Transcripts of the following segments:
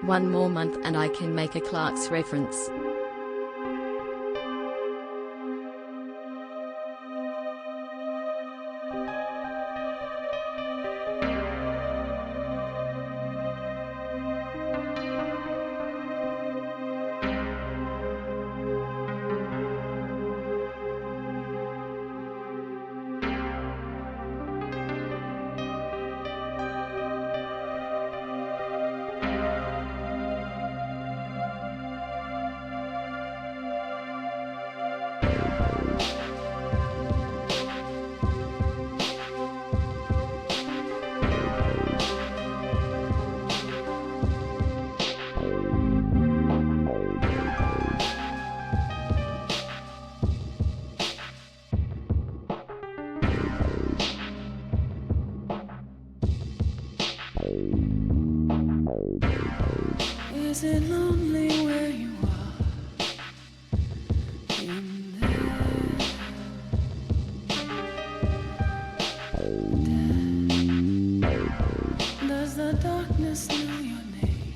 One more month and I can make a Clark's reference. Is it lonely where you are in there? Dead. Does the darkness know your name?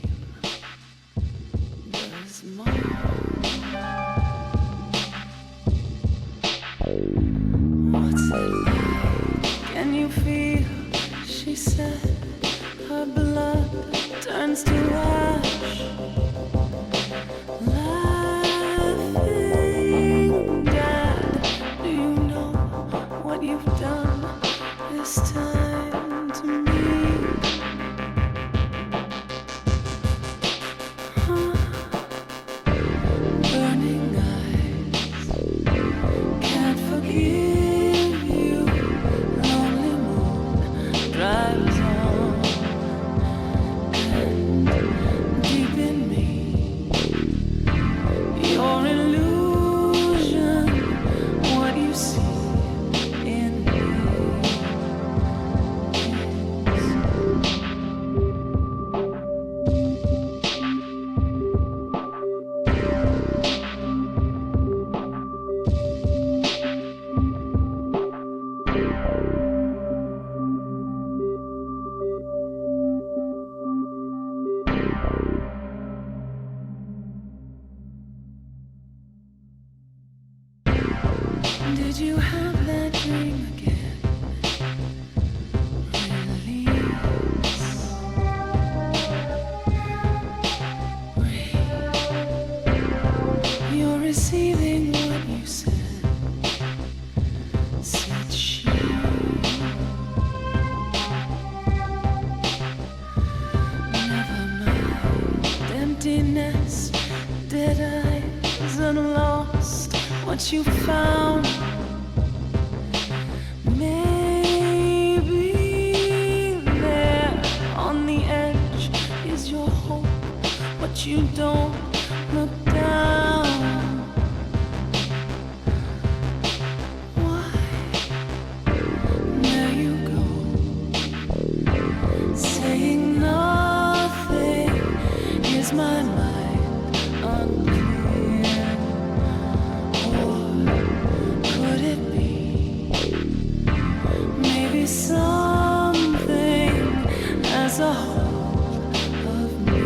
Does mine? What's it like? Can you feel? She said her blood turns to ash. Laughing, Dad, do you know what you've done this time to me? Huh? Burning eyes, can't forgive you. Lonely moon drives on, and deep in me, your illusion, what you see in me Did you have that dream again? Release. Breathe. You're receiving what you said. Said she. Never mind. Emptiness, dead eyes, and lost. What you found, maybe there on the edge is your hope, but you don't look down. Why? There you go, saying nothing. Is my mind unclear? Could it be maybe something as a hold of me?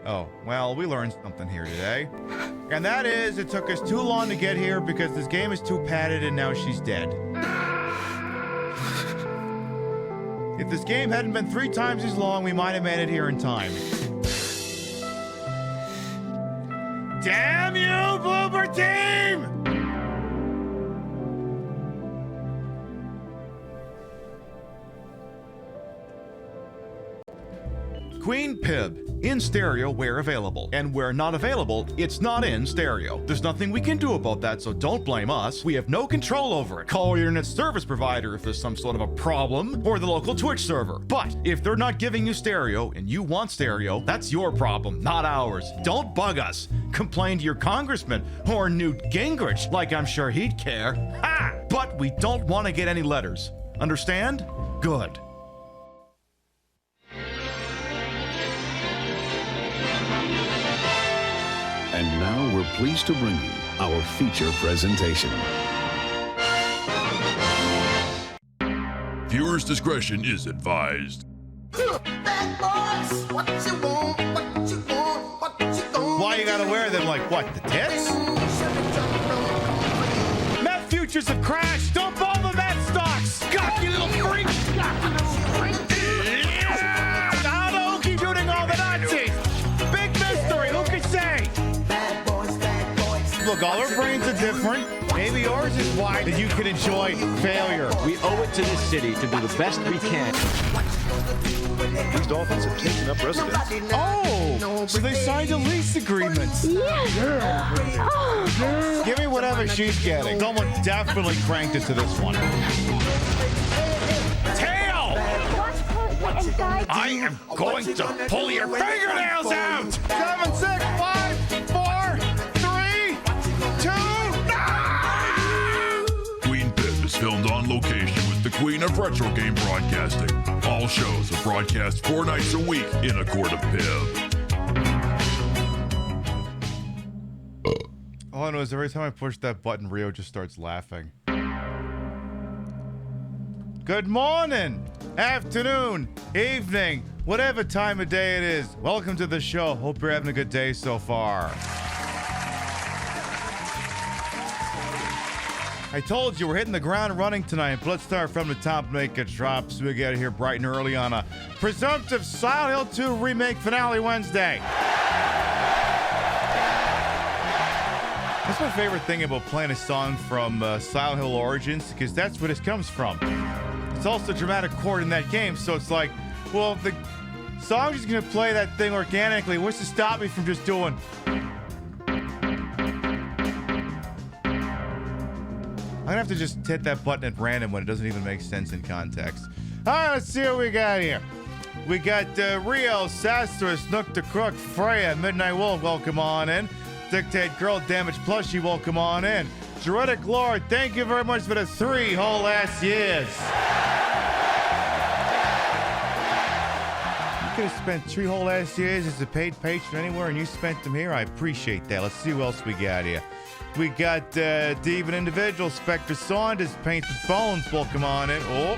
Oh, well, we learned something here today. And that is, it took us too long to get here because this game is too padded and now she's dead. If this game hadn't been 3 times as long, we might have made it here in time. Damn you, Bloober Team! Queen Pib, in stereo where available. And where not available, it's not in stereo. There's nothing we can do about that, so don't blame us. We have no control over it. Call your internet service provider if there's some sort of a problem, or the local Twitch server. But if they're not giving you stereo and you want stereo, that's your problem, not ours. Don't bug us. Complain to your congressman or Newt Gingrich, like I'm sure he'd care. Ha! But we don't want to get any letters. Understand? Good. And now we're pleased to bring you our feature presentation. Viewers' discretion is advised. Why you gotta wear them like what, the tits? Met futures have crashed! Dump all the Met stocks! Cocky little freak! Cocky little freak! Yeah! I don't know who keeps shooting all the Nazis! Big mystery, who can say? Look, all our brains are different. Maybe yours is wide that you can enjoy failure. We owe it to this city to do the best we can. These dolphins have taken up residence. Oh, so they signed a lease agreement. Yeah. Oh. Give me whatever she's getting. Someone definitely cranked it to this one. Tail! I am going to pull your fingernails out! 7, 6, 5, 4, 3, 2, Queen Pip is filmed on location with the Queen of Retro Game Broadcasting. All shows are broadcast 4 nights a week in a court of Pib. All I know is every time I push that button, Rio just starts laughing. Good morning, afternoon, evening, whatever time of day it is. Welcome to the show. Hope you're having a good day so far. I told you we're hitting the ground running tonight, but let's start from the top and make a drop so we get here bright and early on a presumptive Silent Hill 2 Remake finale Wednesday. That's my favorite thing about playing a song from Silent Hill Origins, because that's where this comes from. It's also a dramatic chord in that game, so it's like, well, if the song's just gonna play that thing organically, what's to stop me from just doing... I'm gonna have to just hit that button at random when it doesn't even make sense in context. All right, let's see what we got here. We got Rio, Sastrus, Nook the Crook, Freya, Midnight Wolf, welcome on in. Dictate Girl, Damage Plushie, welcome on in. Druidic Lord, thank you very much for the 3 whole ass years. You could have spent 3 whole ass years as a paid patron anywhere, and you spent them here. I appreciate that. Let's see who else we got here. We got Demon Individual, Spectre Saunders, Painted Bones, welcome on in. Oh.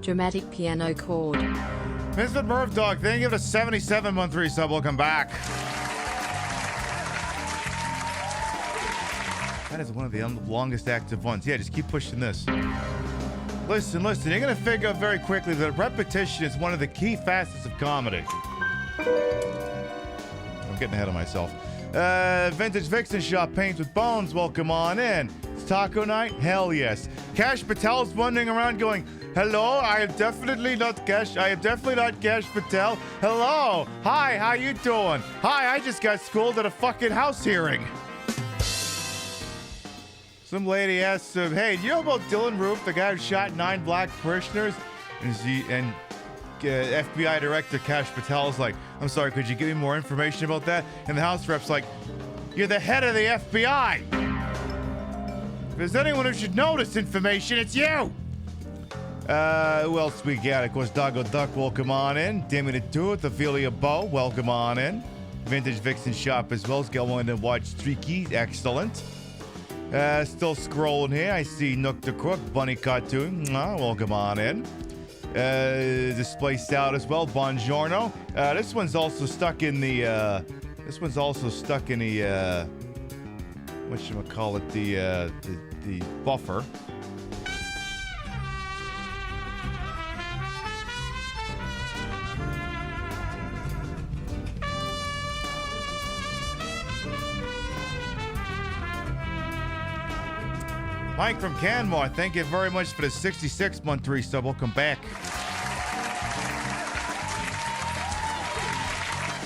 Dramatic piano chord. Misfit Merv Dog, thank you for the 77-month resub. Welcome back. That is one of the longest active ones. Yeah, just keep pushing this. Listen. You're going to figure out very quickly that repetition is one of the key facets of comedy. I'm getting ahead of myself. Vintage Vixen Shop, Paints with Bones, welcome on in. It's taco night? Hell yes. Cash Patel's wandering around going, hello, I am definitely not Cash Patel. Hello. Hi, how you doing? Hi, I just got schooled at a fucking house hearing. Some lady asked him, hey, do you know about Dylan Roof, the guy who shot 9 black parishioners? And FBI Director Cash Patel's like, I'm sorry, could you give me more information about that? And the House Rep's like, you're the head of the FBI. If there's anyone who should know this information, it's you. Who else we got? Of course, Doggo Duck, welcome on in. Dimmy the Tooth, Ophelia Bow, welcome on in. Vintage Vixen shop as well. Let's go on and watch Streaky. Excellent. Still scrolling here. I see Nook the Crook, Bunny Cartoon. Welcome on in. Display out as well. Buongiorno. This one's also stuck in the. Whatchamacallit, the buffer. Mike from Canmore, thank you very much for the 66-month resub. Welcome back.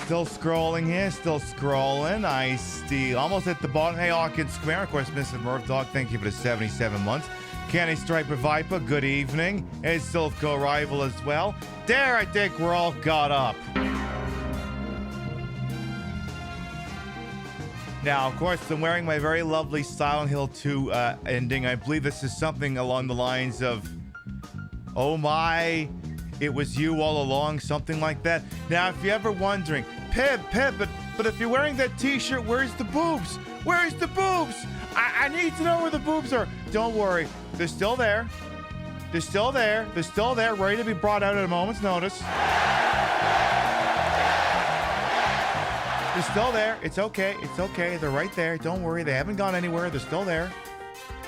Still scrolling here, still scrolling. I see almost at the bottom. Hey, Hawkins Square, of course, Mrs. Murph Dog, thank you for the 77 months. Candy Striper Viper, good evening. Hey, Silvco Rival as well. There, I think we're all caught up. Now, of course, I'm wearing my very lovely Silent Hill 2 ending. I believe this is something along the lines of, oh my, it was you all along, something like that. Now, if you're ever wondering, Pib, but if you're wearing that t-shirt, where's the boobs? Where's the boobs? I need to know where the boobs are. Don't worry, they're still there. They're still there. They're still there, ready to be brought out at a moment's notice. They're still there. It's okay. It's okay. They're right there. Don't worry. They haven't gone anywhere. They're still there.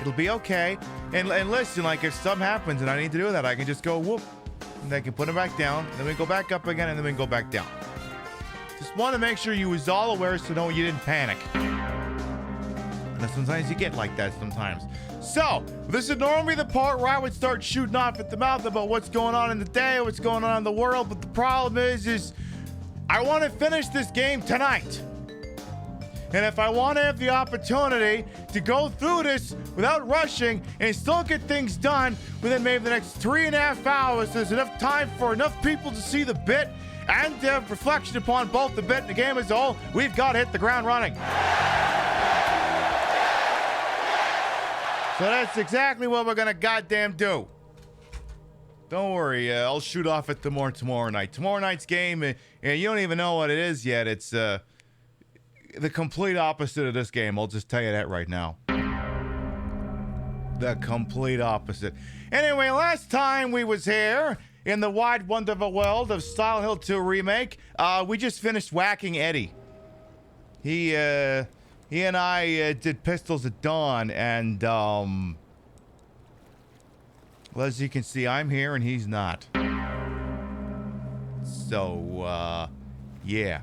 It'll be okay. And listen, like if something happens and I need to do that, I can just go whoop. And I can put them back down. Then we go back up again and then we go back down. Just want to make sure you was all aware so no, you didn't panic. And sometimes you get like that sometimes. So, this is normally the part where I would start shooting off at the mouth about what's going on in the day, what's going on in the world. But the problem is I want to finish this game tonight. And if I want to have the opportunity to go through this without rushing and still get things done within maybe the next 3.5 hours, there's enough time for enough people to see the bit and to have reflection upon both the bit and the game as a whole, we've got to hit the ground running. So that's exactly what we're going to goddamn do. Don't worry, I'll shoot off at tomorrow night. Tomorrow night's game, and you don't even know what it is yet. It's the complete opposite of this game. I'll just tell you that right now. The complete opposite. Anyway, last time we was here in the wide wonderful world of Silent Hill 2 Remake, we just finished whacking Eddie. He and I did Pistols at Dawn, and well, as you can see, I'm here and he's not. So, yeah.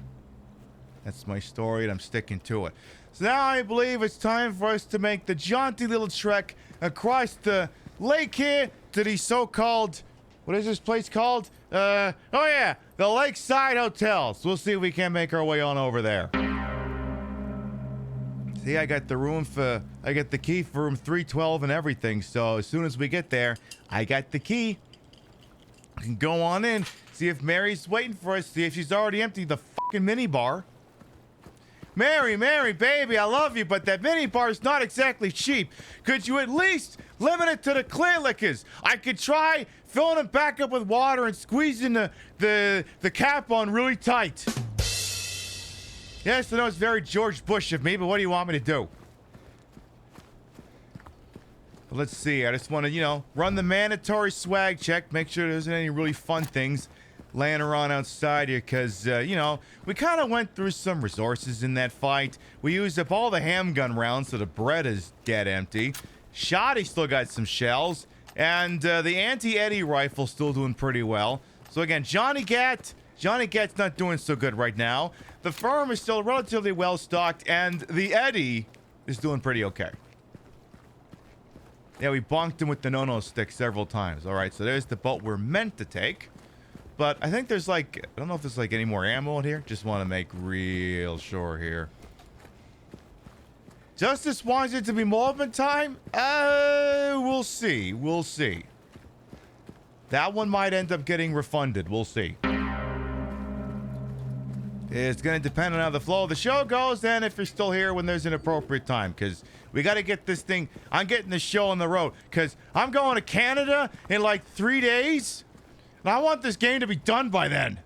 That's my story, and I'm sticking to it. So now I believe it's time for us to make the jaunty little trek across the lake here to the so-called, what is this place called? Oh yeah, the Lakeside Hotels. We'll see if we can make our way on over there. See, I got the key for room 312 and everything. So as soon as we get there, I got the key. I can go on in, see if Mary's waiting for us, see if she's already emptied the fucking minibar. Mary, baby, I love you, but that minibar is not exactly cheap. Could you at least limit it to the clear liquors? I could try filling it back up with water and squeezing the cap on really tight. Yes, I know it's very George Bush of me, but what do you want me to do? Let's see. I just want to, run the mandatory swag check, make sure there isn't any really fun things laying around outside here, because, we kind of went through some resources in that fight. We used up all the handgun rounds, so the bread is dead empty. Shoddy still got some shells, and the anti-Eddie rifle still doing pretty well. So again, Johnny Gat's not doing so good right now. The firm is still relatively well stocked, and the Eddie is doing pretty okay. Yeah, we bonked him with the no-no stick several times. All right, so there's the boat we're meant to take. But I think there's I don't know if there's any more ammo in here. Just want to make real sure here. Justice wants it to be movement time? We'll see. We'll see. That one might end up getting refunded. We'll see. It's going to depend on how the flow of the show goes and if you're still here when there's an appropriate time. Because we got to get this thing. I'm getting this show on the road. Because I'm going to Canada in 3 days. And I want this game to be done by then.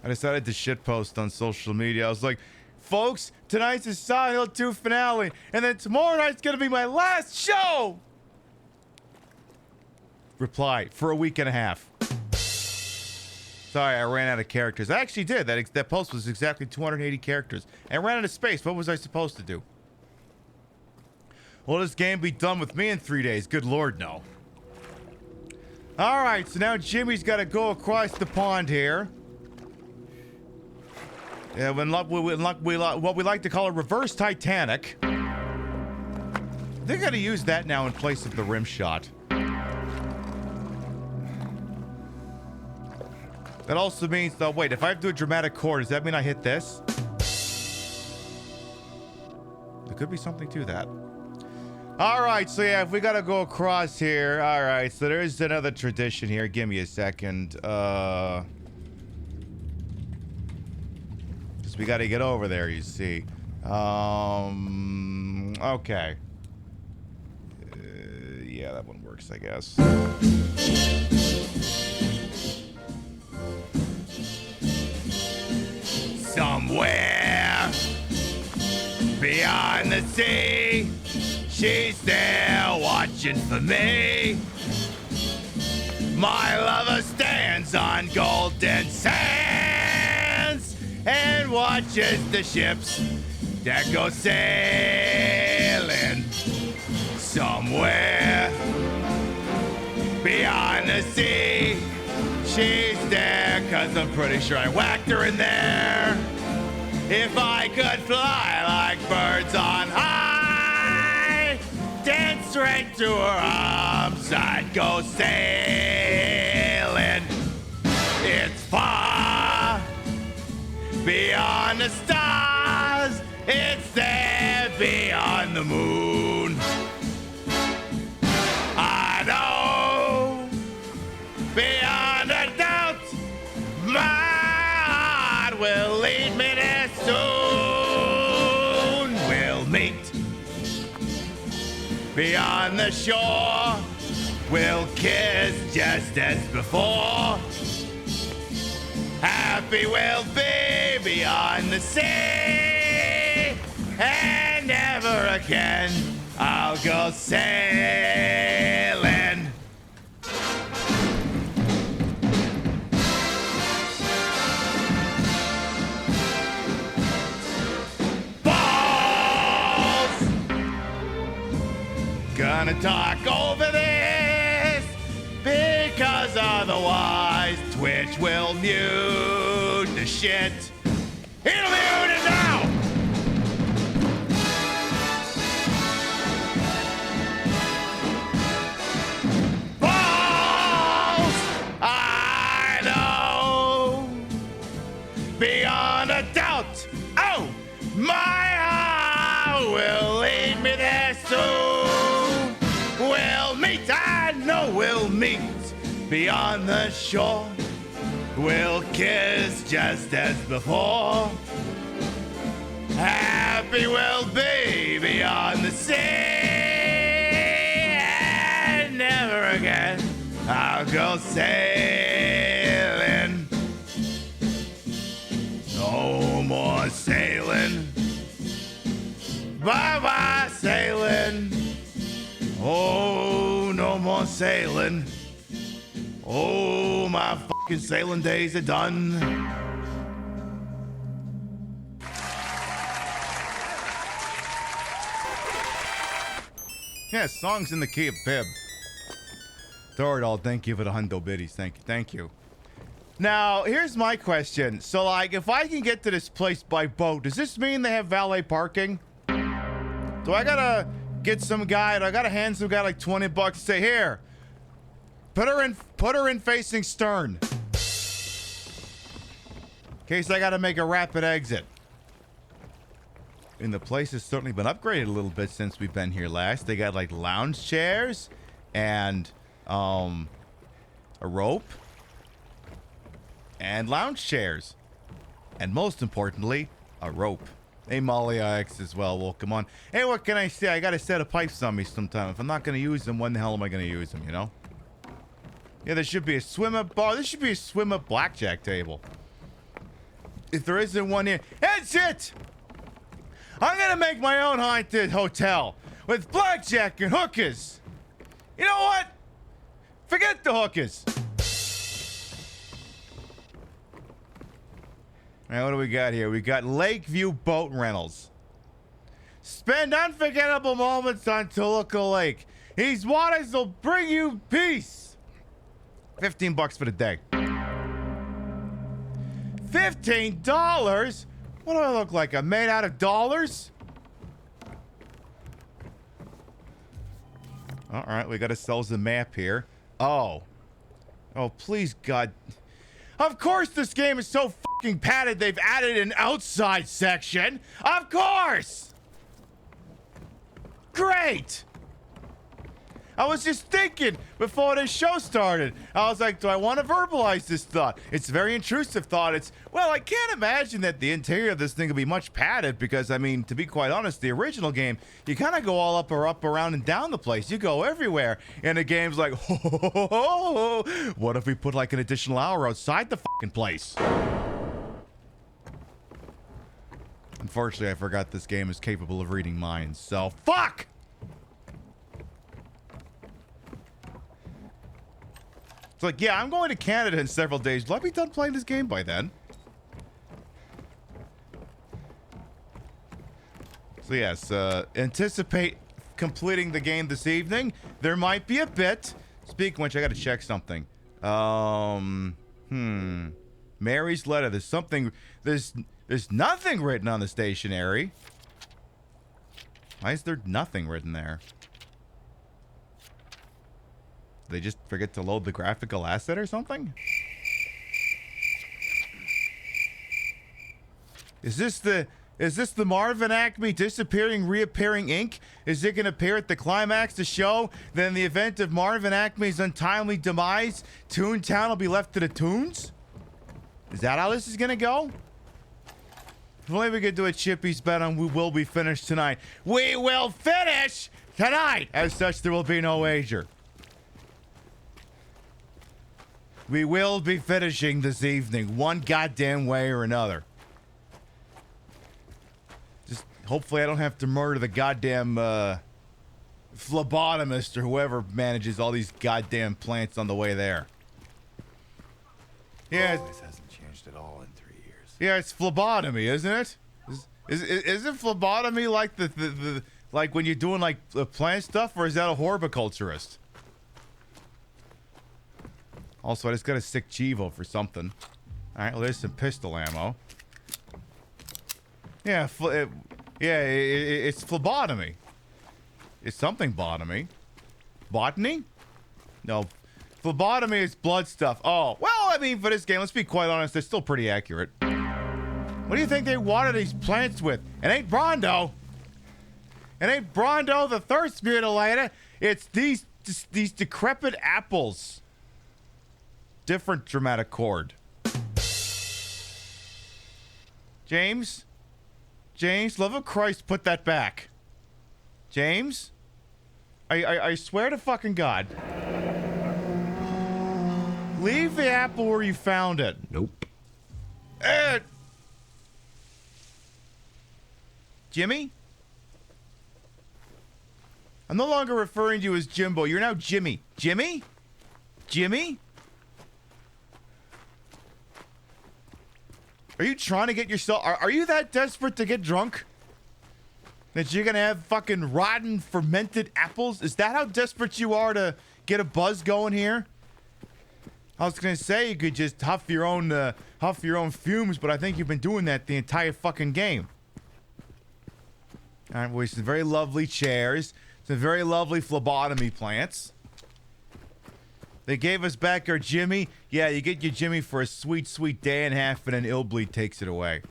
I decided to shitpost on social media. I was like, folks, tonight's the Silent Hill 2 finale, and then tomorrow night's gonna be my last show! Reply, for a week and a half. Sorry, I ran out of characters. I actually did. That post was exactly 280 characters. And I ran out of space. What was I supposed to do? Will this game be done with me in 3 days? Good Lord, no. Alright, so now Jimmy's got to go across the pond here. Yeah, what we like to call a reverse Titanic. They're going to use that now in place of the rim shot. That also means, though, wait, if I have to do a dramatic chord, does that mean I hit this? There could be something to that. All right, so yeah, if we got to go across here. All right, so there's another tradition here. Give me a second. Because we got to get over there, you see. Okay. Yeah, that one works, I guess. Somewhere beyond the sea, she's there watching for me. My lover stands on golden sands and watches the ships that go sailing. Somewhere beyond the sea, she's there, 'cause I'm pretty sure I whacked her in there. If I could fly like birds on high, dance right to her arms, I'd go sailing. It's far beyond the stars, it's there beyond the moon. I know beyond a doubt, my heart will lead me there soon. We'll meet beyond the shore, we'll kiss just as before. Happy we'll be beyond the sea, and never again I'll go sailing. Gonna talk over this, because otherwise Twitch will mute the shit. It'll mute it now! Balls! I know beyond a doubt. Oh, my heart will lead me there soon. We'll meet, I know we'll meet beyond the shore. We'll kiss just as before. Happy we'll be beyond the sea, and never again I'll go sailing. No more sailing. Bye-bye sailing. Oh, no more sailing. Oh, my fucking sailing days are done. Yeah, songs in the key of Pib. Thoradol, thank you for the hundo biddies. Thank you. Now, here's my question. So, like, if I can get to this place by boat, does this mean they have valet parking? Do I gotta get some guy, do I gotta hand some guy like 20 bucks and say, here, put her in facing stern. In case I gotta make a rapid exit. And the place has certainly been upgraded a little bit since we've been here last. They got like lounge chairs and a rope and lounge chairs. And most importantly, a rope. Hey, Molly IX as well. Welcome on. Hey, what can I say? I gotta set a pipes on me sometime. If I'm not gonna use them, when the hell am I gonna use them, you know? Yeah, there should be a swim-up bar. There should be a swim-up blackjack table. If there isn't one here, that's it! I'm gonna make my own haunted hotel with blackjack and hookers. You know what? Forget the hookers. Now, what do we got here? We got Lakeview Boat Rentals. Spend unforgettable moments on Toluca Lake. These waters will bring you peace. $15 for the day. $15? What do I look like? I'm made out of dollars? All right, we got ourselves a map here. Oh, please, God. Of course this game is so fucking padded they've added an outside section. Of course! Great! I was just thinking before the show started. I was like, do I want to verbalize this thought? It's a very intrusive thought. Well, I can't imagine that the interior of this thing will be much padded because, I mean, to be quite honest, the original game, you kind of go all up, around, and down the place. You go everywhere. And the game's like, what if we put like an additional hour outside the fucking place? Unfortunately, I forgot this game is capable of reading minds, so fuck! It's like, yeah, I'm going to Canada in several days. Will I be done playing this game by then? So yes, anticipate completing the game this evening. There might be a bit. Speaking of which, I gotta check something. Mary's letter. There's something. There's nothing written on the stationery. Why is there nothing written there? They just forget to load the graphical asset or something? Is this the Marvin Acme disappearing, reappearing ink? Is it going to appear at the climax to show that in the event of Marvin Acme's untimely demise, Toontown will be left to the Toons? Is that how this is going to go? If only we could do a Chippy's bet on we will be finished tonight. We will finish tonight! As such, there will be no wager. We will be finishing this evening, one goddamn way or another. Just hopefully I don't have to murder the goddamn phlebotomist or whoever manages all these goddamn plants on the way there. Yeah, This hasn't changed at all in 3 years. yeah, it's phlebotomy, isn't it? Isn't phlebotomy like the like when you're doing like plant stuff, or is that a horticulturist? Also, I just got a sick Chivo for something. All right, well, there's some pistol ammo. Yeah, it's phlebotomy. It's something botany. Botany? No, phlebotomy is blood stuff. Oh, well, I mean, for this game, let's be quite honest, it's still pretty accurate. What do you think they water these plants with? It ain't Brondo. It ain't Brondo, the thirst mutilator. It's these decrepit apples. Different dramatic chord. James, love of Christ, put that back. James, I swear to fucking God. Leave the apple where you found it. Nope. Jimmy? I'm no longer referring to you as Jimbo. You're now Jimmy. Jimmy? Jimmy? Are you trying to get yourself... Are you that desperate to get drunk? That you're gonna have fucking rotten, fermented apples? Is that how desperate you are to get a buzz going here? I was gonna say you could just huff your own fumes, but I think you've been doing that the entire fucking game. All right, boys, some very lovely chairs, some very lovely phlebotomy plants. They gave us back our Jimmy. Yeah, you get your Jimmy for a sweet, sweet day and a half, and then Illbleed takes it away.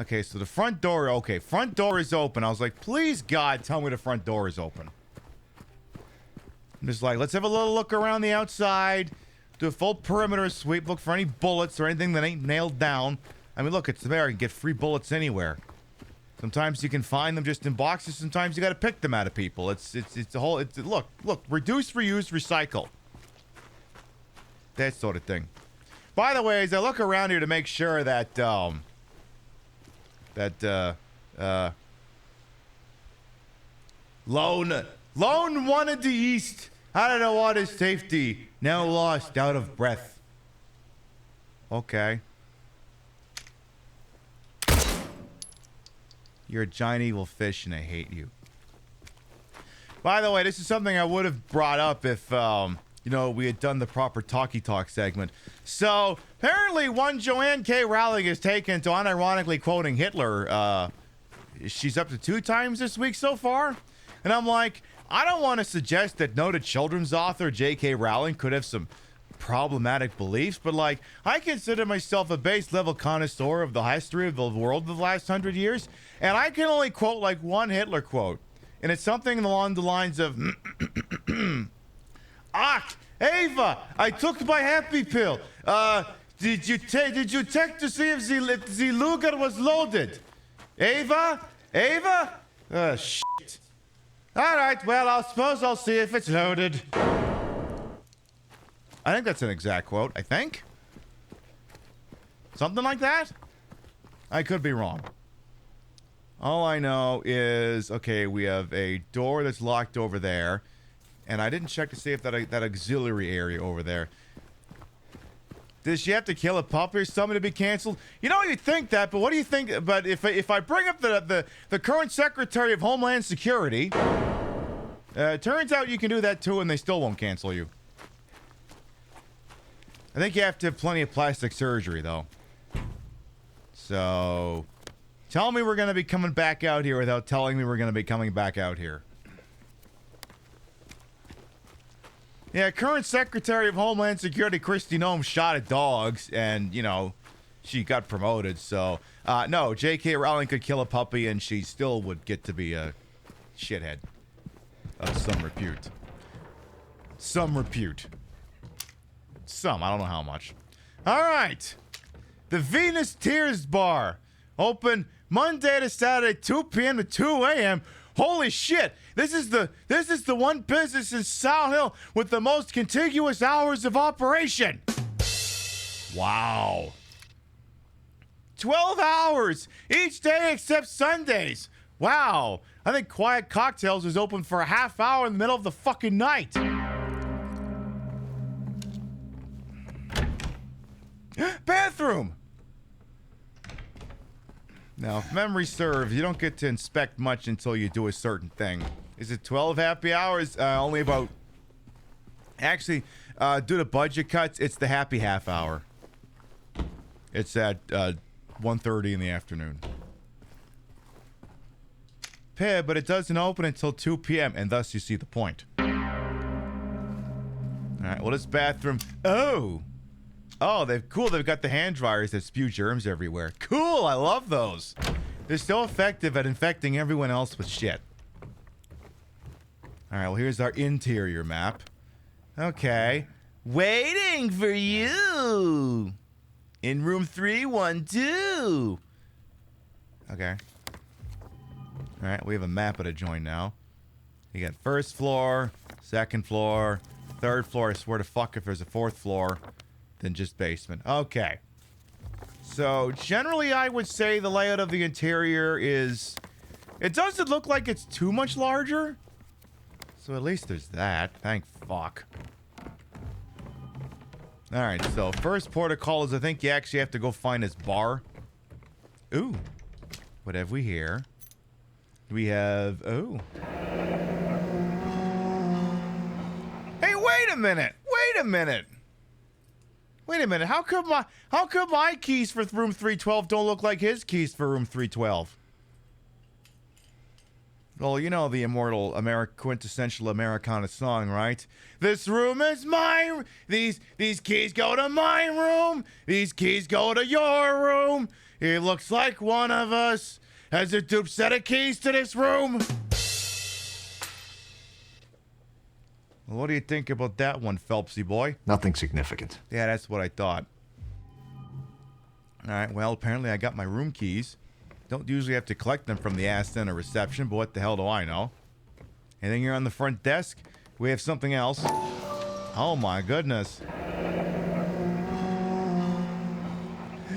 Okay, so the front door, okay, front door is open. I was like, please, God, tell me the front door is open. I'm just like, let's have a little look around the outside, do a full perimeter sweep, look for any bullets or anything that ain't nailed down. I mean, look, it's there. You can get free bullets anywhere. Sometimes you can find them just in boxes. Sometimes you got to pick them out of people. It's a whole. Look. Reduce, reuse, recycle. That sort of thing. By the way, as I look around here to make sure that Lone one in the east. I don't know what is safety. Now lost, out of breath. Okay. You're a giant evil fish, and I hate you. By the way, this is something I would have brought up if, we had done the proper Talkie Talk segment. So, apparently one Joanne K. Rowling is taken to unironically quoting Hitler. She's up to 2 times this week so far. And I'm like, I don't want to suggest that noted children's author J.K. Rowling could have some problematic beliefs, but like, I consider myself a base level connoisseur of the history of the world of the last 100 years, and I can only quote like one Hitler quote, and it's something along the lines of, Ach, Ava, I took my happy pill. Did you check to see if the Luger was loaded? Ava? Shit. All right, well, I suppose I'll see if it's loaded. I think that's an exact quote, I think. Something like that? I could be wrong. All I know is, okay, we have a door that's locked over there, and I didn't check to see if that auxiliary area over there. Does she have to kill a puppy or something to be canceled? You know, you'd think that, but what do you think? But if I bring up the current Secretary of Homeland Security, it turns out you can do that too, and they still won't cancel you. I think you have to have plenty of plastic surgery, though. So, tell me we're going to be coming back out here without telling me we're going to be coming back out here. Yeah, current Secretary of Homeland Security Kristi Noem shot at dogs, and, she got promoted, so... no, J.K. Rowling could kill a puppy, and she still would get to be a shithead of some repute. Some repute. Some, I don't know how much. All right. The Venus Tears Bar. Open Monday to Saturday, 2 p.m. to 2 a.m. Holy shit. This is the one business in South Hill with the most contiguous hours of operation. Wow. 12 hours each day except Sundays. Wow. I think Quiet Cocktails is open for a half hour in the middle of the fucking night. Bathroom. Now, if memory serves, you don't get to inspect much until you do a certain thing. Is it 12 happy hours? Only about... Actually, due to budget cuts, it's the happy half hour. It's at 1:30 in the afternoon. But it doesn't open until 2 p.m., and thus you see the point. Alright, well, this bathroom... Oh, they've got the hand dryers that spew germs everywhere. Cool, I love those. They're so effective at infecting everyone else with shit. All right, well, here's our interior map. Okay. Waiting for you. In room 312. Okay. All right, we have a map to join now. You got first floor, second floor, third floor. I swear to fuck if there's a fourth floor. Than just basement. Okay. So, generally, I would say the layout of the interior is... It doesn't look like it's too much larger. So, at least there's that. Thank fuck. Alright, so first protocol is I think you actually have to go find this bar. Ooh. What have we here? We have... Oh. Hey, wait a minute! Wait a minute! Wait a minute, how come my keys for room 312 don't look like his keys for room 312? Well, you know the immortal quintessential Americana song, right? This room is mine. These keys go to my room. These keys go to your room. It looks like one of us has a dupe set of keys to this room. Well, what do you think about that one, Phelpsy boy? Nothing significant. Yeah, that's what I thought. All right, well, apparently I got my room keys. Don't usually have to collect them from the ass end of reception, but what the hell do I know? Anything here on the front desk? We have something else. Oh, my goodness.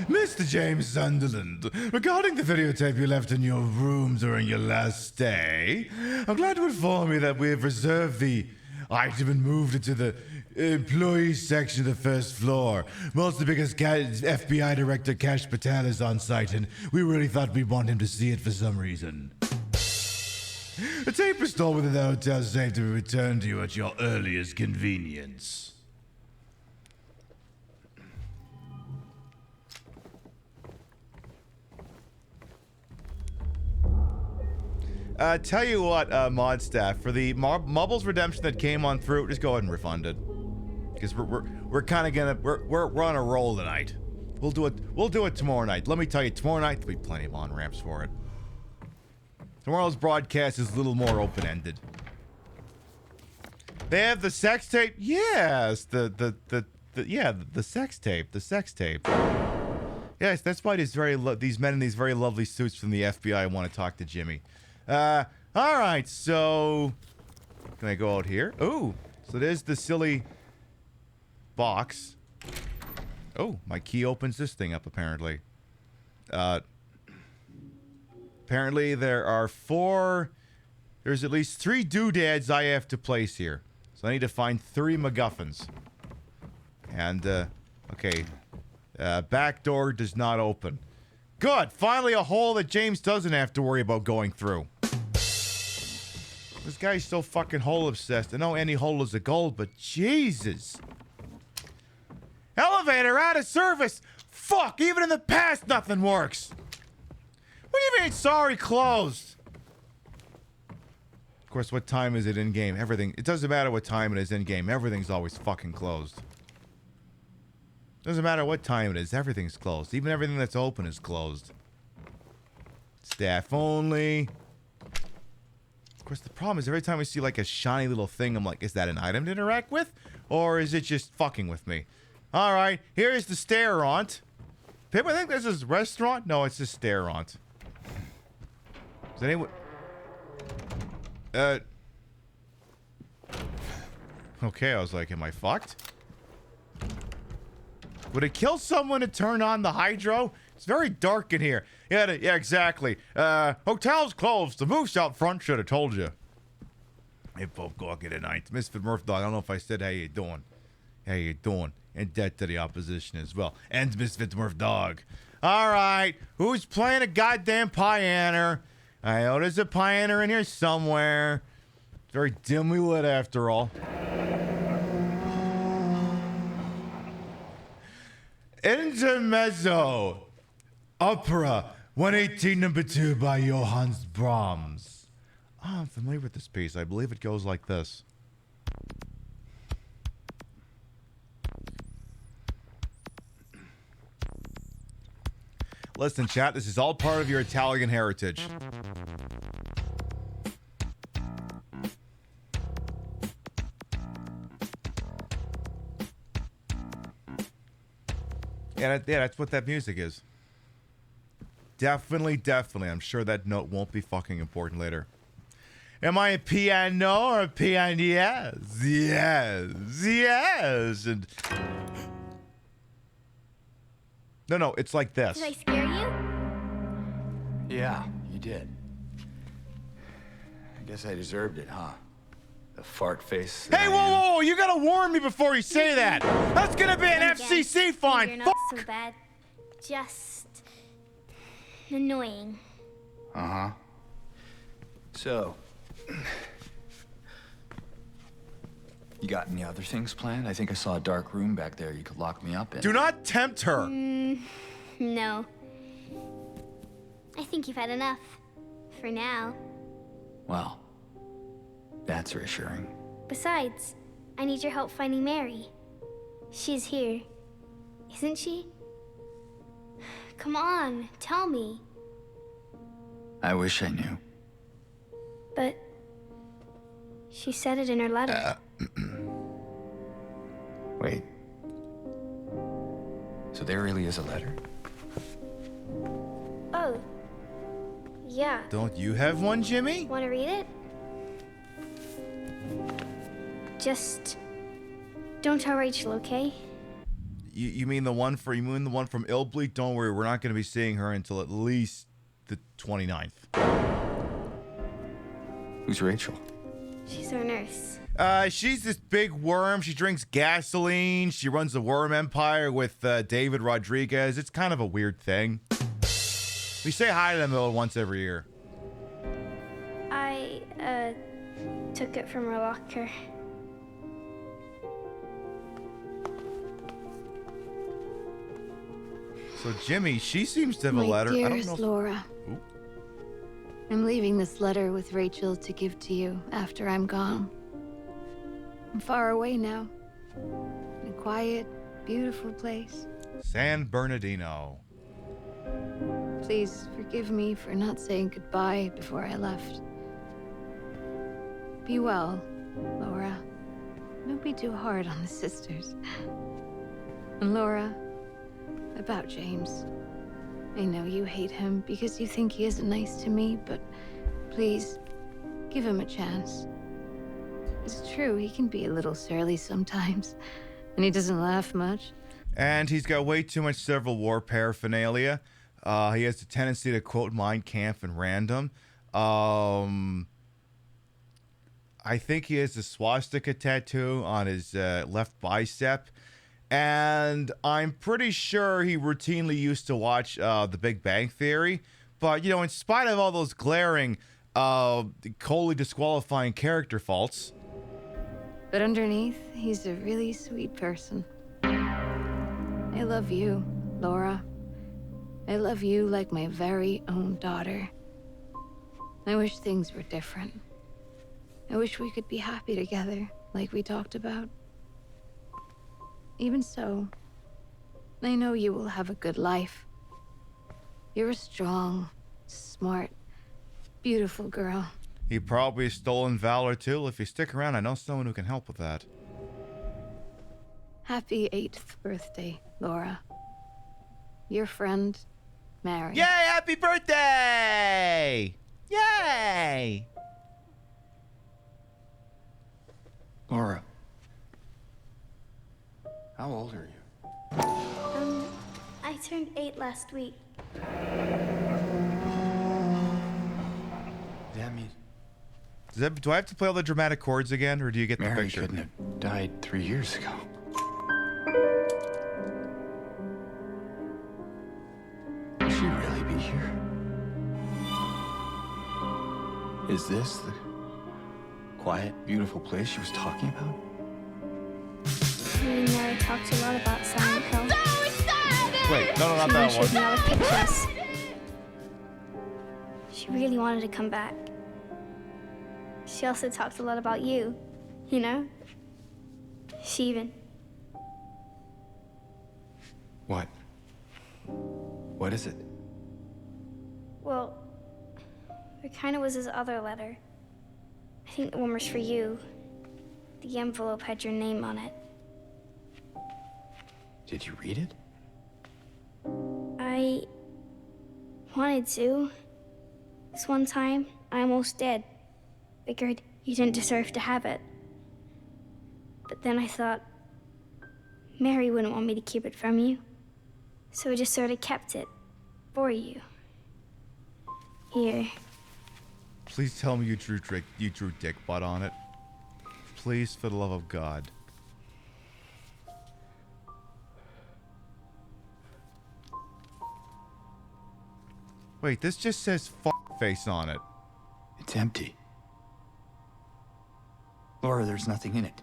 Mr. James Sunderland, regarding the videotape you left in your room during your last stay, I'm glad to inform you that we have reserved the item and moved it to the employees section of the first floor. Mostly because FBI Director Kash Patel is on site, and we really thought we'd want him to see it for some reason. The tape is stored within the hotel safe to be returned to you at your earliest convenience. Tell you what, mod staff, for the Mubbles redemption that came on through, just go ahead and refund it, because we're kind of gonna we're on a roll tonight. We'll do it tomorrow night. Let me tell you, tomorrow night there'll be plenty of on ramps for it. Tomorrow's broadcast is a little more open ended. They have the sex tape. Yes, the sex tape. The sex tape. Yes, that's why these men in these very lovely suits from the FBI want to talk to Jimmy. Alright, so... Can I go out here? Oh, so there's the silly box. Oh, my key opens this thing up, apparently. Apparently there are there's at least 3 doodads I have to place here. So I need to find 3 MacGuffins. And, okay. Back door does not open. Good! Finally a hole that James doesn't have to worry about going through. This guy's so fucking hole obsessed. I know any hole is a goal, but Jesus. Elevator out of service! Fuck! Even in the past, nothing works! What do you mean, sorry, closed? Of course, what time is it in-game? Everything. It doesn't matter what time it is in-game. Everything's always fucking closed. Doesn't matter what time it is. Everything's closed. Even everything that's open is closed. Staff only. Of course, the problem is every time I see like a shiny little thing, I'm like, is that an item to interact with? Or is it just fucking with me? Alright, here's the stairant. People think this is restaurant? No, it's a stairant. Is anyone... Okay, I was like, am I fucked? Would it kill someone to turn on the hydro? It's very dark in here. Yeah, exactly. Hotel's closed. The moose out front should have told you. Hey, folks, go out at night. Misfit Murph Dog, I don't know if I said how you doing. How you doing? And debt to the opposition as well. And Misfit Murph Dog. All right, who's playing a goddamn piano? I know there's a piano in here somewhere. It's very dimly lit after all. Intermezzo. Opera 118 number 2 by Johannes Brahms. Oh, I'm familiar with this piece. I believe it goes like this. Listen, chat, this is all part of your Italian heritage. Yeah, that's what that music is. Definitely. I'm sure that note won't be fucking important later. Am I a piano or a piano? Yes. And no, it's like this. Did I scare you? Yeah, you did. I guess I deserved it, huh? The fart face. Hey, whoa! You gotta warn me before you say that. That's gonna be an FCC fine. You're not so bad. Just annoying. Uh-huh. So, you got any other things planned? I think I saw a dark room back there you could lock me up in. Do not tempt her. No. I think you've had enough. For now. Well, that's reassuring. Besides, I need your help finding Mary. She's here. Isn't she? Come on, tell me. I wish I knew. But she said it in her letter. Wait. So there really is a letter? Oh. Yeah. Don't you have one, Jimmy? Want to read it? Just don't tell Rachel, okay? You mean the one from Illbleed? Don't worry, we're not going to be seeing her until at least the 29th. Who's Rachel? She's our nurse. She's this big worm. She drinks gasoline. She runs the worm empire with David Rodriguez. It's kind of a weird thing. We say hi to them once every year. I took it from her locker. So Jimmy, she seems to have a My letter. I don't dearest know. Laura, I'm leaving this letter with Rachel to give to you after I'm gone. I'm far away now, in a quiet, beautiful place. San Bernardino. Please forgive me for not saying goodbye before I left. Be well, Laura. Don't be too hard on the sisters. And Laura, about James. I know you hate him because you think he isn't nice to me, but please, give him a chance. It's true, he can be a little surly sometimes, and he doesn't laugh much. And he's got way too much Civil War paraphernalia. He has the tendency to quote Mein Kampf and random. I think he has a swastika tattoo on his left bicep. And I'm pretty sure he routinely used to watch The Big Bang Theory. But, you know, in spite of all those glaring, coldly disqualifying character faults. But underneath, he's a really sweet person. I love you, Laura. I love you like my very own daughter. I wish things were different. I wish we could be happy together, like we talked about. Even so, I know you will have a good life. You're a strong, smart, beautiful girl. He probably has stolen valor too. If you stick around, I know someone who can help with that. Happy 8th birthday, Laura. Your friend, Mary. Yay, happy birthday! Yay! Laura. How old are you? I turned 8 last week. That means Do I have to play all the dramatic chords again, or do you get the Mary picture? couldn't have died 3 years ago. Will she really be here? Is this the quiet, beautiful place she was talking about? Me and Mary talked a lot about Silent Hill. Wait, no, not She that showed one. me all the pictures. She really wanted to come back. She also talked a lot about you, you know? She even... What? What is it? Well, it kind of was his other letter. I think the one was for you. The envelope had your name on it. Did you read it? I wanted to. This one time, I almost did. Figured you didn't deserve to have it. But then I thought, Mary wouldn't want me to keep it from you. So I just sort of kept it for you. Here. Please tell me you drew dick butt on it. Please, for the love of God. Wait, this just says fuck face on it. It's empty. Laura, there's nothing in it.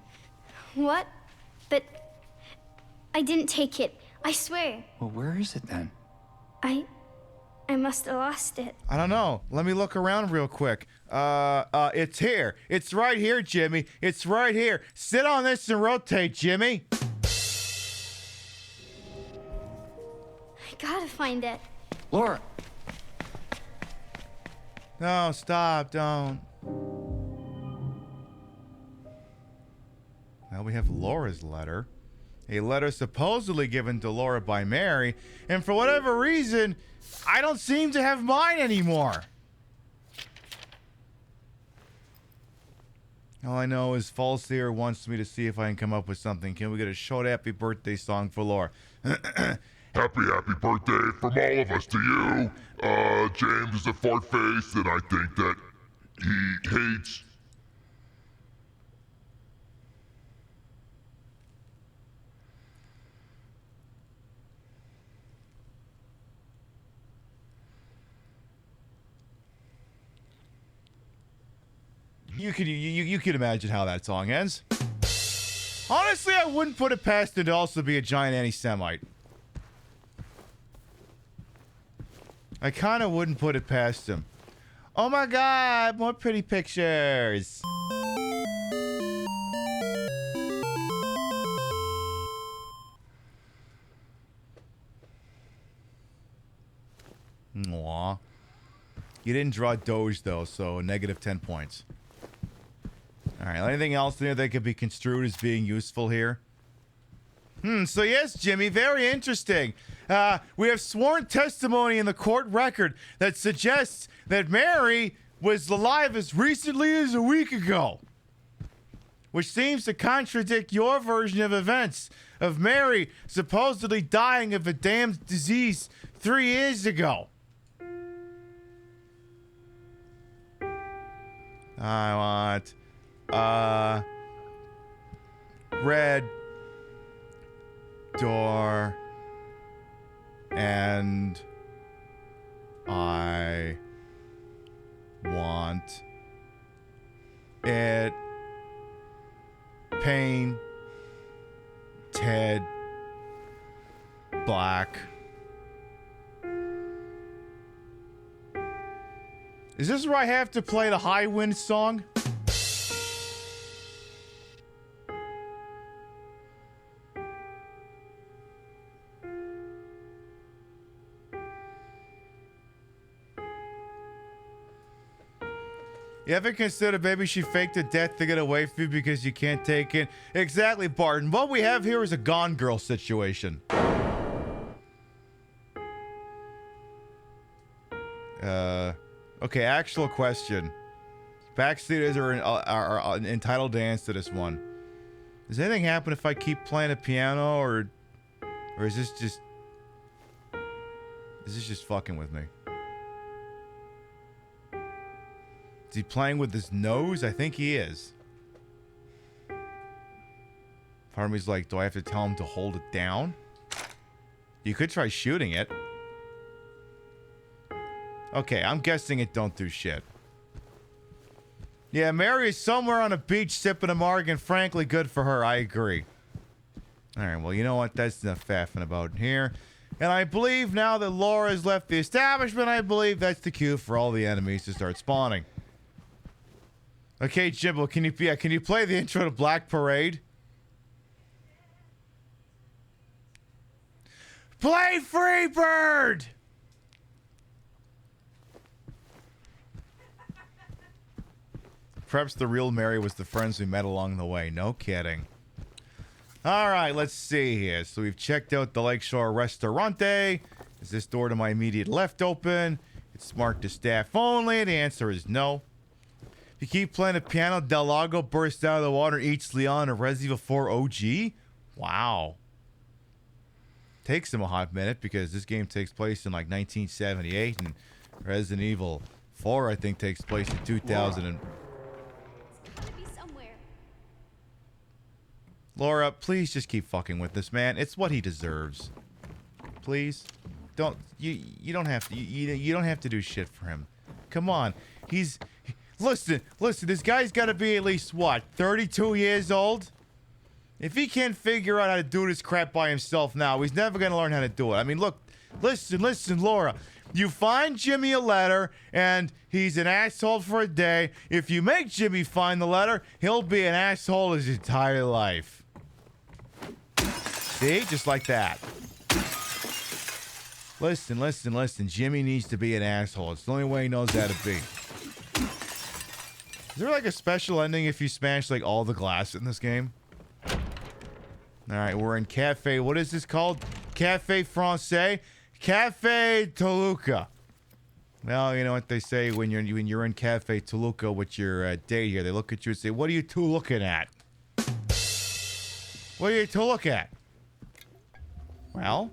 What? But I didn't take it. I swear. Well, where is it then? I must have lost it. I don't know. Let me look around real quick. It's here. It's right here, Jimmy. It's right here. Sit on this and rotate, Jimmy. I gotta find it. Laura! No, stop, don't. Now we have Laura's letter. A letter supposedly given to Laura by Mary, and for whatever reason, I don't seem to have mine anymore. All I know is Falsier wants me to see if I can come up with something. Can we get a short happy birthday song for Laura? Happy birthday from all of us to you. James is a fart face, and I think that he hates. You could imagine how that song ends. Honestly, I wouldn't put it past him to also be a giant anti-Semite. I kind of wouldn't put it past him. Oh my god, more pretty pictures. Aw. You didn't draw Doge, though, so negative 10 points. Alright, anything else there that could be construed as being useful here? So yes, Jimmy, very interesting. We have sworn testimony in the court record that suggests that Mary was alive as recently as a week ago. Which seems to contradict your version of events of Mary supposedly dying of a damned disease 3 years ago. I want red door, and I want it painted black. Is this where I have to play the High Wind song? You ever consider maybe she faked a death to get away from you because you can't take it? Exactly, Barton. What we have here is a Gone Girl situation. Okay, actual question. Backseaters are entitled to answer this one. Does anything happen if I keep playing a piano, or is this just fucking with me? Is he playing with his nose? I think he is. Part of me's like, do I have to tell him to hold it down? You could try shooting it. Okay, I'm guessing it don't do shit. Yeah, Mary is somewhere on a beach sipping a marg, and frankly, good for her. I agree. Alright, well, you know what? That's enough faffing about here. And I believe now that Laura has left the establishment, I believe that's the cue for all the enemies to start spawning. Okay, Jimbo, can you play the intro to Black Parade? Play Freebird! Perhaps the real Mary was the friends we met along the way. No kidding. Alright, let's see here. So we've checked out the Lakeshore Restaurante. Is this door to my immediate left open? It's marked as staff only. The answer is no. If you keep playing the piano, Del Lago bursts out of the water and eats Leon in Resident Evil 4 OG? Wow. Takes him a hot minute because this game takes place in like 1978, and Resident Evil 4 I think takes place in 2000 and... Laura, please just keep fucking with this man. It's what he deserves. Please, you don't have to you don't have to do shit for him. Come on, listen. This guy's got to be at least what, 32 years old. If he can't figure out how to do this crap by himself now, he's never gonna learn how to do it. I mean, look, listen, Laura. You find Jimmy a letter, and he's an asshole for a day. If you make Jimmy find the letter, he'll be an asshole his entire life. See? Just like that. Listen. Jimmy needs to be an asshole. It's the only way he knows how to be. Is there like a special ending if you smash like all the glass in this game? Alright, we're in Cafe. What is this called? Cafe Francais? Cafe Toluca. Well, you know what they say when you're in Cafe Toluca with your date here. They look at you and say, "What are you two looking at? What are you two looking at?" Well,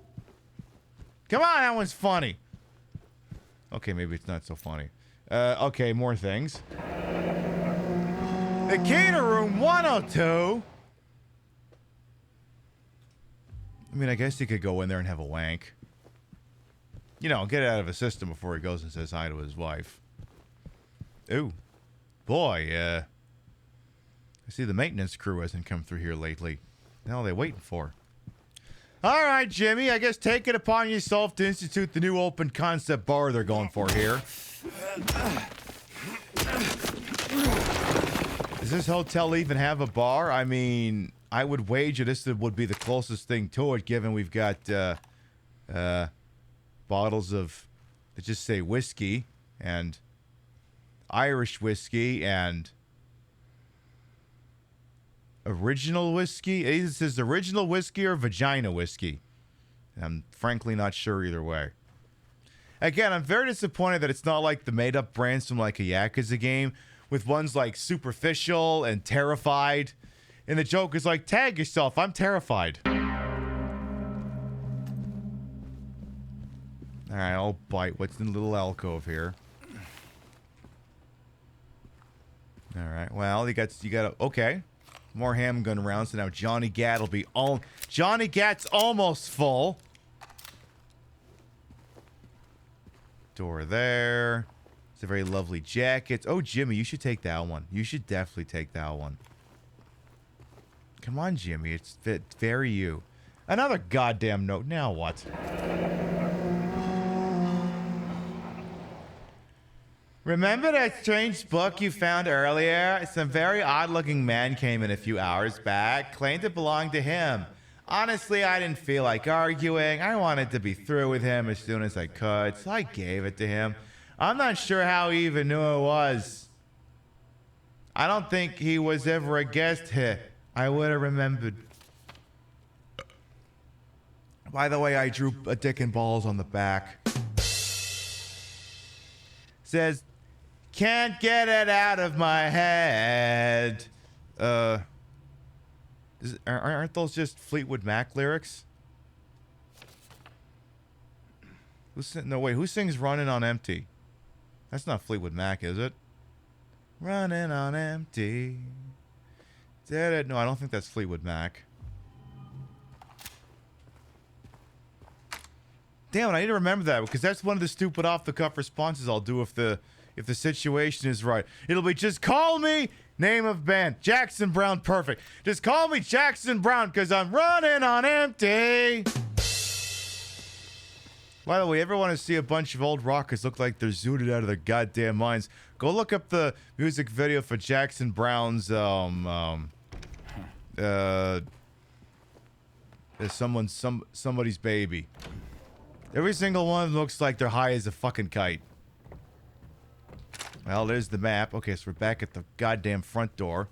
come on, that one's funny. Okay, maybe it's not so funny. Okay, more things. The key to room 102. I mean, I guess he could go in there and have a wank. You know, get it out of his system before he goes and says hi to his wife. Ooh. Boy, I see the maintenance crew hasn't come through here lately. What the hell are they waiting for? All right, Jimmy, I guess take it upon yourself to institute the new open concept bar they're going for here. Does this hotel even have a bar? I mean, I would wager this would be the closest thing to it, given we've got bottles of, let's just say, whiskey and Irish whiskey and original whiskey. Is this original whiskey or vagina whiskey? I'm frankly not sure either way. Again, I'm very disappointed that it's not like the made-up brands from like a Yakuza game with ones like Superficial and Terrified. And the joke is like, tag yourself, I'm terrified. All right, I'll bite. What's in the little alcove here? All right. Well, you got okay. More handgun rounds. So now Johnny Gat will be all. Johnny Gat's almost full. Door there. It's a very lovely jacket. Oh, Jimmy, you should take that one. You should definitely take that one. Come on, Jimmy. It's very you. Another goddamn note. Now what? Remember that strange book you found earlier? Some very odd-looking man came in a few hours back, claimed it belonged to him. Honestly, I didn't feel like arguing. I wanted to be through with him as soon as I could, so I gave it to him. I'm not sure how he even knew it was. I don't think he was ever a guest here. I would have remembered. By the way, I drew a dick and balls on the back. Says, can't get it out of my head. Aren't those just Fleetwood Mac lyrics? No, wait, who sings Running on Empty? That's not Fleetwood Mac, is it? Running on Empty. Did it? No, I don't think that's Fleetwood Mac. Damn it, I need to remember that because that's one of the stupid off-the-cuff responses I'll do if the situation is right. It'll be just call me name of band Jackson Brown. Perfect. Just call me Jackson Brown because I'm running on empty. By the way, ever want to see a bunch of old rockers look like they're zooted out of their goddamn minds? Go look up the music video for Jackson Brown's somebody's baby. Every single one looks like they're high as a fucking kite. Well, there's the map. Okay, so we're back at the goddamn front door.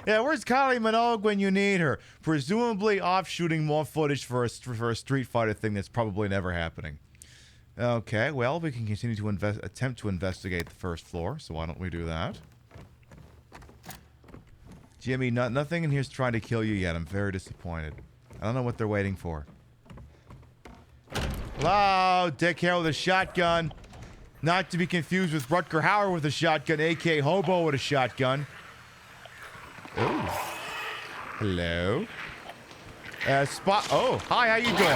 Yeah, where's Kylie Minogue when you need her? Presumably off shooting more footage for a Street Fighter thing that's probably never happening. Okay, well, we can continue to attempt to investigate the first floor, so why don't we do that? Jimmy, nothing in here's trying to kill you yet. I'm very disappointed. I don't know what they're waiting for. Hello, dick hair with a shotgun. Not to be confused with Rutger Hauer with a shotgun, a.k.a. Hobo with a shotgun. Oh. Hello. Oh, hi, how you doing?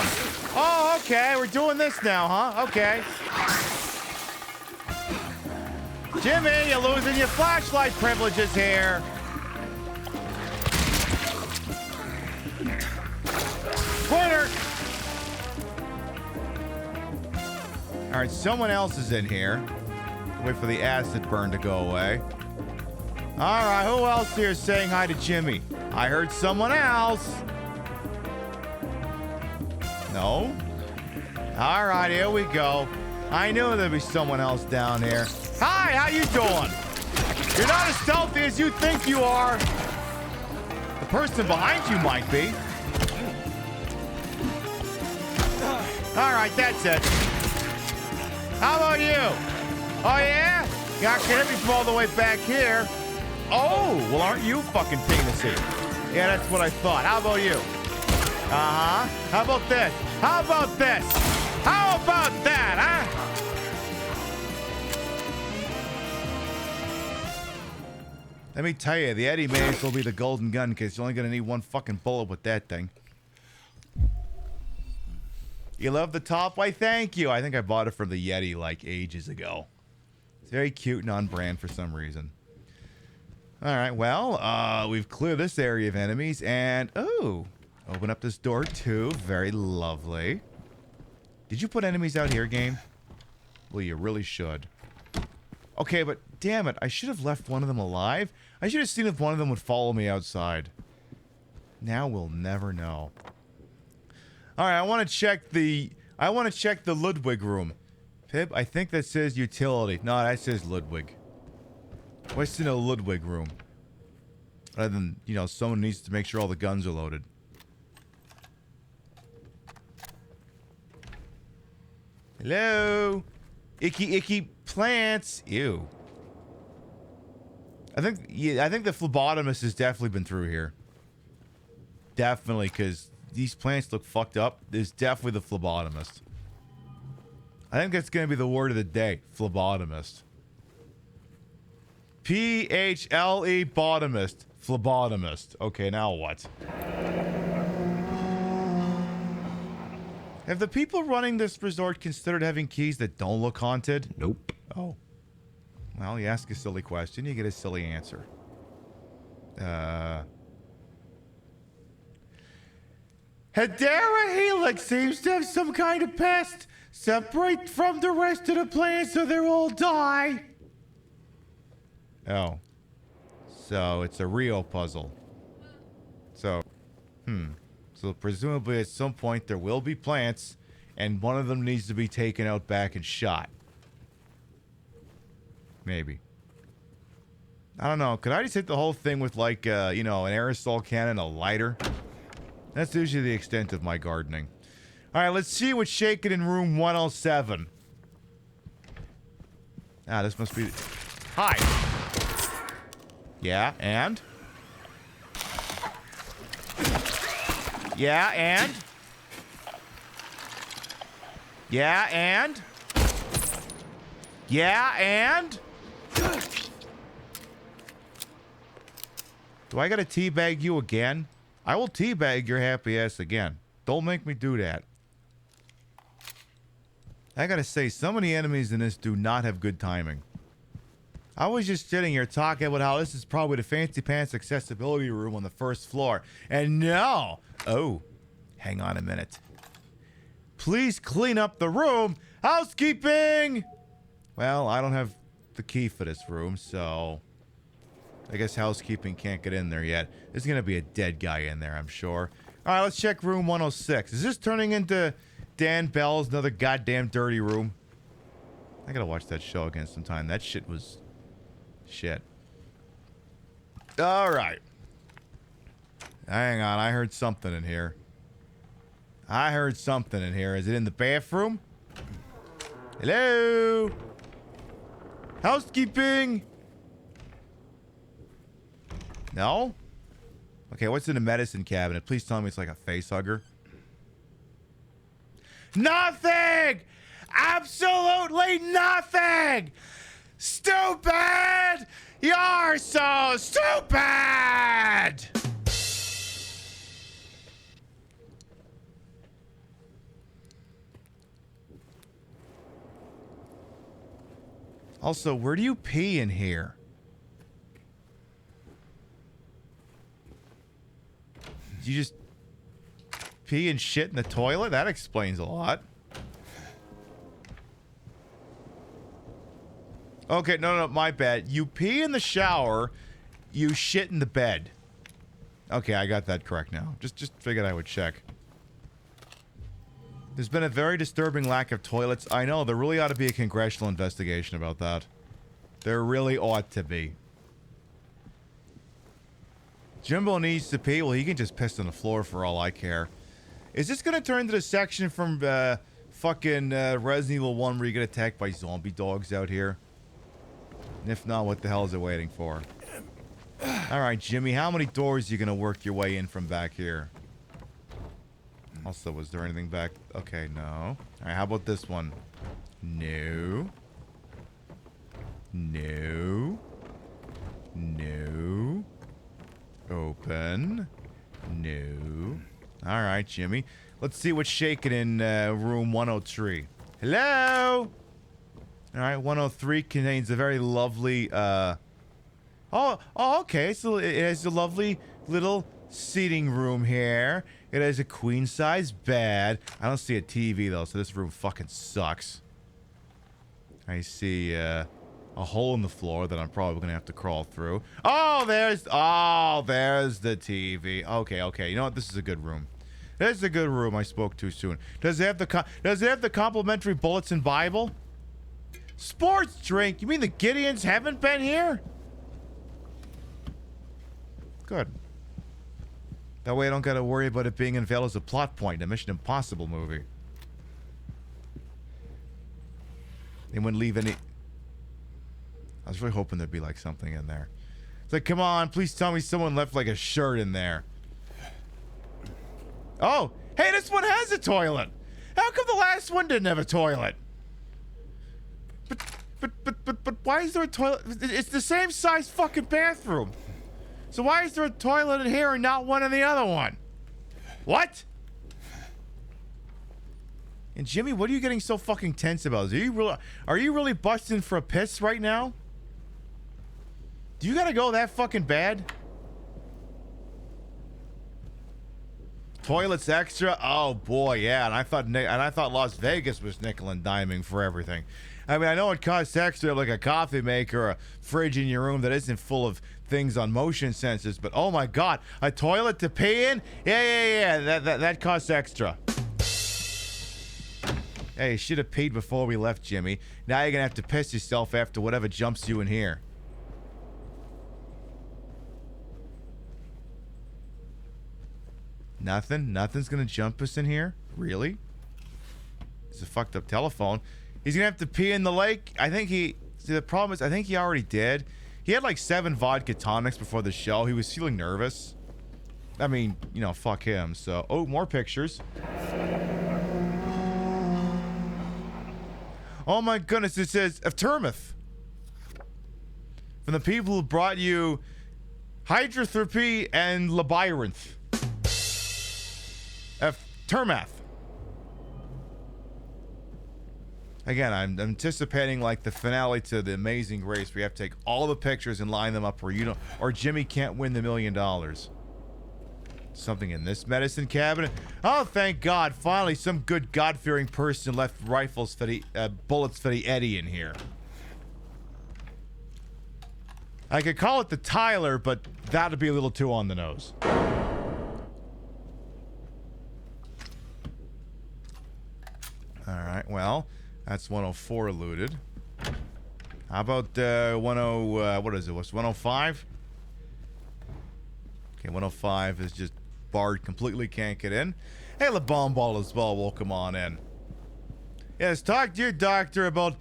Oh, okay, we're doing this now, huh? Okay. Jimmy, you're losing your flashlight privileges here. Quitter! All right, someone else is in here. Wait for the acid burn to go away. All right, who else here is saying hi to Jimmy? I heard someone else. No? All right, here we go. I knew there'd be someone else down here. Hi, how you doing? You're not as stealthy as you think you are. The person behind you might be. All right, that's it. How about you? Oh, yeah? Y'all can't be from all the way back here. Oh, well, aren't you fucking penisy? Yeah, that's what I thought. How about you? Uh-huh. How about this? How about this? How about that, huh? Let me tell you, the Eddie may as well be the golden gun because you're only going to need one fucking bullet with that thing. You love the top? Why, thank you. I think I bought it from the Yeti like ages ago. It's very cute and on brand for some reason. All right, well, we've cleared this area of enemies and, oh, open up this door too. Very lovely. Did you put enemies out here, game? Well, you really should. Okay, but damn it, I should have left one of them alive. I should have seen if one of them would follow me outside. Now we'll never know. All right, I want to check the Ludwig room. Pib, I think that says utility. No, that says Ludwig. What's in a Ludwig room? Other than, you know, someone needs to make sure all the guns are loaded. Hello? Icky plants. Ew. I think the phlebotomist has definitely been through here. Definitely, because these plants look fucked up. There's definitely the phlebotomist. I think that's going to be the word of the day. Phlebotomist. P-H-L-E botomist. Phlebotomist. Okay, now what? Have the people running this resort considered having keys that don't look haunted? Nope. Oh. Well, you ask a silly question, you get a silly answer. Hedera Helix seems to have some kind of pest. Separate from the rest of the plants or they'll all die. Oh. So, it's a Rio puzzle. So, So, presumably at some point there will be plants, and one of them needs to be taken out back and shot. Maybe. I don't know. Could I just hit the whole thing with, like, you know, an aerosol cannon, a lighter? That's usually the extent of my gardening. All right, let's see what's shaking in room 107. Ah, this must be... Hi. Yeah, and? Yeah, and? Yeah, and? Yeah, and? Do I gotta teabag you again? I will teabag your happy ass again. Don't make me do that. I gotta say, some of the enemies in this do not have good timing. I was just sitting here talking about how this is probably the fancy pants accessibility room on the first floor. And no! Oh, hang on a minute. Please clean up the room! Housekeeping! Well, I don't have the key for this room, so... I guess housekeeping can't get in there yet. There's gonna be a dead guy in there, I'm sure. Alright, let's check room 106. Is this turning into Dan Bell's another goddamn dirty room? I gotta watch that show again sometime. That shit was... shit. Alright. Hang on, I heard something in here. I heard something in here. Is it in the bathroom? Hello? Housekeeping? No? Okay, what's in the medicine cabinet? Please tell me it's like a face hugger. Nothing! Absolutely nothing! Stupid! You're so stupid! Also, where do you pee in here? You just pee and shit in the toilet? That explains a lot. Okay, no, my bad. You pee in the shower, you shit in the bed. Okay, I got that correct now. Just figured I would check. There's been a very disturbing lack of toilets. I know, there really ought to be a congressional investigation about that. There really ought to be. Jimbo needs to pee. Well, he can just piss on the floor for all I care. Is this going to turn into the section from fucking Resident Evil 1 where you get attacked by zombie dogs out here? And if not, what the hell is it waiting for? All right, Jimmy, how many doors are you going to work your way in from back here? Also, was there anything back? Okay, no. All right, how about this one? No. No. No. Open. No. All right, Jimmy. Let's see what's shaking in room 103. Hello? All right, 103 contains a very lovely, okay. So it has a lovely little seating room here. It has a queen-size bed. I don't see a TV, though, so this room fucking sucks. I see, a hole in the floor that I'm probably gonna have to crawl through. Oh, there's the TV. Okay. You know what? This is a good room. This is a good room. I spoke too soon. Does it have the complimentary Bullets and Bible? Sports drink? You mean the Gideons haven't been here? Good. That way I don't gotta worry about it being unveiled as a plot point in a Mission Impossible movie. They wouldn't leave any... I was really hoping there'd be like something in there. It's like, come on, please tell me someone left like a shirt in there. Oh, hey, this one has a toilet. How come the last one didn't have a toilet? But why is there a toilet? It's the same size fucking bathroom. So why is there a toilet in here and not one in the other one? What? And Jimmy, what are you getting so fucking tense about? Are you really busting for a piss right now? Do you gotta go that fucking bad? Toilets extra? Oh boy, yeah. And I thought Las Vegas was nickel and diming for everything. I mean, I know it costs extra, like a coffee maker or a fridge in your room that isn't full of things on motion sensors, but oh my god, a toilet to pee in? Yeah. That costs extra. Hey, you should have peed before we left, Jimmy. Now you're gonna have to piss yourself after whatever jumps you in here. Nothing's gonna jump us in here? Really? It's a fucked up telephone. He's gonna have to pee in the lake. See, the problem is, I think he already did. He had like 7 vodka tonics before the show. He was feeling nervous. I mean, you know, fuck him. So, oh, more pictures. Oh my goodness, it says of Termith. From the people who brought you hydrotherapy and labyrinth. Termath. Again, I'm anticipating like the finale to The Amazing Race. We have to take all the pictures and line them up where you don't, or Jimmy can't win the $1 million. Something in this medicine cabinet. Oh, thank God! Finally, some good God-fearing person left rifles for the bullets for the Eddie in here. I could call it the Tyler, but that'd be a little too on the nose. All right, well, that's 104 looted. How about what is it? What's 105? Okay, 105 is just barred completely, can't get in. Hey, the bomb ball as well. Welcome on in. Yes, talk to your doctor about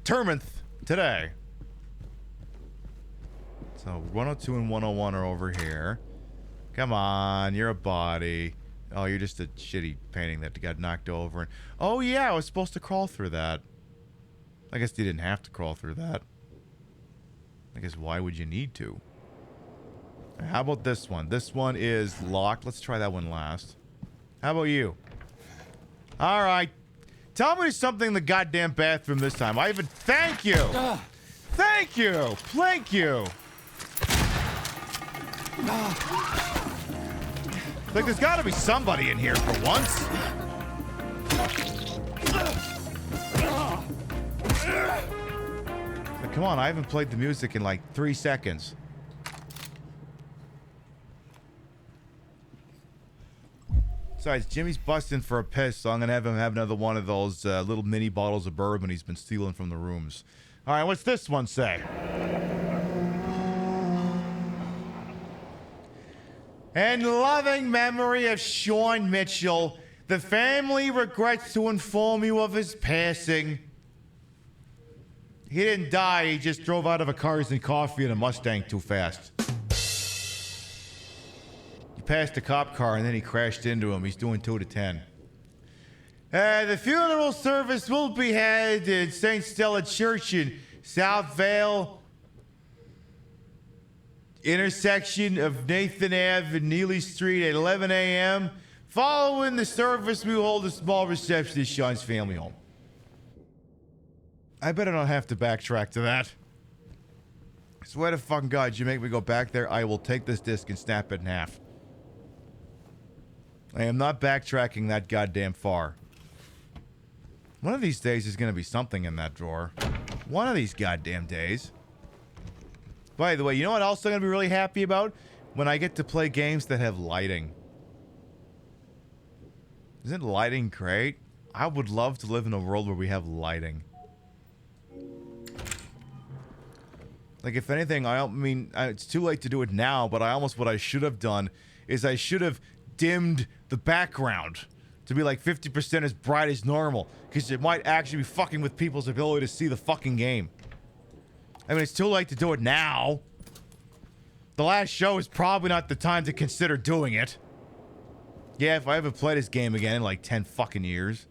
Terminth today. So 102 and 101 are over here. Come on, you're a body. Oh, you're just a shitty painting that got knocked over. And oh yeah, I was supposed to crawl through that. I guess you didn't have to crawl through that. I guess why would you need to? How about this one? This one is locked. Let's try that one last. How about you? All right. Tell me something in the goddamn bathroom this time. Thank you. Thank you. Thank you. Like, there's got to be somebody in here for once. Like, come on, I haven't played the music in like 3 seconds. Besides, Jimmy's busting for a piss, so I'm going to have him have another one of those little mini bottles of bourbon he's been stealing from the rooms. All right, what's this one say? In loving memory of Sean Mitchell, the family regrets to inform you of his passing. He didn't die, he just drove out of a Cars and Coffee in a Mustang too fast. He passed a cop car and then he crashed into him. He's doing 2 to 10. The funeral service will be held at St. Stella Church in South Vale, intersection of Nathan Ave and Neely Street at 11 a.m. Following the service, we will hold a small reception at Sean's family home. I better not have to backtrack to that. I swear to fucking God, you make me go back there, I will take this disc and snap it in half. I am not backtracking that goddamn far. One of these days is going to be something in that drawer. One of these goddamn days. By the way, you know what else I'm going to be really happy about? When I get to play games that have lighting. Isn't lighting great? I would love to live in a world where we have lighting. Like, if anything, I mean, it's too late to do it now, but what I should have done is I should have dimmed the background to be like 50% as bright as normal, because it might actually be fucking with people's ability to see the fucking game. I mean, it's too late to do it now. The last show is probably not the time to consider doing it. Yeah, if I ever play this game again in like 10 fucking years.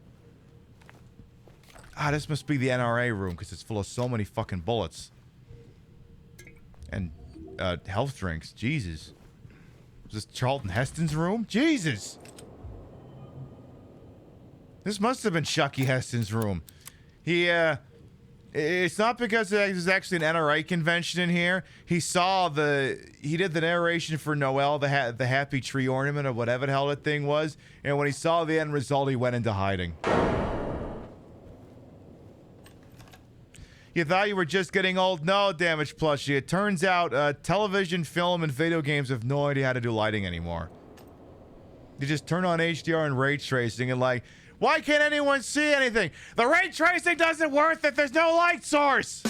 Ah, this must be the NRA room, because it's full of so many fucking bullets. And, health drinks. Jesus. Is this Charlton Heston's room? Jesus! This must have been Chucky Heston's room. It's not because there's actually an NRA convention in here. He did the narration for Noel, the Happy Tree Ornament, or whatever the hell that thing was. And when he saw the end result, he went into hiding. You thought you were just getting old? No, Damage Plushie. It turns out television, film, and video games have no idea how to do lighting anymore. You just turn on HDR and ray tracing and like, why can't anyone see anything? The ray tracing doesn't work if there's no light source!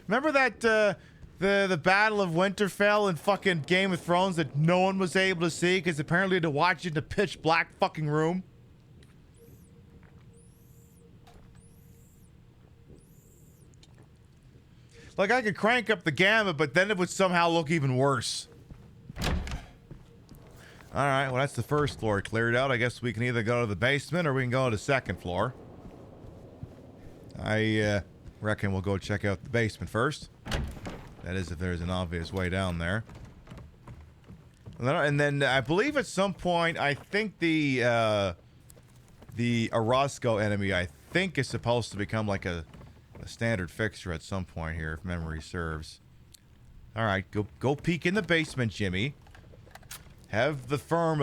Remember that, the Battle of Winterfell in fucking Game of Thrones that no one was able to see because apparently to watch it in a pitch black fucking room? Like, I could crank up the gamut, but then it would somehow look even worse. Alright, well, that's the first floor cleared out. I guess we can either go to the basement or we can go to the second floor. I reckon we'll go check out the basement first. That is, if there's an obvious way down there. And then I believe at some point, I think the Orozco enemy, I think, is supposed to become like a standard fixture at some point here, if memory serves. Alright, go peek in the basement, Jimmy. Have the firm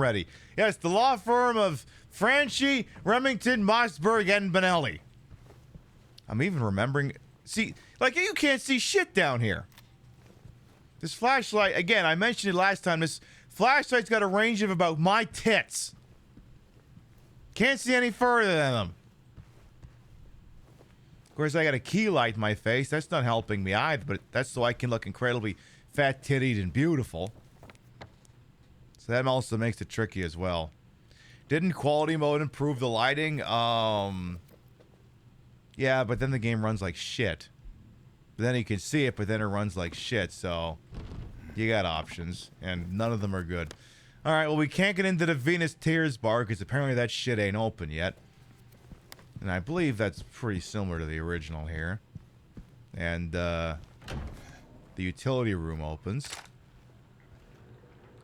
ready. Yes, the law firm of Franchi, Remington, Mossberg, and Benelli. I'm even remembering. See, like, you can't see shit down here. This flashlight, again, I mentioned it last time. This flashlight's got a range of about my tits. Can't see any further than them. Of course, I got a key light in my face. That's not helping me either, but that's so I can look incredibly fat-tittied and beautiful. So that also makes it tricky as well. Didn't quality mode improve the lighting? Yeah, but then the game runs like shit. But then you can see it, but then it runs like shit, so you got options, and none of them are good. Alright, well, we can't get into the Venus Tears bar, because apparently that shit ain't open yet. And I believe that's pretty similar to the original here. And, the utility room opens.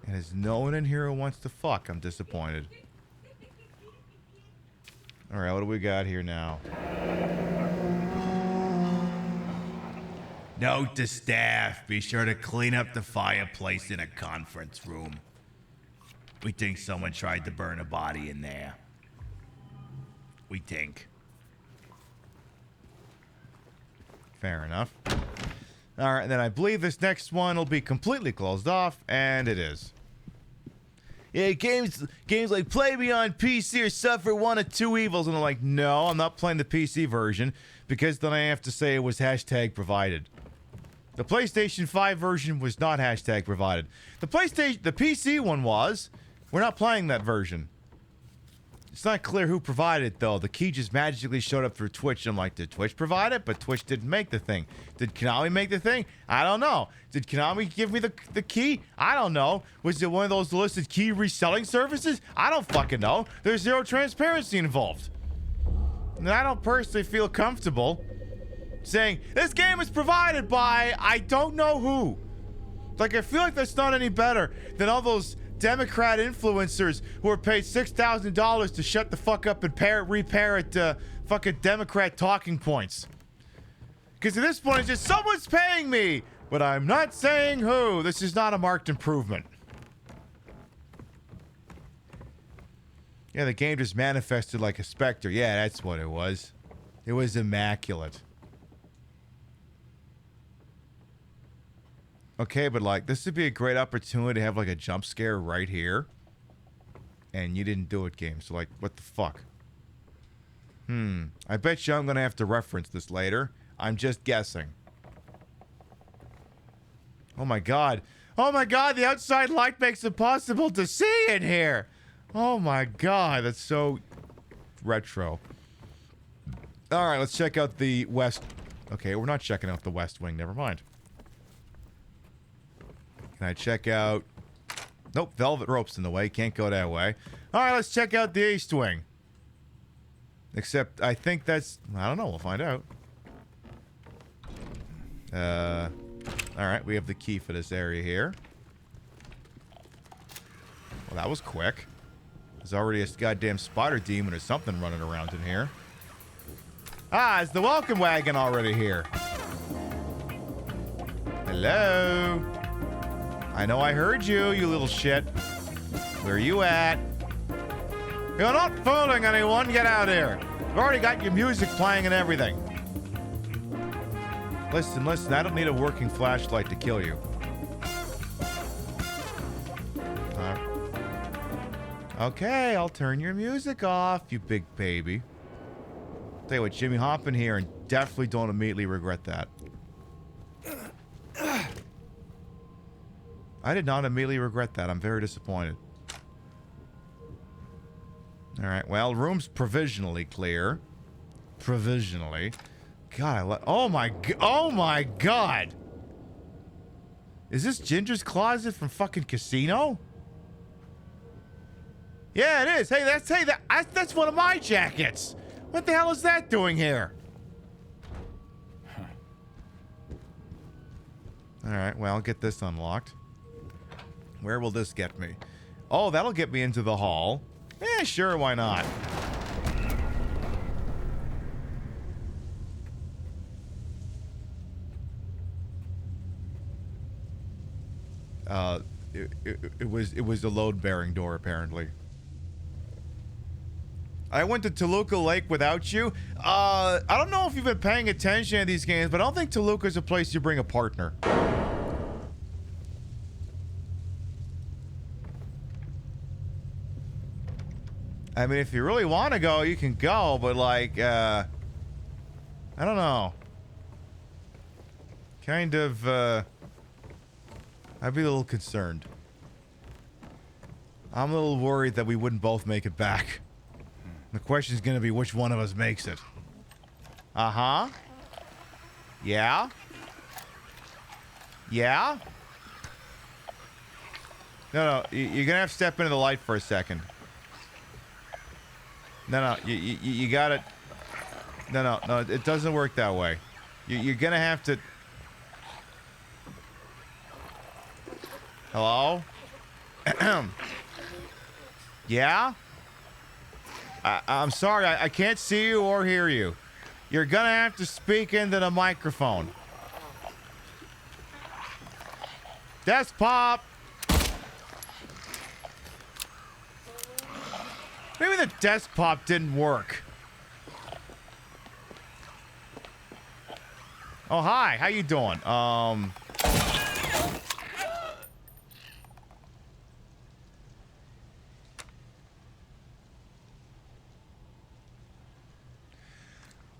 And there's no one in here who wants to fuck. I'm disappointed. Alright, what do we got here now? Note to staff, be sure to clean up the fireplace in a conference room. We think someone tried to burn a body in there. We think. Fair enough. Alright, and then I believe this next one will be completely closed off, and it is. Yeah, games like Play Beyond PC or suffer one of two evils, and I'm like, no, I'm not playing the PC version, because then I have to say it was hashtag provided. The PlayStation 5 version was not hashtag provided. The PC one was. We're not playing that version. It's not clear who provided it, though. The key just magically showed up through Twitch. I'm like, did Twitch provide it? But Twitch didn't make the thing. Did Konami make the thing? I don't know. Did Konami give me the key? I don't know. Was it one of those listed key reselling services? I don't fucking know. There's zero transparency involved. And I don't personally feel comfortable saying, this game is provided by I don't know who. Like, I feel like that's not any better than all those Democrat influencers who are paid $6,000 to shut the fuck up and reparrot fucking Democrat talking points. Because at this point, it's just someone's paying me, but I'm not saying who. This is not a marked improvement. Yeah, the game just manifested like a specter. Yeah, that's what it was. It was immaculate. Okay, but like, this would be a great opportunity to have like a jump scare right here. And you didn't do it, game. So like, what the fuck? I bet you I'm going to have to reference this later. I'm just guessing. Oh my god. Oh my god, the outside light makes it possible to see in here. Oh my god, that's so retro. Alright, let's check out the west. Okay, we're not checking out the west wing, never mind. Can I check out... Nope, velvet rope's in the way. Can't go that way. Alright, let's check out the east wing. Except, I think that's... I don't know, we'll find out. Alright, we have the key for this area here. Well, that was quick. There's already a goddamn spider demon or something running around in here. Ah, is the welcome wagon already here? Hello? I know I heard you, you little shit. Where are you at? You're not fooling anyone. Get out here. I've already got your music playing and everything. Listen, listen. I don't need a working flashlight to kill you. Okay, I'll turn your music off, you big baby. Tell you what, Jimmy, hop in here and definitely don't immediately regret that. I did not immediately regret that. I'm very disappointed. Alright, well, room's provisionally clear. Provisionally. God, oh my god! Is this Ginger's closet from fucking Casino? Yeah, it is. Hey, that's one of my jackets. What the hell is that doing here? Alright, well, I'll get this unlocked. Where will this get me? Oh, that'll get me into the hall. Yeah, sure, why not? It was a load-bearing door, apparently. I went to Toluca Lake without you. I don't know if you've been paying attention to these games, but I don't think Toluca's a place you bring a partner. I mean, if you really want to go, you can go, but like, I don't know. Kind of, I'd be a little concerned. I'm a little worried that we wouldn't both make it back. The question is going to be which one of us makes it. Uh-huh. Yeah? Yeah? No, you're going to have to step into the light for a second. No, you got it. No, it doesn't work that way. You're going to have to... Hello? Yeah? I'm sorry, I can't see you or hear you. You're gonna have to speak into the microphone. Desktop! Maybe the desktop didn't work. Oh, hi, how you doing?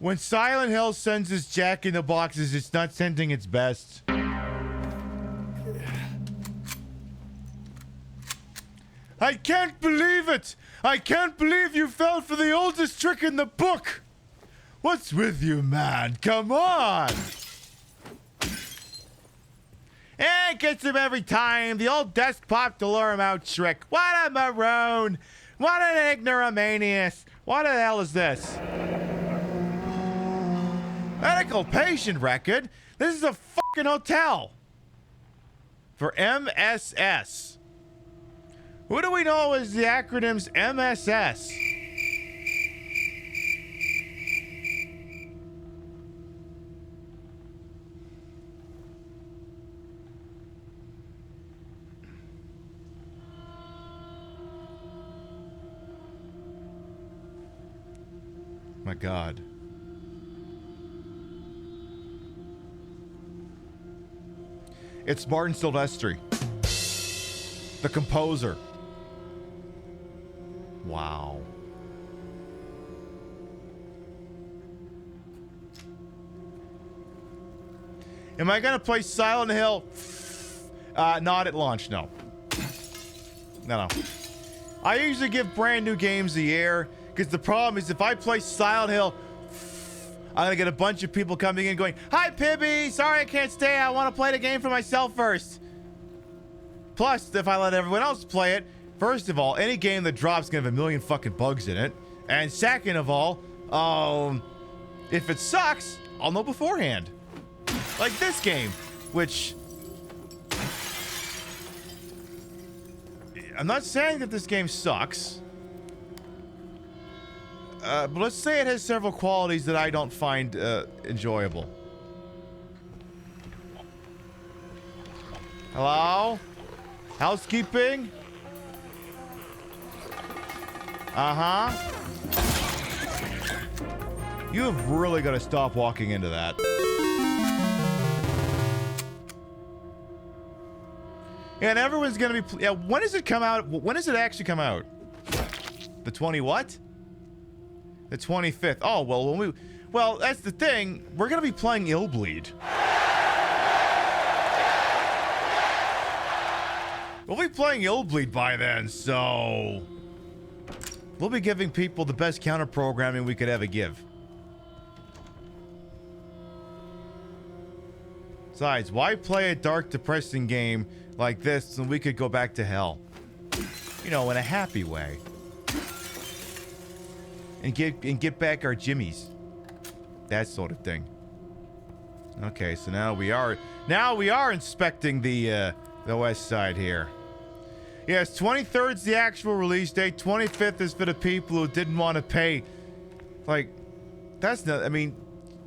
When Silent Hill sends its Jack in the Boxes, it's not sending its best. I can't believe it! I can't believe you fell for the oldest trick in the book! What's with you, man? Come on! And gets him every time. The old desk pop to lure him out trick. What a maroon! What an ignoramus! What the hell is this? Medical patient record? This is a fucking hotel! For MSS. Who do we know as the acronyms MSS? My God. It's Martin Silvestri, the composer. Wow. Am I gonna play Silent Hill? Not at launch, no. No. I usually give brand new games a year, because the problem is if I play Silent Hill, I'm gonna get a bunch of people coming in going, "Hi, Pibby! Sorry I can't stay. I want to play the game for myself first." Plus, if I let everyone else play it, first of all, any game that drops is gonna have a million fucking bugs in it. And second of all, if it sucks, I'll know beforehand. Like this game, which... I'm not saying that this game sucks. But let's say it has several qualities that I don't find enjoyable. Hello? Housekeeping? Uh-huh. You have really got to stop walking into that. And everyone's going to be... Yeah, when does it come out? When does it actually come out? The 20 what? The 25th. Oh, well, when we... Well, that's the thing. We're going to be playing Illbleed. We'll be playing Illbleed by then, so... We'll be giving people the best counter-programming we could ever give. Besides, why play a dark, depressing game like this when we could go back to hell? You know, in a happy way. And get back our jimmies. That sort of thing. Okay, so now we are inspecting the west side here. Yes, 23rd is the actual release date. 25th is for the people who didn't want to pay. Like, that's not, I mean,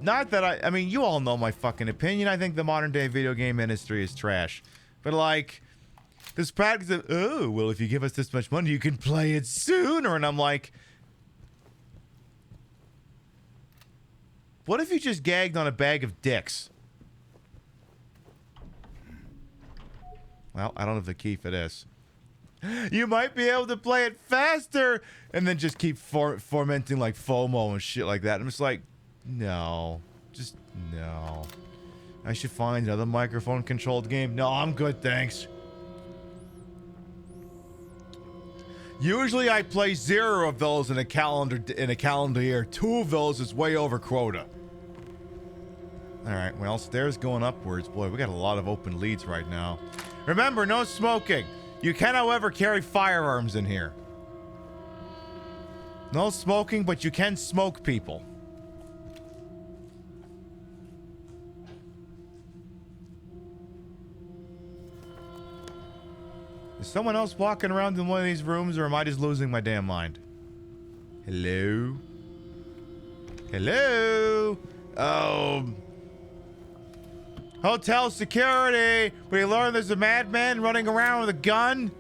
not that I mean, you all know my fucking opinion. I think the modern day video game industry is trash. But like, this practice of, oh, well, if you give us this much money, you can play it sooner. And I'm like, what if you just gagged on a bag of dicks? Well, I don't have the key for this. You might be able to play it faster and then just keep fomenting like FOMO and shit like that. I'm just like, no. Just no. I should find another microphone controlled game. No, I'm good, thanks. Usually I play 0 of those in a calendar year. 2 of those is way over quota. Alright, well, stairs going upwards. Boy, we got a lot of open leads right now. Remember, no smoking. You can, however, carry firearms in here. No smoking, but you can smoke people. Is someone else walking around in one of these rooms, or am I just losing my damn mind? Hello? Hello? Hotel security! We learn there's a madman running around with a gun,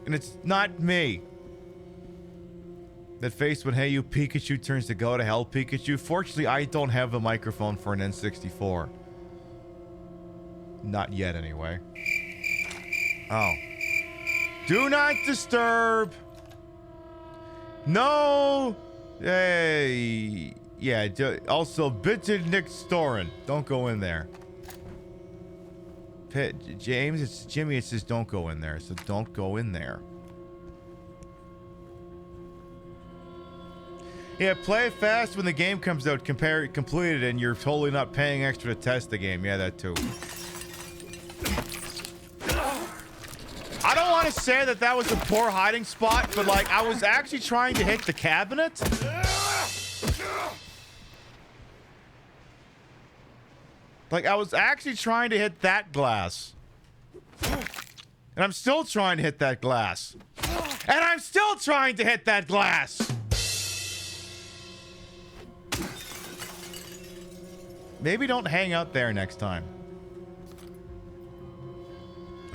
and it's not me. That face when Hey You Pikachu turns to Go to Hell Pikachu. Fortunately, I don't have a microphone for an N64. Not yet, anyway. Oh. Do not disturb! No! Hey... Yeah, also, bitte nicht stören. Don't go in there. James, it's Jimmy, it says don't go in there, so don't go in there. Yeah, play fast when the game comes out, completed, and you're totally not paying extra to test the game. Yeah, that too. I don't want to say that that was a poor hiding spot, but like I was actually trying to hit the cabinet. Like I was actually trying to hit that glass. And I'm still trying to hit that glass. And I'm still trying to hit that glass. Maybe don't hang out there next time.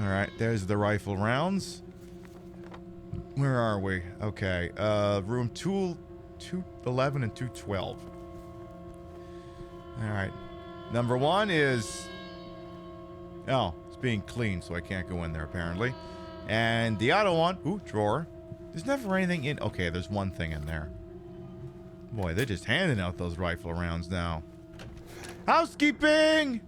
All right, there's the rifle rounds. Where are we? Okay, room 211 and 212. All right, number 1 is... Oh, it's being cleaned, so I can't go in there apparently. And the other one, ooh, drawer. There's never anything in... Okay, there's one thing in there. Boy, they're just handing out those rifle rounds now. Housekeeping!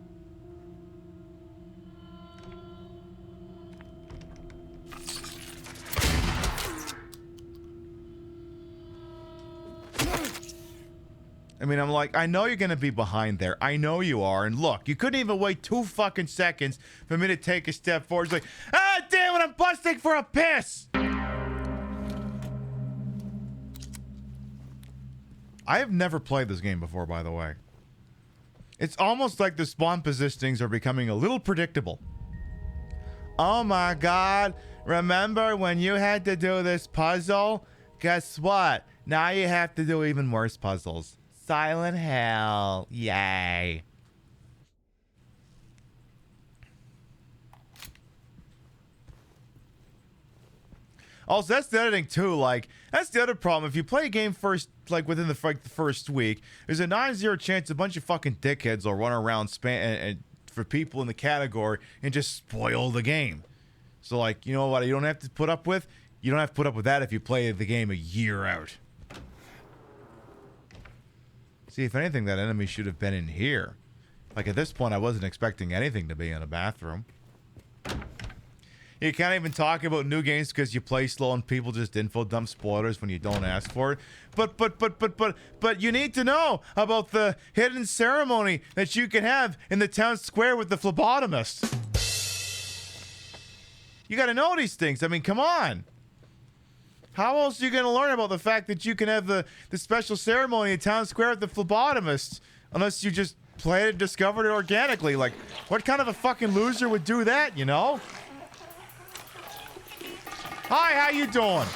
I mean, I'm like, I know you're gonna be behind there. I know you are. And look, you couldn't even wait 2 fucking seconds for me to take a step forward. It's like, ah, damn it, I'm busting for a piss! I have never played this game before, by the way. It's almost like the spawn positionings are becoming a little predictable. Oh my god, remember when you had to do this puzzle? Guess what? Now you have to do even worse puzzles. Silent Hill. Yay. Also, that's the other thing too. Like, that's the other problem. If you play a game first, like within the first week, there's a 9-0 chance a bunch of fucking dickheads will run around and for people in the category and just spoil the game. So, like, you know what? You don't have to put up with. You don't have to put up with that if you play the game a year out. See, if anything, that enemy should have been in here. Like, at this point, I wasn't expecting anything to be in a bathroom. You can't even talk about new games because you play slow and people just info dump spoilers when you don't ask for it. But you need to know about the hidden ceremony that you can have in the town square with the phlebotomist. You gotta know these things. I mean, come on. How else are you going to learn about the fact that you can have the special ceremony in town square with the phlebotomist unless you just played it, discovered it organically? Like, what kind of a fucking loser would do that, you know? Hi, how you doing?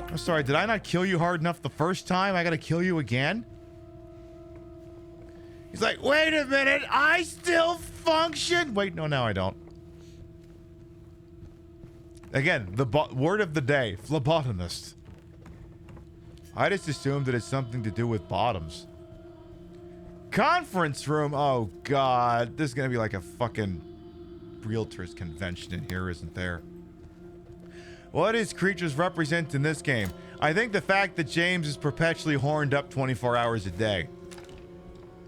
I'm sorry, did I not kill you hard enough the first time? I got to kill you again? He's like, wait a minute, I still function? Wait, no, now I don't. Again, the word of the day, phlebotomist. I just assumed that it's something to do with bottoms. Conference room. Oh, God. This is going to be like a fucking realtors convention in here, isn't there? What does creatures represent in this game? I think the fact that James is perpetually horned up 24 hours a day.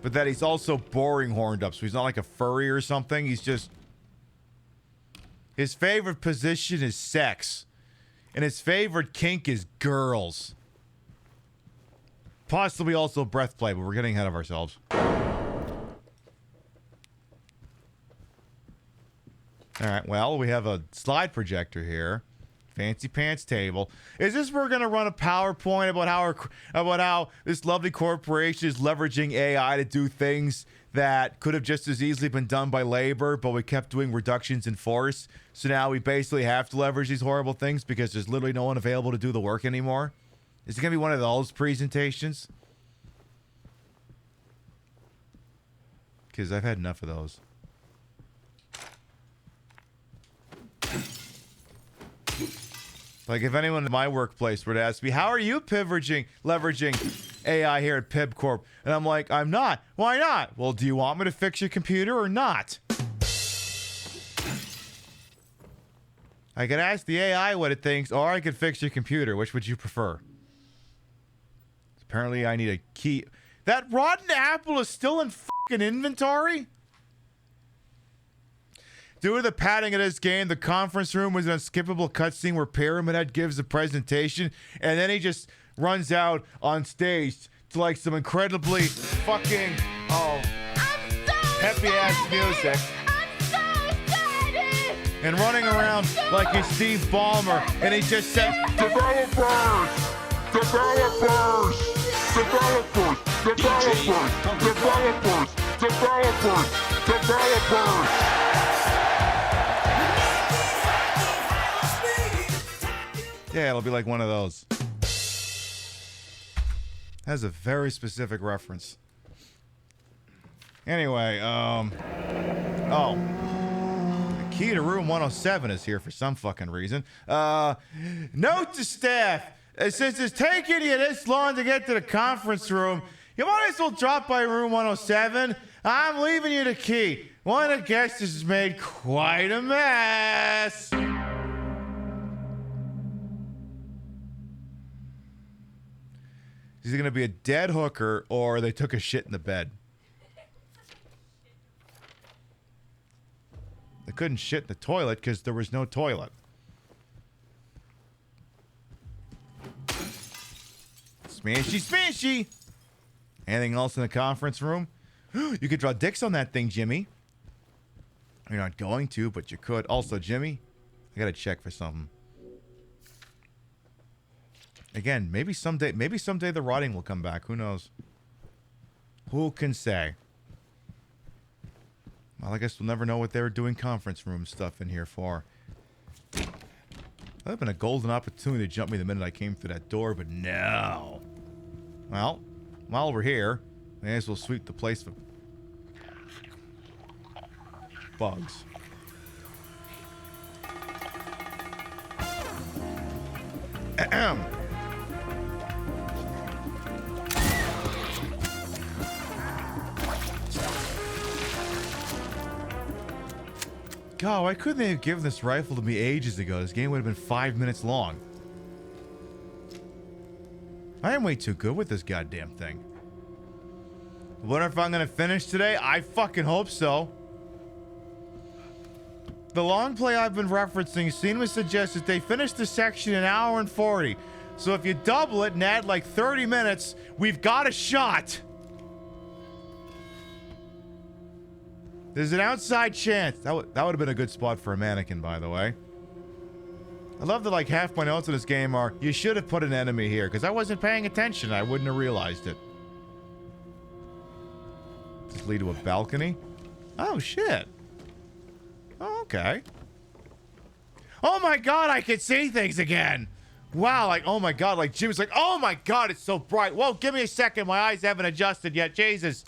But that he's also boring horned up, so he's not like a furry or something. He's just... His favorite position is sex. And his favorite kink is girls. Possibly also breath play, but we're getting ahead of ourselves. Alright, well, we have a slide projector here. Fancy pants table. Is this where we're going to run a PowerPoint about how this lovely corporation is leveraging AI to do things that could have just as easily been done by labor, but we kept doing reductions in force? So now we basically have to leverage these horrible things because there's literally no one available to do the work anymore? Is it going to be one of those presentations? Because I've had enough of those. Like, if anyone in my workplace were to ask me, how are you leveraging AI here at PIB Corp? And I'm like, I'm not. Why not? Well, do you want me to fix your computer or not? I could ask the AI what it thinks, or I could fix your computer. Which would you prefer? Apparently, I need a key. That rotten apple is still in fucking inventory? Due to the padding of this game, the conference room was an unskippable cutscene where Pyramid Head gives a presentation, and then he just runs out on stage to like some incredibly fucking happy ass music. And running around like he's Steve Ballmer, and he just says, Developers! Developers! Developers! Developers! Developers! Developers! Developers! yeah, it'll be like one of those. Has a very specific reference. Anyway, the key to room 107 is here for some fucking reason. Note to staff, since it's taking you this long to get to the conference room, you might as well drop by room 107. I'm leaving you the key. One of the guests has made quite a mess. Is he going to be a dead hooker, or they took a shit in the bed? They couldn't shit in the toilet because there was no toilet. Smashy, smashy! Anything else in the conference room? You could draw dicks on that thing, Jimmy. You're not going to, but you could. Also, Jimmy, I gotta check for something. Again, maybe someday the rotting will come back. Who knows? Who can say? Well, I guess we'll never know what they were doing conference room stuff in here for. That would have been a golden opportunity to jump me the minute I came through that door, but no. Well, while we're here, may as well sweep the place for bugs. Ahem. God, why couldn't they have given this rifle to me ages ago? This game would have been 5 minutes long. I am way too good with this goddamn thing. I wonder if I'm gonna finish today? I fucking hope so. The long play I've been referencing seemed to suggest that they finished the section in 1 hour and 40. So if you double it and add like 30 minutes, we've got a shot. There's an outside chance. That would have been a good spot for a mannequin, by the way. I love that like half my notes in this game are, you should have put an enemy here, because I wasn't paying attention. I wouldn't have realized it. Does this lead to a balcony? Oh, shit. Oh, okay. Oh my god, I can see things again. Wow, like, oh my god, like Jim's like, oh my god, it's so bright. Whoa, give me a second. My eyes haven't adjusted yet. Jesus.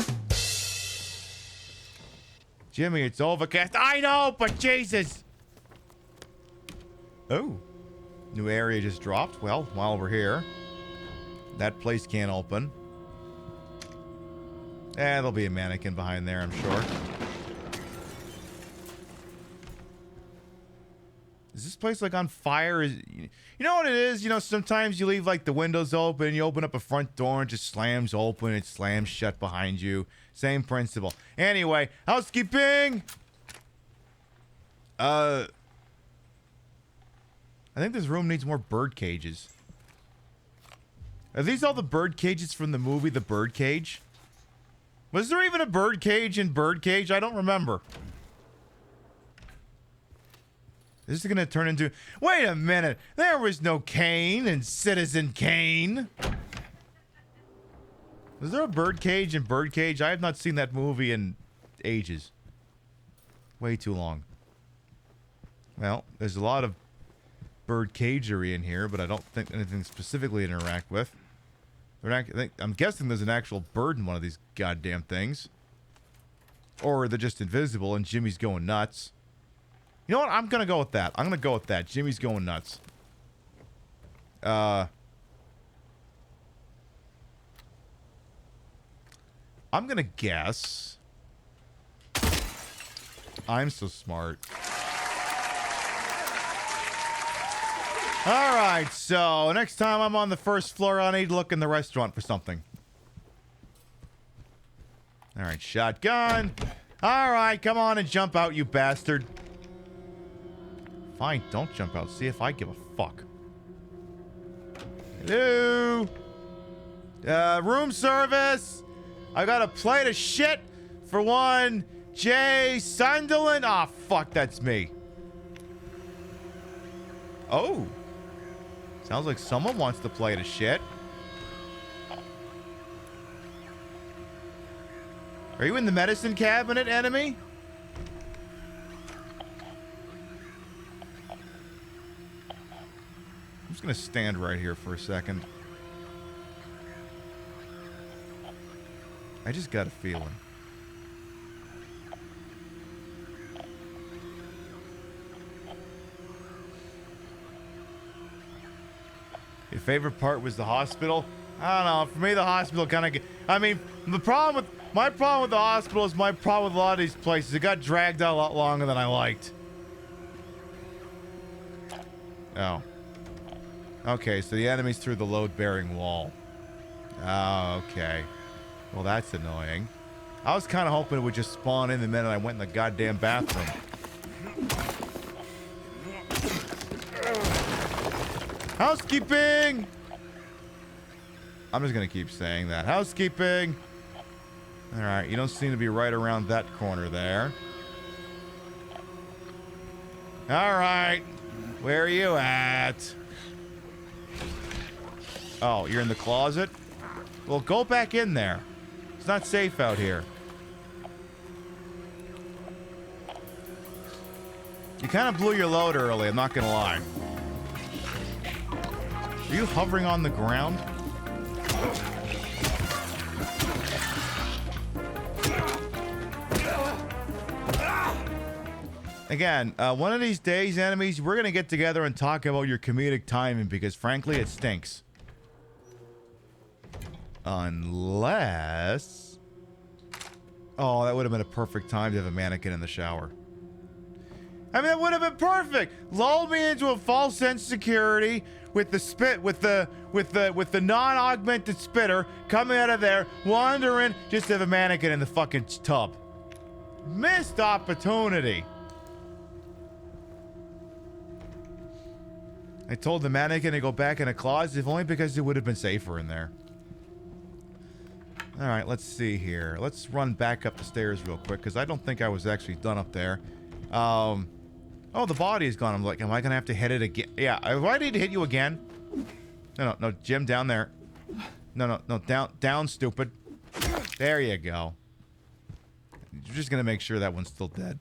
Jimmy, it's overcast. I know, but Jesus. Oh. New area just dropped. Well, while we're here. That place can't open. There'll be a mannequin behind there, I'm sure. Is this place like on fire? You know what it is? You know, sometimes you leave like the windows open, you open up a front door and it just slams open, it slams shut behind you. Same principle. Anyway, housekeeping. I think this room needs more bird cages. Are these all the bird cages from the movie The Birdcage? Was there even a bird cage in Birdcage? I don't remember. This is going to turn into... Wait a minute. There was no Kane in Citizen Kane. Was there a bird-cage in Birdcage? I have not seen that movie in ages. Way too long. Well, there's a lot of bird-cagery in here, but I don't think anything specifically to interact with. I'm guessing there's an actual bird in one of these goddamn things. Or they're just invisible and Jimmy's going nuts. You know what? I'm going to go with that. I'm going to go with that. Jimmy's going nuts. I'm going to guess. I'm so smart. All right, so next time I'm on the first floor, I need to look in the restaurant for something. All right, shotgun. All right, come on and jump out, you bastard. Fine, don't jump out. See if I give a fuck. Hello? Room service. I got a plate of shit for one J. Sunderland. Ah, fuck, that's me. Oh. Sounds like someone wants to plate of shit. Are you in the medicine cabinet, enemy? I'm just gonna stand right here for a second. I just got a feeling. Your favorite part was the hospital? I don't know. For me, the hospital kind of... I mean, my problem with the hospital is my problem with a lot of these places. It got dragged out a lot longer than I liked. Oh. Okay, so the enemy's through the load-bearing wall. Oh, okay. Well, that's annoying. I was kind of hoping it would just spawn in the minute I went in the goddamn bathroom. Housekeeping! I'm just gonna keep saying that. Housekeeping! Alright, you don't seem to be right around that corner there. Alright. Where are you at? Oh, you're in the closet? Well, go back in there. It's not safe out here. You kind of blew your load early, I'm not gonna lie. Are you hovering on the ground? Again, one of these days, enemies, we're gonna get together and talk about your comedic timing because, frankly, it stinks. Unless... Oh, that would have been a perfect time to have a mannequin in the shower. I mean, that would have been perfect. Lull me into a false sense of security with the spit, with the non-augmented spitter coming out of there, wandering, just to have a mannequin in the fucking tub. Missed opportunity. I told the mannequin to go back in a closet, if only because it would have been safer in there. All right, let's see here. Let's run back up the stairs real quick because I don't think I was actually done up there. Oh, the body is gone. I'm like, am I gonna have to hit it again? Yeah, do I need to hit you again? No, Jim, down there. No, down, stupid. There you go. You're just gonna make sure that one's still dead.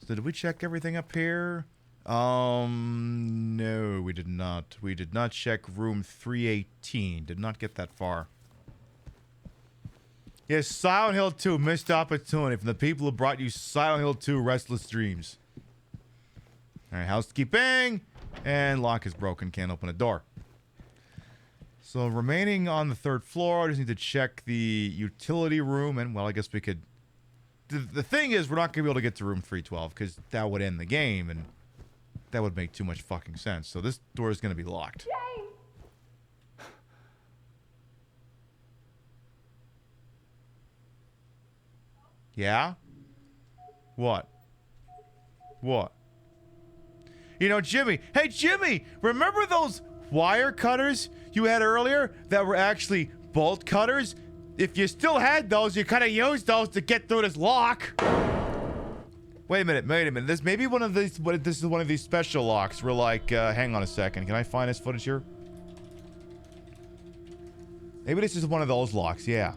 So did we check everything up here? No, we did not. We did not check room 318. Did not get that far. Yes, Silent Hill 2, missed opportunity from the people who brought you Silent Hill 2 Restless Dreams. Alright, housekeeping! And lock is broken, can't open a door. So remaining on the 3rd floor, I just need to check the utility room, and well, I guess we could... The thing is, we're not going to be able to get to room 312, because that would end the game, and that would make too much fucking sense. So this door is going to be locked. Yay! Yeah? What? What? You know, Jimmy. Hey, Jimmy! Remember those wire cutters you had earlier that were actually bolt cutters? If you still had those, you could have used those to get through this lock. Wait a minute. This may be one of these. This is one of these special locks. We're like, hang on a second. Can I find this footage here? Maybe this is one of those locks. Yeah.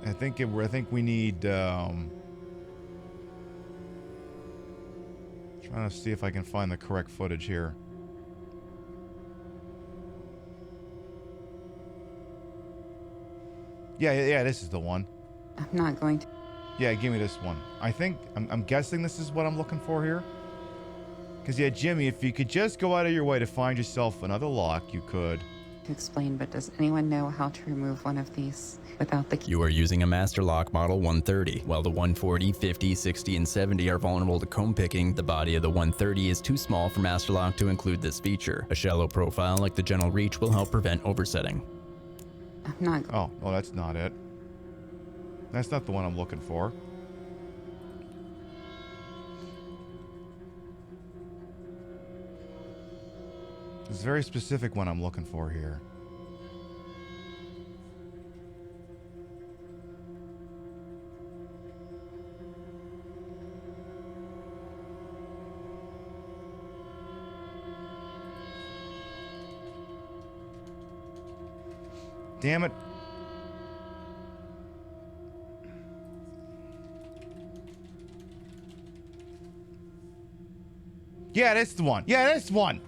I think we need, trying to see if I can find the correct footage here. Yeah, this is the one. I'm not going to. Yeah, give me this one. I'm guessing this is what I'm looking for here. Because, yeah, Jimmy, if you could just go out of your way to find yourself another lock, you could. To explain, but does anyone know how to remove one of these without the key? You are using a Master Lock Model 130. While the 140, 50, 60, and 70 are vulnerable to comb picking, the body of the 130 is too small for Master Lock to include this feature. A shallow profile like the Gentle Reach will help prevent oversetting. I'm not. Oh, that's not it. That's not the one I'm looking for. There's a very specific one I'm looking for here. Damn it. Yeah, that's the one. Yeah, that's the one.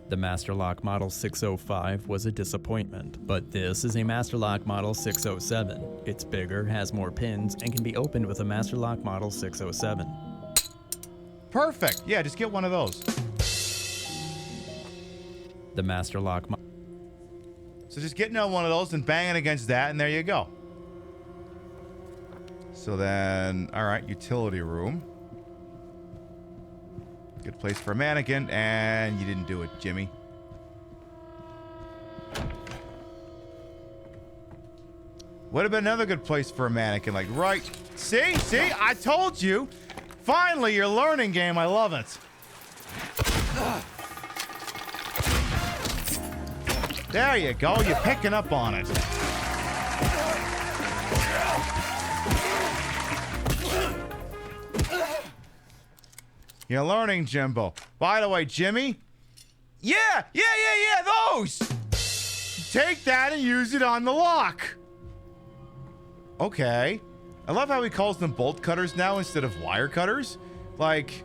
The Master Lock Model 605 was a disappointment, but this is a Master Lock Model 607. It's bigger, has more pins, and can be opened with a Master Lock Model 607. Perfect. Yeah, just get one of those. The Master Lock So just getting on one of those and banging against that, and there you go. So then, all right, utility room. Good place for a mannequin, and you didn't do it, Jimmy. Would have been another good place for a mannequin, like right. See, I told you. Finally, you're learning, game. I love it. There you go. You're picking up on it. You're learning, Jimbo. By the way, Jimmy. Yeah, those. Take that and use it on the lock. Okay. I love how he calls them bolt cutters now instead of wire cutters. Like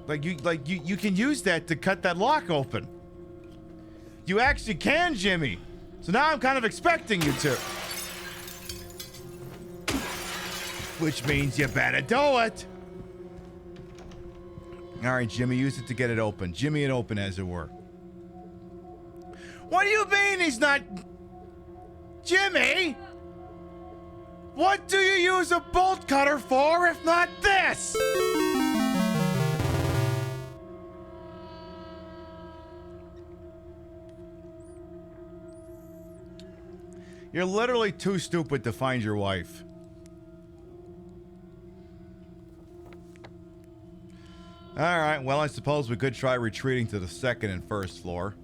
you can use that to cut that lock open. You actually can, Jimmy. So now I'm kind of expecting you to. Which means you better do it. All right, Jimmy, use it to get it open. Jimmy it open, as it were. What do you mean he's not... Jimmy? What do you use a bolt cutter for if not this? You're literally too stupid to find your wife. Alright, well, I suppose we could try retreating to the second and first floor.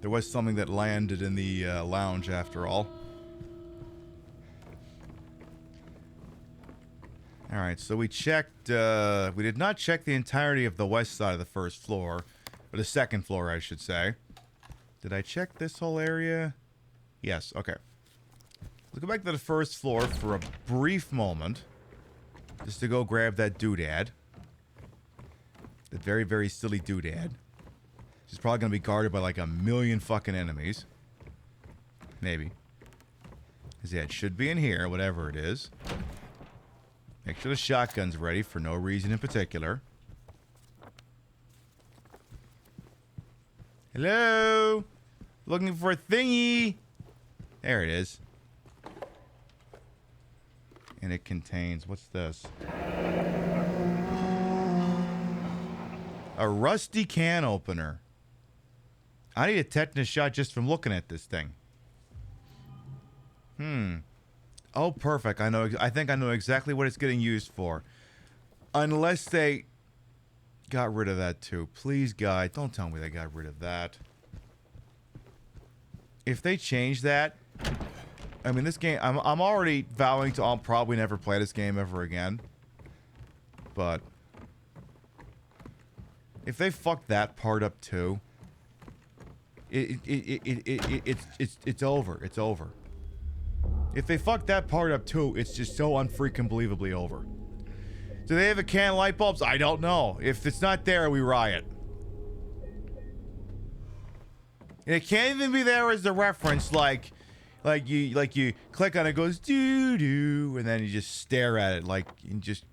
There was something that landed in the lounge after all. Alright, so we checked, we did not check the entirety of the west side of the first floor. Or the second floor, I should say. Did I check this whole area? Yes, okay. Let's go back to the first floor for a brief moment. Just to go grab that doodad. That very, very silly doodad. She's probably going to be guarded by like a million fucking enemies. Maybe. Because yeah, it should be in here, whatever it is. Make sure the shotgun's ready for no reason in particular. Hello? Looking for a thingy. There it is. And it contains, what's this? A rusty can opener. I need a tetanus shot just from looking at this thing. Oh, perfect. I think I know exactly what it's getting used for. Unless they got rid of that too. Please, God, don't tell me they got rid of that. If they change that, I mean, this game, I'm already vowing to I'll probably never play this game ever again. But if they fuck that part up too, it's over. It's over. If they fuck that part up too, it's just so unfreaking believably over. Do they have a can of light bulbs? I don't know. If it's not there, we riot. And it can't even be there as the reference, like you click on it, goes doo doo, and then you just stare at it, like you just.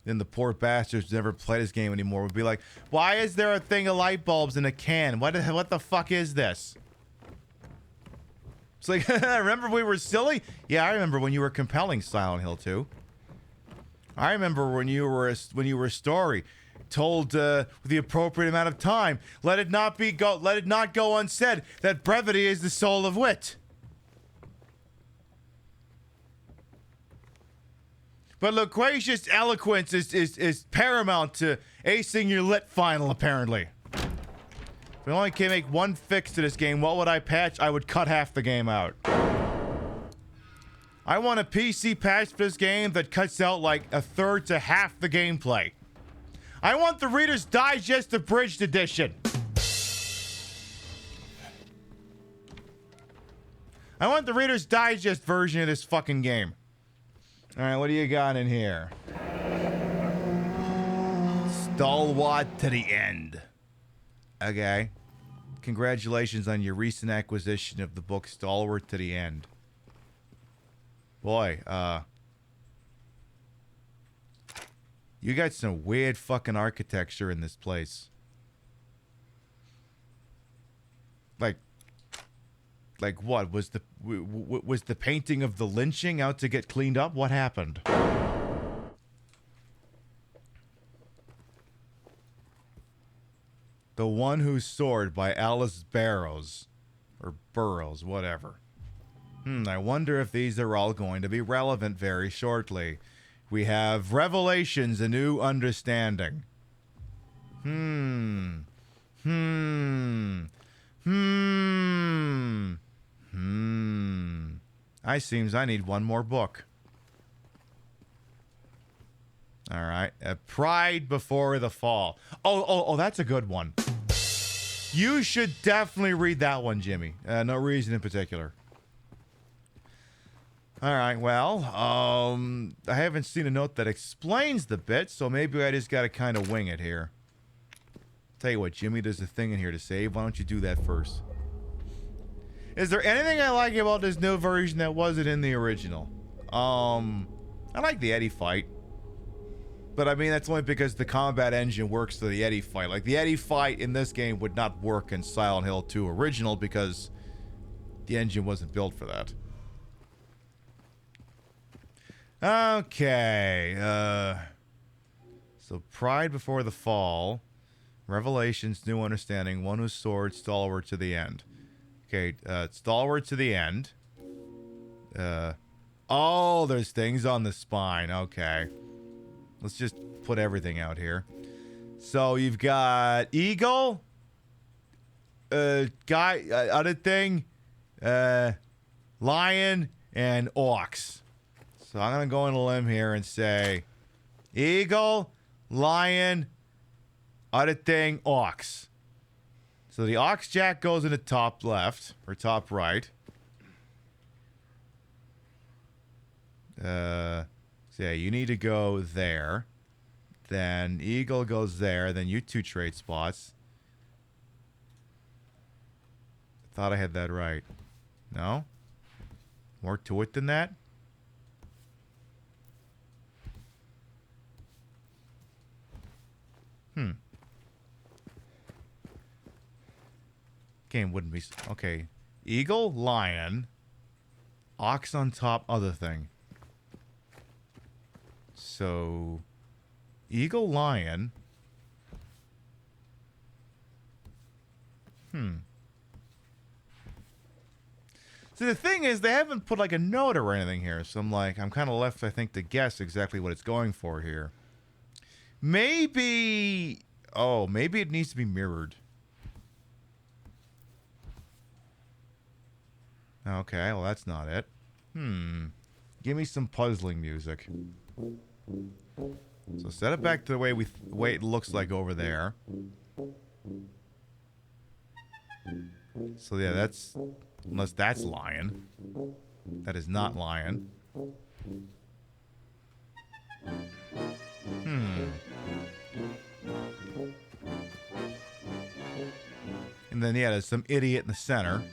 Then the poor bastards never play this game anymore would be like, why is there a thing of light bulbs in a can? What the fuck is this? It's like, remember we were silly? Yeah, I remember when you were compelling, Silent Hill 2. I remember when you were a story. told with the appropriate amount of time. Let it not go unsaid that brevity is the soul of wit. But loquacious eloquence is paramount to acing your lit final, apparently. If I only can make one fix to this game, what would I patch? I would cut half the game out. I want a PC patch for this game that cuts out like a third to half the gameplay. I want the Reader's Digest Abridged Edition. I want the Reader's Digest version of this fucking game. Alright, what do you got in here? Stalwart to the end. Okay. Congratulations on your recent acquisition of the book Stalwart to the End. Boy, you got some weird fucking architecture in this place. Like what? Was the painting of the lynching out to get cleaned up? What happened? The One Whose Sword by Alice Barrows. Or Burroughs, whatever. I wonder if these are all going to be relevant very shortly. We have Revelations, A New Understanding. Seems I need one more book. Alright. Pride Before the Fall. Oh, that's a good one. You should definitely read that one, Jimmy. No reason in particular. Alright, well, I haven't seen a note that explains the bit, so maybe I just gotta kind of wing it here. Tell you what, Jimmy, there's a thing in here to save. Why don't you do that first? Is there anything I like about this new version that wasn't in the original? I like the Eddie fight. But I mean, that's only because the combat engine works for the Eddie fight. Like, the Eddie fight in this game would not work in Silent Hill 2 original because the engine wasn't built for that. Okay, so Pride Before the Fall, Revelations, New Understanding, One Whose Sword, Stalwart to the End. Okay, Stalwart to the End. Oh, there's things on the spine. Okay. Let's just put everything out here. So you've got Eagle, other thing, Lion, and Ox. So I'm going to go on a limb here and say Eagle, Lion, other thing, Ox. So the Ox Jack goes in the top left, or top right. So yeah, you need to go there. Then Eagle goes there. Then you two trade spots. I thought I had that right. No? More to it than that? Game wouldn't be... Okay. Eagle, Lion. Ox on top, other thing. So... Eagle, Lion. So the thing is, they haven't put like a note or anything here. So I'm kind of left, I think, to guess exactly what it's going for here. Maybe... Oh, maybe it needs to be mirrored. Okay, well, that's not it. Give me some puzzling music. So set it back to the way it looks like over there. So yeah, that's... Unless that's Lion. That is not Lion. And then, yeah, there's some idiot in the center.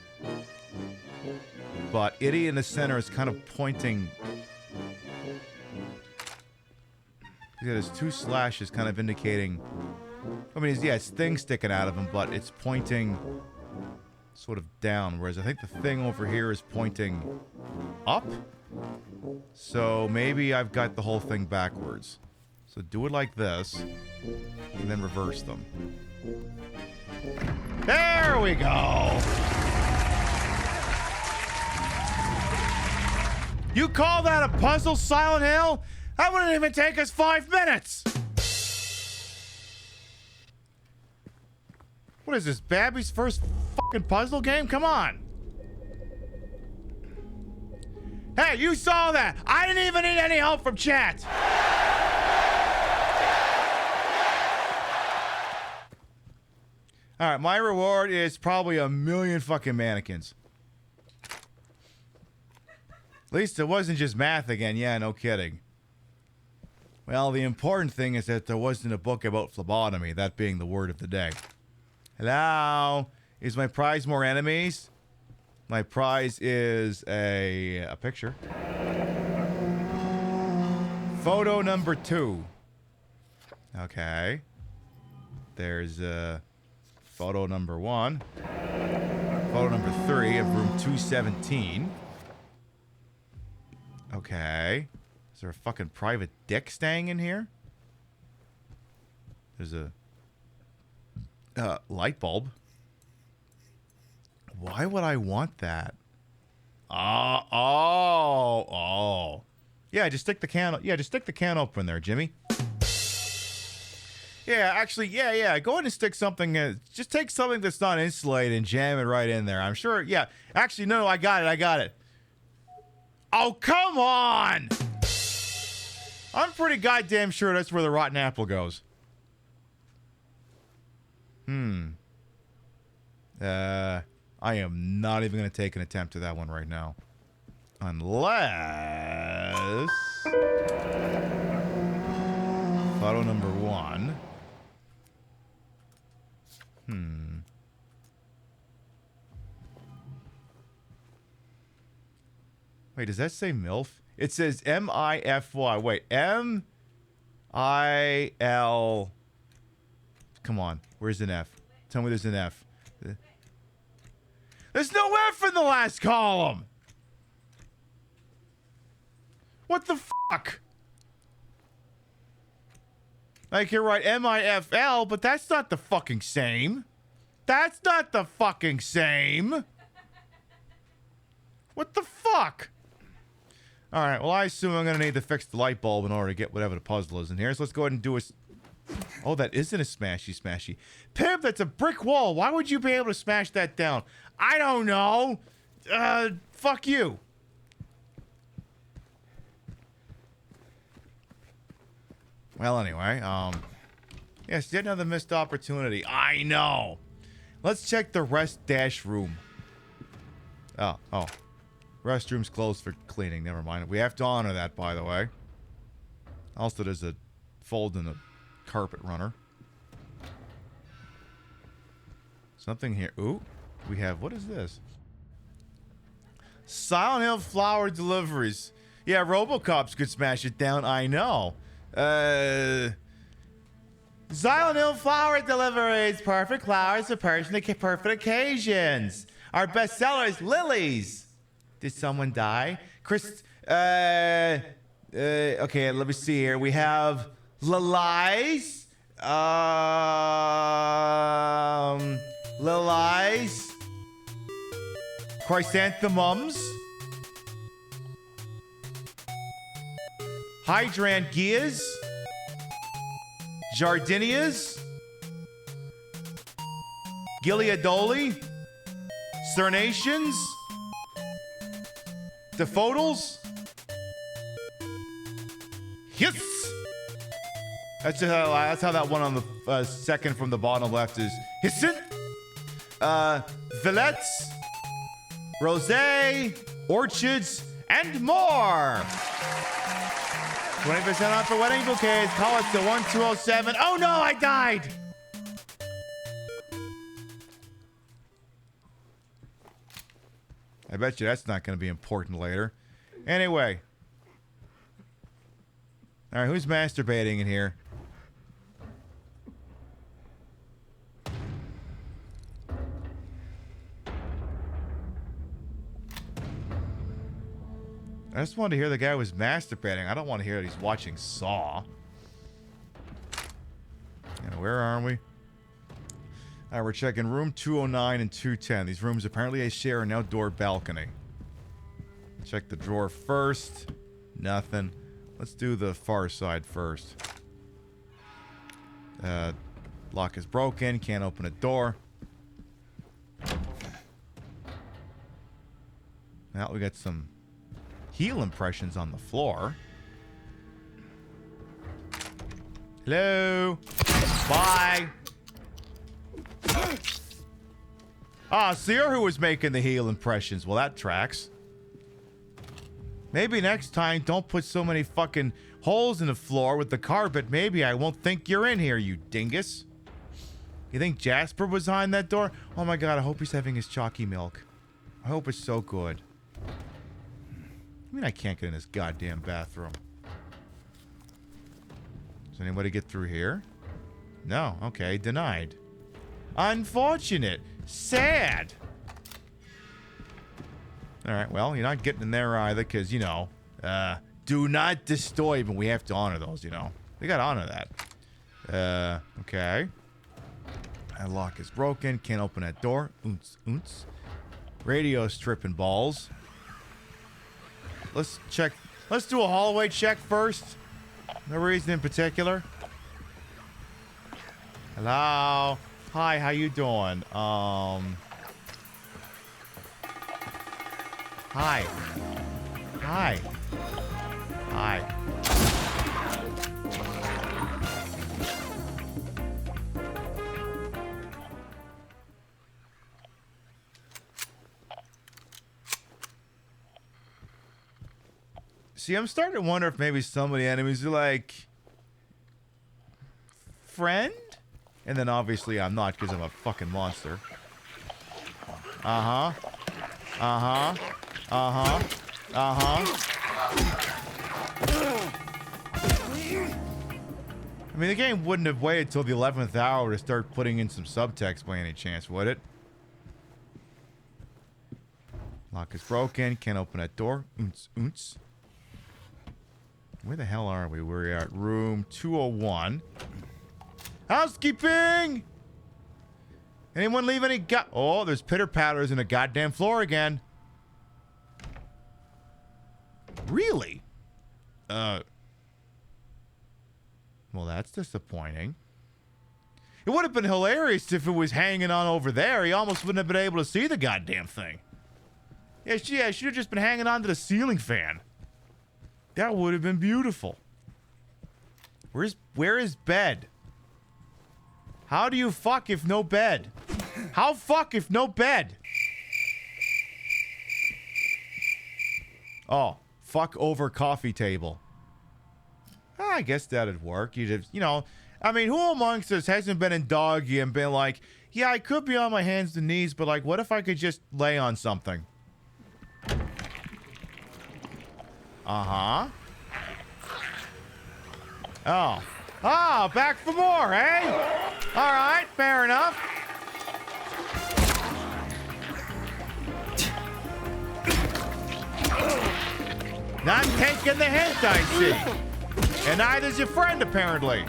But idiot in the center is kind of pointing... Yeah, there's two slashes kind of indicating... I mean, yeah, it's things sticking out of him, but it's pointing sort of down. Whereas I think the thing over here is pointing up. So maybe I've got the whole thing backwards. So do it like this, and then reverse them. There we go! You call that a puzzle, Silent Hill? That wouldn't even take us 5 minutes! What is this, Babby's first fucking puzzle game? Come on! Hey, you saw that! I didn't even need any help from chat! Alright, my reward is probably 1,000,000 fucking mannequins. At least it wasn't just math again. Yeah, no kidding. Well, the important thing is that there wasn't a book about phlebotomy, that being the word of the day. Hello? Is my prize more enemies? My prize is a picture. Photo number 2. Okay. There's photo number 1. Photo number 3 of room 217. Okay. Is there a fucking private dick staying in here? There's a light bulb. Why would I want that? Oh. Yeah, just stick the can. Yeah, just stick the can open there, Jimmy. Yeah, actually, yeah. Go ahead and stick something. Just take something that's not insulated and jam it right in there. I'm sure. Yeah. Actually, no. I got it. Oh, come on! I'm pretty goddamn sure that's where the rotten apple goes. I am not even going to take an attempt at that one right now. Unless... Photo number 1. Wait, does that say MILF? It says M-I-F-Y. Wait, M-I-L... Come on, where's an F? Tell me there's an F. There's no F in the last column! What the fuck? Like, you're right, M-I-F-L, but that's not the fucking same. That's not the fucking same. What the fuck? Alright, well, I assume I'm going to need to fix the light bulb in order to get whatever the puzzle is in here. So let's go ahead and do a... Oh, that isn't a smashy. Pip, that's a brick wall. Why would you be able to smash that down? I don't know. Fuck you. Well, anyway, yes, yet another missed opportunity. I know. Let's check the rest dash room. Oh. Restroom's closed for cleaning. Never mind. We have to honor that, by the way. Also, there's a fold in the carpet runner. Something here. Ooh. We have... What is this? Silent Hill flower deliveries. Yeah, Robocops could smash it down. I know. Silent Hill flower deliveries. Perfect flowers for perfect occasions. Our best seller is lilies. Did someone die? Chris, okay, let me see here. We have lilies. Lilies. Chrysanthemums. Hydrangeas. Jardinias. Gileadoli. Cernations. Daffodils. Yes! That's how that one on the second from the bottom left is. Hyacinth. Violettes. Rosé. Orchids. And more! 20% off for wedding bouquets. Call us to 1207. Oh no, I died! I bet you that's not going to be important later. Anyway. Alright, who's masturbating in here? I just wanted to hear the guy was masturbating. I don't want to hear that he's watching Saw. where are we? All right, we're checking room 209 and 210. These rooms apparently share an outdoor balcony. Check the drawer first. Nothing. Let's do the far side first. Lock is broken. Can't open a door. Now we got some heel impressions on the floor. Hello. Bye. Ah, so you're who was making the heel impressions. Well, that tracks. Maybe next time, don't put so many fucking holes in the floor with the carpet. Maybe I won't think you're in here, you dingus. You think Jasper was behind that door? Oh my god, I hope he's having his chalky milk. I hope it's so good. I mean, I can't get in this goddamn bathroom. Does anybody get through here? No. Okay, denied. Unfortunate. Sad. Alright, well, you're not getting in there either, because, you know, do not disturb, and we have to honor those, you know. We gotta honor that. Okay. That lock is broken. Can't open that door. Oonce, oonce. Radio's tripping balls. Let's check. Let's do a hallway check first. No reason in particular. Hello. Hi, how you doing? Hi. Hi. Hi. See, I'm starting to wonder if maybe some of the enemies are like... friend? And then obviously I'm not because I'm a fucking monster. Uh-huh. Uh-huh. Uh-huh. Uh-huh. I mean, the game wouldn't have waited till the 11th hour to start putting in some subtext by any chance, would it? Lock is broken. Can't open that door. Oonce, oonce. Where the hell are we? We're at room 201. Housekeeping! Anyone leave any oh, there's pitter-patters in the goddamn floor again. Really? Well, that's disappointing. It would have been hilarious if it was hanging on over there. He almost wouldn't have been able to see the goddamn thing. Yeah, should have just been hanging on to the ceiling fan. That would have been beautiful. Where is bed? How do you fuck if no bed? How fuck if no bed? Oh, fuck over coffee table. I guess that'd work. You just, you know, I mean, who amongst us hasn't been in doggy and been like, yeah, I could be on my hands and knees, but like, what if I could just lay on something? Uh-huh. Oh. Oh, back for more, eh? All right, fair enough. Not taking the hint, I see. And neither's your friend, apparently.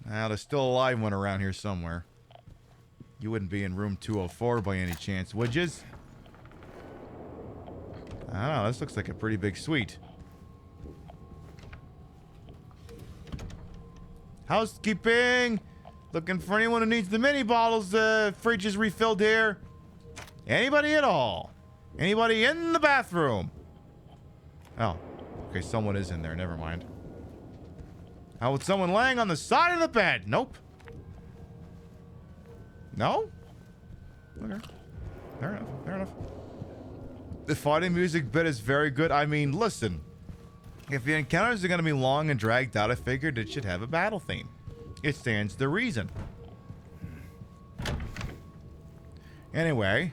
Now, there's still a live one around here somewhere. You wouldn't be in room 204 by any chance, would yous? I don't know, this looks like a pretty big suite. Housekeeping! Looking for anyone who needs the mini bottles, fridge is refilled here. Anybody at all? Anybody in the bathroom? Oh, okay, someone is in there, never mind. How about someone laying on the side of the bed? Nope. No? Okay. Fair enough, fair enough. The fighting music bit is very good. I mean, listen. If the encounters are going to be long and dragged out, I figured it should have a battle theme. It stands to reason. Anyway.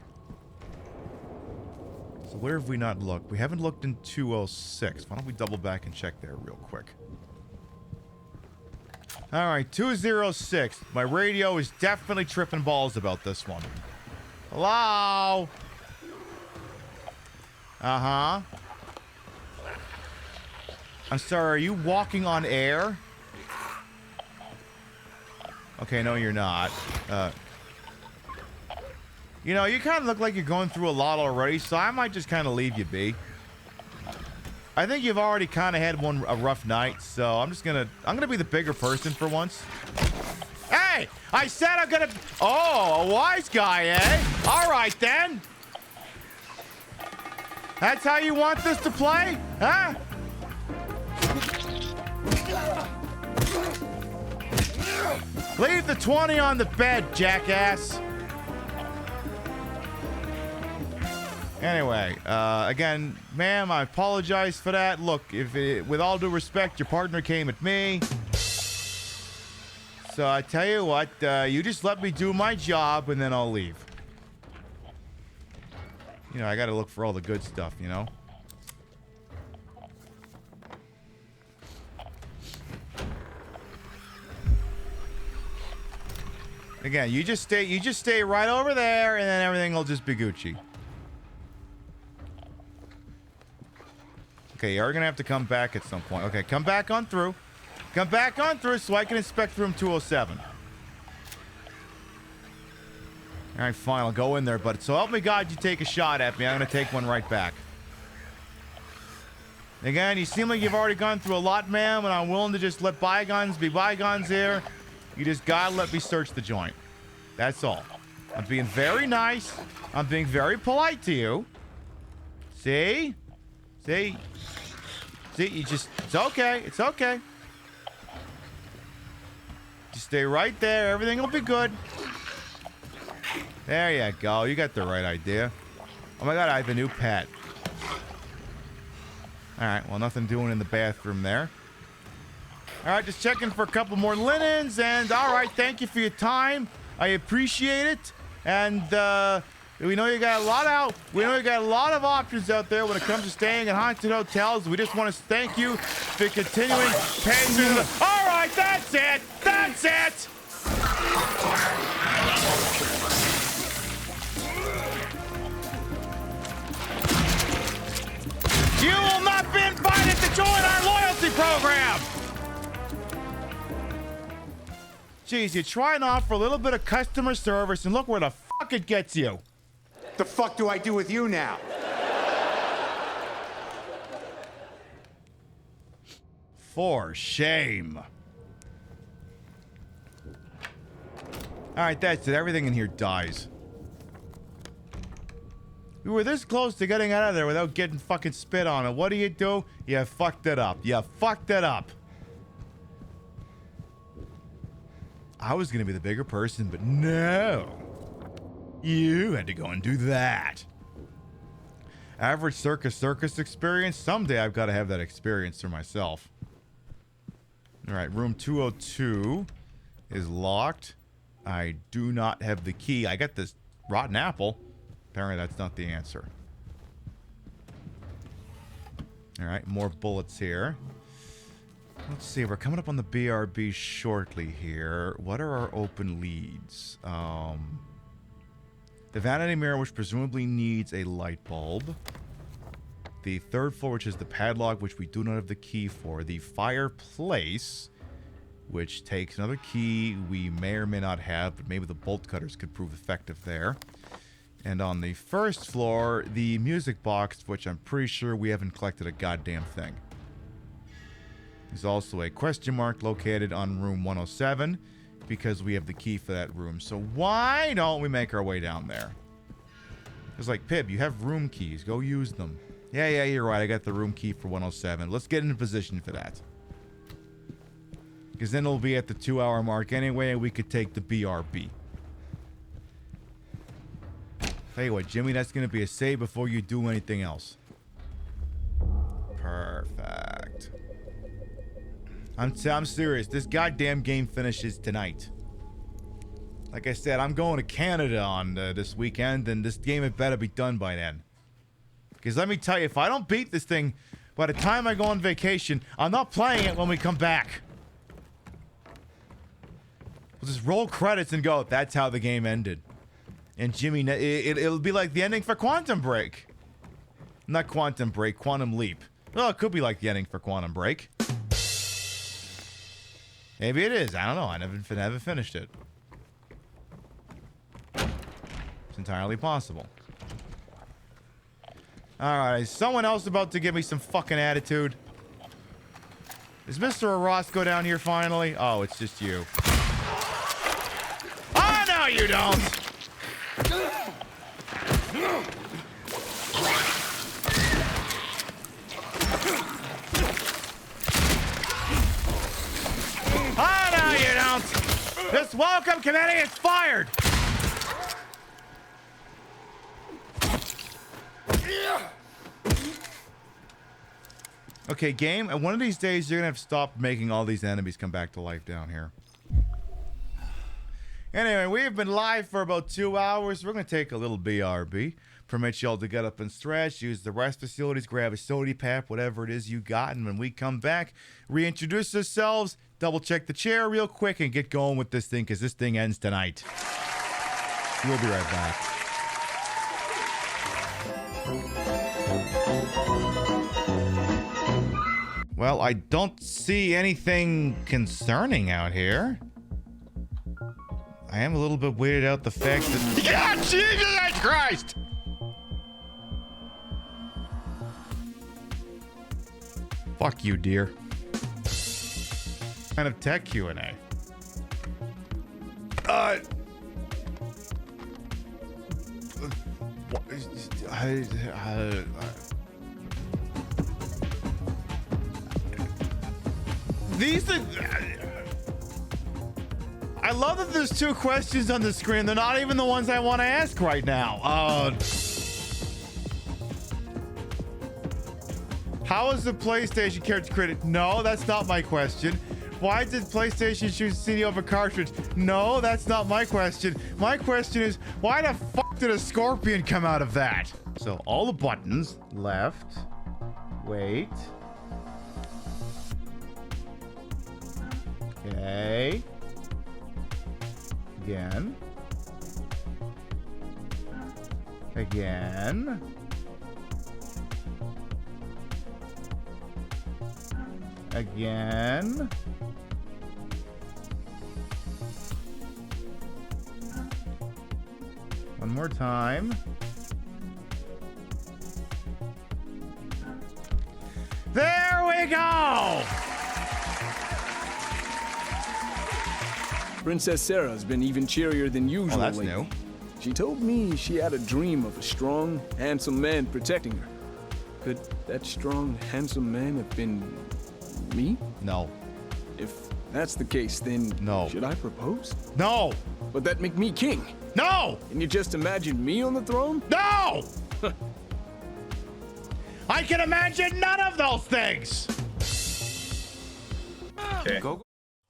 So where have we not looked? We haven't looked in 206. Why don't we double back and check there real quick? Alright, 206. My radio is definitely tripping balls about this one. Hello? Uh-huh. I'm sorry, are you walking on air? Okay, no, you're not. You know, you kind of look like you're going through a lot already, so I might just kind of leave you be. I think you've already kind of had a rough night, so I'm gonna be the bigger person for once. Hey, I said I'm gonna. Oh, a wise guy, eh? All right then. That's how you want this to play, huh? Leave the 20 on the bed, jackass. Anyway, again, ma'am, I apologize for that. Look, with all due respect, your partner came at me. So I tell you what, you just let me do my job and then I'll leave. You know, I gotta look for all the good stuff, you know? Again, you just stay right over there and then everything will just be Gucci. Okay, you're gonna have to come back at some point. Okay, come back on through. Come back on through so I can inspect room 207. All right, fine, I'll go in there, but so help me God, you take a shot at me. I'm gonna take one right back. Again, you seem like you've already gone through a lot, ma'am, and I'm willing to just let bygones be bygones here. You just gotta let me search the joint. That's all. I'm being very nice. I'm being very polite to you. See? See? See, you just... It's okay. It's okay. Just stay right there. Everything will be good. There you go. You got the right idea. Oh my God, I have a new pet. Alright, well, nothing doing in the bathroom there. Alright, just checking for a couple more linens. And alright, thank you for your time. I appreciate it. And, we know you got a lot of options out there when it comes to staying in haunted hotels. We just want to thank you for continuing paying me. All right, that's it. That's it. You will not be invited to join our loyalty program. Jeez, you try and offer a little bit of customer service, and look where the fuck it gets you. The fuck do I do with you now? For shame. Alright, that's it. Everything in here dies. We were this close to getting out of there without getting fucking spit on it. What do? You fucked it up. You fucked it up. I was gonna be the bigger person, but no. You had to go and do that. Average circus experience? Someday I've got to have that experience for myself. Alright, room 202 is locked. I do not have the key. I got this rotten apple. Apparently that's not the answer. Alright, more bullets here. Let's see, we're coming up on the BRB shortly here. What are our open leads? The vanity mirror, which presumably needs a light bulb. The third floor, which is the padlock, which we do not have the key for. The fireplace, which takes another key we may or may not have, but maybe the bolt cutters could prove effective there. And on the first floor, the music box, which I'm pretty sure we haven't collected a goddamn thing. There's also a question mark located on room 107. Because we have the key for that room. So why don't we make our way down there? It's like, Pib, you have room keys. Go use them. Yeah, you're right. I got the room key for 107. Let's get in position for that. Because then it'll be at the 2-hour mark anyway, and we could take the BRB. Tell you what, Jimmy, that's going to be a save before you do anything else. Perfect. I'm serious. This goddamn game finishes tonight. Like I said, I'm going to Canada on this weekend, and this game had better be done by then. Because let me tell you, if I don't beat this thing by the time I go on vacation, I'm not playing it when we come back. We'll just roll credits and go, that's how the game ended. And Jimmy, it'll be like the ending for Quantum Break. Not Quantum Break, Quantum Leap. Well, it could be like the ending for Quantum Break. Maybe it is. I don't know. I never finished it. It's entirely possible. Alright, is someone else about to give me some fucking attitude? Is Mr. Orozco down here finally? Oh, it's just you. Oh, no, you don't! Oh, no, you don't! This welcome committee is fired! Okay, game, and one of these days you're gonna have to stop making all these enemies come back to life down here. Anyway, we have been live for about 2 hours. We're gonna take a little BRB. Permit y'all to get up and stretch, use the rest facilities, grab a sody pap, whatever it is you got, and when we come back, reintroduce ourselves, double check the chair real quick, and get going with this thing, because this thing ends tonight. We'll be right back. Well, I don't see anything concerning out here. I am a little bit weirded out the fact that... Yeah, Jesus Christ! Fuck you, dear. Kind of tech Q&A. These are... I love that there's 2 questions on the screen. They're not even the ones I want to ask right now. How is the PlayStation character created? No, that's not my question. Why did PlayStation choose CD over cartridge? No, that's not my question. My question is, why the fuck did a scorpion come out of that? So all the buttons, left, wait. Okay. Again. Again. Again. One more time. There we go! Princess Sarah's been even cheerier than usual lately. New. She told me she had a dream of a strong, handsome man protecting her. Could that strong, handsome man have been me? No. If that's the case, then no. Should I propose? No. Would that make me king? No. Can you just imagine me on the throne? No. I can imagine none of those things. Okay.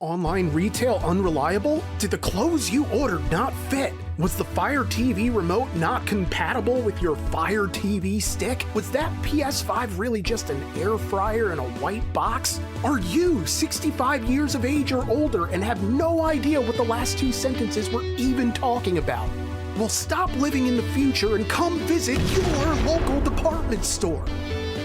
Online retail unreliable? Did the clothes you ordered not fit? Was the Fire TV remote not compatible with your Fire TV stick? Was that PS5 really just an air fryer in a white box? Are you 65 years of age or older and have no idea what the last 2 sentences were even talking about? Well, stop living in the future and come visit your local department store.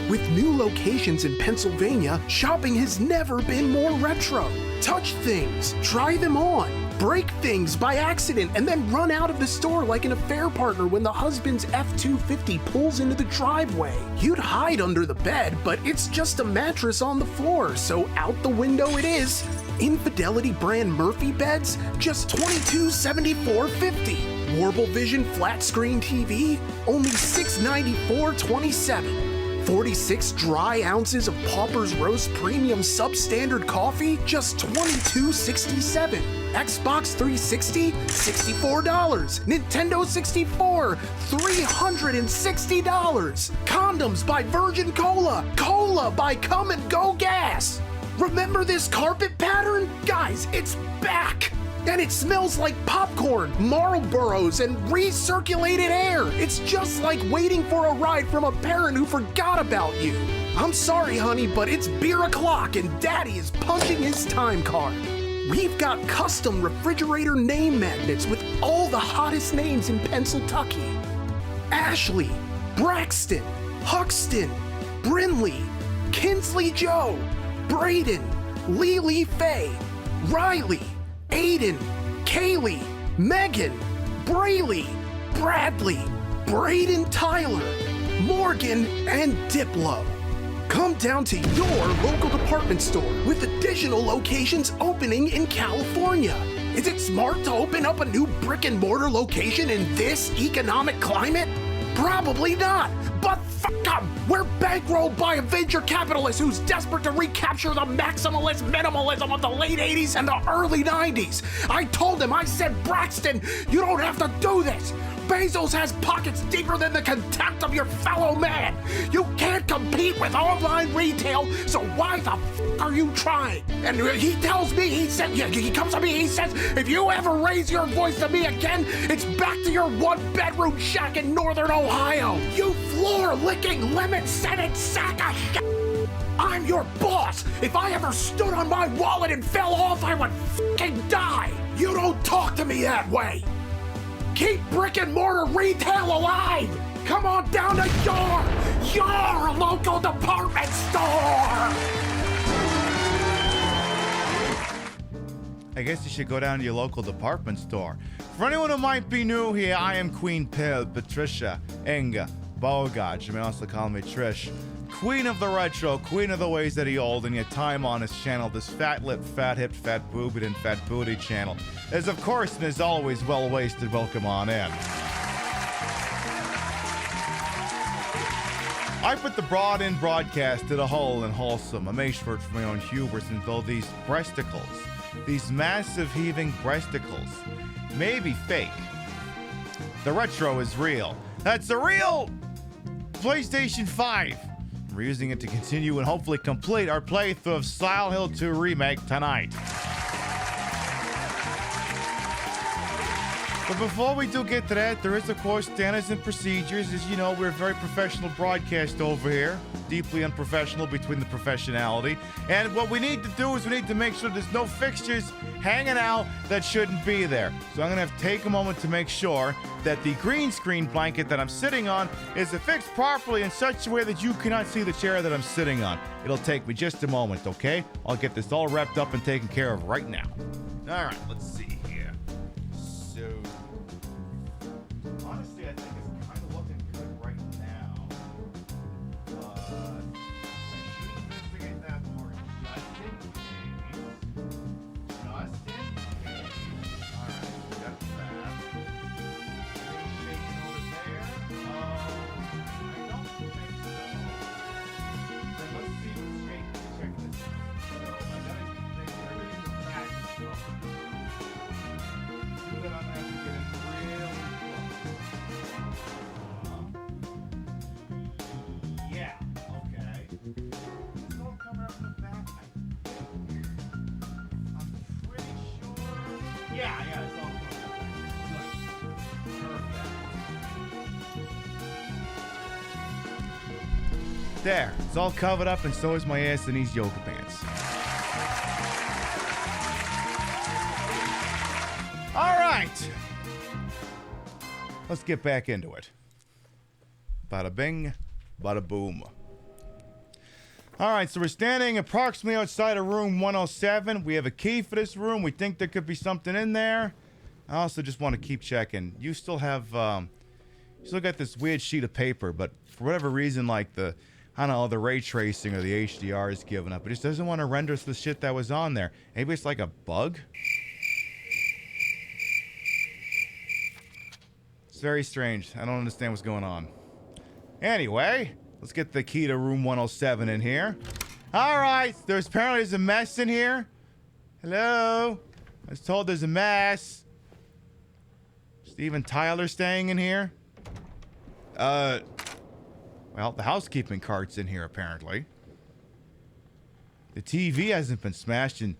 With new locations in Pennsylvania, shopping has never been more retro. Touch things, try them on, break things by accident, and then run out of the store like an affair partner when the husband's F-250 pulls into the driveway. You'd hide under the bed, but it's just a mattress on the floor, so out the window it is. Infidelity brand Murphy beds, just $2274.50. Warble Vision flat screen TV, only $694.27. 46 dry ounces of Pauper's Roast Premium Substandard Coffee, just $22.67. Xbox 360, $64. Nintendo 64, $360. Condoms by Virgin Cola. Cola by Come and Go Gas. Remember this carpet pattern? Guys, it's back! And it smells like popcorn, Marlboros, and recirculated air. It's just like waiting for a ride from a parent who forgot about you. I'm sorry, honey, but it's beer o'clock and Daddy is punching his time card. We've got custom refrigerator name magnets with all the hottest names in Pennsylvania. Ashley, Braxton, Huxton, Brinley, Kinsley Joe, Braden, Lily Faye, Riley, Aiden, Kaylee, Megan, Brayley, Bradley, Braden Tyler, Morgan, and Diplo. Come down to your local department store with additional locations opening in California. Is it smart to open up a new brick and mortar location in this economic climate? Probably not, but fuck them! We're bankrolled by a venture capitalist who's desperate to recapture the maximalist minimalism of the late 80s and the early 90s. I told him, I said, Braxton, you don't have to do this. Bezos has pockets deeper than the contempt of your fellow man. You can't compete with online retail, so why the fuck are you trying? And he tells me, he comes to me, he says, if you ever raise your voice to me again, it's back to your one-bedroom shack in northern Ohio. You floor-licking, lemon-scented sack of shit. I'm your boss. If I ever stood on my wallet and fell off, I would fucking die. You don't talk to me that way. Keep brick and mortar retail alive! Come on down to your local department store! I guess you should go down to your local department store. For anyone who might be new here, I am Queen Pib, Patricia Inga Bogart. You may also call me Trish. Queen of the retro, queen of the ways that he old, and yet time on his channel, this fat lip, fat hipped, fat boobed, and fat booty channel is of course and is always well wasted. Welcome on in. I put the broad in broadcast to the whole and wholesome. I made sure for my own hubris, and though these breasticles, these massive heaving breasticles, may be fake, the retro is real. That's a real PlayStation 5. We're using it to continue and hopefully complete our playthrough of Silent Hill 2 Remake tonight. But before we do get to that, there is, of course, standards and procedures. As you know, we're a very professional broadcast over here. Deeply unprofessional between the professionality. And what we need to do is we need to make sure there's no fixtures hanging out that shouldn't be there. So I'm going to have to take a moment to make sure that the green screen blanket that I'm sitting on is affixed properly in such a way that you cannot see the chair that I'm sitting on. It'll take me just a moment, okay? I'll get this all wrapped up and taken care of right now. All right, let's see here. So, honestly, I think it's kind of looking good right now. But I should investigate that more just in case. Just in case. All right, got that. Anything over there? I don't think so. Then let's see what's shaking. Check this out. So I gotta make everything in the back is covered. To do that, I'm gonna have to get in really close. Yeah, okay. It's all covered up in the back, I think. I'm pretty sure. Yeah, it's all covered up back. Good. Perfect. There, it's all covered up, and so is my ass in these yoga pants. All right. Let's get back into it. Bada bing, bada boom. All right, so we're standing approximately outside of room 107. We have a key for this room. We think there could be something in there. I also just want to keep checking. You still have, you still got this weird sheet of paper, but for whatever reason, like the, I don't know, the ray tracing or the HDR is giving up. It just doesn't want to render the shit that was on there. Maybe it's like a bug? It's very strange. I don't understand what's going on. Anyway, let's get the key to room 107 in here. All right, there's a mess in here. Hello? I was told there's a mess. Steven Tyler staying in here? Well, the housekeeping cart's in here, apparently. The TV hasn't been smashed, and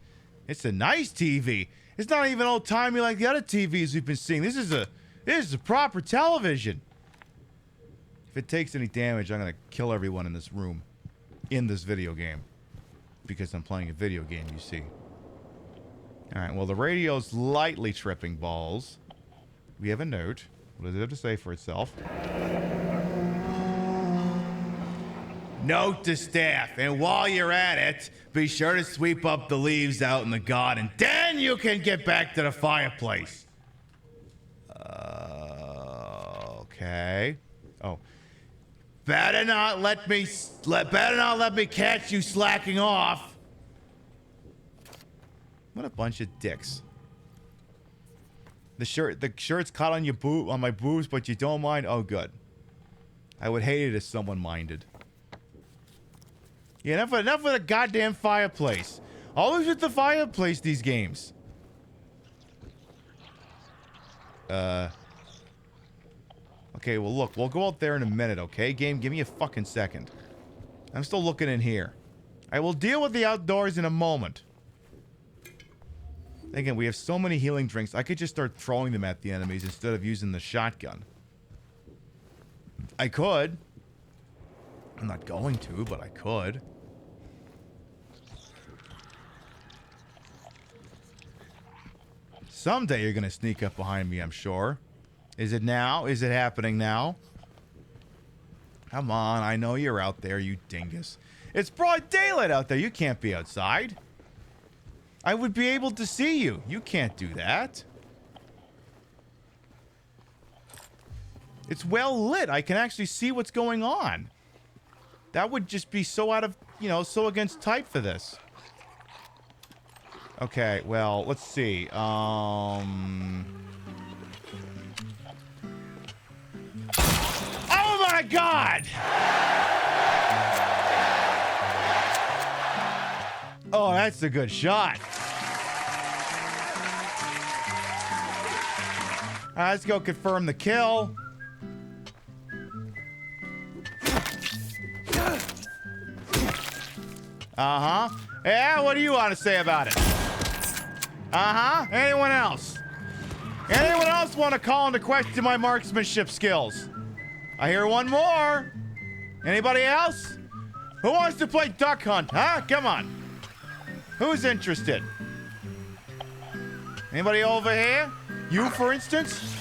it's a nice TV. It's not even old-timey like the other TVs we've been seeing. This is a proper television. If it takes any damage, I'm gonna kill everyone in this room, in this video game, because I'm playing a video game, you see. All right, well, the radio's lightly tripping balls. We have a note. What does it have to say for itself? Note to staff, and while you're at it, be sure to sweep up the leaves out in the garden. Then you can get back to the fireplace. Okay. Oh. Better not let me catch you slacking off. What a bunch of dicks. The shirt's caught on my boobs, but you don't mind? Oh, good. I would hate it if someone minded. Yeah, enough of the goddamn fireplace. Always with the fireplace, these games. Okay, well, look. We'll go out there in a minute, okay? Game, give me a fucking second. I'm still looking in here. I will deal with the outdoors in a moment. Again, we have so many healing drinks. I could just start throwing them at the enemies instead of using the shotgun. I could. I'm not going to, but I could. Someday you're gonna sneak up behind me, I'm sure. Is it now? Is it happening now? Come on, I know you're out there, you dingus. It's broad daylight out there. You can't be outside. I would be able to see you. You can't do that. It's well lit. I can actually see what's going on. That would just be so out of, so against type for this. Okay, well, let's see. Oh my God! Oh, that's a good shot. Let's go confirm the kill. Uh-huh. Yeah, what do you want to say about it? Uh-huh. Anyone else? Anyone else want to call into question my marksmanship skills? I hear one more. Anybody else? Who wants to play Duck Hunt, huh? Come on. Who's interested? Anybody over here? You, for instance?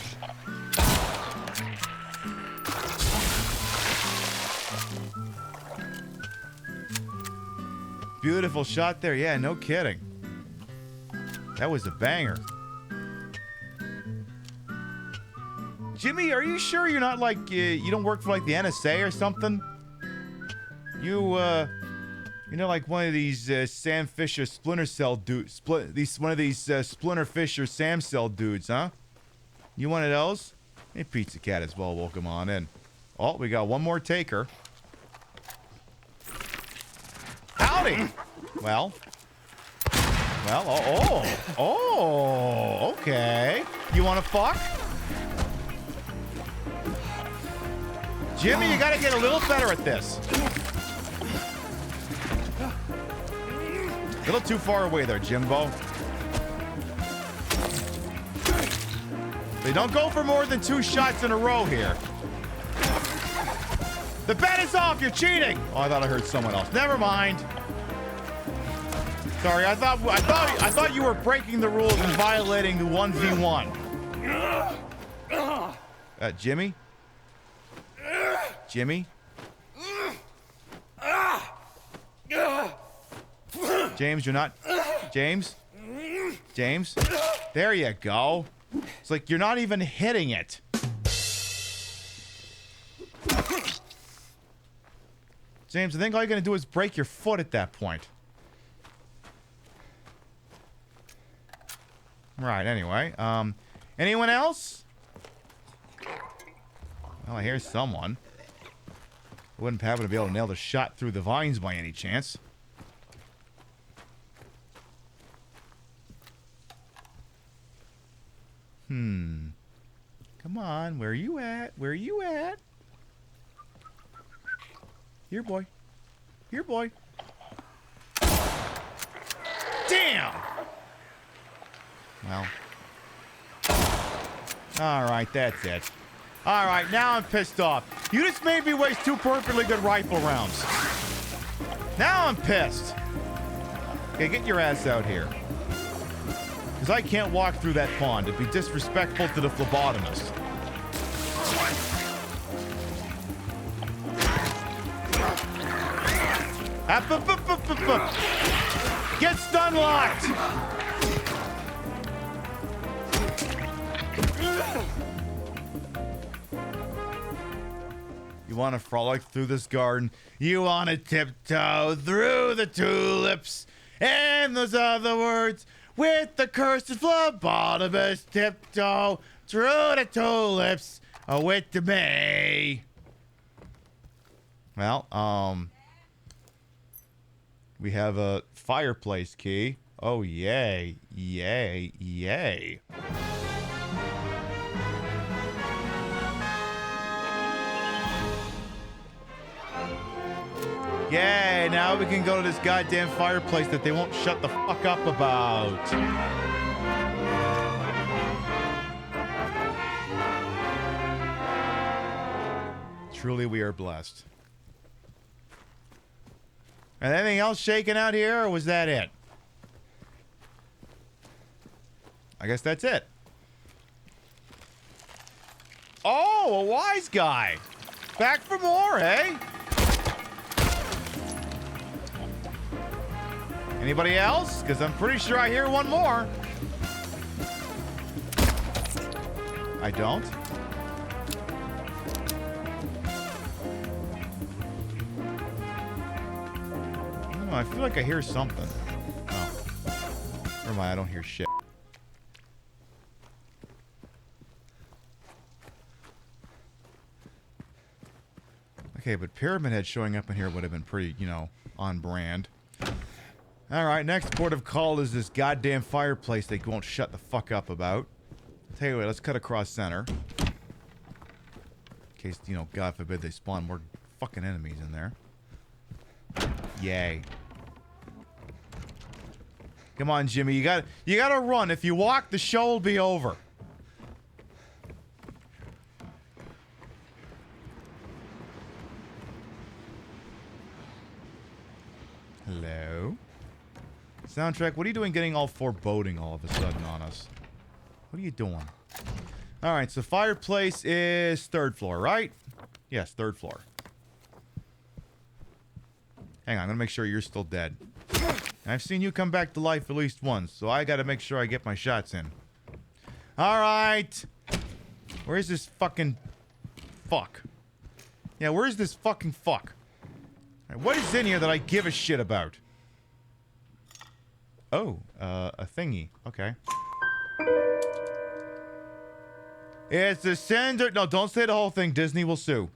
Beautiful shot there. Yeah, no kidding. That was a banger. Jimmy, are you sure you're not like, you don't work for like the NSA or something? You're like one of these Sam Fisher Splinter Cell dudes. One of these Splinter Fisher Sam Cell dudes, huh? You one of those? Hey, Pizza Cat as well. Welcome on in. Oh, we got one more taker. Howdy! Well, okay. You want to fuck? Jimmy, you gotta get a little better at this. A little too far away there, Jimbo. They don't go for more than 2 shots in a row here. The bet is off. You're cheating. Oh, I thought I heard someone else. Never mind. Sorry, I thought you were breaking the rules and violating the 1v1. Jimmy? Jimmy? James, you're not... James? James? There you go. It's like you're not even hitting it. James, I think all you're going to do is break your foot at that point. Right, anyway. Anyone else? Well, I hear someone. I wouldn't happen to be able to nail the shot through the vines by any chance. Come on, where are you at? Where are you at? Here, boy. Here, boy. Damn! Well. Alright, that's it. Alright, now I'm pissed off. You just made me waste 2 perfectly good rifle rounds. Now I'm pissed. Okay, get your ass out here. Because I can't walk through that pond. It'd be disrespectful to the phlebotomist. Get stun locked! You want to frolic through this garden. You want to tiptoe through the tulips. And those other words with the cursed phlebotomist. Tiptoe through the tulips with the May. Well, we have a fireplace key. Oh, yay. Yay. Yay. Yay, now we can go to this goddamn fireplace that they won't shut the fuck up about. Truly, we are blessed. And anything else shaking out here, or was that it? I guess that's it. Oh, a wise guy. Back for more, eh? Anybody else? Because I'm pretty sure I hear one more. I don't. I don't know, I feel like I hear something. Oh. Never mind, I don't hear shit. Okay, but Pyramid Head showing up in here would have been pretty, you know, on brand. Alright, next port of call is this goddamn fireplace they won't shut the fuck up about. Tell you what, let's cut across center. In case, you know, God forbid they spawn more fucking enemies in there. Yay. Come on, Jimmy, you gotta run. If you walk, the show will be over. Hello? Soundtrack, what are you doing getting all foreboding all of a sudden on us? What are you doing? Alright, so fireplace is 3rd floor, right? Yes, 3rd floor. Hang on, I'm gonna make sure you're still dead. I've seen you come back to life at least once, so I gotta make sure I get my shots in. Alright! Where's this fucking fuck? Yeah, where's this fucking fuck? What is in here that I give a shit about? Oh, a thingy. Okay. It's the sender. No, don't say the whole thing. Disney will sue.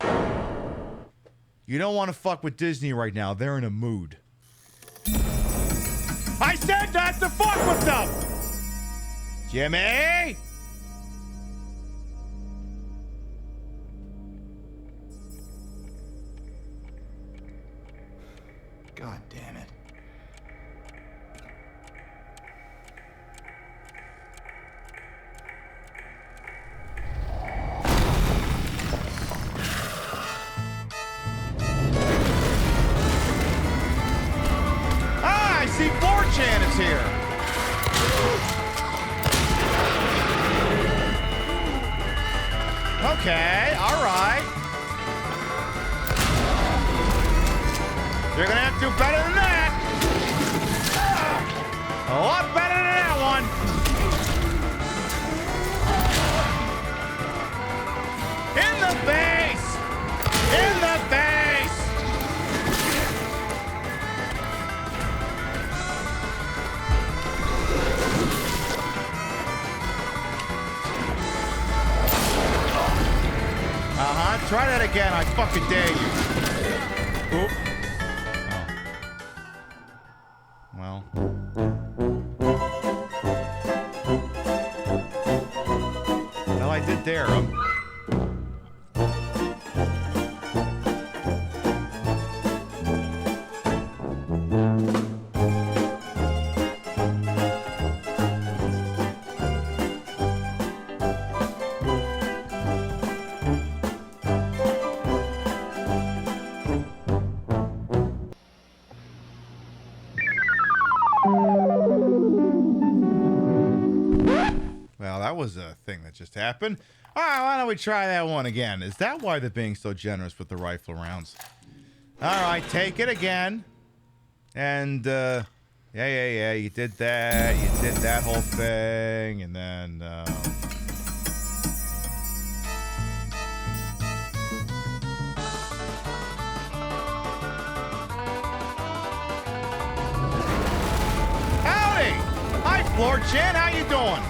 You don't want to fuck with Disney right now. They're in a mood. I said not to fuck with them! Jimmy! God damn it. Ah, I see 4chan is here. Okay, alright. You're gonna have to do better than that. A lot better than that one. In the face! In the face! Uh-huh, try that again, I fucking dare you. Oop. Well. Well, I did dare him. Well, that was a thing that just happened. All right, why don't we try that one again? Is that why they're being so generous with the rifle rounds? All right, take it again. And, yeah, you did that. You did that whole thing. And then, howdy! Hi, Floor Chan. How you doing?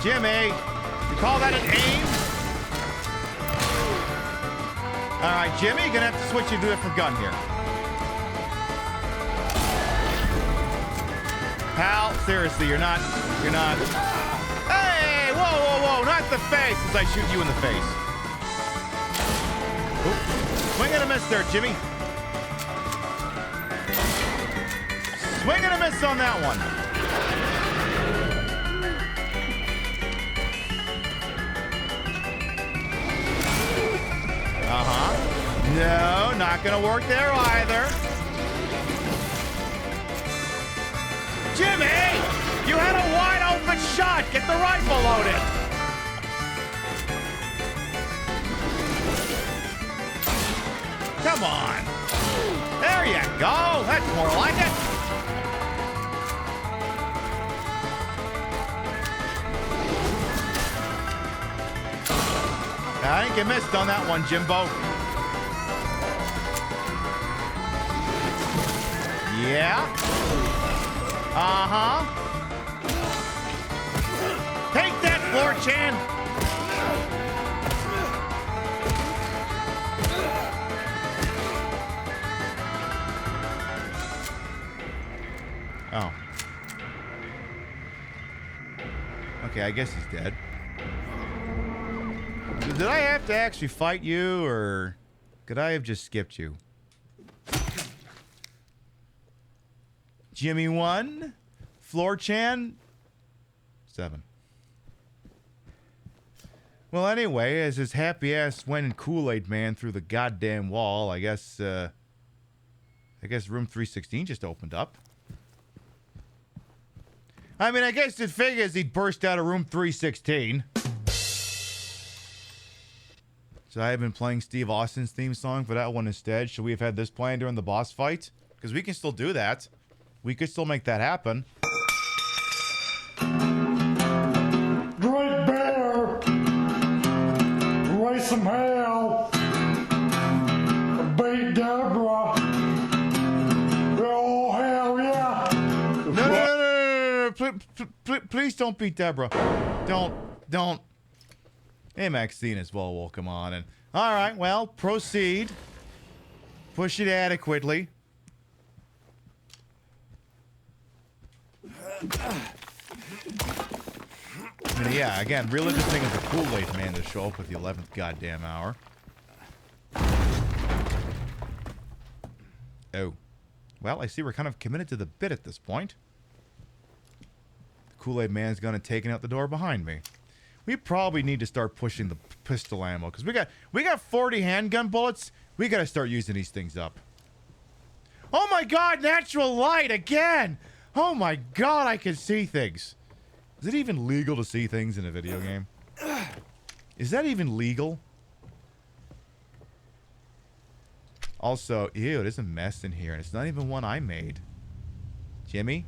Jimmy, you call that an aim? All right, Jimmy, you're gonna have to switch to a different gun here. Pal, seriously, you're not. Hey, whoa, not the face as I shoot you in the face. Oop. Swing and a miss there, Jimmy. Swing and a miss on that one. No, not gonna work there either. Jimmy! You had a wide open shot! Get the rifle loaded! Come on! There you go! That's more like it! I think you missed on that one, Jimbo. Yeah. Uh-huh. Take that, Floor Chan. Oh. Okay, I guess he's dead. Did I have to actually fight you, or could I have just skipped you? Jimmy 1, Floor Chan 7. Well, anyway, as his happy ass went in Kool-Aid Man through the goddamn wall, I guess room 316 just opened up. I mean, I guess it figures he'd burst out of room 316. So I have been playing Steve Austin's theme song for that one instead. Should we have had this playing during the boss fight? Because we can still do that. We could still make that happen. Great bear! Raise some hell! Beat Deborah! Oh, hell yeah! No. Please don't beat Deborah. Don't. Hey, Maxine as well will come on. And all right, well, proceed. Push it adequately. I mean, yeah, again, really good thing is the Kool-Aid Man to show up at the 11th goddamn hour. Oh. Well, I see we're kind of committed to the bit at this point. The Kool-Aid Man's gonna take it out the door behind me. We probably need to start pushing the pistol ammo, because we got 40 handgun bullets. We gotta start using these things up. Oh my god, natural light again! Oh my god, I can see things. Is it even legal to see things in a video game? Is that even legal? Also, ew, there's a mess in here, and it's not even one I made. Jimmy?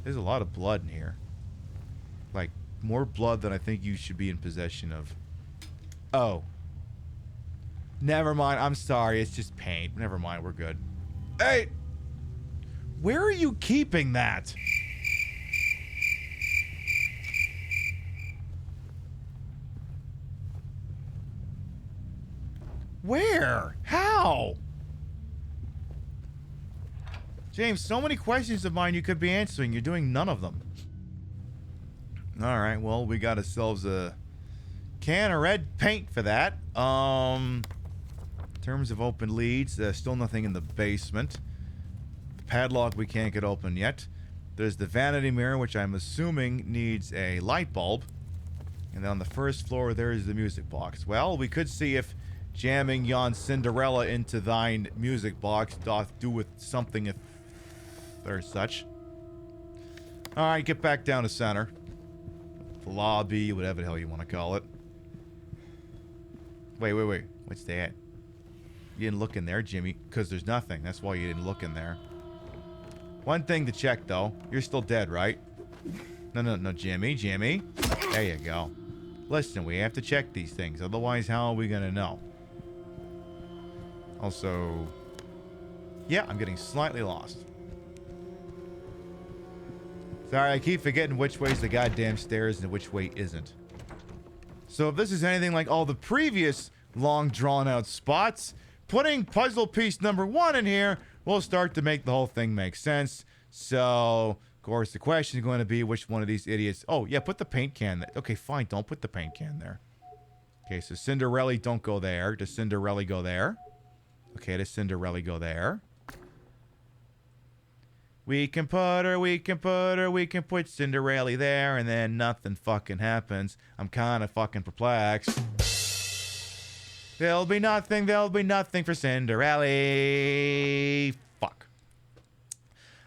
There's a lot of blood in here. Like, more blood than I think you should be in possession of. Oh. Never mind, I'm sorry, it's just paint. Never mind, we're good. Hey! Where are you keeping that? Where? How? James, so many questions of mine you could be answering. You're doing none of them. Alright, well, we got ourselves a can of red paint for that. In terms of open leads, there's still nothing in the basement. The padlock we can't get open yet. There's the vanity mirror, which I'm assuming needs a light bulb. And then on the first floor, there is the music box. Well, we could see if jamming yon Cinderella into thine music box doth do with something if there's such. Alright, get back down to center. the lobby, whatever the hell you want to call it. Wait. What's that? You didn't look in there, Jimmy, because there's nothing. That's why you didn't look in there. One thing to check, though. You're still dead, right? No, Jimmy. There you go. Listen, we have to check these things. Otherwise, how are we going to know? Also, yeah, I'm getting slightly lost. Sorry, I keep forgetting which way's the goddamn stairs and which way isn't. So if this is anything like all the previous long drawn-out spots, putting puzzle piece number 1 in here will start to make the whole thing make sense. So, of course, the question is going to be which one of these idiots... Oh, yeah, put the paint can there. Okay, fine, don't put the paint can there. Okay, so Cinderella, don't go there. Does Cinderella go there? Okay, does Cinderella go there? We can put Cinderella there, and then nothing fucking happens. I'm kind of fucking perplexed. There'll be nothing for Cinderella. Fuck.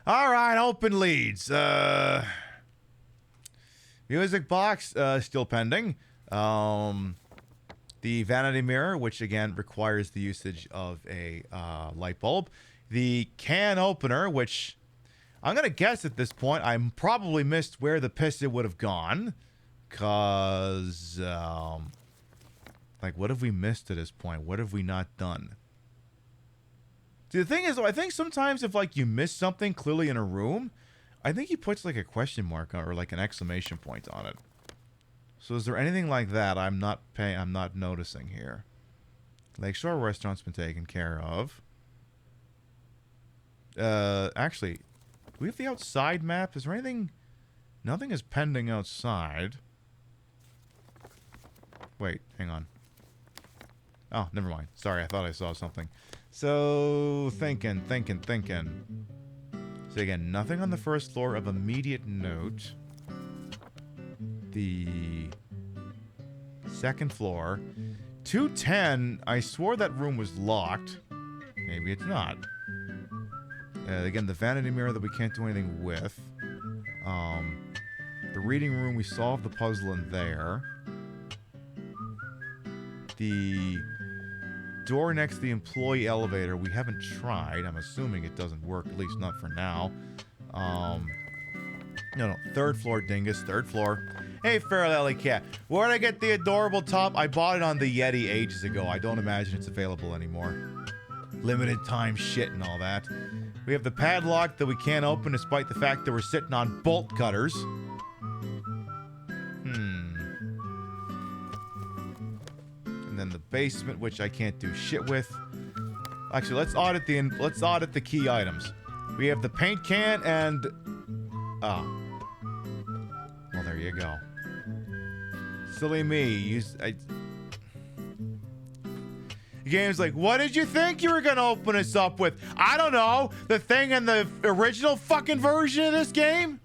Alright, open leads. Music box, still pending. The vanity mirror, which again requires the usage of a light bulb. The can opener, which I'm going to guess at this point I probably missed where the piss it would have gone. Because, like, what have we missed at this point? What have we not done? See, the thing is, I think sometimes if, like, you miss something clearly in a room, I think he puts, like, a question mark or, like, an exclamation point on it. So is there anything like that I'm not noticing here? Lakeshore Restaurant's been taken care of. Actually, do we have the outside map? Is there anything... Nothing is pending outside. Wait, hang on. Oh, never mind. Sorry, I thought I saw something. So, thinking. So again, nothing on the first floor of immediate note. The second floor. 210, I swore that room was locked. Maybe it's not. Again, the vanity mirror that we can't do anything with. The reading room, we solved the puzzle in there. The door next to the employee elevator, we haven't tried. I'm assuming it doesn't work, at least not for now. No, third floor, dingus, third floor. Hey, Feral Alley Cat, where'd I get the adorable top? I bought it on the Yeti ages ago. I don't imagine it's available anymore. Limited time shit and all that. We have the padlock that we can't open despite the fact that we're sitting on bolt cutters. And then the basement, which I can't do shit with. Actually, let's audit the key items. We have the paint can and... Oh. Well, there you go. Silly me. The game's like, what did you think you were gonna open us up with? I don't know. The thing in the original fucking version of this game?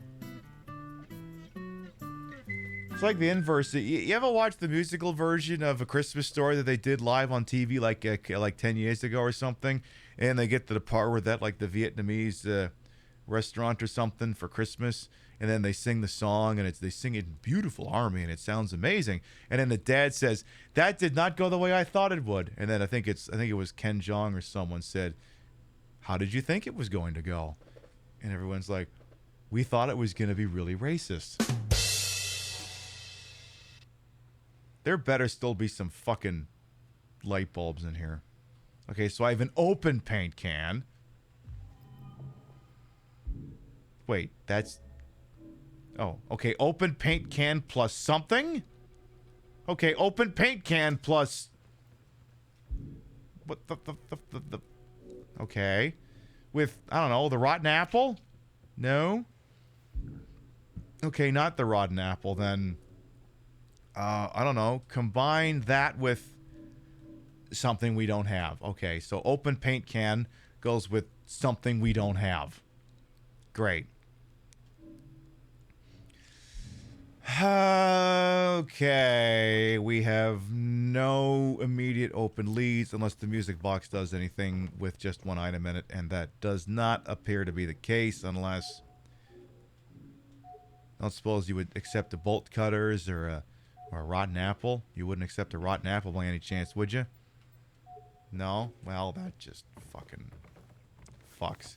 It's like the inverse. You ever watch the musical version of A Christmas Story that they did live on TV like 10 years ago or something? And they get to the part where that, like, the Vietnamese restaurant or something for Christmas, and then they sing the song, and they sing it in beautiful harmony, and it sounds amazing. And then the dad says, "That did not go the way I thought it would." And then I think it was Ken Jeong or someone said, "How did you think it was going to go?" And everyone's like, "We thought it was going to be really racist." There better still be some fucking light bulbs in here. Okay, so I have an open paint can. Wait, that's... Oh, okay, open paint can plus something? Okay, open paint can plus... What the... Okay. With, I don't know, the rotten apple? No? Okay, not the rotten apple, then... I don't know. Combine that with something we don't have. Okay, so open paint can goes with something we don't have. Great. Okay, we have no immediate open leads unless the music box does anything with just one item in it, and that does not appear to be the case unless don't suppose you would accept the bolt cutters or a rotten apple? You wouldn't accept a rotten apple by any chance, would you? No? Well, that just fucking fucks.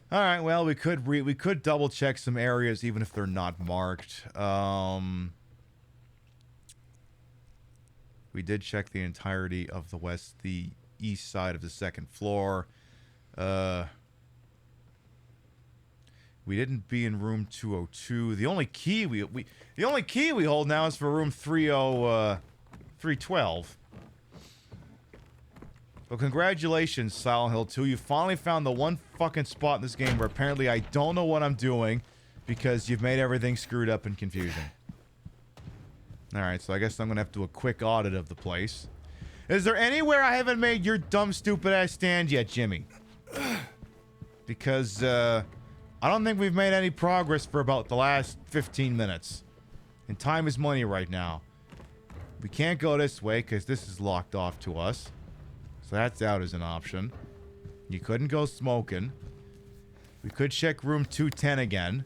All right, well, we could double check some areas even if they're not marked. We did check the entirety of the east side of the second floor. We didn't be in room 202. The only key we hold now is for room 312. Well, congratulations, Silent Hill 2. You finally found the one fucking spot in this game where apparently I don't know what I'm doing because you've made everything screwed up and confusing. Alright, so I guess I'm gonna have to do a quick audit of the place. Is there anywhere I haven't made your dumb, stupid-ass stand yet, Jimmy? Because, I don't think we've made any progress for about the last 15 minutes. And time is money right now. We can't go this way because this is locked off to us. So that's out as an option. You couldn't go smoking. We could check room 210 again.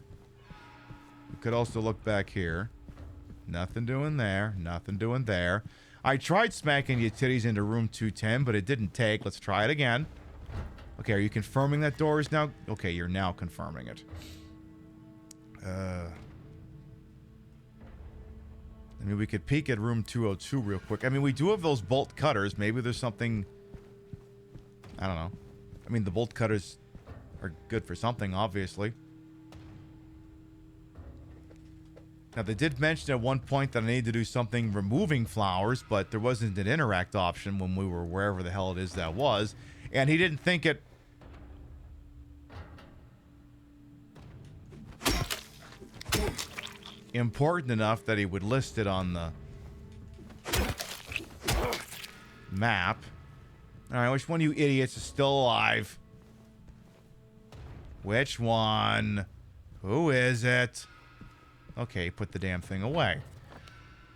We could also look back here. Nothing doing there. Nothing doing there. I tried smacking your titties into room 210, but it didn't take. Let's try it again. Okay, are you confirming that door is now... Okay, you're now confirming it. I mean, we could peek at room 202 real quick. I mean, we do have those bolt cutters. Maybe there's something... I don't know. I mean, the bolt cutters are good for something, obviously. Now, they did mention at one point that I need to do something removing flowers, but there wasn't an interact option when we were wherever the hell it is that was. And he didn't think it... important enough that he would list it on the map. Alright, which one of you idiots is still alive? Which one? Who is it? Okay, put the damn thing away.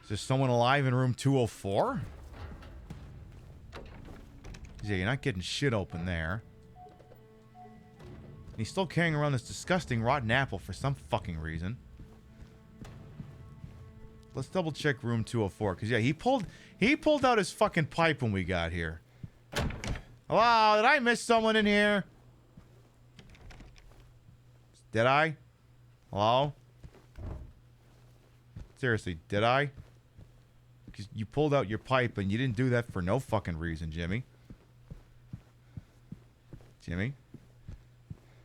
Is there someone alive in room 204? Yeah, you're not getting shit open there. And he's still carrying around this disgusting rotten apple for some fucking reason. Let's double check room 204, because yeah, he pulled out his fucking pipe when we got here. Hello, did I miss someone in here? Did I? Hello? Seriously, did I? Because you pulled out your pipe and you didn't do that for no fucking reason, Jimmy. Jimmy?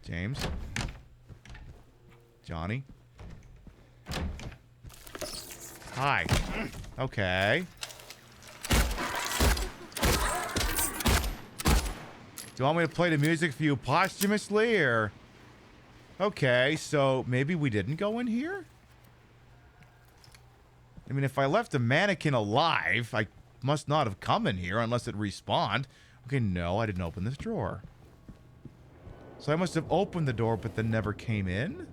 James? Johnny? Hi. Okay. Do you want me to play the music for you posthumously, or... Okay, so maybe we didn't go in here? I mean, if I left a mannequin alive, I must not have come in here unless it respawned. Okay, no, I didn't open this drawer. So I must have opened the door but then never came in?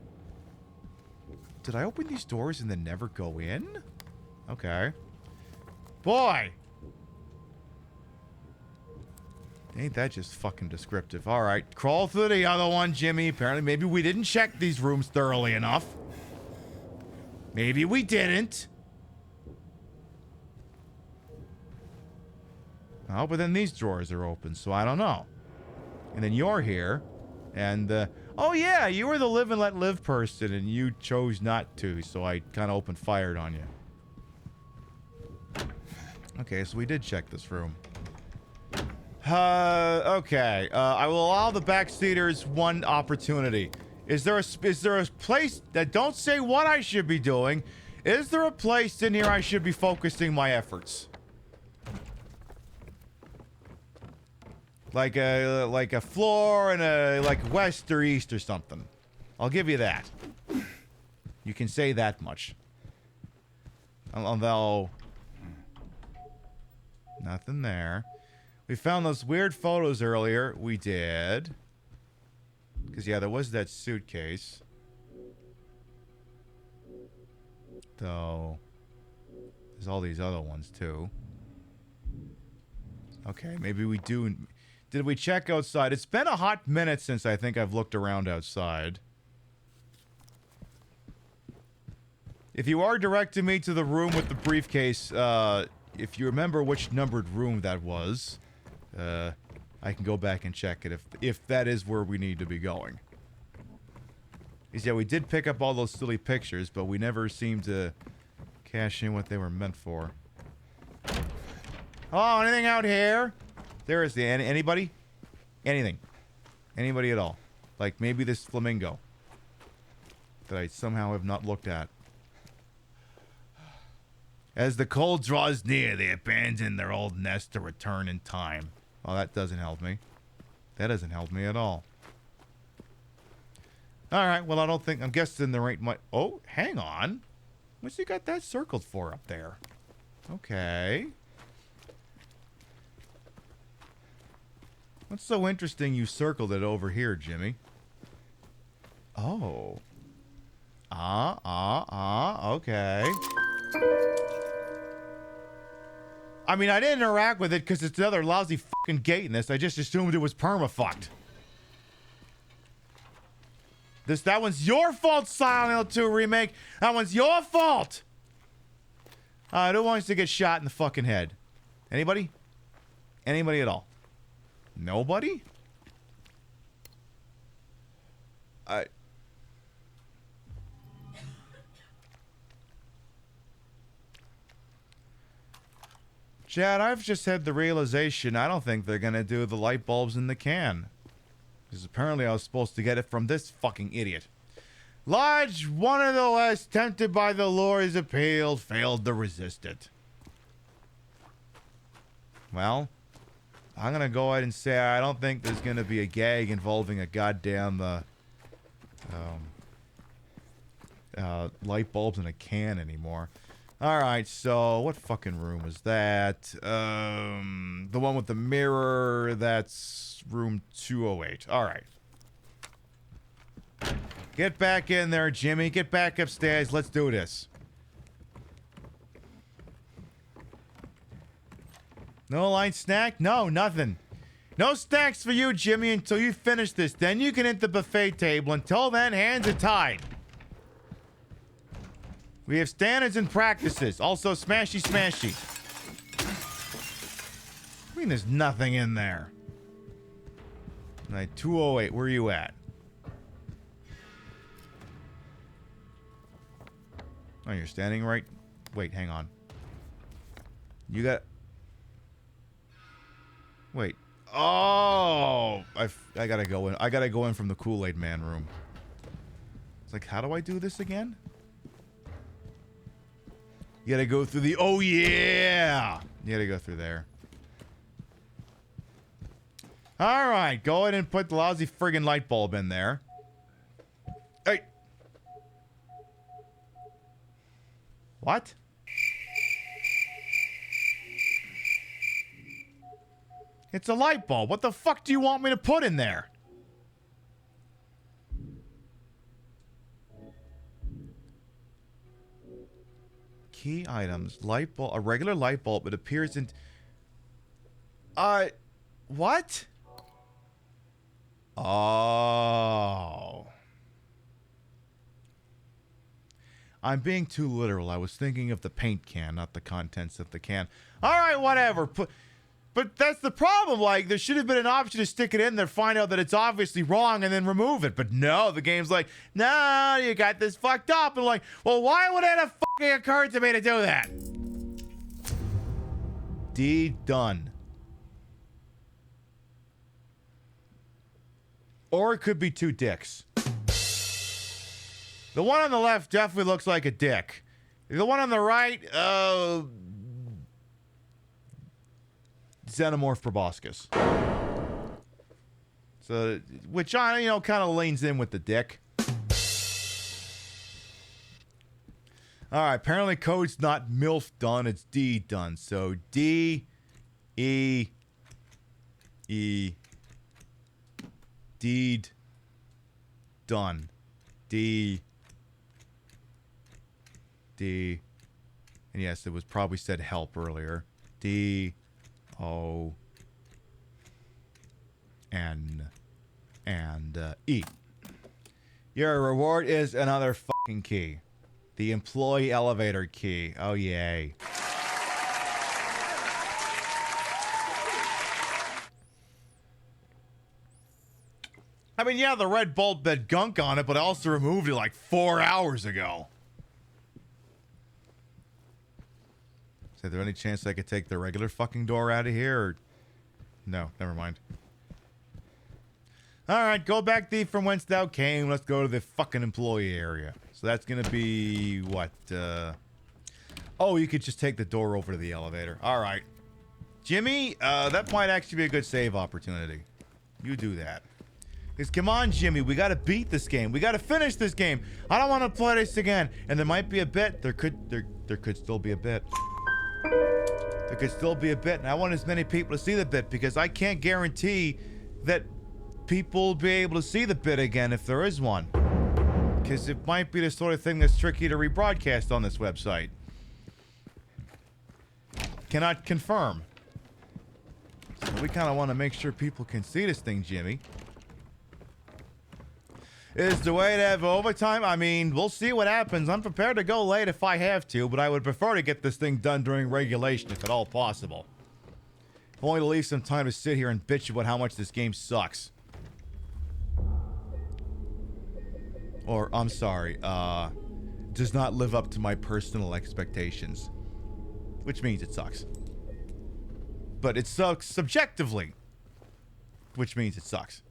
Did I open these doors and then never go in? Okay. Boy! Ain't that just fucking descriptive. Alright, crawl through the other one, Jimmy. Apparently, maybe we didn't check these rooms thoroughly enough. Maybe we didn't. Oh, but then these drawers are open, so I don't know. And then you're here. And, oh yeah, you were the live and let live person, and you chose not to, so I kind of opened fire on you. Okay, so we did check this room. Okay. I will allow the backseaters one opportunity. Is there a place that don't say what I should be doing? Is there a place in here I should be focusing my efforts? Like a floor and a like west or east or something. I'll give you that. You can say that much. Although nothing there. We found those weird photos earlier. We did. Because, yeah, there was that suitcase. Though, there's all these other ones, too. Okay, maybe we do... Did we check outside? It's been a hot minute since I think I've looked around outside. If you are directing me to the room with the briefcase, if you remember which numbered room that was, I can go back and check it if that is where we need to be going. Because, yeah, we did pick up all those silly pictures, but we never seemed to cash in what they were meant for. Oh, anything out here? There is anybody? Anything. Anybody at all. Like, maybe this flamingo. That I somehow have not looked at. As the cold draws near, they abandon their old nest to return in time. Well, that doesn't help me. That doesn't help me at all. Alright, well, I don't think... I'm guessing there ain't much... Oh, hang on. What's he got that circled for up there? Okay. What's so interesting you circled it over here, Jimmy? Oh. Okay. I mean, I didn't interact with it because it's another lousy fucking gate in this. I just assumed it was perma-fucked. That one's your fault, Silent Hill 2 Remake. That one's your fault. Who wants to get shot in the fucking head? Anybody? Anybody at all? Nobody? Chad, I've just had the realization I don't think they're gonna do the light bulbs in the can. Because apparently I was supposed to get it from this fucking idiot. Lodge, one of the less tempted by the lure is appealed, failed to resist it. Well, I'm gonna go ahead and say I don't think there's gonna be a gag involving a goddamn light bulbs in a can anymore. Alright, so what fucking room is that? The one with the mirror, that's room 208. Alright. Get back in there, Jimmy. Get back upstairs. Let's do this. No light snack? No, nothing. No snacks for you, Jimmy, until you finish this. Then you can hit the buffet table. Until then, hands are tied. We have standards and practices. Also, smashy. I mean, there's nothing in there. Right, 208, where are you at? Oh, you're standing right... Wait, hang on. You got... Wait. Oh! I gotta go in. I gotta go in from the Kool-Aid Man room. It's like, how do I do this again? You gotta go through the... Oh, yeah! You gotta go through there. Alright, go ahead and put the lousy friggin' light bulb in there. Hey! What? It's a light bulb. What the fuck do you want me to put in there? Key items. Light bulb. A regular light bulb. It appears in... What? Oh. I'm being too literal. I was thinking of the paint can, not the contents of the can. Alright, whatever. But that's the problem. Like, there should have been an option to stick it in there, find out that it's obviously wrong, and then remove it. But no, the game's like, no, you got this fucked up. And like, well, why would it have fucking occurred to me to do that? Done. Or it could be two dicks. The one on the left definitely looks like a dick. The one on the right, Xenomorph proboscis. So, which, kind of leans in with the dick. Alright, apparently code's not MILF done, it's D done. So, D, E, Deed, done. D, and yes, it was probably said help earlier. D, O, N, and E. Your reward is another fucking key. The employee elevator key. Oh, yay. I mean, yeah, the red bulb had gunk on it, but I also removed it like 4 hours ago. Is there any chance I could take the regular fucking door out of here? Or... No, never mind. Alright, go back thee from whence thou came. Let's go to the fucking employee area. So that's gonna be... what? Oh, you could just take the door over to the elevator. Alright. Jimmy, that might actually be a good save opportunity. You do that. Because come on, Jimmy, we gotta beat this game. We gotta finish this game. I don't want to play this again. And there might be a bit. There could still be a bit. There could still be a bit. And I want as many people to see the bit because I can't guarantee that people will be able to see the bit again if there is one. Because it might be the sort of thing that's tricky to rebroadcast on this website. Cannot confirm. So we kind of want to make sure people can see this thing, Jimmy. Is the way to have overtime? I mean, we'll see what happens. I'm prepared to go late if I have to, but I would prefer to get this thing done during regulation if at all possible. If only to leave some time to sit here and bitch about how much this game sucks. Or, I'm sorry, does not live up to my personal expectations. Which means it sucks. But it sucks subjectively. Which means it sucks.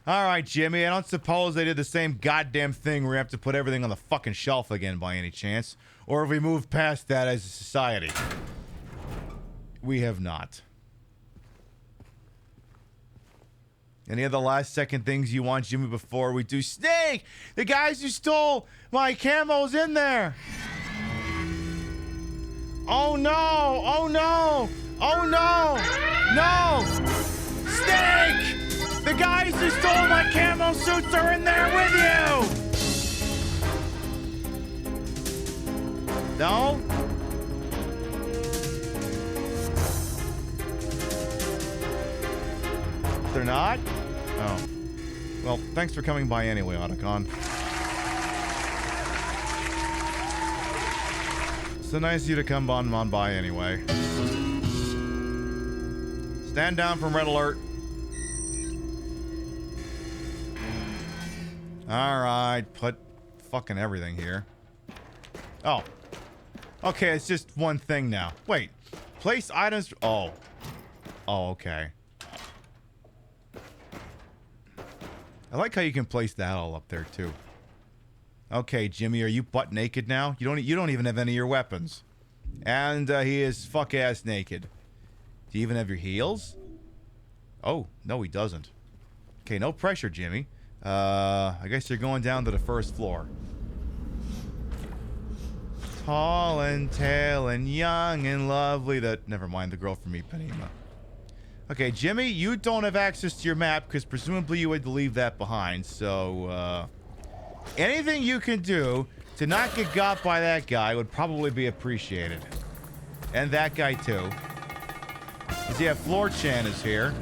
Alright, Jimmy, I don't suppose they did the same goddamn thing where we have to put everything on the fucking shelf again by any chance? Or have we moved past that as a society? We have not. Any other last second things you want, Jimmy, before we do? Snake! The guys who stole my camos in there! Oh no! Oh no! Oh no! No! Snake! The guys who stole my camo suits are in there with you! No? They're not? Oh. Well, thanks for coming by anyway, Otacon. So nice of you to come on by anyway. Stand down from red alert. Alright, put fucking everything here. Oh. Okay, it's just one thing now. Wait. Place items... Oh. Oh, okay. I like how you can place that all up there, too. Okay, Jimmy, are you butt naked now? You don't even have any of your weapons. And he is fuck-ass naked. Do you even have your heels? Oh, no, he doesn't. Okay, no pressure, Jimmy. I guess you're going down to the first floor. Tall and tall and young and lovely. Never mind, the girl from Ipanema. Okay, Jimmy, you don't have access to your map because presumably you had to leave that behind. So, anything you can do to not get got by that guy would probably be appreciated. And that guy, too. Because, yeah, Floor Chan is here.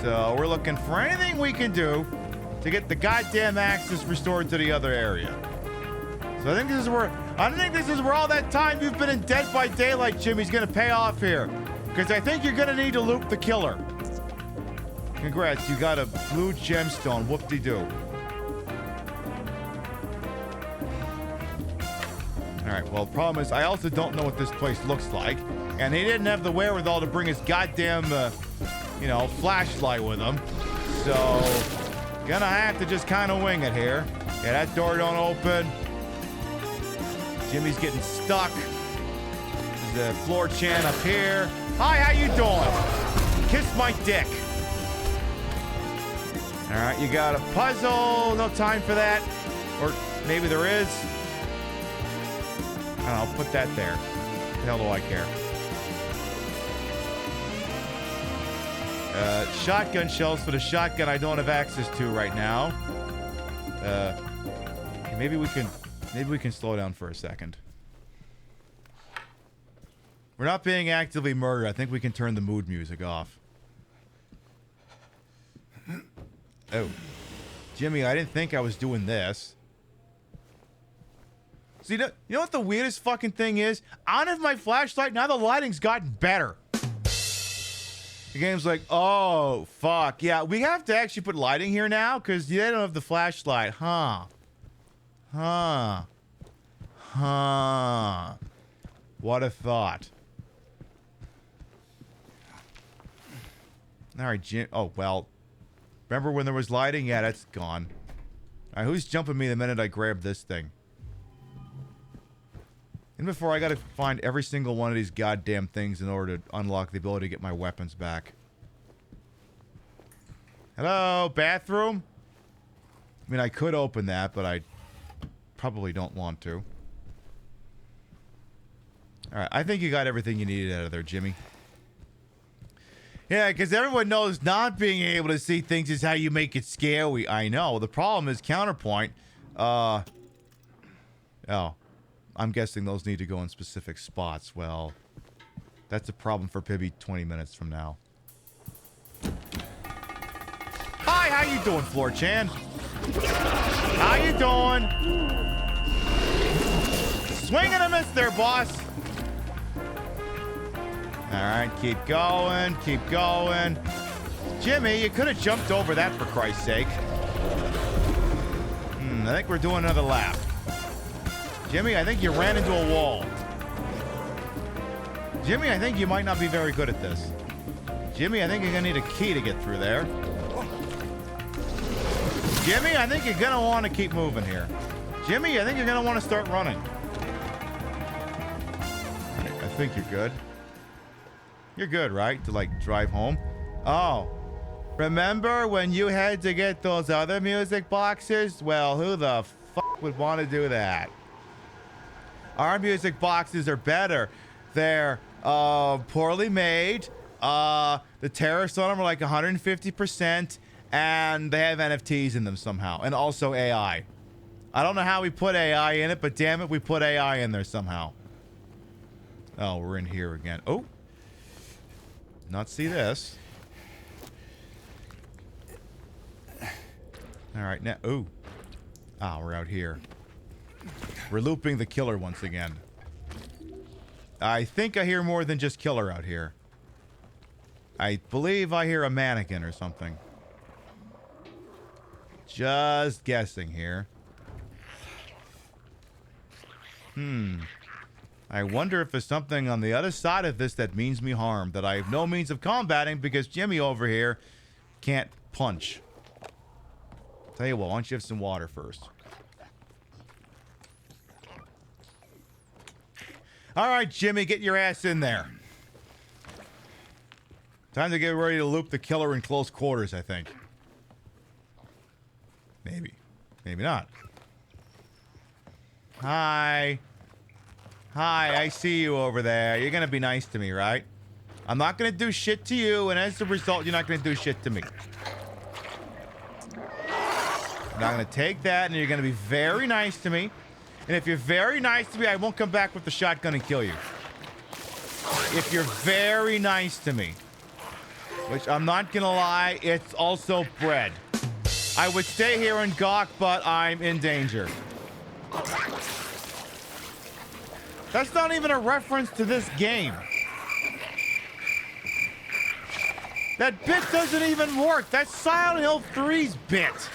So we're looking for anything we can do to get the goddamn access restored to the other area. So I think this is where all that time you've been in Dead by Daylight, Jimmy's gonna pay off here. Because I think you're gonna need to loop the killer. Congrats, you got a blue gemstone. Whoop-de-doo. Alright, well, the problem is I also don't know what this place looks like. And he didn't have the wherewithal to bring his goddamn, flashlight with him. So, gonna have to just kind of wing it here. Yeah, that door don't open. Jimmy's getting stuck. There's the Floor Chan up here. Hi, how you doing? Kiss my dick. Alright, you got a puzzle. No time for that. Or maybe there is. I don't know, I'll put that there. What the hell do I care? Shotgun shells for the shotgun I don't have access to right now. Maybe we can slow down for a second. We're not being actively murdered. I think we can turn the mood music off. Oh. Jimmy, I didn't think I was doing this. So you know what the weirdest fucking thing is? I don't have my flashlight. Now the lighting's gotten better. The game's like, oh, fuck. Yeah, we have to actually put lighting here now because they don't have the flashlight. Huh. What a thought. All right, Jim. Oh, well. Remember when there was lighting? Yeah, that's gone. All right, who's jumping me the minute I grab this thing? And before I gotta find every single one of these goddamn things in order to unlock the ability to get my weapons back. Hello, bathroom? I mean, I could open that, but I probably don't want to. Alright, I think you got everything you needed out of there, Jimmy. Yeah, because everyone knows not being able to see things is how you make it scary. I know. The problem is counterpoint. Oh. I'm guessing those need to go in specific spots. Well, that's a problem for Pibby 20 minutes from now. Hi, how you doing, Floor Chan? How you doing? Swing and a miss there, boss. Alright, keep going, keep going. Jimmy, you could have jumped over that for Christ's sake. I think we're doing another lap. Jimmy, I think you ran into a wall. Jimmy, I think you might not be very good at this. Jimmy, I think you're gonna need a key to get through there. Jimmy, I think you're gonna want to keep moving here. Jimmy, I think you're gonna want to start running. I think you're good. You're good, right? To, like, drive home? Oh. Remember when you had to get those other music boxes? Well, who the fuck would want to do that? Our music boxes are better. They're poorly made. The tariffs on them are like 150%. And they have NFTs in them somehow. And also AI. I don't know how we put AI in it, but damn it, we put AI in there somehow. Oh, we're in here again. Oh. Not see this. Alright, now. Ooh. Ah, we're out here. We're looping the killer once again. I think I hear more than just killer out here. I believe I hear a mannequin or something. Just guessing here. I wonder if there's something on the other side of this that means me harm that I have no means of combating because Jimmy over here can't punch. Tell you what, why don't you have some water first? All right, Jimmy, get your ass in there. Time to get ready to loop the killer in close quarters, I think. Maybe. Maybe not. Hi. Hi, I see you over there. You're gonna be nice to me, right? I'm not gonna do shit to you, and as a result, you're not gonna do shit to me. I'm not gonna take that, and you're gonna be very nice to me. And if you're very nice to me, I won't come back with the shotgun and kill you. If you're very nice to me. Which, I'm not gonna lie, it's also bread. I would stay here and gawk, but I'm in danger. That's not even a reference to this game. That bit doesn't even work. That's Silent Hill 3's bit.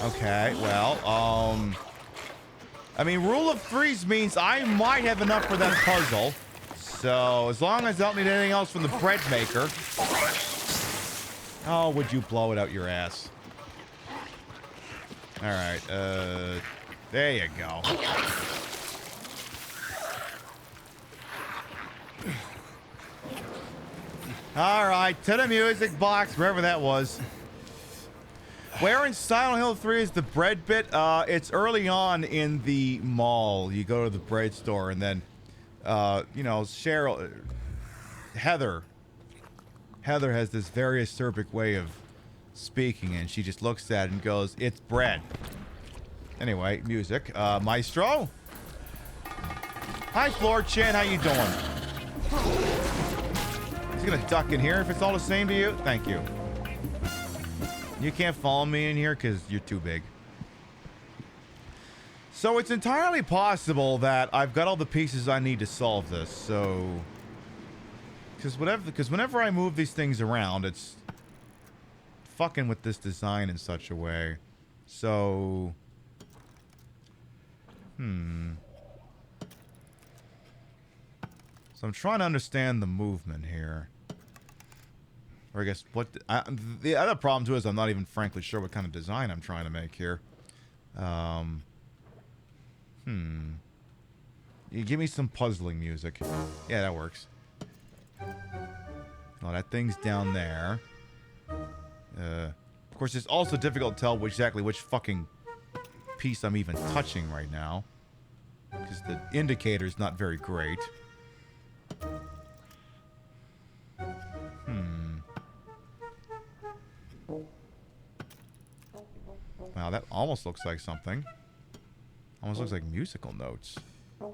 Okay, well, I mean, rule of threes means I might have enough for that puzzle. So, as long as I don't need anything else from the bread maker. Oh, would you blow it out your ass? Alright, there you go. Alright, to the music box, wherever that was. Where in Silent Hill 3 is the bread bit? It's early on in the mall. You go to the bread store and then, you know, Heather has this very acerbic way of speaking, and she just looks at it and goes, "It's bread." Anyway, music. Maestro? Hi, Floor Chin. How you doing? He's gonna duck in here if it's all the same to you. Thank you. You can't follow me in here because you're too big. So it's entirely possible that I've got all the pieces I need to solve this. So, because whenever I move these things around, it's fucking with this design in such a way. So, So I'm trying to understand the movement here. Or I guess what the other problem too is I'm not even frankly sure what kind of design I'm trying to make here. You give me some puzzling music. Yeah, that works. Oh, that thing's down there. Of course, it's also difficult to tell exactly which fucking piece I'm even touching right now, because the indicator's not very great. Wow, that almost looks like something. Almost looks like musical notes. How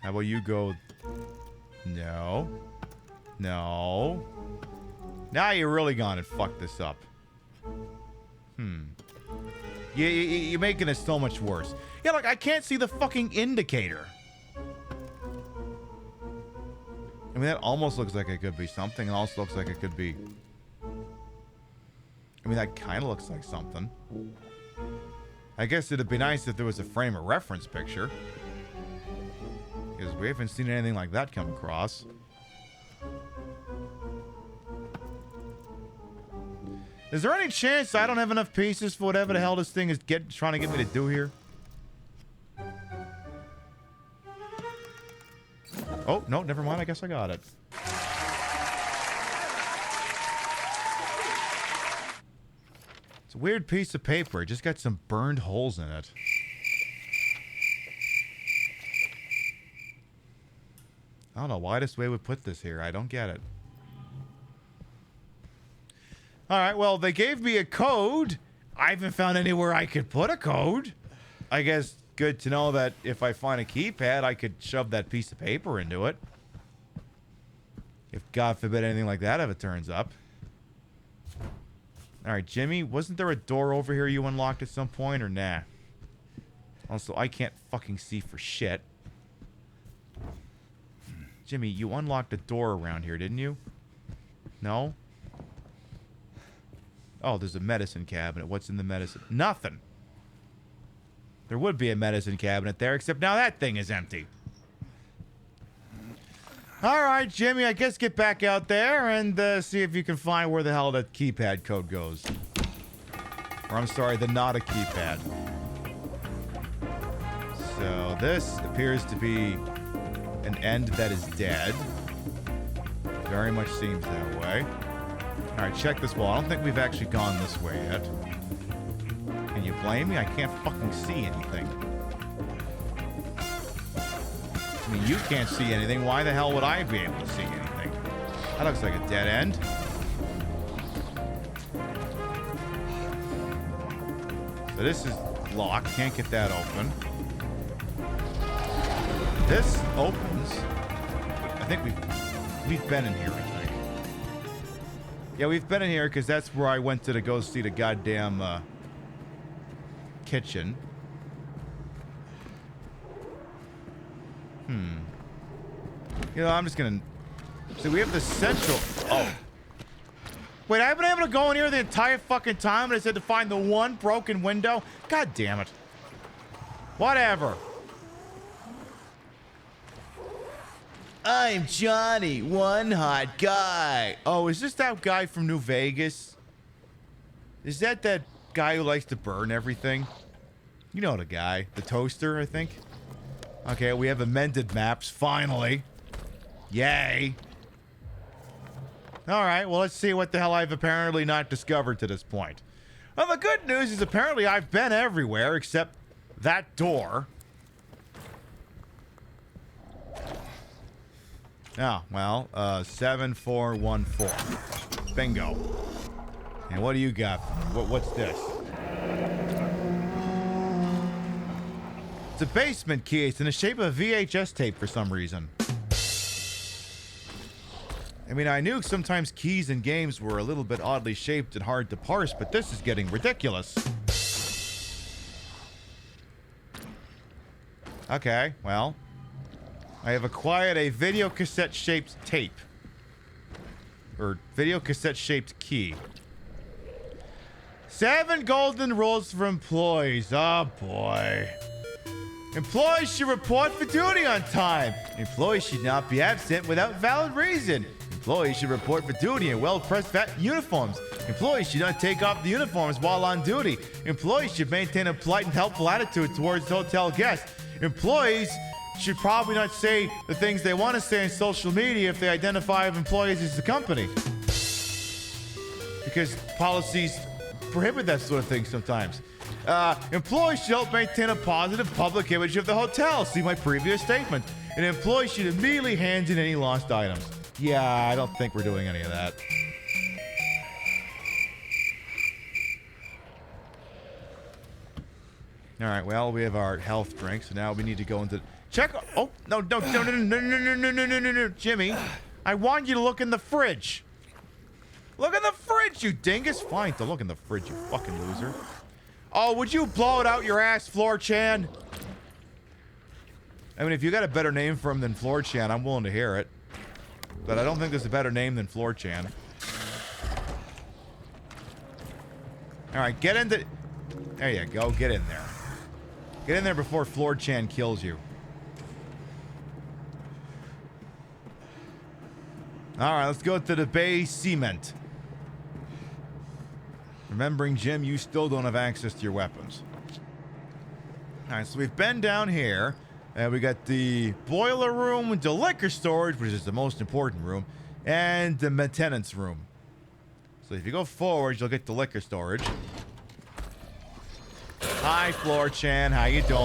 about you go... No. No. Now you're really gonna fuck this up. You're making it so much worse. Yeah, like, I can't see the fucking indicator. I mean, that almost looks like it could be something. It also looks like it could be... I mean, that kind of looks like something. I guess it'd be nice if there was a frame of reference picture. Because we haven't seen anything like that come across. Is there any chance I don't have enough pieces for whatever the hell this thing is trying to get me to do here? Oh, no, never mind. I guess I got it. It's a weird piece of paper. It just got some burned holes in it. I don't know why this way would put this here. I don't get it. Alright, well, they gave me a code. I haven't found anywhere I could put a code. I guess good to know that if I find a keypad, I could shove that piece of paper into it. If God forbid anything like that ever turns up. Alright, Jimmy, wasn't there a door over here you unlocked at some point, or nah? Also, I can't fucking see for shit. Jimmy, you unlocked a door around here, didn't you? No? Oh, there's a medicine cabinet. What's in the medicine? Nothing. There would be a medicine cabinet there, except now that thing is empty. Alright, Jimmy, I guess get back out there and see if you can find where the hell that keypad code goes. Or I'm sorry, the not a keypad. So this appears to be an end that is dead. Very much seems that way. Alright, check this wall. I don't think we've actually gone this way yet. Can you blame me? I can't fucking see anything. I mean, you can't see anything. Why the hell would I be able to see anything? That looks like a dead end. So this is locked. Can't get that open. This opens. I think we've been in here, I think. Yeah, we've been in here because that's where I went to go see the goddamn kitchen. You know, I'm just gonna... So we have the central... Oh. Wait, I've been able to go in here the entire fucking time and I said to find the one broken window? God damn it. Whatever. I'm Johnny, one hot guy. Oh, is this that guy from New Vegas? Is that guy who likes to burn everything? You know the guy. The toaster, I think. Okay, we have amended maps, finally. Yay. Alright, well, let's see what the hell I've apparently not discovered to this point. Well, the good news is apparently I've been everywhere except that door. Oh, well, 7414. Bingo. And what do you got? What's this? It's a basement key. It's in the shape of a VHS tape for some reason. I mean, I knew sometimes keys in games were a little bit oddly shaped and hard to parse, but this is getting ridiculous. Okay, well. I have acquired a video cassette shaped tape. Or video cassette shaped key. 7 golden rules for employees. Oh boy. Employees should report for duty on time. Employees should not be absent without valid reason. Employees should report for duty in well-pressed uniforms. Employees should not take off the uniforms while on duty. Employees should maintain a polite and helpful attitude towards hotel guests. Employees should probably not say the things they want to say on social media if they identify employees as the company. Because policies prohibit that sort of thing sometimes. Employees should help maintain a positive public image of the hotel. See my previous statement. An employee should immediately hand in any lost items. Yeah, I don't think we're doing any of that. All right, well, we have our health drink, so now we need to go into... Check... Oh, no, Jimmy. I want you to look in the fridge. Look in the fridge, you dingus. Fine, to look in the fridge, you fucking loser. Oh, would you blow it out your ass, Floor Chan? I mean, if you got a better name for him than Floor Chan, I'm willing to hear it. But I don't think there's a better name than Floor Chan. Alright, get into... There you go, get in there. Get in there before Floor Chan kills you. Alright, let's go to the Bay Cement. Remembering, Jim, you still don't have access to your weapons. Alright, so we've been down here. And we got the boiler room, the liquor storage, which is the most important room, and the maintenance room. So if you go forward, you'll get the liquor storage. Hi, Floor Chan. How you doing?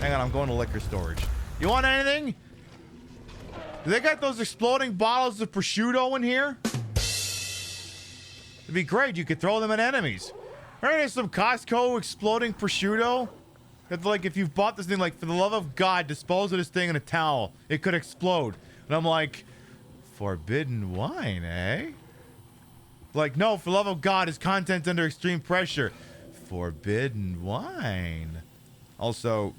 Hang on, I'm going to liquor storage. You want anything? Do they got those exploding bottles of prosciutto in here? It'd be great. You could throw them at enemies. Right, there's some Costco exploding prosciutto. It's like, if you've bought this thing, like, for the love of God, dispose of this thing in a towel. It could explode. And I'm like, forbidden wine, eh? Like, no, for the love of God, his content's under extreme pressure. Forbidden wine. Also,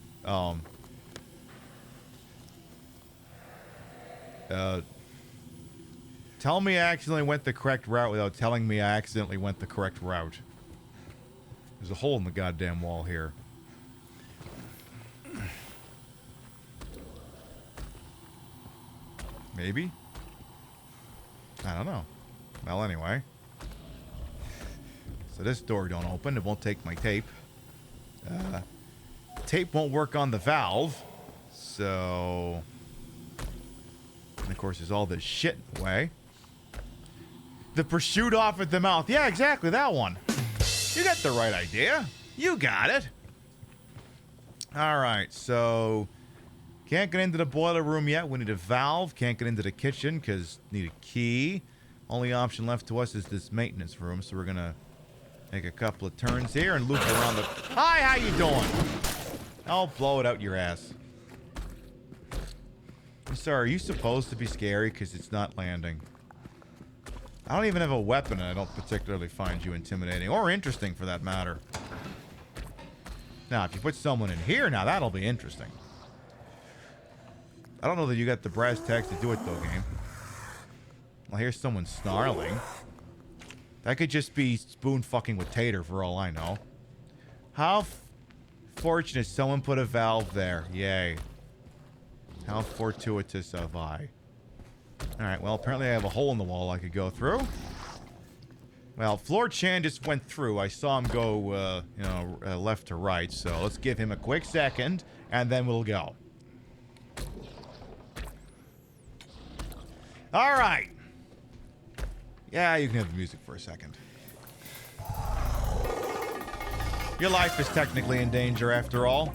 tell me I accidentally went the correct route without telling me I accidentally went the correct route. There's a hole in the goddamn wall here. Maybe? I don't know. Well, anyway. So this door don't open. It won't take my tape. Tape won't work on the valve. So... And of course, there's all this shit in the way. The prosciutto off at the mouth. Yeah, exactly, that one. You got the right idea. You got it. Alright, so... Can't get into the boiler room yet. We need a valve. Can't get into the kitchen because need a key. Only option left to us is this maintenance room. So we're going to make a couple of turns here and loop around the... Hi, how you doing? I'll blow it out your ass. I'm sorry, are you supposed to be scary because it's not landing? I don't even have a weapon and I don't particularly find you intimidating or interesting for that matter. Now, if you put someone in here, now that'll be interesting. I don't know that you got the brass tacks to do it, though, game. Well, here's someone snarling. That could just be spoon fucking with Tater, for all I know. How fortunate someone put a valve there. Yay. How fortuitous of I. Alright, well, apparently I have a hole in the wall I could go through. Well, Floor Chan just went through. I saw him go, left to right. So let's give him a quick second, and then we'll go. All right. Yeah, you can have the music for a second. Your life is technically in danger after all.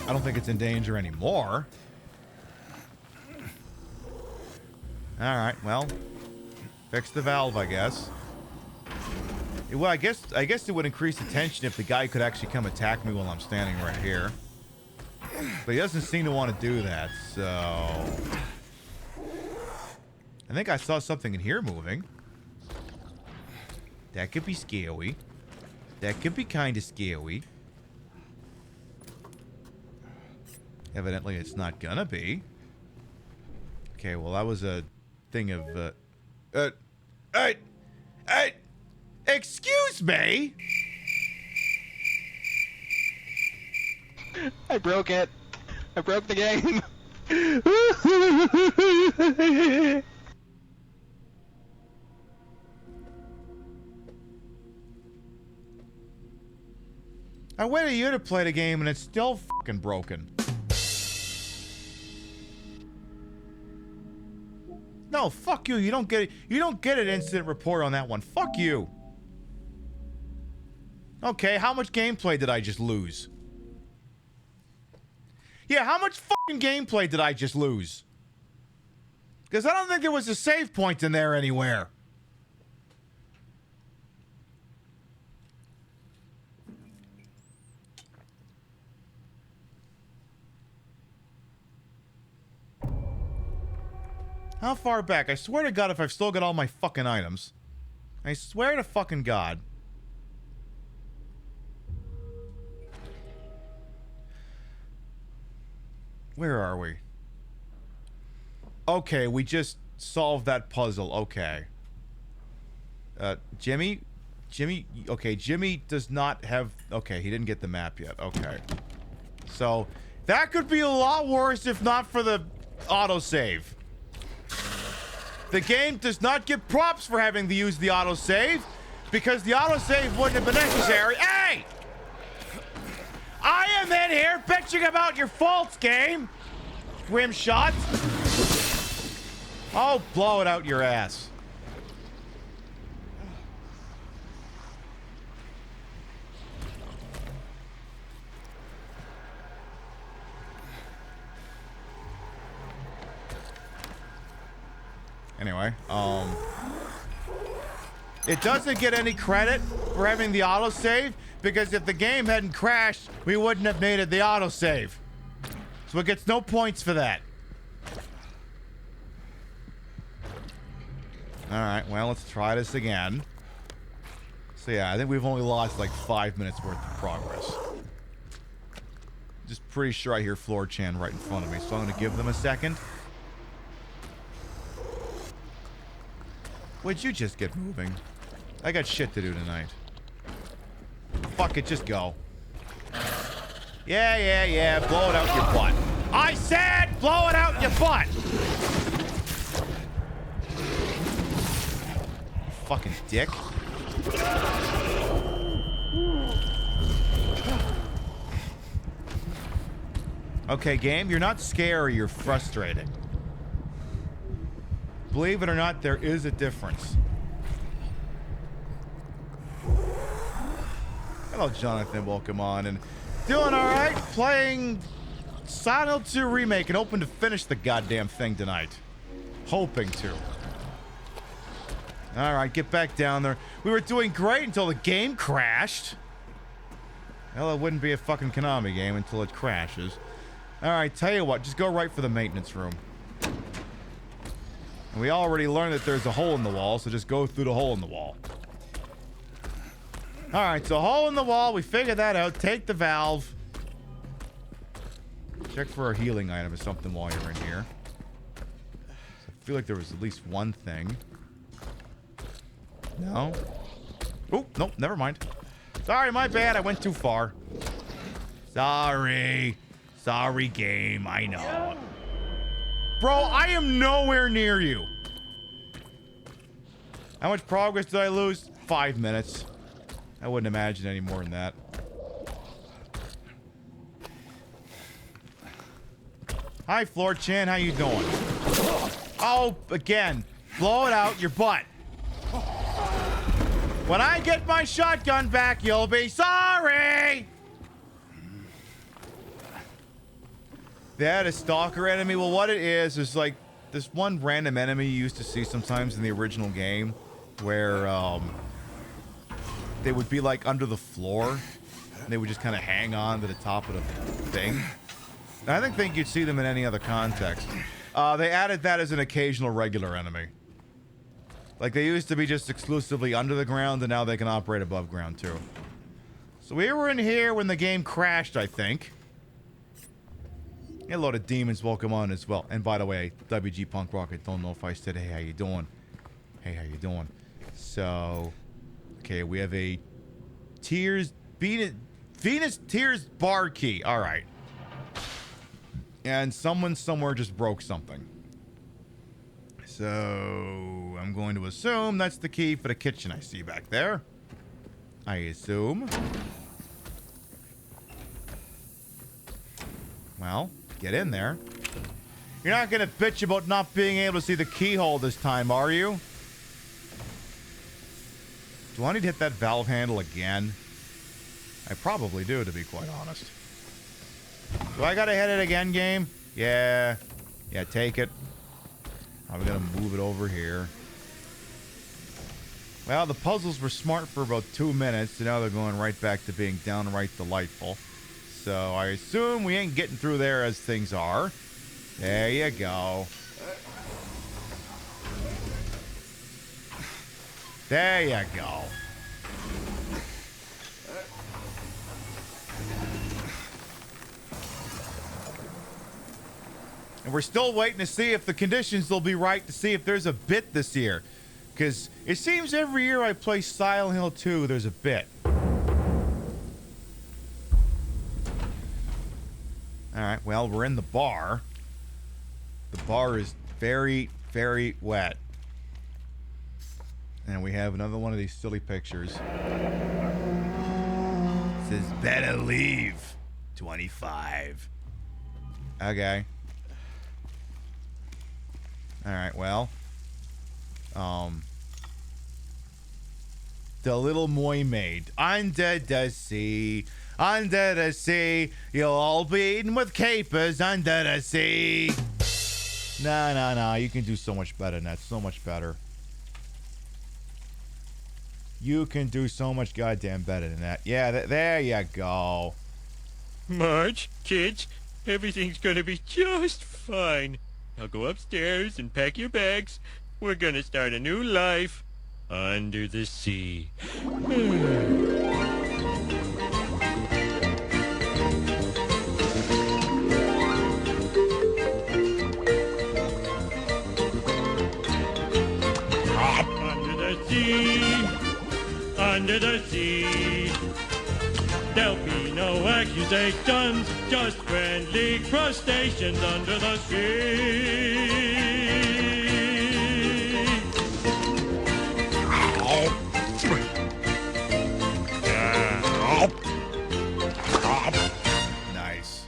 I don't think it's in danger anymore. All right, well, fix the valve, I guess. Well, I guess it would increase the tension if the guy could actually come attack me while I'm standing right here. But he doesn't seem to want to do that, so... I think I saw something in here moving. That could be scary. That could be kind of scary. Evidently, it's not gonna be. Okay, well, that was a thing of, excuse me? I broke it. I broke the game. I waited a year to play the game and it's still fucking broken. No, fuck you. You don't get it. You don't get an incident report on that one. Fuck you. Okay, how much gameplay did I just lose? Yeah, how much fucking gameplay did I just lose? Because I don't think there was a save point in there anywhere. How far back? I swear to God if I've still got all my fucking items. I swear to fucking God. Where are we? Okay, we just solved that puzzle. Okay. Jimmy? Okay, Jimmy does not have... Okay, he didn't get the map yet. Okay. So, that could be a lot worse if not for the autosave. The game does not get props for having to use the autosave because the autosave wouldn't have been necessary. Hey! I am in here bitching about your faults, game. Rim shots. Oh, blow it out your ass. Anyway, it doesn't get any credit for having the autosave because if the game hadn't crashed, we wouldn't have needed the autosave. So it gets no points for that. Alright, well, let's try this again. So yeah, I think we've only lost like 5 minutes worth of progress. Just pretty sure I hear Floor Chan right in front of me, so I'm going to give them a second. Would you just get moving? I got shit to do tonight. Fuck it, just go. Yeah, blow it out your butt. I said blow it out your butt! You fucking dick. Okay, game, you're not scary, you're frustrated. Believe it or not, there is a difference. Hello, Jonathan. Welcome on. And doing all right. Playing Silent Hill 2 Remake and hoping to finish the goddamn thing tonight. Hoping to. All right, get back down there. We were doing great until the game crashed. Well, it wouldn't be a fucking Konami game until it crashes. All right, tell you what. Just go right for the maintenance room. And we already learned that there's a hole in the wall, so just go through the hole in the wall. Alright, so hole in the wall, we figured that out. Take the valve. Check for a healing item or something while you're in here. I feel like there was at least one thing. No? Oh, nope, never mind. Sorry, my bad, I went too far. Sorry. Sorry, game, I know. Bro, I am nowhere near you. How much progress did I lose? 5 minutes. I wouldn't imagine any more than that. Hi, Floor Chan. How you doing? Oh, again. Blow it out your butt. When I get my shotgun back, you'll be sorry. They had a stalker enemy. Well, what it is like this one random enemy you used to see sometimes in the original game where they would be like under the floor and they would just kind of hang on to the top of the thing. I didn't think you'd see them in any other context. They added that as an occasional regular enemy. Like, they used to be just exclusively under the ground, and now they can operate above ground, too. So we were in here when the game crashed, I think. A load of demons welcome on as well. And by the way, WG Punk Rock, I don't know if I said, hey, how you doing? Hey, how you doing? So, okay, we have a Venus Tears bar key. All right. And someone somewhere just broke something. So, I'm going to assume that's the key for the kitchen I see back there. I assume. Well, get in there. You're not going to bitch about not being able to see the keyhole this time, are you? Do I need to hit that valve handle again? I probably do, to be quite honest. Do I gotta hit it again, game? Yeah. Yeah, take it. I'm gonna move it over here. Well, the puzzles were smart for about 2 minutes, and now they're going right back to being downright delightful. So I assume we ain't getting through there as things are. There you go. There you go. And we're still waiting to see if the conditions will be right to see if there's a bit this year. Because it seems every year I play Silent Hill 2, there's a bit. Alright, well, we're in the bar. The bar is very, very wet. And we have another one of these silly pictures. It says, better leave. 25. Okay. Alright, well. The Little Mermaid. Under the sea. Under the sea. You'll all be eaten with capers under the sea. No. You can do so much better than that. So much better. You can do so much goddamn better than that. Yeah, there you go. Marge, kids, everything's gonna be just fine. Now go upstairs and pack your bags. We're gonna start a new life under the sea. Under the sea, there'll be no accusations, just friendly crustaceans under the sea. Nice.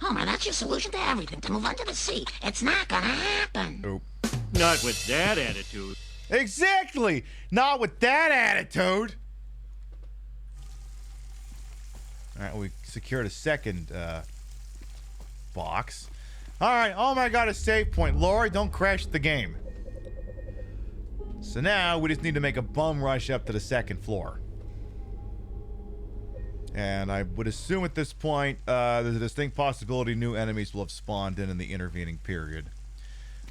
Oh man, that's your solution to everything, to move under the sea. It's not gonna happen. Oop. Not with that attitude. Exactly! Not with that attitude! Alright, we secured a second box. Alright, oh my god, a save point. Laura, don't crash the game. So now we just need to make a bum rush up to the second floor. And I would assume at this point there's a distinct possibility new enemies will have spawned in the intervening period.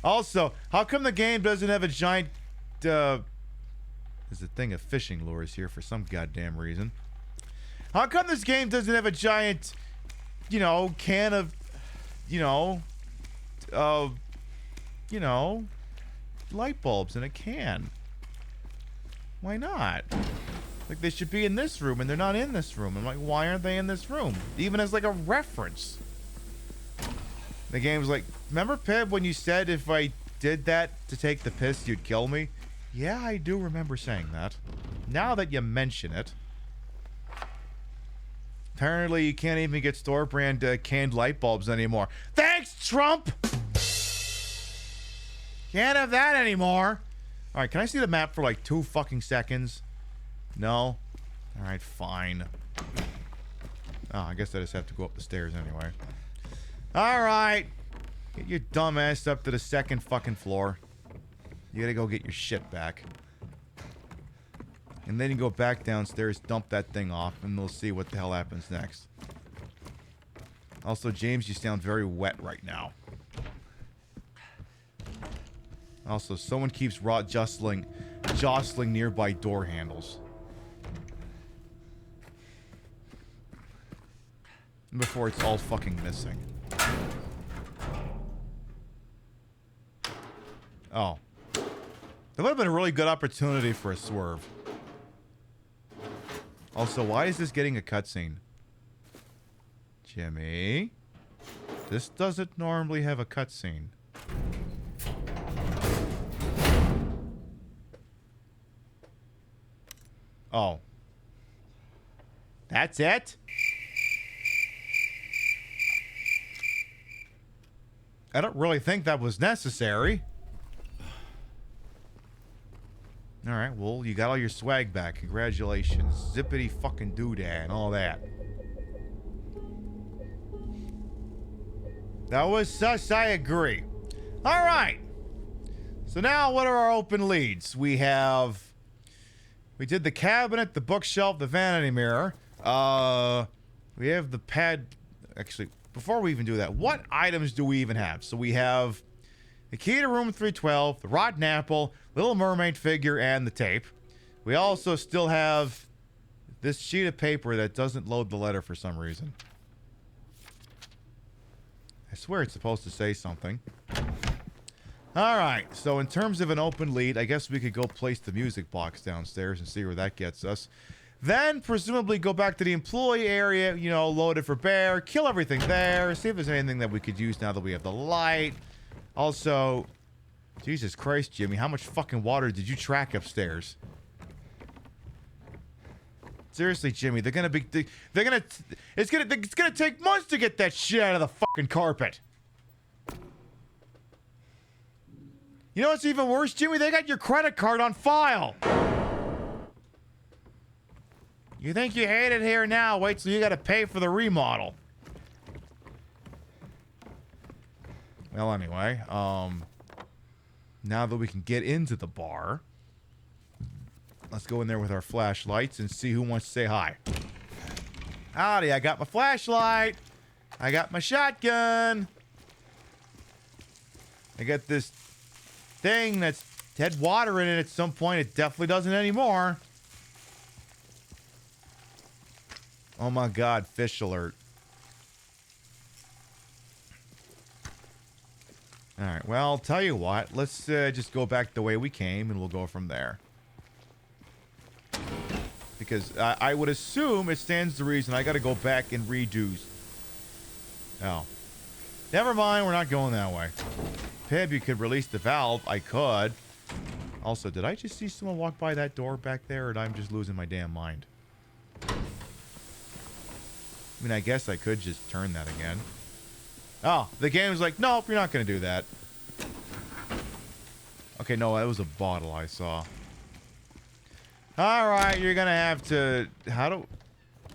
Also, how come the game doesn't have a giant... there's a thing of fishing lures here for some goddamn reason. How come this game doesn't have a giant, can of, light bulbs in a can? Why not? Like, they should be in this room, and they're not in this room. I'm like, why aren't they in this room? Even as, like, a reference. The game's like, remember, Pib, when you said if I did that to take the piss, you'd kill me? Yeah, I do remember saying that. Now that you mention it. Apparently, you can't even get store-brand canned light bulbs anymore. Thanks, Trump! Can't have that anymore. Alright, can I see the map for like 2 fucking seconds? No? Alright, fine. Oh, I guess I just have to go up the stairs anyway. Alright. Get your dumb ass up to the second fucking floor. You gotta go get your shit back. And then you go back downstairs, dump that thing off, and we'll see what the hell happens next. Also, James, you sound very wet right now. Also, someone keeps jostling nearby door handles. Before it's all fucking missing. Oh. That would have been a really good opportunity for a swerve. Also, why is this getting a cutscene? Jimmy? This doesn't normally have a cutscene. Oh. That's it? I don't really think that was necessary. Alright, well, you got all your swag back. Congratulations. Zippity fucking doodah and all that. That was sus, I agree. Alright. So now, what are our open leads? We did the cabinet, the bookshelf, the vanity mirror. We have the pad... Actually, before we even do that, what items do we even have? So we have the key to room 312, the rotten apple, Little Mermaid figure, and the tape. We also still have this sheet of paper that doesn't load the letter for some reason. I swear it's supposed to say something. Alright, so in terms of an open lead, I guess we could go place the music box downstairs and see where that gets us. Then, presumably, go back to the employee area, you know, load it for bear, kill everything there, see if there's anything that we could use now that we have the light. Also, Jesus Christ, Jimmy, how much fucking water did you track upstairs? Seriously, Jimmy, it's gonna take months to get that shit out of the fucking carpet. You know what's even worse, Jimmy? They got your credit card on file. You think you hate it here now? Wait till you gotta pay for the remodel. Well, anyway, now that we can get into the bar, let's go in there with our flashlights and see who wants to say hi. Howdy, I got my flashlight. I got my shotgun. I got this thing that's had water in it at some point. It definitely doesn't anymore. Oh my god, fish alert. Alright, well, I'll tell you what. Let's just go back the way we came and we'll go from there. Because I would assume it stands to reason I gotta go back and redo. Oh. Never mind, we're not going that way. Pib, you could release the valve. I could. Also, did I just see someone walk by that door back there, or I'm just losing my damn mind? I mean, I guess I could just turn that again. Oh, the game's like, nope, you're not going to do that. Okay, no, that was a bottle I saw. Alright, you're going to have to...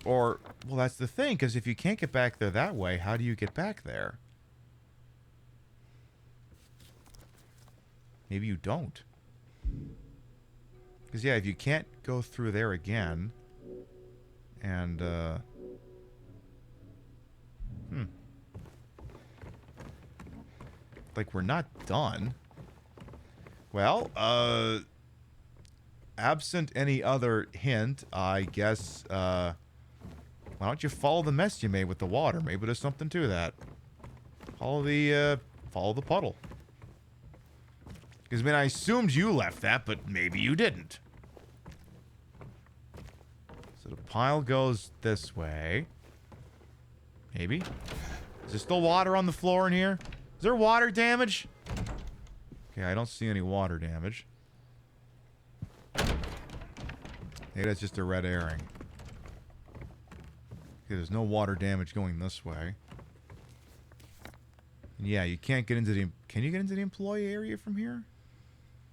Well, that's the thing, because if you can't get back there that way, how do you get back there? Maybe you don't. Because, yeah, if you can't go through there again... And, like, we're not done. Well, absent any other hint, I guess, why don't you follow the mess you made with the water? Maybe there's something to that. Follow the puddle. Because, I mean, I assumed you left that, but maybe you didn't. So the pile goes this way. Maybe. Is there still water on the floor in here? Is there water damage? Okay, I don't see any water damage. Maybe that's just a red herring. Okay, there's no water damage going this way. And yeah, you can't get into the... Can you get into the employee area from here?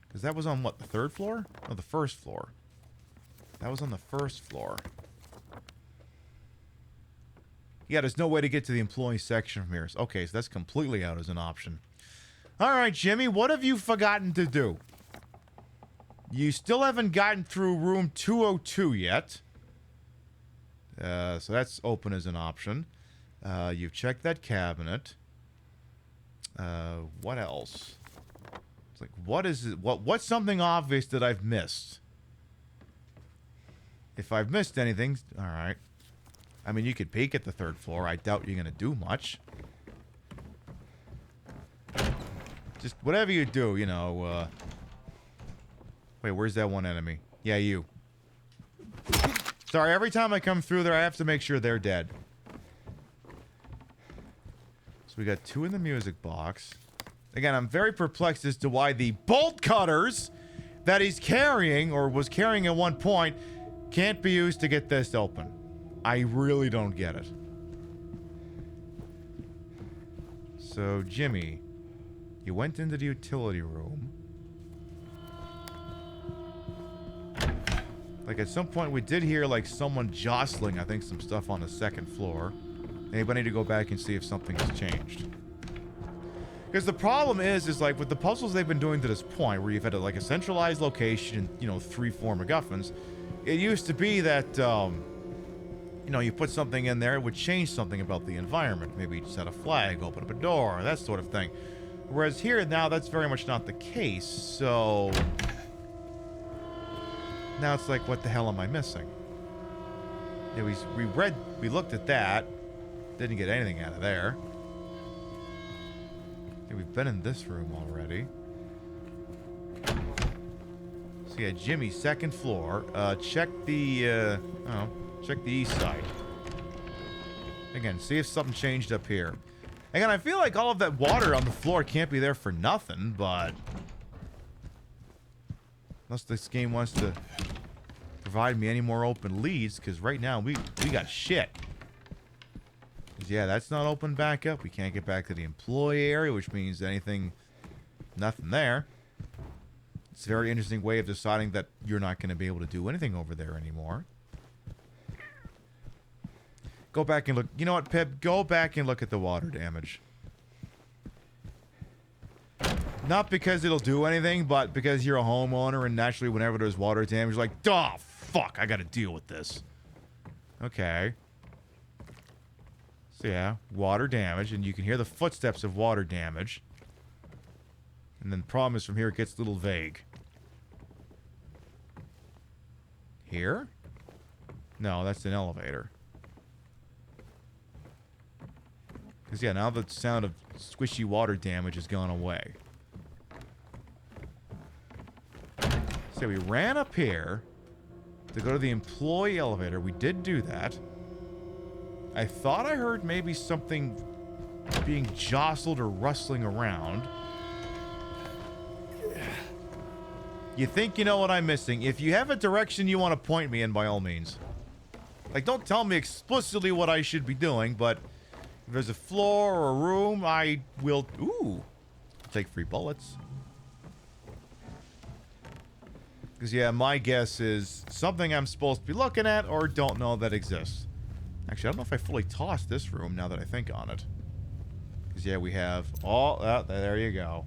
Because that was on, what, the third floor? No, the first floor. That was on the first floor. Yeah, there's no way to get to the employee section from here. Okay, so that's completely out as an option. Alright, Jimmy, what have you forgotten to do? You still haven't gotten through room 202 yet. So that's open as an option. You've checked that cabinet. What else? It's like, what is it? What's something obvious that I've missed? If I've missed anything, all right. I mean, you could peek at the 3rd floor. I doubt you're going to do much. Just whatever you do, you know. Wait, where's that one enemy? Yeah, you. Sorry, every time I come through there, I have to make sure they're dead. So we got 2 in the music box. Again, I'm very perplexed as to why the bolt cutters that he's carrying, or was carrying at one point, can't be used to get this open. I really don't get it. So, Jimmy, you went into the utility room. Like, at some point, we did hear, like, someone jostling, I think, some stuff on the 2nd floor. Anybody need to go back and see if something has changed. Because the problem is like, with the puzzles they've been doing to this point, where you've had, like, a centralized location and, you know, 3-4 MacGuffins, it used to be that, you know, you put something in there, it would change something about the environment. Maybe set a flag, open up a door, that sort of thing. Whereas here, now, that's very much not the case, so... Now it's like, what the hell am I missing? Yeah, we looked at that. Didn't get anything out of there. Yeah, we've been in this room already. So yeah, Jimmy, 2nd floor. Check the, check the east side. Again, see if something changed up here. Again, I feel like all of that water on the floor can't be there for nothing, but... Unless this game wants to provide me any more open leads, because right now we got shit. Yeah, that's not open back up. We can't get back to the employee area, which means nothing there. It's a very interesting way of deciding that you're not going to be able to do anything over there anymore. Go back and look. You know what, Pip? Go back and look at the water damage. Not because it'll do anything, but because you're a homeowner and naturally whenever there's water damage, you're like, oh, fuck, I gotta deal with this. Okay. So yeah, water damage, and you can hear the footsteps of water damage. And then the problem is from here it gets a little vague. Here? No, that's an elevator. Because yeah, now the sound of squishy water damage has gone away. So we ran up here to go to the employee elevator. We did do that. I thought I heard maybe something being jostled or rustling around. You think you know what I'm missing? If you have a direction you want to point me in, by all means. Like, don't tell me explicitly what I should be doing, but if there's a floor or a room, I will... Ooh! Take free bullets. Because, yeah, my guess is something I'm supposed to be looking at or don't know that exists. Actually, I don't know if I fully tossed this room now that I think on it. Because, yeah, we have all... Oh, there you go.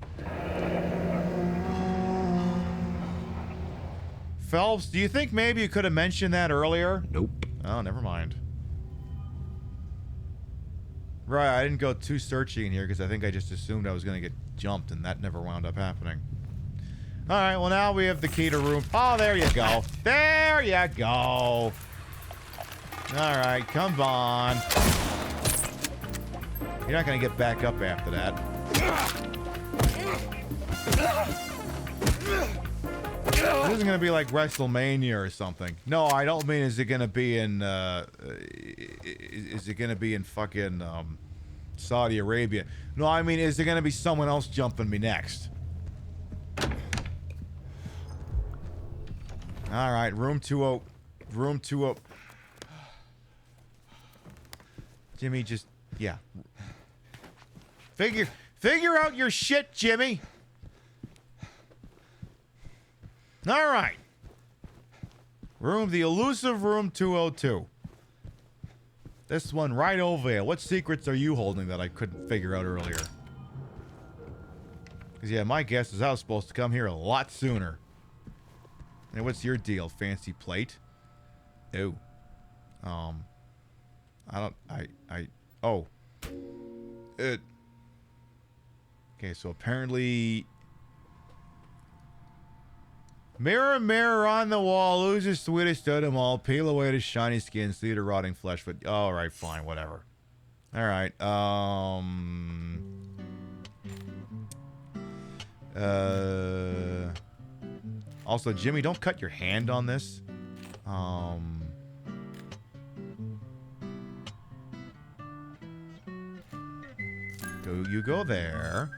Phelps, do you think maybe you could have mentioned that earlier? Nope. Oh, never mind. Right, I didn't go too searching in here because I think I just assumed I was going to get jumped, and that never wound up happening. Alright, well now we have the key to room... Oh, there you go. There you go. Alright, come on. You're not going to get back up after that. This isn't going to be like WrestleMania or something. No, I don't mean is it going to be in... is it going to be in fucking Saudi Arabia? No, I mean is there going to be someone else jumping me next? Alright, room 20. Room 20. Jimmy, just... Yeah. Figure out your shit, Jimmy! Alright. The elusive room 202. This one right over there. What secrets are you holding that I couldn't figure out earlier? Because, yeah, my guess is I was supposed to come here a lot sooner. And what's your deal, fancy plate? Oh. I Oh. Okay, so apparently... Mirror, mirror on the wall, who's the sweetest of them all? Peel away the shiny skin, see the rotting flesh. But all right, fine, whatever. All right. Also, Jimmy, don't cut your hand on this. You go there.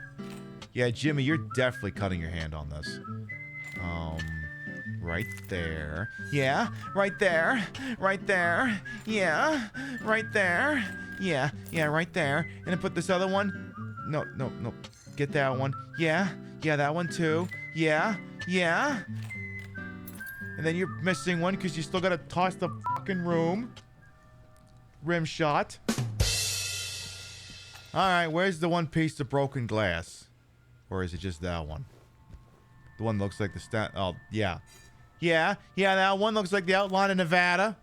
Yeah, Jimmy, you're definitely cutting your hand on this. Right there. Yeah, right there. Right there. Yeah, right there. Yeah, right there. And then put this other one. No. Get that one. Yeah, that one too. Yeah. And then you're missing one because you still gotta toss the fucking room. Rim shot. Alright, where's the one piece of broken glass? Or is it just that one? The one that looks like the oh, yeah. Yeah, that one looks like the outline of Nevada.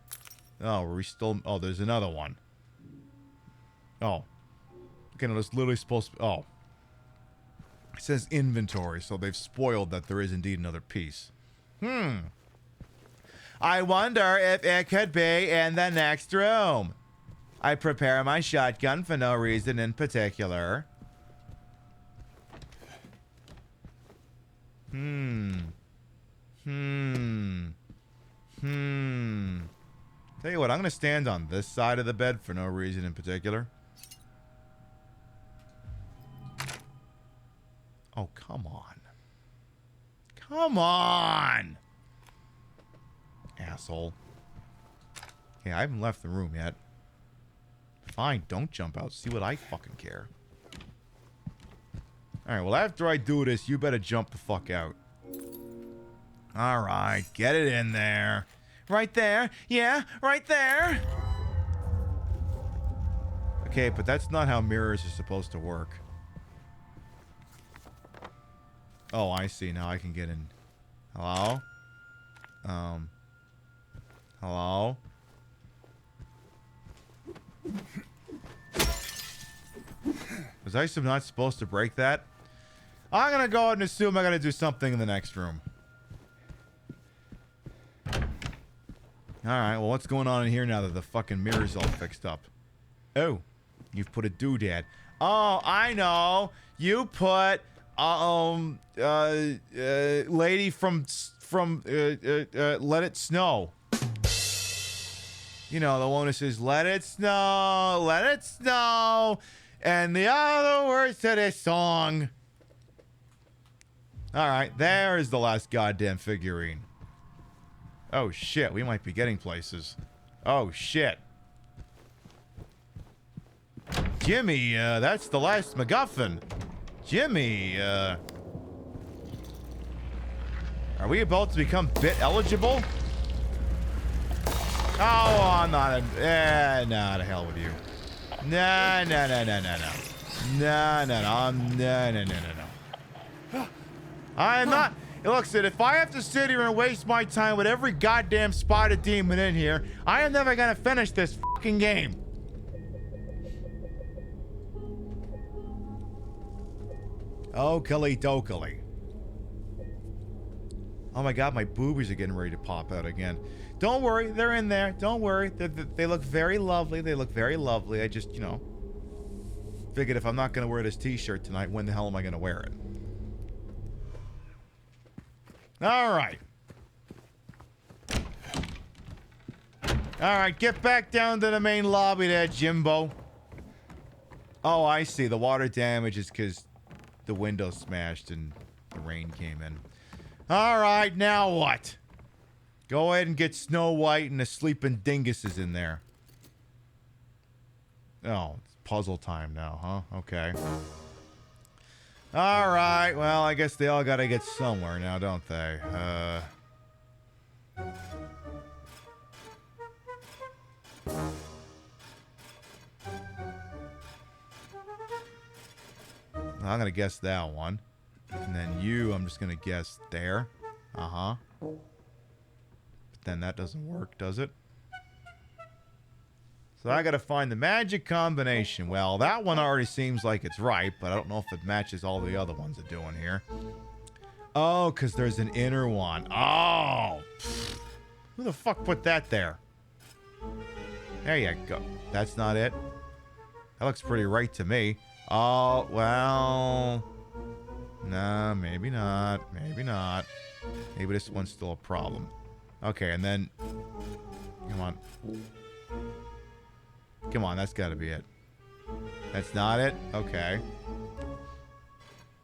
Oh, we still... Oh, there's another one. Oh. Okay, no, it's literally supposed to... Oh. It says inventory, so they've spoiled that there is indeed another piece. I wonder if it could be in the next room. I prepare my shotgun for no reason in particular. Tell you what, I'm going to stand on this side of the bed for no reason in particular. Oh, come on. Come on! Asshole. Yeah, I haven't left the room yet. Fine, don't jump out. See what I fucking care. Alright, well, after I do this, you better jump the fuck out. Alright, get it in there. Right there. Yeah, right there. Okay, but that's not how mirrors are supposed to work. Oh, I see. Now I can get in. Hello? Hello? Was I not supposed to break that? I'm gonna go ahead and assume I gotta do something in the next room. Alright, well, what's going on in here now that the fucking mirror's all fixed up? Oh, you've put a doodad. Oh, I know. You put, lady from Let It Snow. You know, the one that says, let it snow, let it snow. And the other words to this song. Alright, there is the last goddamn figurine. Oh shit, we might be getting places. Oh shit. Jimmy, that's the last MacGuffin. Jimmy, are we about to become bit eligible? Oh, I'm not nah, to hell with you. No. I'm not... Look, Sid, if I have to sit here and waste my time with every goddamn spider demon in here, I am never gonna finish this fucking game. Okily dokily. Oh my god, my boobies are getting ready to pop out again. Don't worry, they're in there. Don't worry. They look very lovely. They look very lovely. I just, you know, figured if I'm not going to wear this t-shirt tonight, when the hell am I going to wear it? All right. All right, get back down to the main lobby there, Jimbo. Oh, I see. The water damage is because the window smashed and the rain came in. All right, now what? Go ahead and get Snow White and the sleeping dinguses in there. Oh, it's puzzle time now, huh? Okay. All right, well, I guess they all gotta get somewhere now, don't they? I'm gonna guess that one. And then you, I'm just gonna guess there. Uh-huh. But then that doesn't work, does it? So I gotta find the magic combination. Well, that one already seems like it's right, but I don't know if it matches all the other ones are doing here. Oh, because there's an inner one. Oh! Who the fuck put that there? There you go. That's not it. That looks pretty right to me. Oh, well... No, maybe not. Maybe not. Maybe this one's still a problem. Okay, and then... Come on. Come on, that's gotta be it. That's not it? Okay.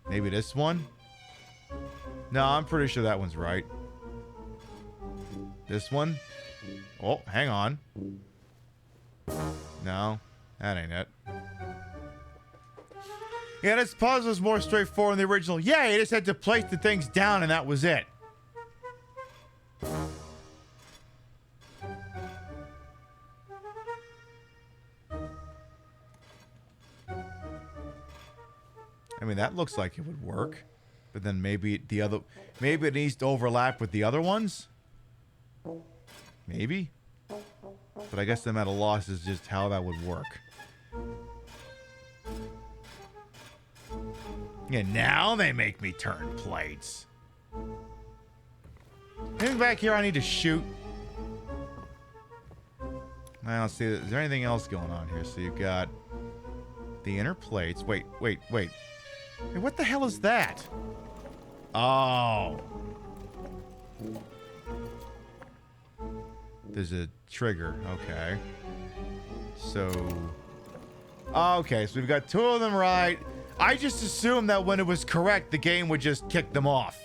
Maybe this one? No, I'm pretty sure that one's right. This one? Oh, hang on. No, that ain't it. Yeah, this puzzle was more straightforward in the original. Yeah, you just had to place the things down and that was it. I mean, that looks like it would work. But then maybe the other... Maybe it needs to overlap with the other ones? Maybe? But I guess I'm at a loss as just how that would work. Yeah, now they make me turn plates. Anything back here I need to shoot? I don't see. Is there anything else going on here? So you've got the inner plates. Wait. Hey, what the hell is that? Oh. There's a trigger. Okay. So... Okay, so we've got two of them right. I just assumed that when it was correct, the game would just kick them off.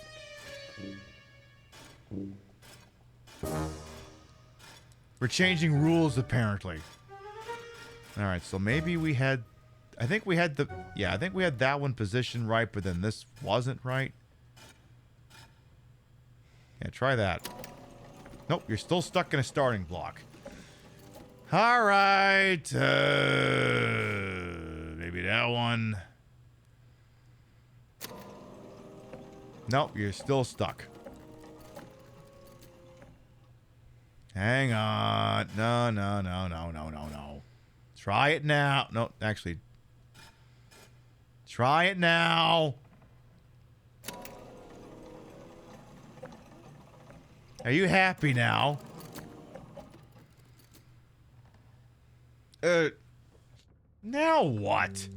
We're changing rules, apparently. Alright, so maybe we had... I think we had the... Yeah, I think we had that one positioned right, but then this wasn't right. Yeah, try that. Nope, you're still stuck in a starting block. Alright. Maybe that one. Nope, you're still stuck. Hang on. No. Try it now. No, actually. Try it now. Are you happy now? Now what?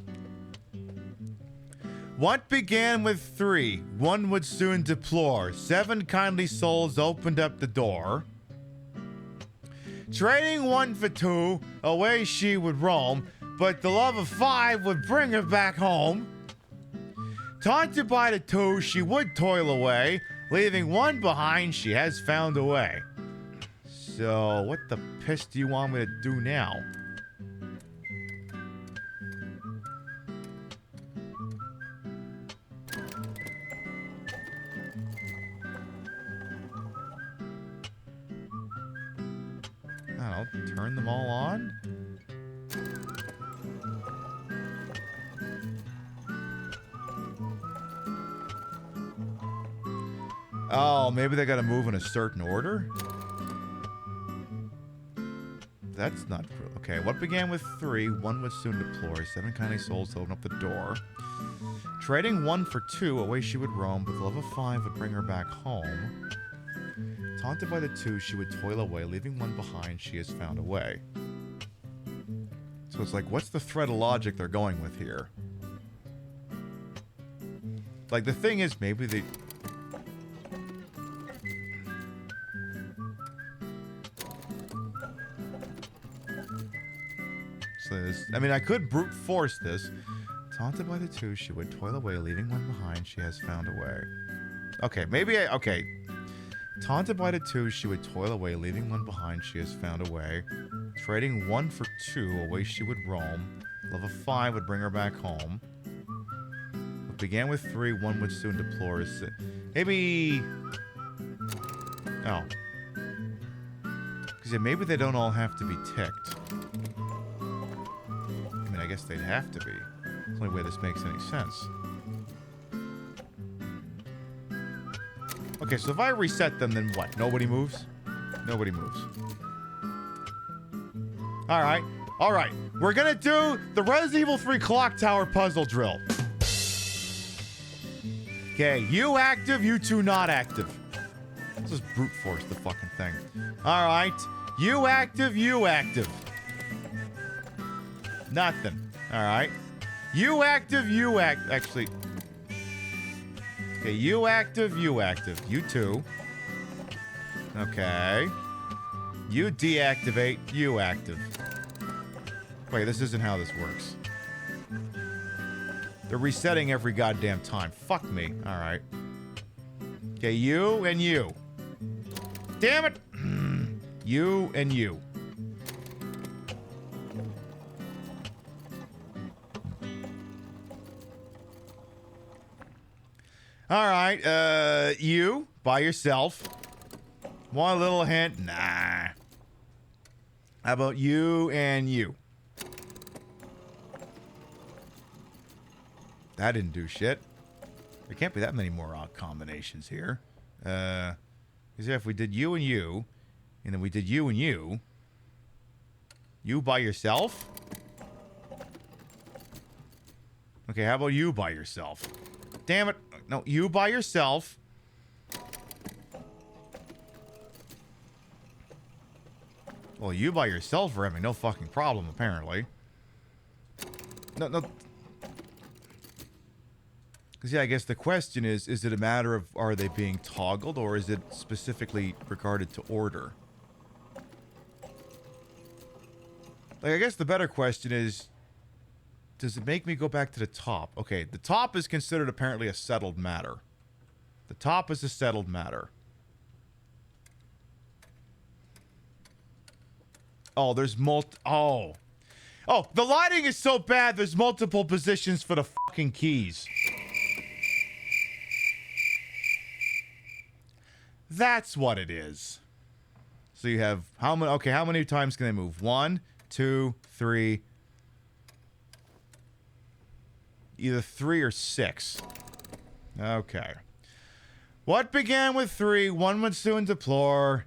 What began with 3, one would soon deplore. 7 kindly souls opened up the door. Trading 1 for 2, away she would roam, but the love of 5 would bring her back home. Taunted by the 2, she would toil away, leaving 1 behind she has found a way. So, what the piss do you want me to do now? I don't know, turn them all on? Oh, maybe they gotta move in a certain order? That's not... Okay, what began with 3, 1 would soon deplore. 7 kindly souls to open up the door. Trading 1 for 2, away she would roam, but the love of 5 would bring her back home. Taunted by the 2, she would toil away, leaving 1 behind she has found a way. So it's like, what's the thread of logic they're going with here? Like, the thing is, maybe they... I mean, I could brute force this. Taunted by the 2, she would toil away, leaving 1 behind she has found a way. Okay, maybe I... Okay. Taunted by the 2, she would toil away, leaving 1 behind she has found a way. Trading 1 for 2, away she would roam. Love of 5 would bring her back home. What began with 3, 1 would soon deplore. Maybe... Oh. Because maybe they don't all have to be ticked. I guess they'd have to be. It's the only way this makes any sense. Okay, so if I reset them, then what? Nobody moves? Nobody moves. Alright. All right, we're gonna do the Resident Evil 3 clock tower puzzle drill. Okay, you active, you two not active. Let's just brute force the fucking thing. All right, you active, you active. Nothing. All right, you active, you actually. Okay, you active, you active. You two. Okay. You deactivate, you active. Wait, this isn't how this works. They're resetting every goddamn time. Fuck me. Alright. Okay, you and you. Damn it! You and you. Alright, you by yourself. One little hint. Nah. How about you and you? That didn't do shit. There can't be that many more odd combinations here. Because if we did you and then we did you and you by yourself? Okay, how about you by yourself? Damn it. No, you by yourself. Well, you by yourself are having no fucking problem, apparently. No. Because, yeah, I guess the question is it a matter of are they being toggled, or is it specifically regarded to order? Like, I guess the better question is, does it make me go back to the top? Okay, the top is considered apparently a settled matter. The top is a settled matter. Oh, there's Oh, the lighting is so bad, there's multiple positions for the fucking keys. That's what it is. So you have how many? Okay, how many times can they move? 1, 2, 3. Either 3 or 6. Okay. What began with 3, one would soon deplore.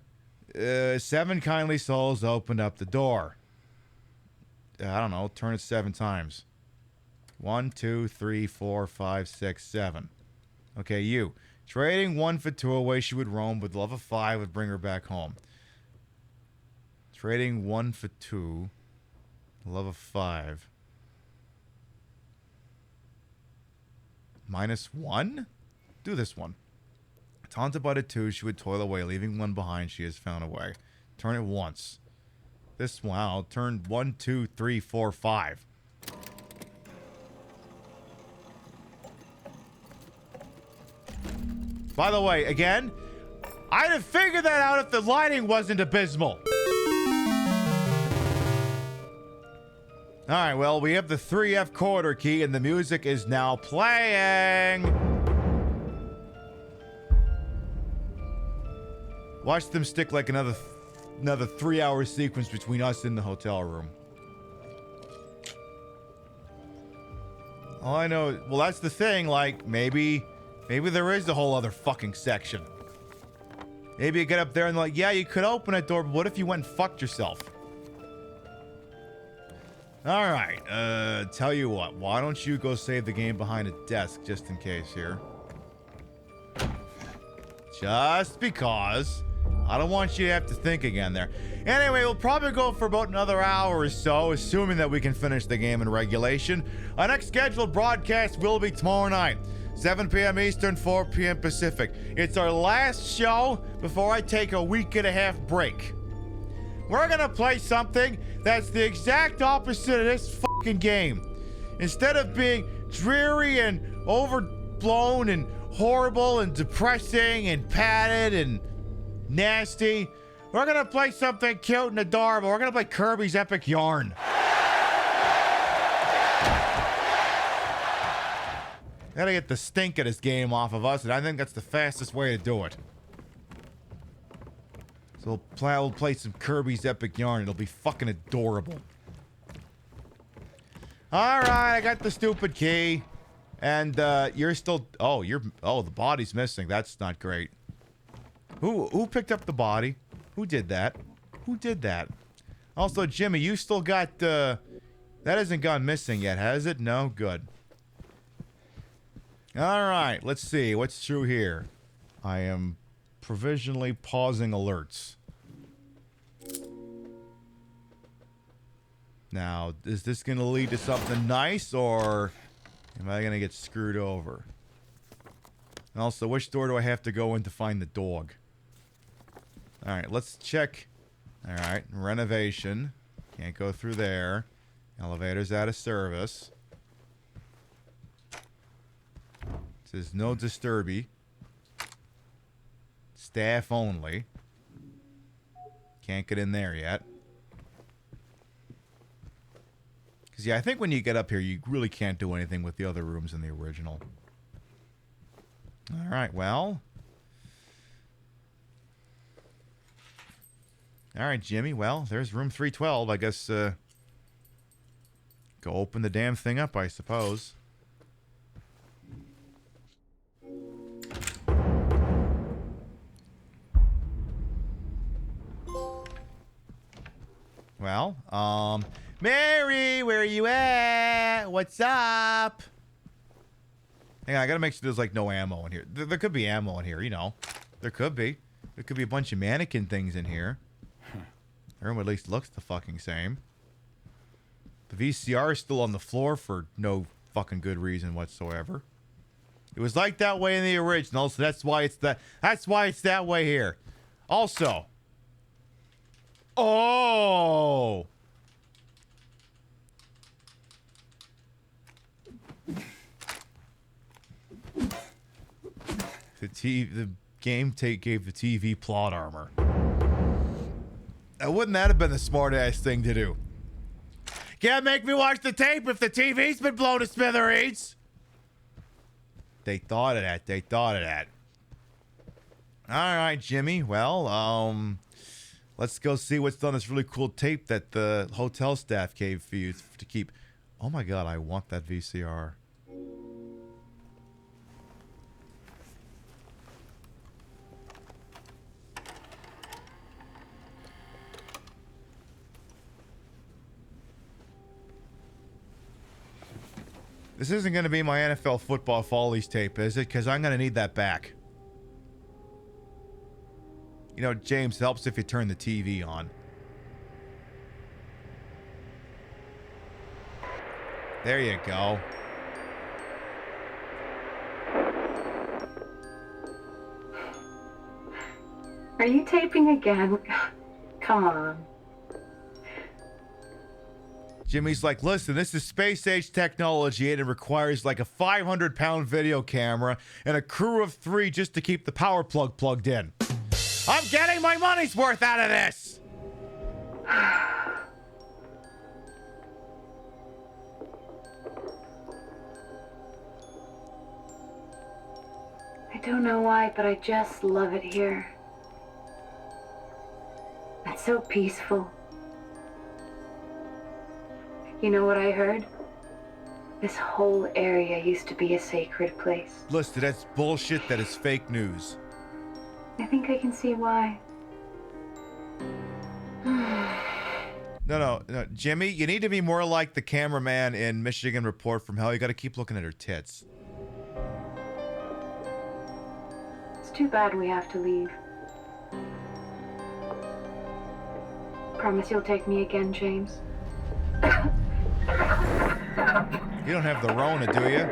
7 kindly souls opened up the door. I don't know. Turn it 7 times. 1, 2, 3, 4, 5, 6, 7. Okay, you. Trading 1 for 2 away she would roam, with love of 5 would bring her back home. Trading 1 for 2. Love of 5. -1? Do this one. Taunted by the 2, she would toil away, leaving 1 behind she has found a way. Turn it once. This one, I'll turn 1, 2, 3, 4, 5. By the way, again, I'd have figured that out if the lighting wasn't abysmal. Alright, well, we have the 3F quarter key, and the music is now playing. Watch them stick like another 3-hour sequence between us and the hotel room. All I know, well, that's the thing, like, maybe there is a whole other fucking section. Maybe you get up there and like, yeah, you could open a door, but what if you went and fucked yourself? Alright, tell you what, why don't you go save the game behind a desk just in case here? Just because. I don't want you to have to think again there. Anyway, we'll probably go for about another hour or so, assuming that we can finish the game in regulation. Our next scheduled broadcast will be tomorrow night. 7 p.m. Eastern, 4 p.m. Pacific. It's our last show before I take a week-and-a-half break. We're gonna play something that's the exact opposite of this fucking game. Instead of being dreary and overblown and horrible and depressing and padded and nasty, we're gonna play something cute and adorable. We're gonna play Kirby's Epic Yarn. Gotta get the stink of this game off of us, and I think that's the fastest way to do it. So we'll play some Kirby's Epic Yarn. It'll be fucking adorable. Alright, I got the stupid key. And, you're still... Oh, the body's missing. That's not great. Who picked up the body? Who did that? Who did that? Also, Jimmy, you still got, that hasn't gone missing yet, has it? No? Good. Alright, let's see. What's true here? I am provisionally pausing alerts. Now, is this going to lead to something nice, or am I going to get screwed over? And also, which door do I have to go in to find the dog? Alright, let's check. Alright, renovation. Can't go through there. Elevator's out of service. It says no disturby. Staff only. Can't get in there yet. Because, yeah, I think when you get up here, you really can't do anything with the other rooms in the original. Alright, well. Alright, Jimmy, well, there's room 312. I guess, go open the damn thing up, I suppose. Well, Mary, where are you at? What's up? Hang on, I gotta make sure there's, like, no ammo in here. There could be ammo in here, you know. There could be. There could be a bunch of mannequin things in here. The room at least looks the fucking same. The VCR is still on the floor for no fucking good reason whatsoever. It was like that way in the original, so that's why it's that way here. Also. Oh! The game gave the TV plot armor. Now, wouldn't that have been the smart-ass thing to do? Can't make me watch the tape if the TV's been blown to smithereens! They thought of that. They thought of that. Alright, Jimmy. Well, let's go see what's on this really cool tape that the hotel staff gave for you to keep. Oh my god, I want that VCR. This isn't going to be my NFL Football Follies tape, is it? Because I'm going to need that back. You know, James, helps if you turn the TV on. There you go. Are you taping again? Come on. Jimmy's like, listen, this is space-age technology and it requires like a 500-pound video camera and a crew of 3 just to keep the power plug plugged in. I'm getting my money's worth out of this! I don't know why, but I just love it here. It's so peaceful. You know what I heard? This whole area used to be a sacred place. Listen, that's bullshit. That is fake news. I think I can see why. No, Jimmy, you need to be more like the cameraman in Michigan Report from Hell. You gotta keep looking at her tits. It's too bad we have to leave. Promise you'll take me again, James? You don't have the Rona, do you?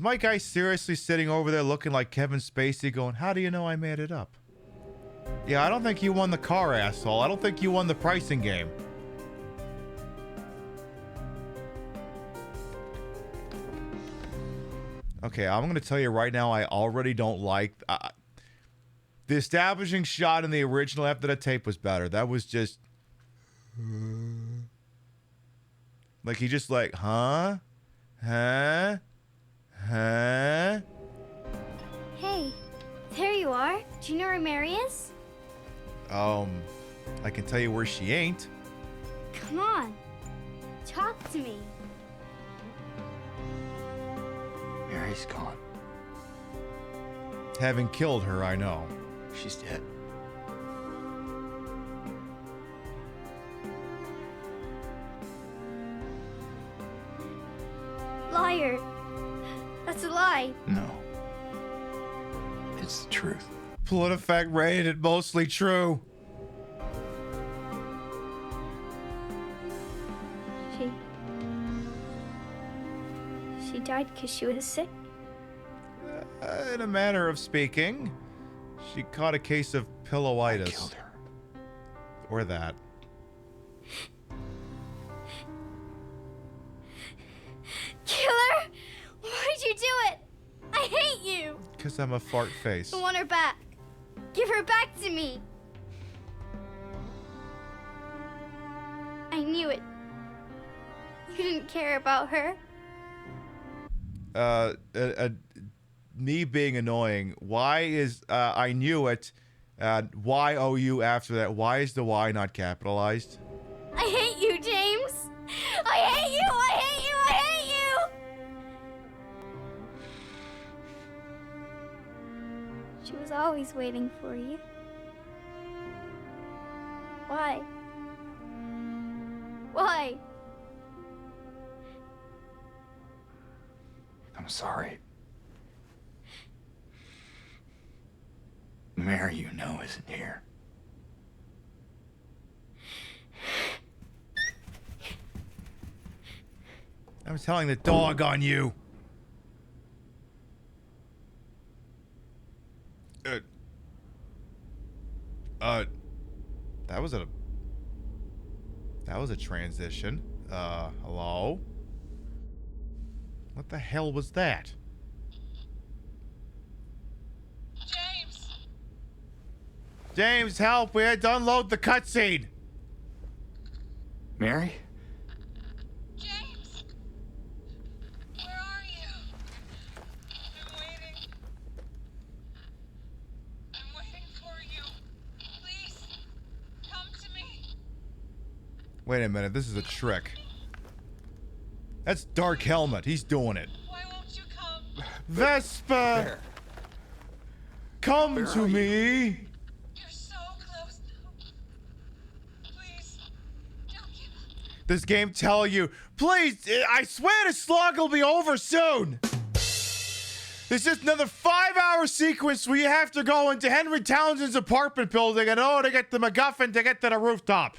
my guy seriously sitting over there looking like Kevin Spacey going, how do you know I made it up? Yeah, I don't think you won the car, asshole. I don't think you won the pricing game. Okay, I'm going to tell you right now, I already don't like... the establishing shot in the original after the tape was better. That was just... like, he just like, huh? Huh? Huh? Hey, there you are. Do you know where Mary is? I can tell you where she ain't. Come on. Talk to me. Mary's gone. Having killed her, I know. She's dead. Liar. That's a lie. No. It's the truth. PolitiFact rated it mostly true. She died because she was sick? In a manner of speaking, she caught a case of pillowitis. I killed her. Or that. Killer? Why'd you do it? I hate you! Because I'm a fart face. I want her back. Give her back to me. I knew it. You didn't care about her. Me being annoying. Why is, I knew it. Y-O-U after that. Why is the Y not capitalized? I hate you, James. I hate you. I hate you. I hate you. She was always waiting for you. Why? Why? I'm sorry. Mary, you know, isn't here. I'm telling the dog on you. That was a transition. Hello? What the hell was that? James, help! We had to unload the cutscene! Mary? James! Where are you? I'm waiting. I'm waiting for you. Please, come to me. Wait a minute, this is a trick. That's Dark Helmet. He's doing it. Why won't you come? Vespa! Where? Come Where to are me! You're so close now. Please, don't give up. This game telling you, please, I swear the slog will be over soon! There's just another 5-hour sequence where you have to go into Henry Townsend's apartment building and to get the MacGuffin to get to the rooftop.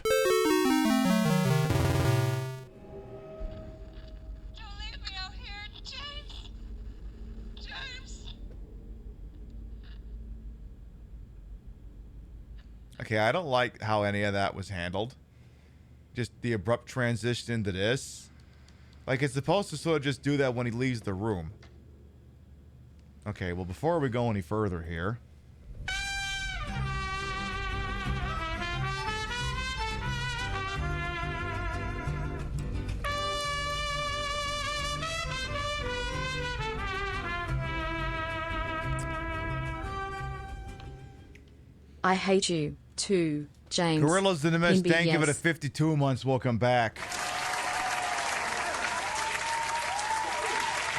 Okay, I don't like how any of that was handled. Just the abrupt transition into this. Like, it's supposed to sort of just do that when he leaves the room. Okay, well, before we go any further here... I hate you, too, James. Gorillas in the Mist, thank you for the yes. 52 months. Welcome back.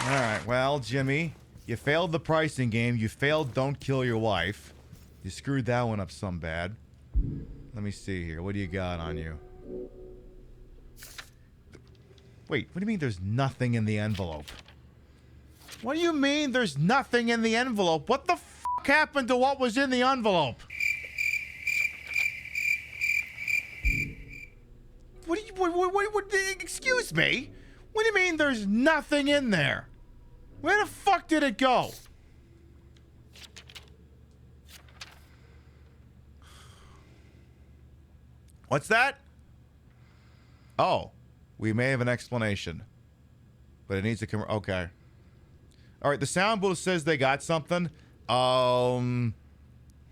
Alright, well, Jimmy, you failed the pricing game. You failed Don't Kill Your Wife. You screwed that one up some bad. Let me see here. What do you got on you? Wait, what do you mean there's nothing in the envelope? What do you mean there's nothing in the envelope? What the f*** happened to what was in the envelope? What do you, excuse me? What do you mean there's nothing in there? Where the fuck did it go? What's that? Oh, we may have an explanation. But it needs to come. Okay. All right, the sound booth says they got something. But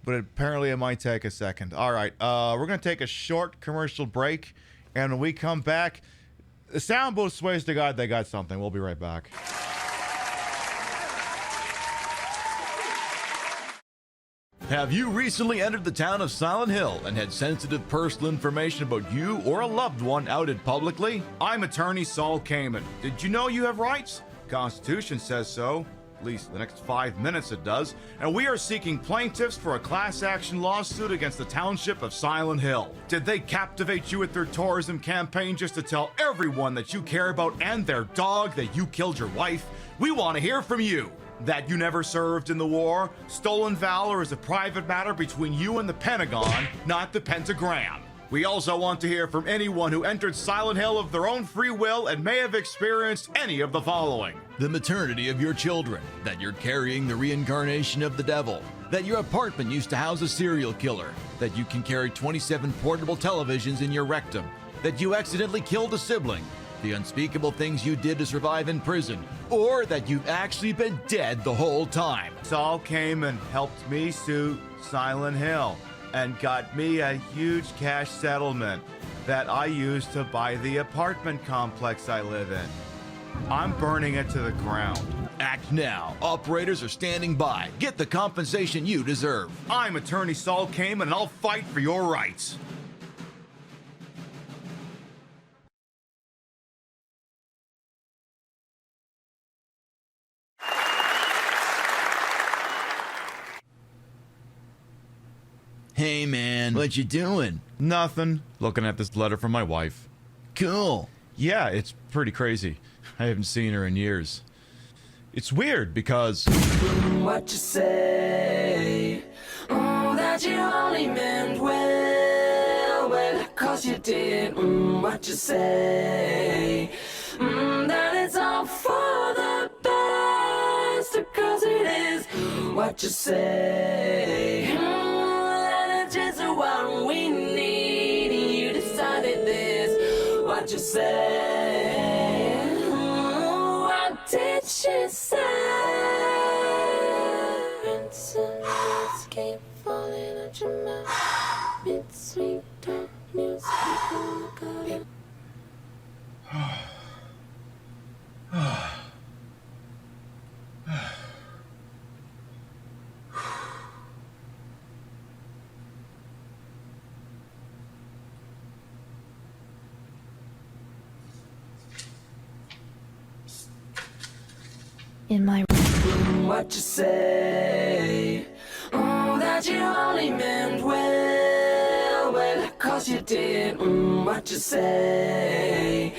apparently it might take a second. All right, we're going to take a short commercial break. And when we come back, the sound booth swears to God they got something. We'll be right back. Have you recently entered the town of Silent Hill and had sensitive personal information about you or a loved one outed publicly? I'm attorney Saul Kamen. Did you know you have rights? Constitution says so. At least the next 5 minutes it does. And we are seeking plaintiffs for a class action lawsuit against the township of Silent Hill. Did they captivate you with their tourism campaign just to tell everyone that you care about and their dog that you killed your wife? We want to hear from you. That you never served in the war? Stolen valor is a private matter between you and the Pentagon, not the Pentagram. We also want to hear from anyone who entered Silent Hill of their own free will and may have experienced any of the following. The maternity of your children, that you're carrying the reincarnation of the devil, that your apartment used to house a serial killer, that you can carry 27 portable televisions in your rectum, that you accidentally killed a sibling, the unspeakable things you did to survive in prison, or that you've actually been dead the whole time. Saul came and helped me sue Silent Hill and got me a huge cash settlement that I used to buy the apartment complex I live in. I'm burning it to the ground. Act now. Operators are standing by. Get the compensation you deserve. I'm attorney Saul Kamen and I'll fight for your rights. Hey man, what you doing? Nothing. Looking at this letter from my wife. Cool. Yeah, it's pretty crazy. I haven't seen her in years. It's weird because... What you say? Oh, that you only meant well, well, cause you did. What you say? That it's all for the best, cause it is. What you say? That it's just what we need. You decided this. What you say? What did she say? Rinse and words keep falling out your mouth. Mid-sweet talk music, people got it. In my What you say? Oh, that you only meant well, well, cause you did. What you say?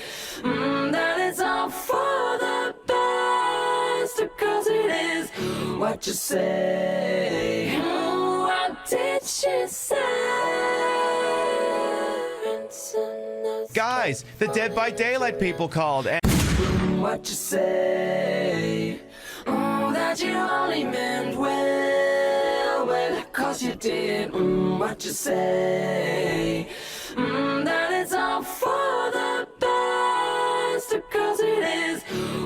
That it's all for the best, cause it is. What you say? What did she say? Guys, the Dead by Daylight people called and... What you say? Oh, that you only meant well, well, cause you did. What you say? That it's all for the best, cause it is.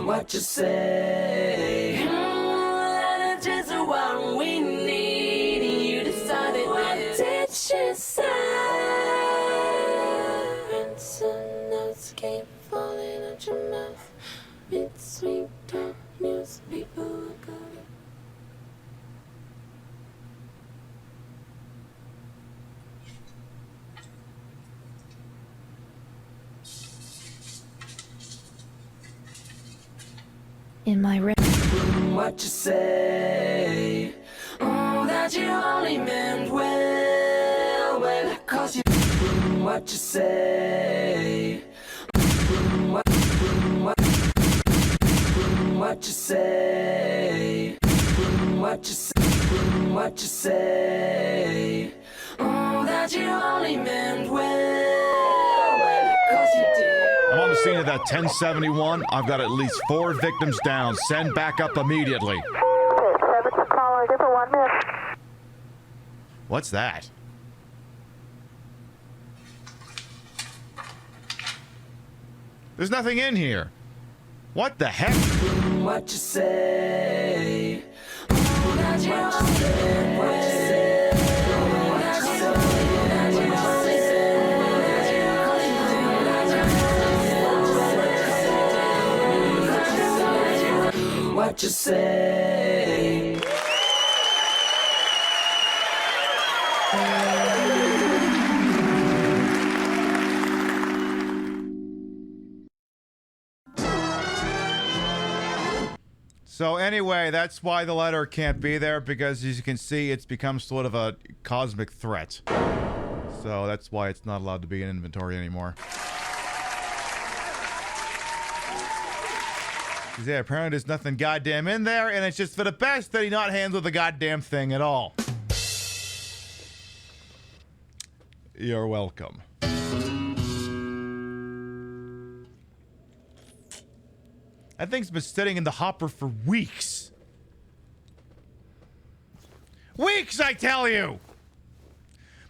What you say? That it's just what we need. You decided. What did she say? Rinse and notes keep falling out your mouth. Mid-sweet talk music, people got it. in my room. What you say? Oh, that you only meant well, well, cause you. What you say? What you say? What you say? What you say? Oh, that you only meant well, well, cause you did. I'm on the scene of that 1071. I've got at least 4 victims down. Send backup immediately. What's that? There's nothing in here. What the heck? What you say? What you say? What you say? What you say? So anyway, that's why the letter can't be there, because as you can see, it's become sort of a cosmic threat. So that's why it's not allowed to be in inventory anymore. Yeah, apparently there's nothing goddamn in there, and it's just for the best that he not handle the goddamn thing at all. You're welcome. That thing's been sitting in the hopper for weeks. Weeks, I tell you!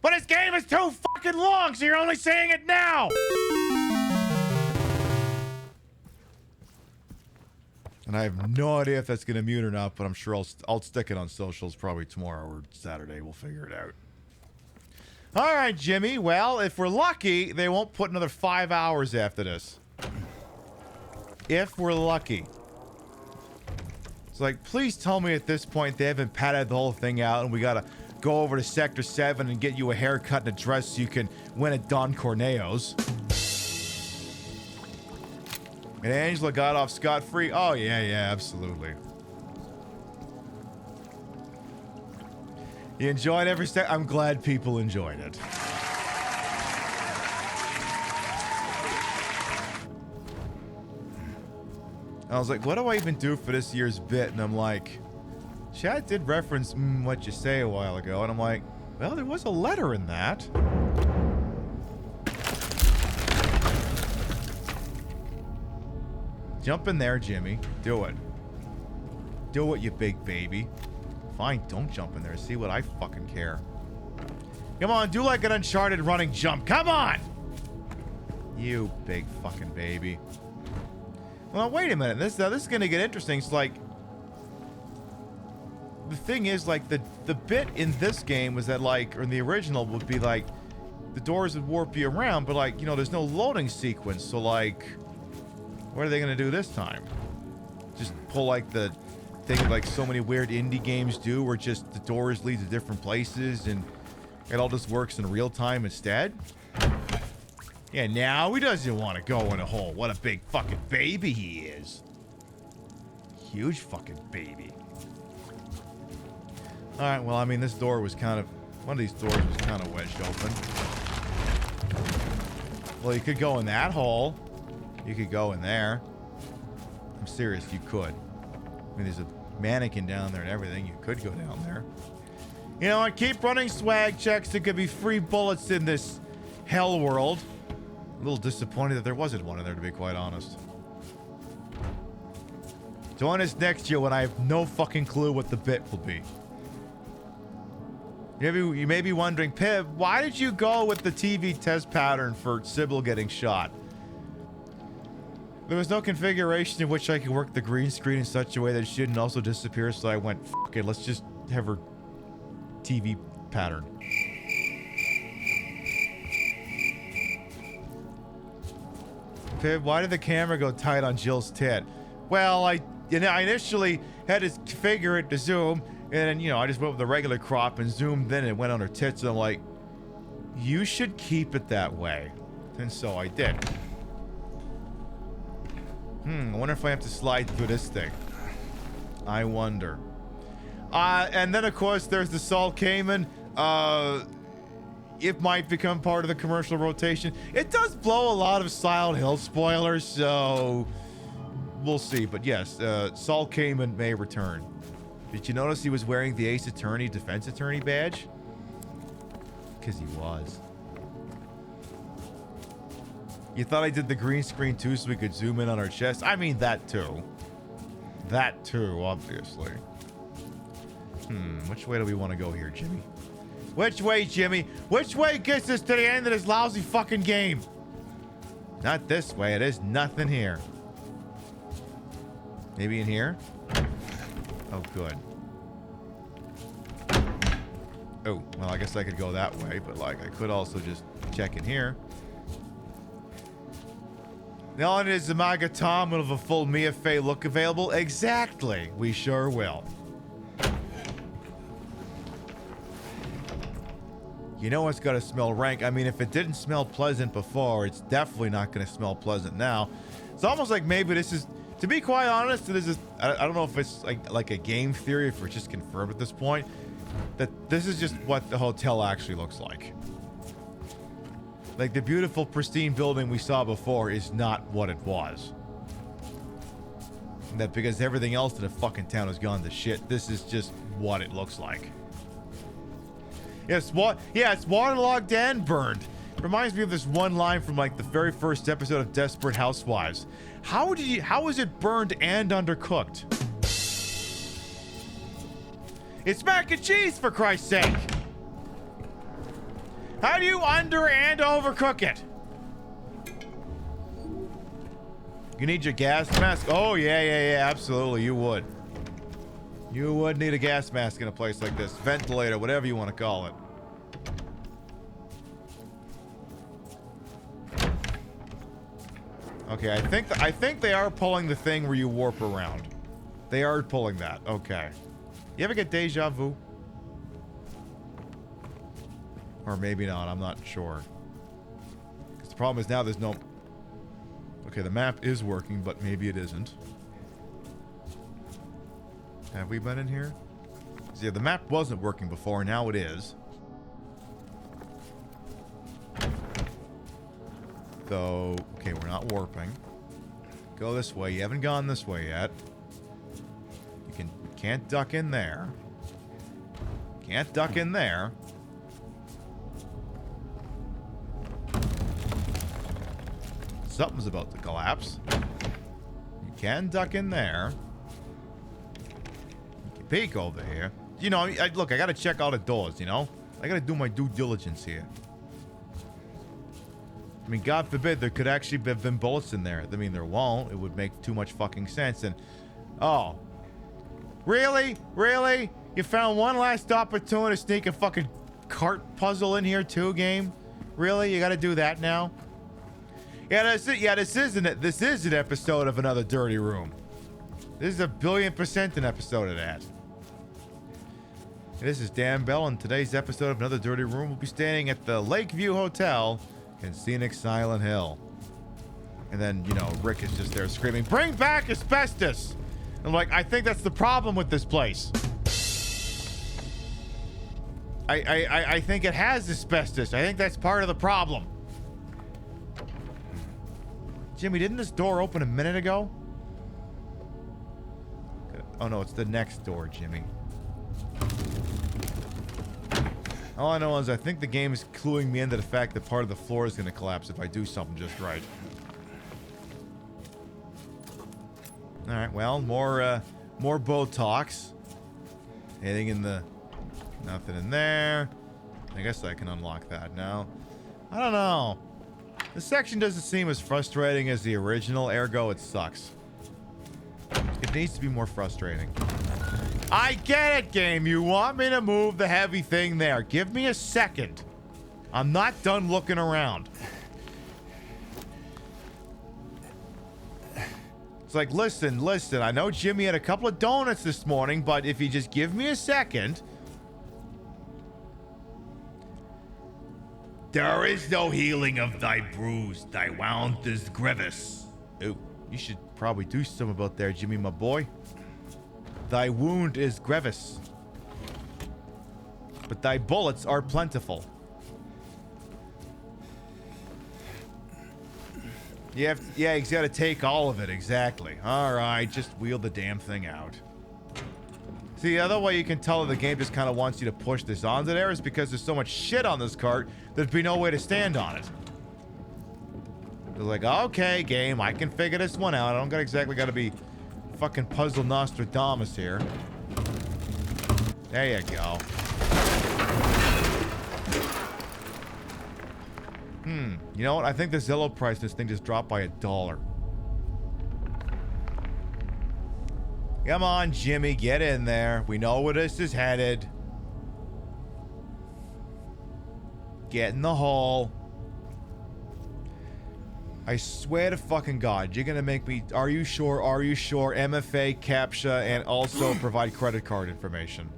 But this game is too fucking long, so you're only saying it now! And I have no idea if that's gonna mute or not, but I'm sure I'll stick it on socials probably tomorrow or Saturday. We'll figure it out. Alright, Jimmy. Well, if we're lucky, they won't put another 5 hours after this. If we're lucky. It's like, please tell me at this point they haven't padded the whole thing out and we gotta go over to Sector 7 and get you a haircut and a dress so you can win at Don Corneo's. And Angela got off scot-free? Oh, yeah, absolutely. You enjoyed every step? I'm glad people enjoyed it. I was like, what do I even do for this year's bit? And I'm like, Chad did reference what you say a while ago. And I'm like, well, there was a letter in that. Jump in there, Jimmy. Do it. Do it, you big baby. Fine, don't jump in there. See what I fucking care. Come on, do like an Uncharted running jump. Come on! You big fucking baby. Well, wait a minute. This is gonna get interesting. It's like, the thing is, like, the bit in this game was that, like, or in the original would be like, the doors would warp you around, but like, you know, there's no loading sequence. So like, what are they gonna do this time? Just pull like the thing like so many weird indie games do, where just the doors lead to different places and it all just works in real time instead? Yeah, now he doesn't want to go in a hole. What a big fucking baby he is. Huge fucking baby. Alright, well, I mean, this door was kind of... one of these doors was kind of wedged open. Well, you could go in that hole. You could go in there. I'm serious, you could. I mean, there's a mannequin down there and everything. You could go down there. You know what? Keep running swag checks. There could be free bullets in this hell world. A little disappointed that there wasn't one in there, to be quite honest. Join us next year when I have no fucking clue what the bit will be. You may be wondering, Pib, why did you go with the TV test pattern for Sybil getting shot? There was no configuration in which I could work the green screen in such a way that she didn't also disappear, so I went, fuck it, let's just have her TV pattern. Pib, why did the camera go tight on Jill's tit? Well, I initially had to configure it to zoom, and then, you know, I just went with the regular crop and zoomed in and it went on her tits, and I'm like, you should keep it that way. And so I did. I wonder if I have to slide through this thing. I wonder. And then, of course, there's the Saul Kamen. It might become part of the commercial rotation. It does blow a lot of Silent Hill spoilers, so we'll see. But yes, Saul Kamen may return. Did you notice he was wearing the Ace Attorney Defense Attorney badge? Because he was. You thought I did the green screen too so we could zoom in on our chest? I mean, that too. That too, obviously. Which way do we want to go here, Jimmy? Which way, Jimmy? Which way gets us to the end of this lousy fucking game? Not this way. It is nothing here. Maybe in here? Oh, good. Oh, well, I guess I could go that way, but, like, I could also just check in here. Now it is the Maga Tom of a full Mia Fey look available. Exactly. We sure will. You know it's got to smell rank. I mean, if it didn't smell pleasant before, it's definitely not going to smell pleasant now. It's almost like maybe this is, to be quite honest, this is, I don't know if it's like a game theory, if we're just confirmed at this point, that this is just what the hotel actually looks like. Like, the beautiful, pristine building we saw before is not what it was. And that because everything else in the fucking town has gone to shit, this is just what it looks like. Yes, it's waterlogged and burned. Reminds me of this one line from like the very first episode of Desperate Housewives. How is it burned and undercooked? It's mac and cheese, for Christ's sake. How do you under and overcook it? You need your gas mask? Oh, yeah, absolutely, you would. You would need a gas mask in a place like this. Ventilator, whatever you want to call it. Okay, I think they are pulling the thing where you warp around. They are pulling that. Okay. You ever get deja vu? Or maybe not, I'm not sure. Because the problem is now there's no... Okay, the map is working, but maybe it isn't. Have we been in here? So yeah, the map wasn't working before, now it is. So, okay, we're not warping. Go this way. You haven't gone this way yet. You can't duck in there. Can't duck in there. Something's about to collapse. You can duck in there. You can peek over here. You know, look, I gotta check all the doors, you know? I gotta do my due diligence here. I mean, God forbid there could actually have been bullets in there. I mean, there won't. It would make too much fucking sense. And, oh. Really? Really? You found one last opportunity to sneak a fucking cart puzzle in here too, game? Really? You gotta do that now? Yeah, that's it. Yeah, this is an episode of Another Dirty Room. This is 1,000,000,000% an episode of that. This is Dan Bell, and today's episode of Another Dirty Room will be staying at the Lakeview Hotel in scenic Silent Hill. And then, you know, Rick is just there screaming, "Bring back asbestos!" I'm like, I think that's the problem with this place. I think it has asbestos. I think that's part of the problem. Jimmy, didn't this door open a minute ago? Oh no, it's the next door, Jimmy. All I know is I think the game is cluing me into the fact that part of the floor is going to collapse if I do something just right. Alright, well, more Botox. Anything in the... Nothing in there. I guess I can unlock that now. I don't know. This section doesn't seem as frustrating as the original, ergo it sucks. It needs to be more frustrating. I get it, game. You want me to move the heavy thing there. Give me a second. I'm not done looking around. It's like, listen. I know Jimmy had a couple of donuts this morning, but if you just give me a second... There is no healing of thy bruise. Thy wound is grievous. Ooh, you should probably do something about there, Jimmy, my boy. Thy wound is grievous, but thy bullets are plentiful. Yeah, he's got to take all of it, exactly. All right, just wheel the damn thing out. See, the other way you can tell that the game just kind of wants you to push this onto there is because there's so much shit on this cart, there'd be no way to stand on it. They're like, okay, game, I can figure this one out. I don't exactly got to be fucking puzzle Nostradamus here. There you go. You know what? I think the Zillow price of this thing just dropped by $1. Come on, Jimmy, get in there. We know where this is headed. Get in the hole. I swear to fucking God, you're gonna make me, are you sure, MFA, CAPTCHA, and also provide credit card information.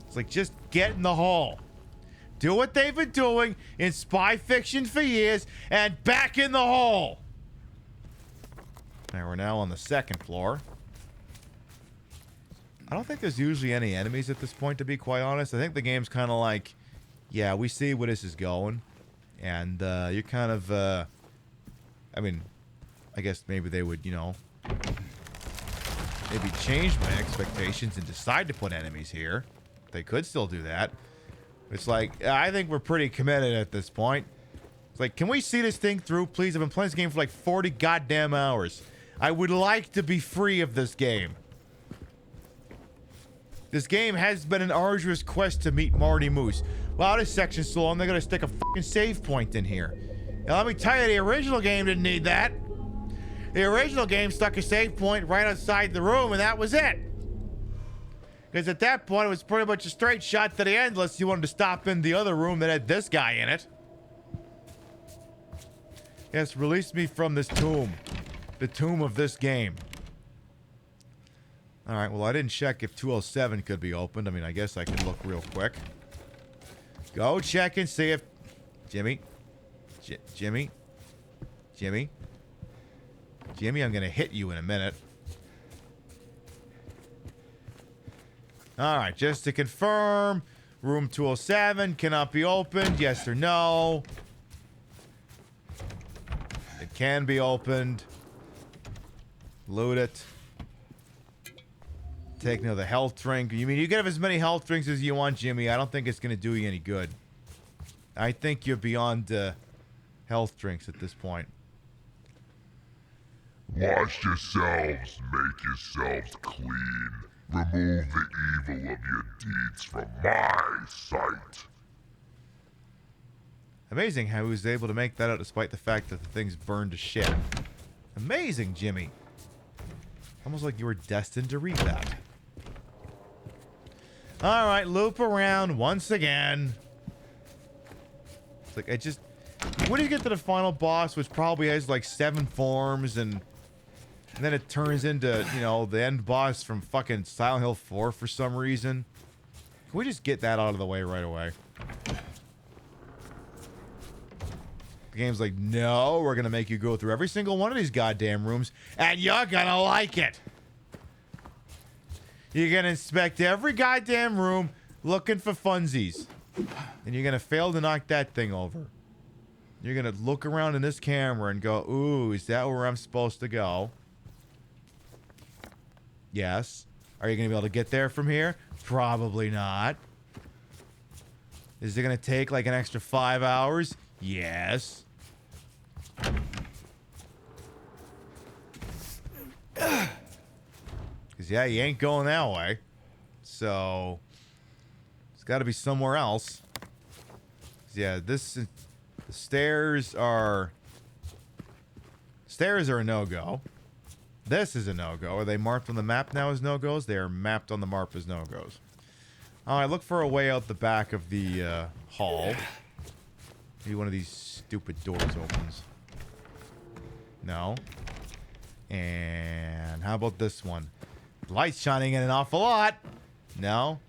It's like, just get in the hole. Do what they've been doing in spy fiction for years, and back in the hole. Now we're now on the second floor. I don't think there's usually any enemies at this point, to be quite honest. I think the game's kind of like, yeah, we see where this is going. And you're kind of, I mean, I guess maybe they would, you know, maybe change my expectations and decide to put enemies here. They could still do that. It's like, I think we're pretty committed at this point. It's like, can we see this thing through, please? I've been playing this game for like 40 goddamn hours. I would like to be free of this game. This game has been an arduous quest to meet Marty Moose. Wow, this section's so long, they're gonna stick a fucking save point in here. Now, let me tell you, the original game didn't need that. The original game stuck a save point right outside the room, and that was it. Because at that point, it was pretty much a straight shot to the end, unless you wanted to stop in the other room that had this guy in it. Yes, release me from this tomb. The tomb of this game. Alright, well, I didn't check if 207 could be opened. I mean, I guess I could look real quick. Go check and see if... Jimmy. Jimmy. Jimmy. Jimmy, I'm going to hit you in a minute. Alright, just to confirm. Room 207 cannot be opened. Yes or no? It can be opened. Loot it. Take another health drink. You mean you can have as many health drinks as you want, Jimmy? I don't think it's going to do you any good. I think you're beyond health drinks at this point. Wash yourselves, make yourselves clean. Remove the evil of your deeds from my sight. Amazing how he was able to make that out despite the fact that the thing's burned to shit. Amazing, Jimmy. Almost like you were destined to read that. Alright, loop around once again. It's like, I just... When do you get to the final boss, which probably has like 7 forms, and then it turns into, you know, the end boss from fucking Silent Hill 4 for some reason? Can we just get that out of the way right away? The game's like, no, we're gonna make you go through every single one of these goddamn rooms, and you're gonna like it! You're gonna inspect every goddamn room looking for funsies. And you're gonna fail to knock that thing over. You're gonna look around in this camera and go, ooh, is that where I'm supposed to go? Yes. Are you gonna be able to get there from here? Probably not. Is it gonna take like an extra 5 hours? Yes. Because, yeah, you ain't going that way. So, it's got to be somewhere else. Yeah, this... The stairs are... Stairs are a no-go. This is a no-go. Are they marked on the map now as no-goes? They are mapped on the map as no-goes. Alright, look for a way out the back of the hall. Maybe one of these stupid doors opens. No. And how about this one? Light's shining in an awful lot. No.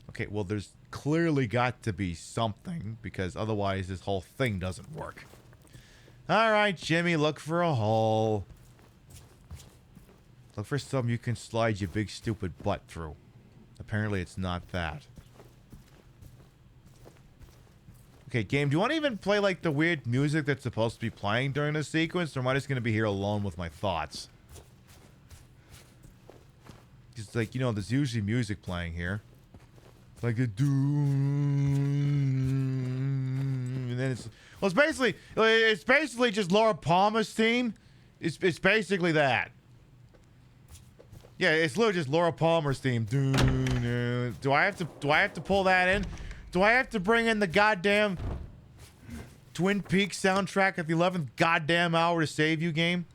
Okay, well, there's clearly got to be something, because otherwise this whole thing doesn't work. Alright, Jimmy, look for a hole. Look for something you can slide your big stupid butt through. Apparently it's not that. Okay, game, do you want to even play like the weird music that's supposed to be playing during this sequence, or am I just going to be here alone with my thoughts? It's like, you know, there's usually music playing here. Like a doom, and then it's basically just Laura Palmer's theme. It's basically that. Yeah, it's literally just Laura Palmer's theme. Do I have to pull that in? Do I have to bring in the goddamn Twin Peaks soundtrack at the 11th goddamn hour to save you, game?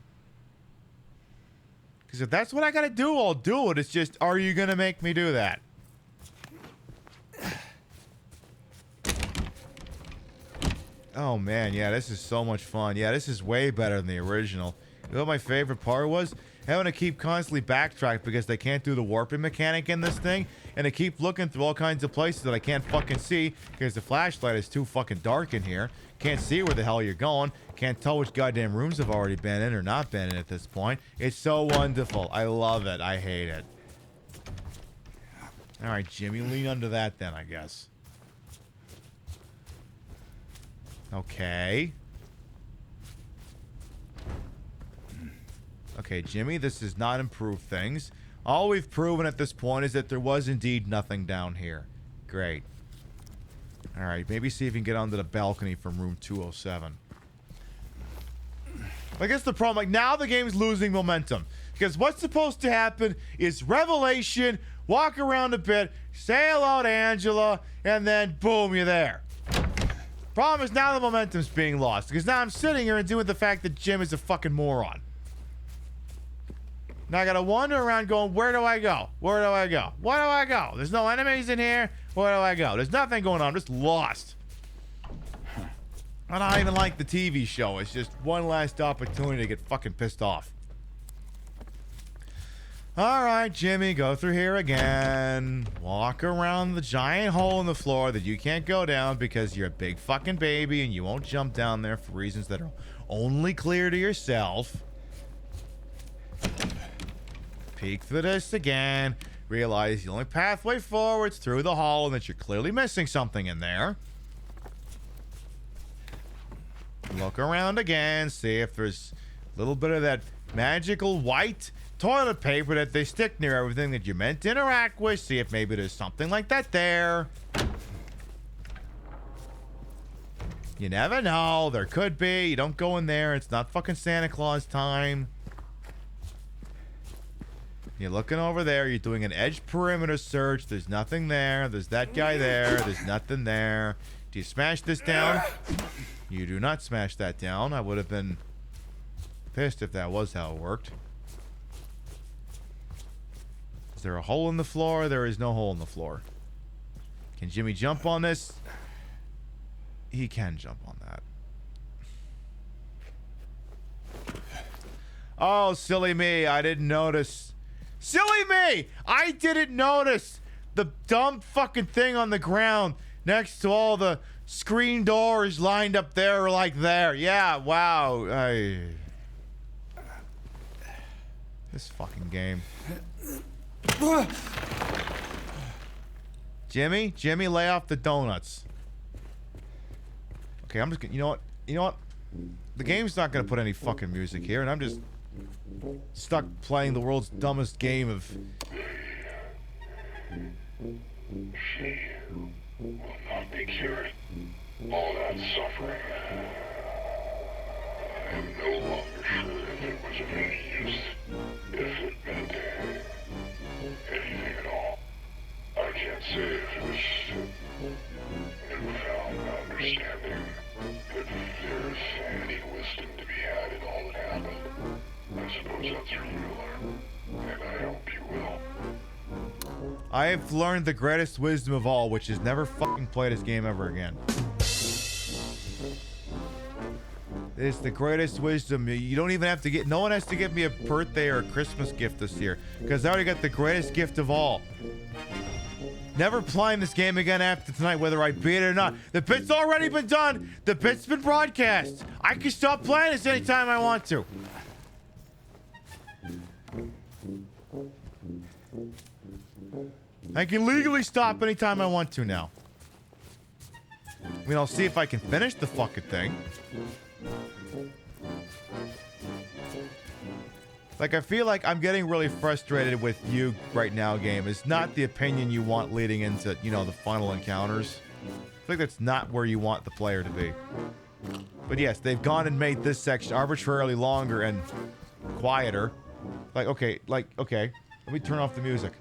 Because if that's what I gotta do, I'll do it. It's just, are you gonna make me do that? Oh man, yeah, this is so much fun. Yeah, this is way better than the original. You know what my favorite part was? Having to keep constantly backtrack because they can't do the warping mechanic in this thing, and to keep looking through all kinds of places that I can't fucking see because the flashlight is too fucking dark in here. Can't see where the hell you're going. Can't tell which goddamn rooms I've already been in or not been in at this point. It's so wonderful. I love it. I hate it. All right, Jimmy, lean under that then, I guess. Okay. Okay, Jimmy, this does not improve things. All we've proven at this point is that there was indeed nothing down here. Great. Alright, maybe see if you can get onto the balcony from room 207. I guess the problem, like, now the game's losing momentum. Because what's supposed to happen is revelation, walk around a bit, say hello to Angela, and then boom, you're there. Problem is now the momentum's being lost. Because now I'm sitting here and dealing with the fact that Jim is a fucking moron. Now I gotta wander around going, where do I go? Where do I go? Where do I go? There's no enemies in here. Where do I go? There's nothing going on. I'm just lost. I don't even like the TV show. It's just one last opportunity to get fucking pissed off. Alright, Jimmy, go through here again. Walk around the giant hole in the floor that you can't go down because you're a big fucking baby and you won't jump down there for reasons that are only clear to yourself. Peek through this again. Realize the only pathway forward's through the hall and that you're clearly missing something in there. Look around again. See if there's a little bit of that magical white toilet paper that they stick near everything that you meant to interact with. See if maybe there's something like that there. You never know. There could be. You don't go in there. It's not fucking Santa Claus time. You're looking over there. You're doing an edge perimeter search. There's nothing there. There's that guy there. There's nothing there. Do you smash this down? You do not smash that down. I would have been pissed if that was how it worked. Is there a hole in the floor? There is no hole in the floor. Can Jimmy jump on this? He can jump on that. Oh, silly me. I didn't notice. Silly me! I didn't notice the dumb fucking thing on the ground next to all the screen doors lined up there like there. Yeah, wow. This fucking game. Jimmy, lay off the donuts. Okay, I'm just gonna, you know what? The game's not gonna put any fucking music here, and I'm just stuck playing the world's dumbest game of... She will not be cured. All that suffering. I am no longer sure if it was of any use, if it meant anything at all. I can't say if it was newfound understanding, if there's any wisdom to be had in all that happened. I suppose that's for you to learn, and I hope you will. I have learned the greatest wisdom of all, which is never fucking play this game ever again. It's the greatest wisdom. You don't even have to get... No one has to give me a birthday or a Christmas gift this year, because I already got the greatest gift of all. Never playing this game again after tonight, whether I beat it or not. The bit's already been done. The bit's been broadcast. I can stop playing this anytime I want to. I can legally stop anytime I want to now. I mean, I'll see if I can finish the fucking thing. Like, I feel like I'm getting really frustrated with you right now, game. It's not the opinion you want leading into, you know, the final encounters. I feel like that's not where you want the player to be. But yes, they've gone and made this section arbitrarily longer and quieter. Like, okay, let me turn off the music.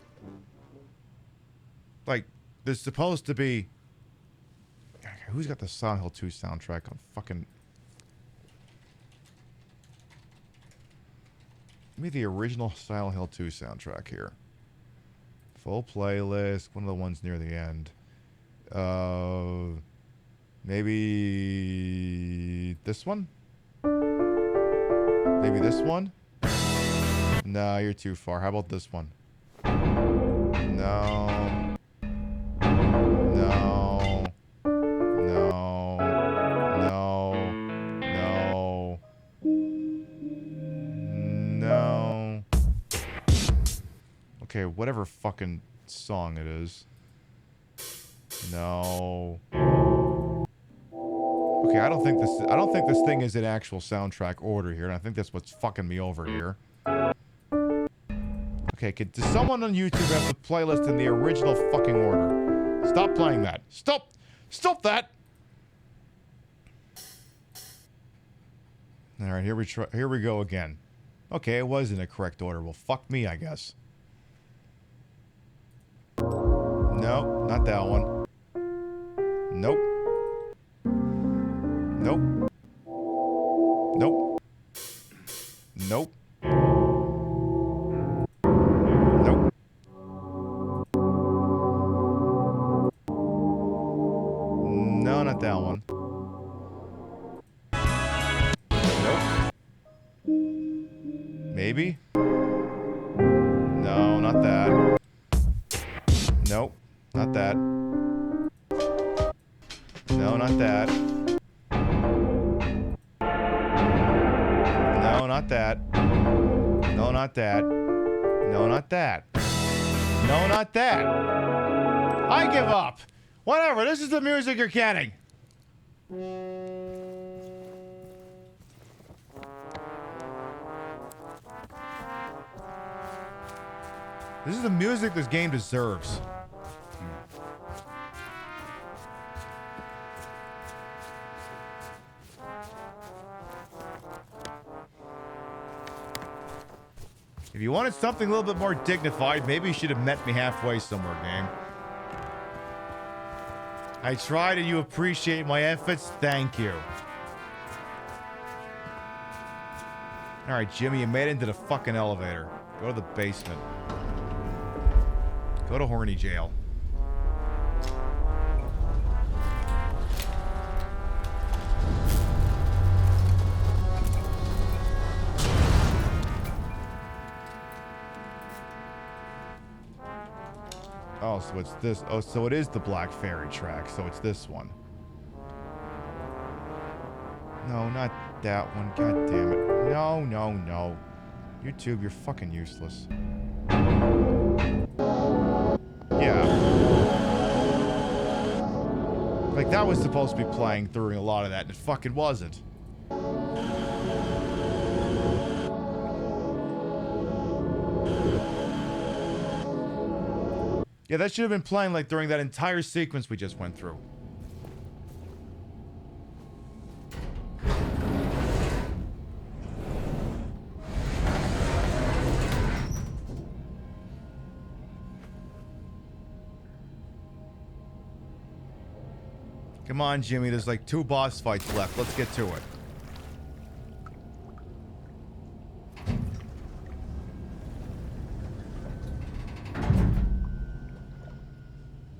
Like, there's supposed to be... Who's got the Silent Hill 2 soundtrack on fucking... Give me the original Silent Hill 2 soundtrack here. Full playlist. One of the ones near the end. Maybe this one? Maybe this one? No, you're too far. How about this one? No. No. No. No. No. No. Okay, whatever fucking song it is. No. Okay, I don't think this thing is in actual soundtrack order here, and I think that's what's fucking me over here. Okay, does someone on YouTube have the playlist in the original fucking order? Stop playing that. Stop! Stop that! Alright, here we go again. Okay, it was in the correct order. Well, fuck me, I guess. No, not that one. Nope. Nope. Nope. Nope. Nope. No, not that one. Nope. Maybe? No, not that. Nope. Not that. No, not that. No, not that. No, not that. No, not that. No, not that. I give up. Whatever, this is the music you're getting. This is the music this game deserves. If you wanted something a little bit more dignified, maybe you should have met me halfway somewhere, game. I tried and you appreciate my efforts. Thank you. Alright, Jimmy, you made it into the fucking elevator. Go to the basement. Go to horny jail. Oh, so it's this. Oh, so it is the Black Fairy track. So it's this one. No, not that one. God damn it. No, no, no. YouTube, you're fucking useless. Yeah. Like, that was supposed to be playing during a lot of that, and it fucking wasn't. Yeah, that should have been playing, like, during that entire sequence we just went through. Come on, Jimmy. There's like 2 boss fights left. Let's get to it.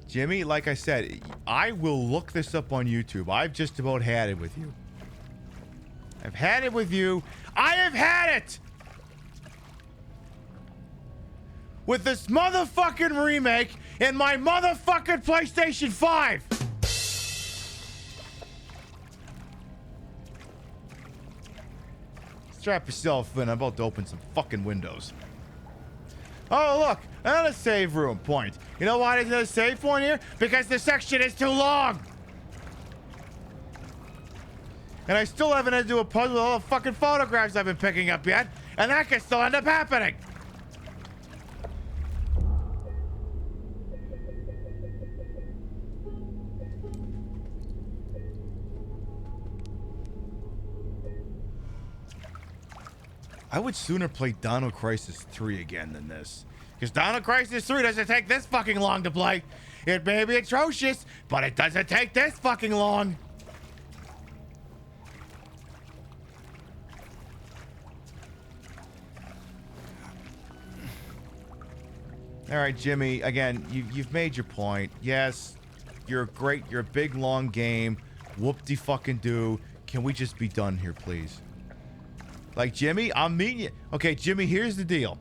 Jimmy, like I said, I will look this up on YouTube. I've just about had it with you. I've had it with you. I have had it! With this motherfucking remake in my motherfucking PlayStation 5! Strap yourself in. I'm about to open some fucking windows. Oh, look. Another save room point. You know why there's another save point here? Because the section is too long. And I still haven't had to do a puzzle with all the fucking photographs I've been picking up yet. And that can still end up happening. I would sooner play Dino Crisis 3 again than this. Because Dino Crisis 3 doesn't take this fucking long to play. It may be atrocious, but it doesn't take this fucking long. All right, Jimmy, again, you've made your point. Yes, you're great. You're a big, long game. Whoop-de-fucking-do. Can we just be done here, please? Like, Jimmy, I'm meeting you. Okay, Jimmy, here's the deal.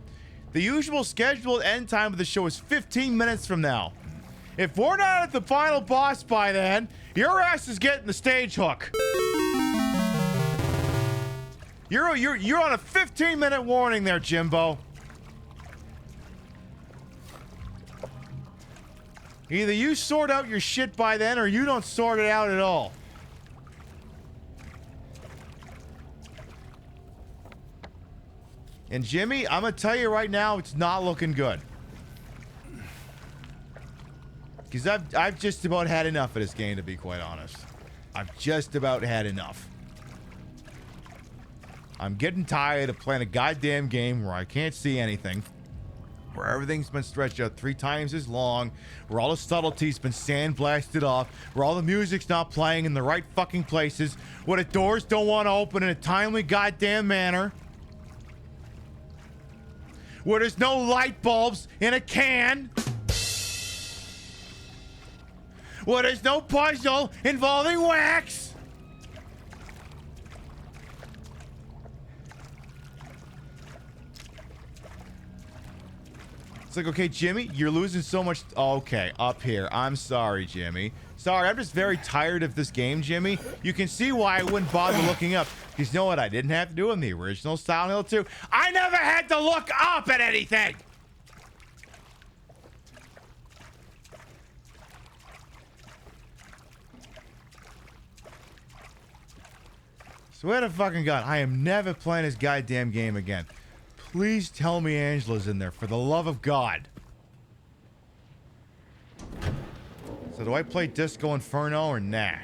The usual scheduled end time of the show is 15 minutes from now. If we're not at the final boss by then, your ass is getting the stage hook. You're on a 15-minute warning there, Jimbo. Either you sort out your shit by then or you don't sort it out at all. And Jimmy, I'm gonna tell you right now, it's not looking good. Because I've just about had enough of this game, to be quite honest. I've just about had enough. I'm getting tired of playing a goddamn game where I can't see anything, where everything's been stretched out 3 times as long, where all the subtlety's been sandblasted off, where all the music's not playing in the right fucking places, where the doors don't want to open in a timely goddamn manner, where there's no light bulbs in a can, where there's no puzzle involving wax. It's like, okay, Jimmy, you're losing so much. Okay, up here. I'm sorry, Jimmy. Sorry, I'm just very tired of this game, Jimmy. You can see why I wouldn't bother looking up. Because you know what I didn't have to do in the original Silent Hill 2? I never had to look up at anything! Swear to fucking God, I am never playing this goddamn game again. Please tell me Angela's in there, for the love of God. So do I play Disco Inferno or nah?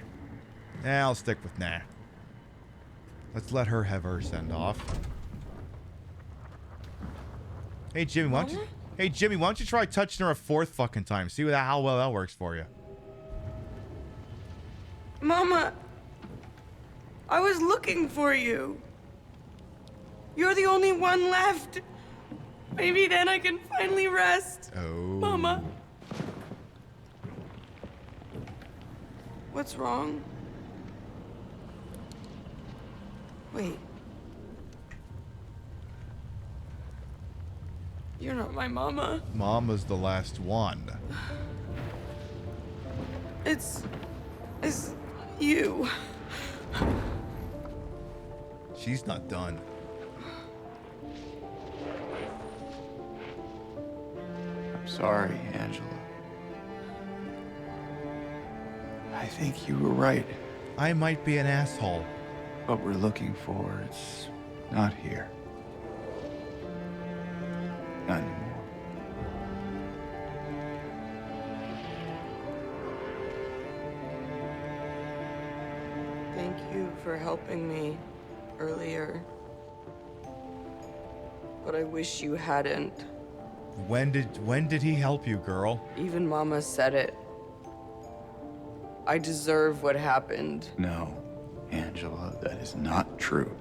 Nah, I'll stick with nah. Let's let her have her send off. Hey Jimmy, why don't you? Hey Jimmy, why don't you try touching her a 4th fucking time? See how well that works for you. Mama, I was looking for you. You're the only one left. Maybe then I can finally rest. Oh. Mama. What's wrong? Wait. You're not my mama. Mama's the last one. It's you. She's not done. I'm sorry, Angela. I think you were right. I might be an asshole. What we're looking for, it's not here. Not anymore. Thank you for helping me earlier. But I wish you hadn't. When did he help you, girl? Even Mama said it. I deserve what happened. No, Angela, that is not true.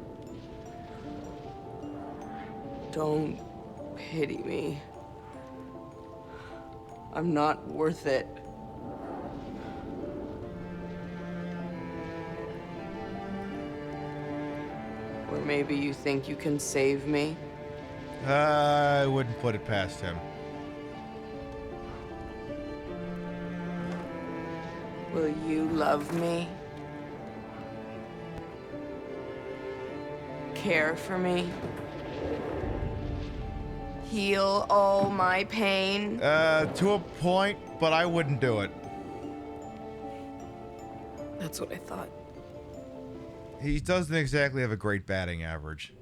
Don't pity me. I'm not worth it. Or maybe you think you can save me? I wouldn't put it past him. Will you love me? Care for me? Heal all my pain? To a point, but I wouldn't do it. That's what I thought. He doesn't exactly have a great batting average.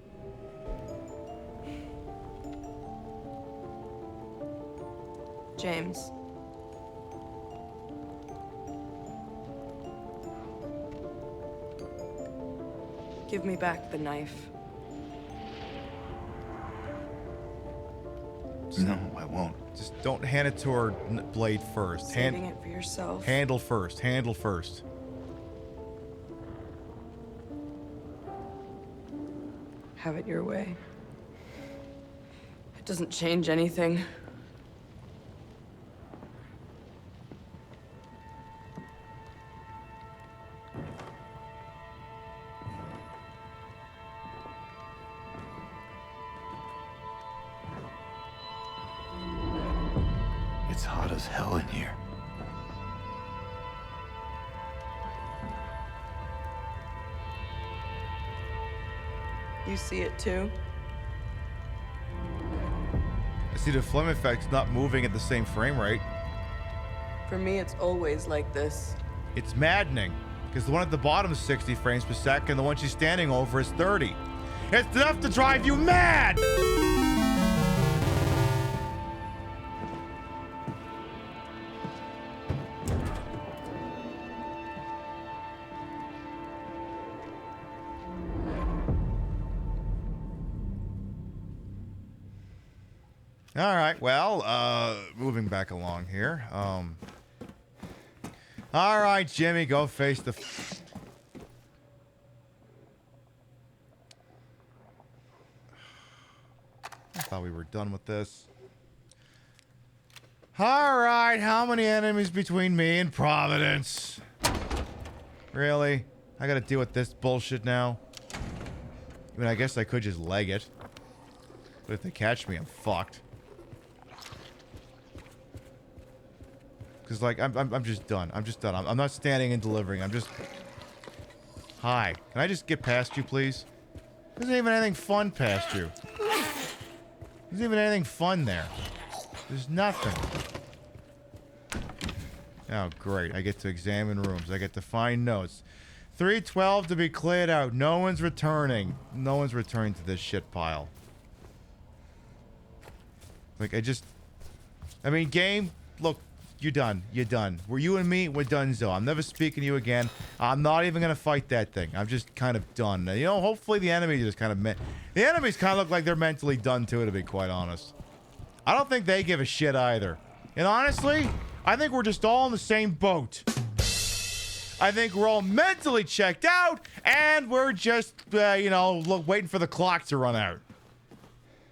James. Give me back the knife. No, I won't. Just don't hand it to her blade first. Saving it for yourself. Handle first. Handle first. Have it your way. It doesn't change anything. It's hot as hell in here. You see it too? I see the flame effect's not moving at the same frame rate. For me, it's always like this. It's maddening, because the one at the bottom is 60 frames per second, the one she's standing over is 30. It's enough to drive you mad! All right, well, moving back along here. All right, Jimmy, go face the... I thought we were done with this. All right, how many enemies between me and Providence? Really? I gotta deal with this bullshit now? I mean, I guess I could just leg it. But if they catch me, I'm fucked. Because, like, I'm just done. I'm just done. I'm not standing and delivering. I'm just... Hi. Can I just get past you, please? There isn't even anything fun past you. There isn't even anything fun there. There's nothing. Oh, great. I get to examine rooms. I get to find notes. 312 to be cleared out. No one's returning. No one's returning to this shit pile. Like, I mean, game, look, you're done. You're done. We're you and me, we're done, so I'm never speaking to you again. I'm not even gonna fight that thing. I'm just kind of done. You know, hopefully the enemies just kind of the enemies kind of look like they're mentally done too, to be quite honest. I don't think they give a shit either. And honestly, I think we're just all in the same boat. I think we're all mentally checked out, and we're just, you know, waiting for the clock to run out.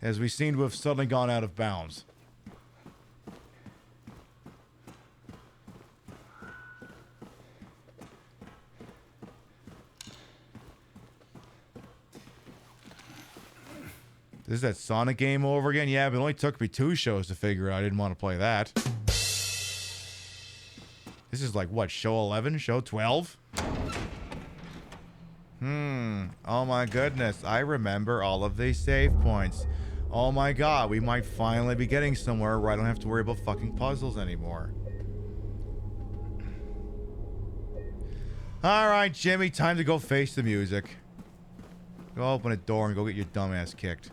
As we seem to have suddenly gone out of bounds. This is that Sonic game over again? Yeah, but it only took me 2 shows to figure out I didn't want to play that. This is like, what, show 11? Show 12? Oh my goodness. I remember all of these save points. Oh my god, we might finally be getting somewhere where I don't have to worry about fucking puzzles anymore. Alright, Jimmy, time to go face the music. Go open a door and go get your dumbass kicked.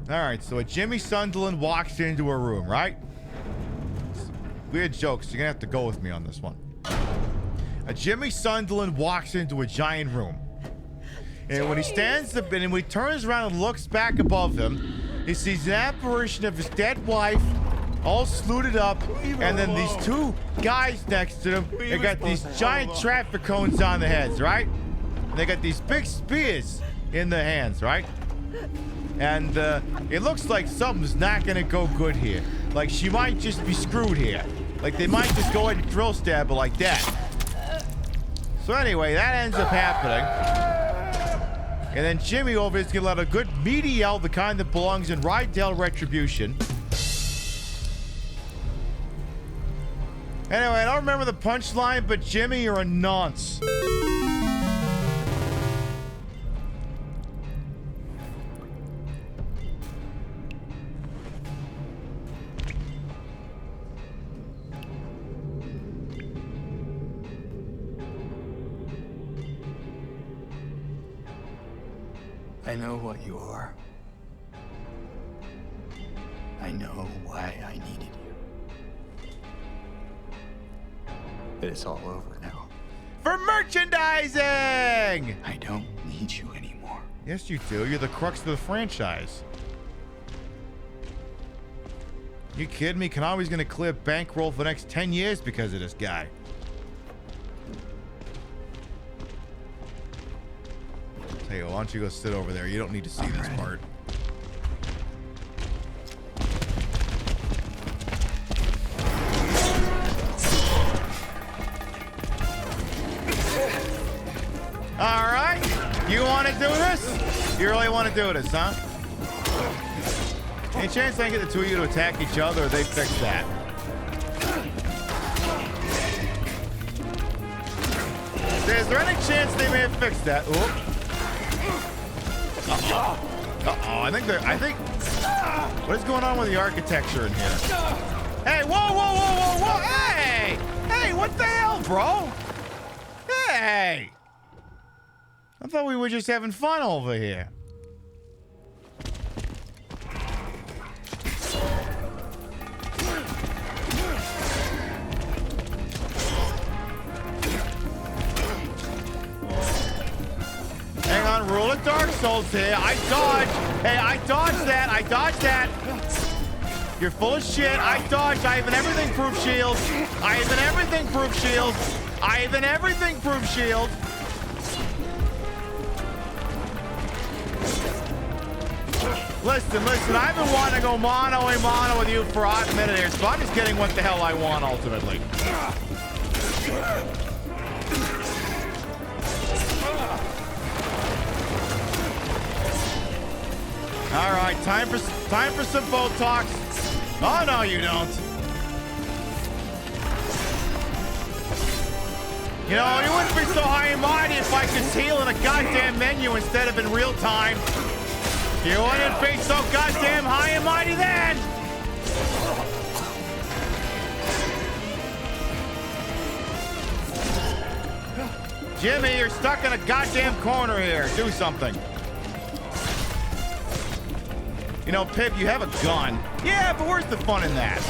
Alright, so a Jimmy Sunderland walks into a room, right? Weird jokes, you're gonna have to go with me on this one. A Jimmy Sunderland walks into a giant room. And when he stands up and when he turns around and looks back above him, he sees an apparition of his dead wife, all sluted up, and then these 2 guys next to him. They got these giant traffic cones on their heads, right? And they got these big spears in their hands, right? And it looks like something's not gonna go good here. Like she might just be screwed here. Like they might just go ahead and drill stab her like that. So anyway, that ends up happening. And then Jimmy over is gonna let a good meaty yell, the kind that belongs in Rydell Retribution. Anyway, I don't remember the punchline, but Jimmy, you're a nonce. I know what you are. I know why I needed you. But it's all over now. For merchandising! I don't need you anymore. Yes, you do. You're the crux of the franchise. You kidding me? Konami's gonna clear bankroll for the next 10 years because of this guy. Hey, why don't you go sit over there? You don't need to see this part. All right. You want to do this? You really want to do this, huh? Any chance I can get the two of you to attack each other, or they fix that? Is there any chance they may have fixed that? Uh-oh. I think... What is going on with the architecture in here? Hey, whoa! Hey! Hey, what the hell, bro? Hey! I thought we were just having fun over here. Hang on, rule of Dark Souls here. I dodged. Hey, I dodged that. I dodged that. You're full of shit. I dodged. I have an everything-proof shield. I have an everything-proof shield. I have an everything-proof shield. Listen, I've been wanting to go mano-a-mano with you for a hot minute here, so I'm just getting what the hell I want, ultimately. All right, time for some Botox. Oh, no, you don't. You know, you wouldn't be so high and mighty if I could heal in a goddamn menu instead of in real time. You wouldn't be so goddamn high and mighty then! Jimmy, you're stuck in a goddamn corner here. Do something. You know, Pip, you have a gun. Yeah, but where's the fun in that?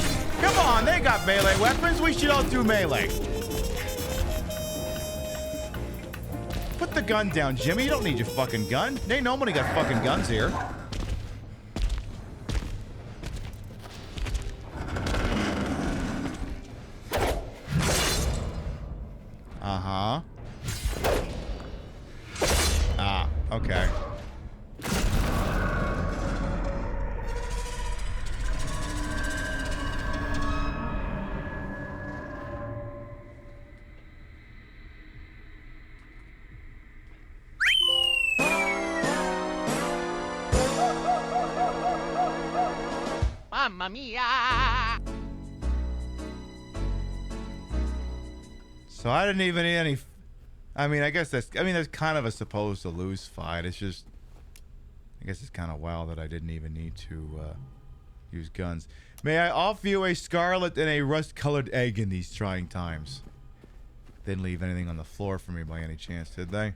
Come on, they got melee weapons. We should all do melee. Put the gun down, Jimmy. You don't need your fucking gun. Ain't nobody got fucking guns here. Uh-huh. Ah, okay. Mamma mia! So I didn't even need any... I mean, that's kind of a supposed to lose fight. It's just... I guess it's kind of wild that I didn't even need to use guns. May I offer you a scarlet and a rust-colored egg in these trying times? Didn't leave anything on the floor for me by any chance, did they?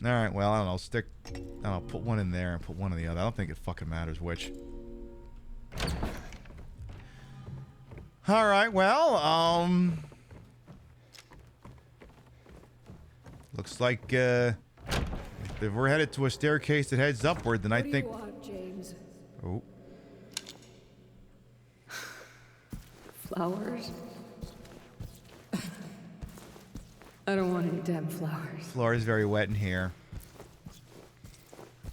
Alright, well, I don't know. I'll put one in there and put one in the other. I don't think it fucking matters which. Alright, well, looks like, if we're headed to a staircase that heads upward, then I think... What do you want, James? Oh. Flowers? I don't want any damn flowers. Floor is very wet in here.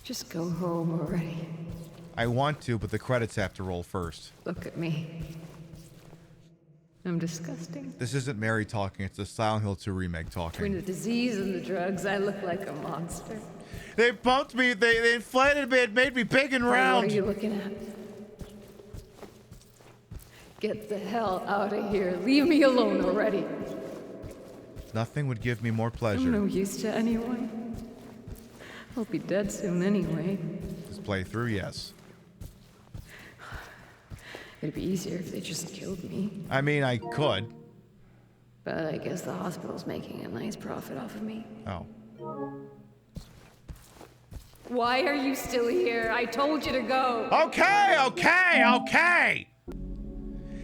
Just go home already. I want to, but the credits have to roll first. Look at me. I'm disgusting. This isn't Mary talking, it's the Silent Hill 2 remake talking. Between the disease and the drugs, I look like a monster. They bumped me, they inflated me, it made me big and round. What are you looking at? Get the hell out of here. Leave me alone already. Nothing would give me more pleasure. I'm no use to anyone. I'll be dead soon anyway. This playthrough, yes. It'd be easier if they just killed me. I mean, I could. But I guess the hospital's making a nice profit off of me. Oh. Why are you still here? I told you to go. Okay. I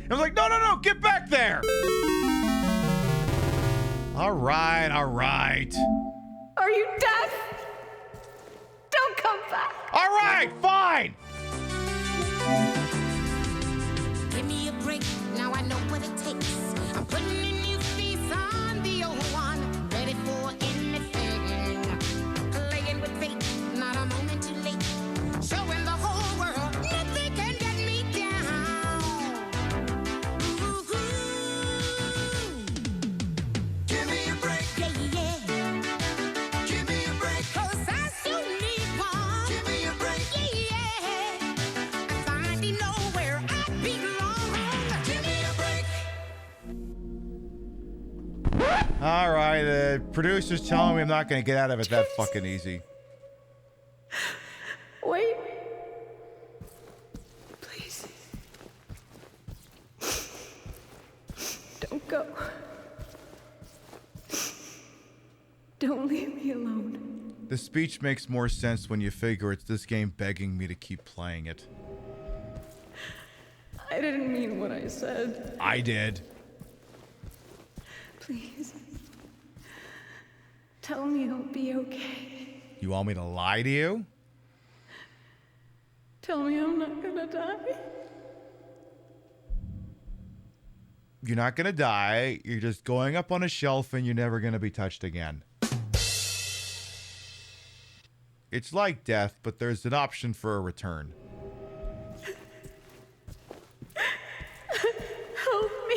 was like, no, get back there. All right. Are you deaf? Don't come back. All right, fine. Give me a break, now I know what it takes. I'm putting a new face on the old one, ready for anything. Playing with fate, not a moment too late. Showing the whole world nothing can get me down. Ooh-hoo. Give me a break. Yeah. Give me a break. 'Cause I still need one. Give me a break. Yeah. I'm finally nowhere I belong. Give me a break. All right, the producer's telling me I'm not going to get out of it that fucking easy. Wait. Please. Don't go. Don't leave me alone. The speech makes more sense when you figure it's this game begging me to keep playing it. I didn't mean what I said. I did. Please. Tell me it'll be okay. You want me to lie to you? Tell me I'm not gonna die. You're not going to die. You're just going up on a shelf and you're never going to be touched again. It's like death, but there's an option for a return. Help me.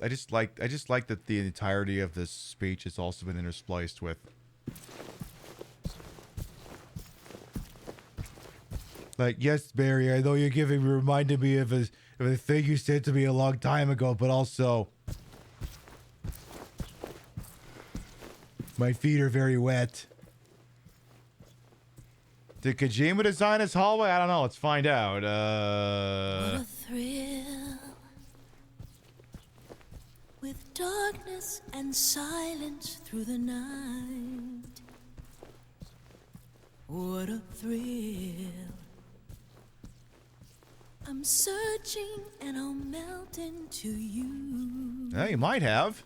I just like that the entirety of this speech has also been interspliced with, like, yes, Barry, I know you're reminding me of a thing you said to me a long time ago, but also my feet are very wet. Did Kojima design his hallway? I don't know. Let's find out. What a thrill. With darkness and silence through the night. What a thrill. I'm searching and I'll melt into you. Yeah, you might have.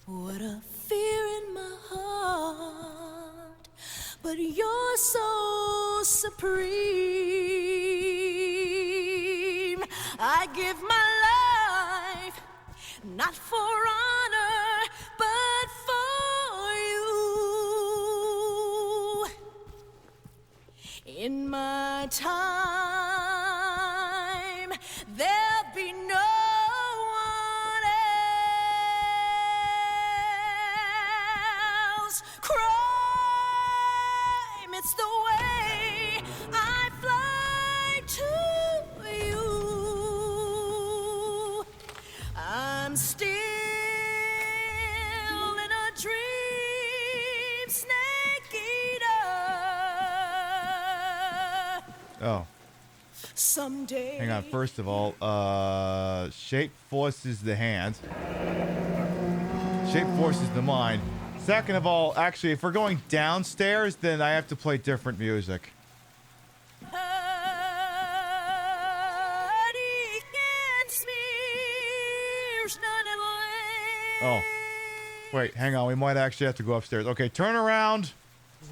What a fear in my heart. But you're so supreme. I give my life. Not for honor, but for you. In my time, there'll be no one else. Crime, it's the way I fly to you. I'm still in a dream, snake eater. Oh. Someday. Hang on. First of all, shape forces the hand. Shape forces the mind. Second of all, actually, if we're going downstairs, then I have to play different music. Oh. Wait, hang on. We might actually have to go upstairs. Okay, turn around.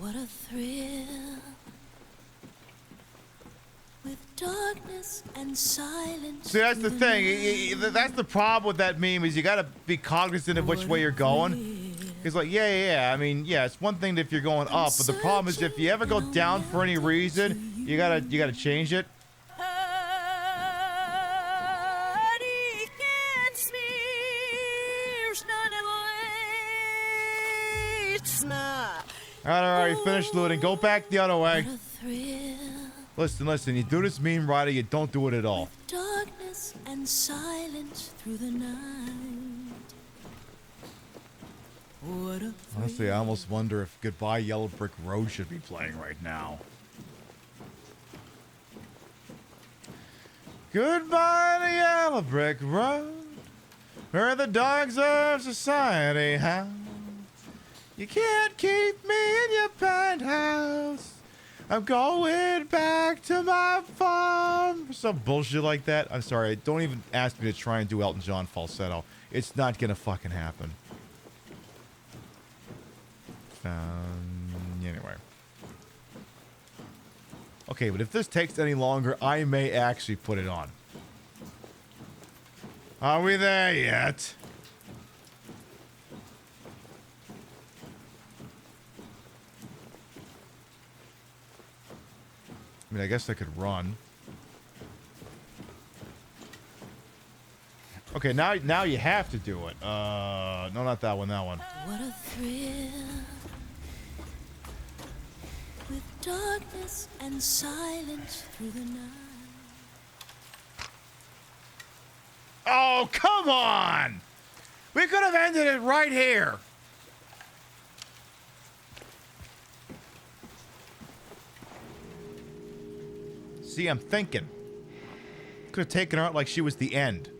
What a thrill. With darkness and silence. See, that's the thing. That's the problem with that meme is you got to be cognizant of which way you're going. It's like, yeah. I mean, yeah, it's one thing if you're going up, but the problem is if you ever go down for any reason, you gotta change it. Alright, finish looting. Go back the other way. Listen, you do this meme right or you don't do it at all. darkness and silence through the night. What a Honestly, I almost wonder if Goodbye Yellow Brick Road should be playing right now. Goodbye to Yellow Brick Road, where the dogs of society howl. You can't keep me in your penthouse. I'm going back to my farm. Some bullshit like that. I'm sorry. Don't even ask me to try and do Elton John falsetto. It's not gonna fucking happen. Anyway. Okay, but if this takes any longer, I may actually put it on. Are we there yet? I mean, I guess I could run. Okay, now you have to do it. No, not that one, that one. What a thrill. With darkness and silence through the night. Oh, come on! We could have ended it right here. See, I'm thinking. Could have taken her out like she was the end.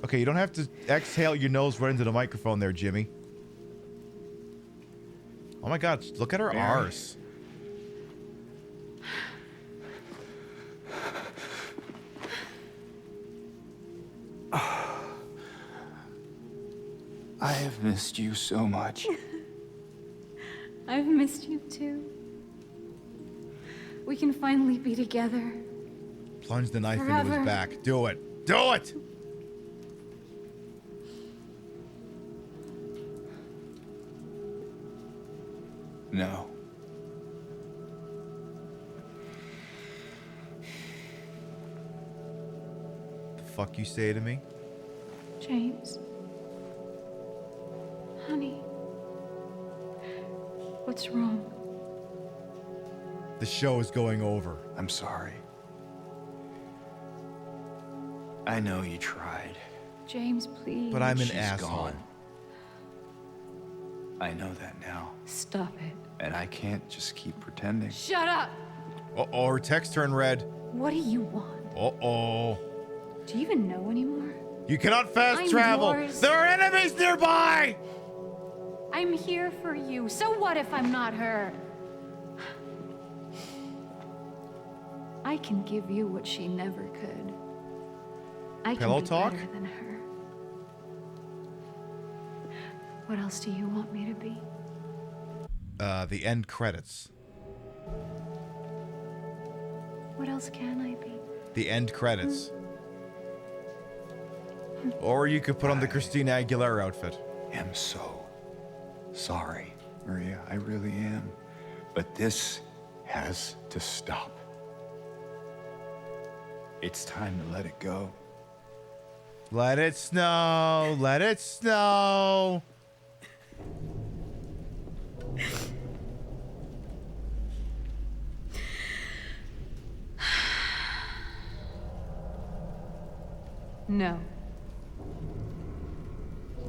Okay, you don't have to exhale your nose right into the microphone there, Jimmy. Oh my god, look at her arse. I have missed you so much. I've missed you too. We can finally be together. Plunge the knife into Forever. his back. Do it. Do it! No. The fuck you say to me? James. Honey. What's wrong? The show is going over. I'm sorry. I know you tried. James, please. But I'm an She's asshole. gone. I know that now. Stop it. And I can't just keep pretending. Shut up! Uh-oh, her text turned red. What do you want? Uh-oh. Do you even know anymore? You cannot fast I'm travel. yours. There are enemies nearby! I'm here for you. So what if I'm not her? I can give you what she never could. I can Pillow be talk? better than her. What else do you want me to be? The end credits. What else can I be? The end credits. Or you could put on the Christina Aguilera outfit. I'm so sorry, Maria. I really am. But this has to stop. It's time to let it go. Let it snow. Let it snow. No.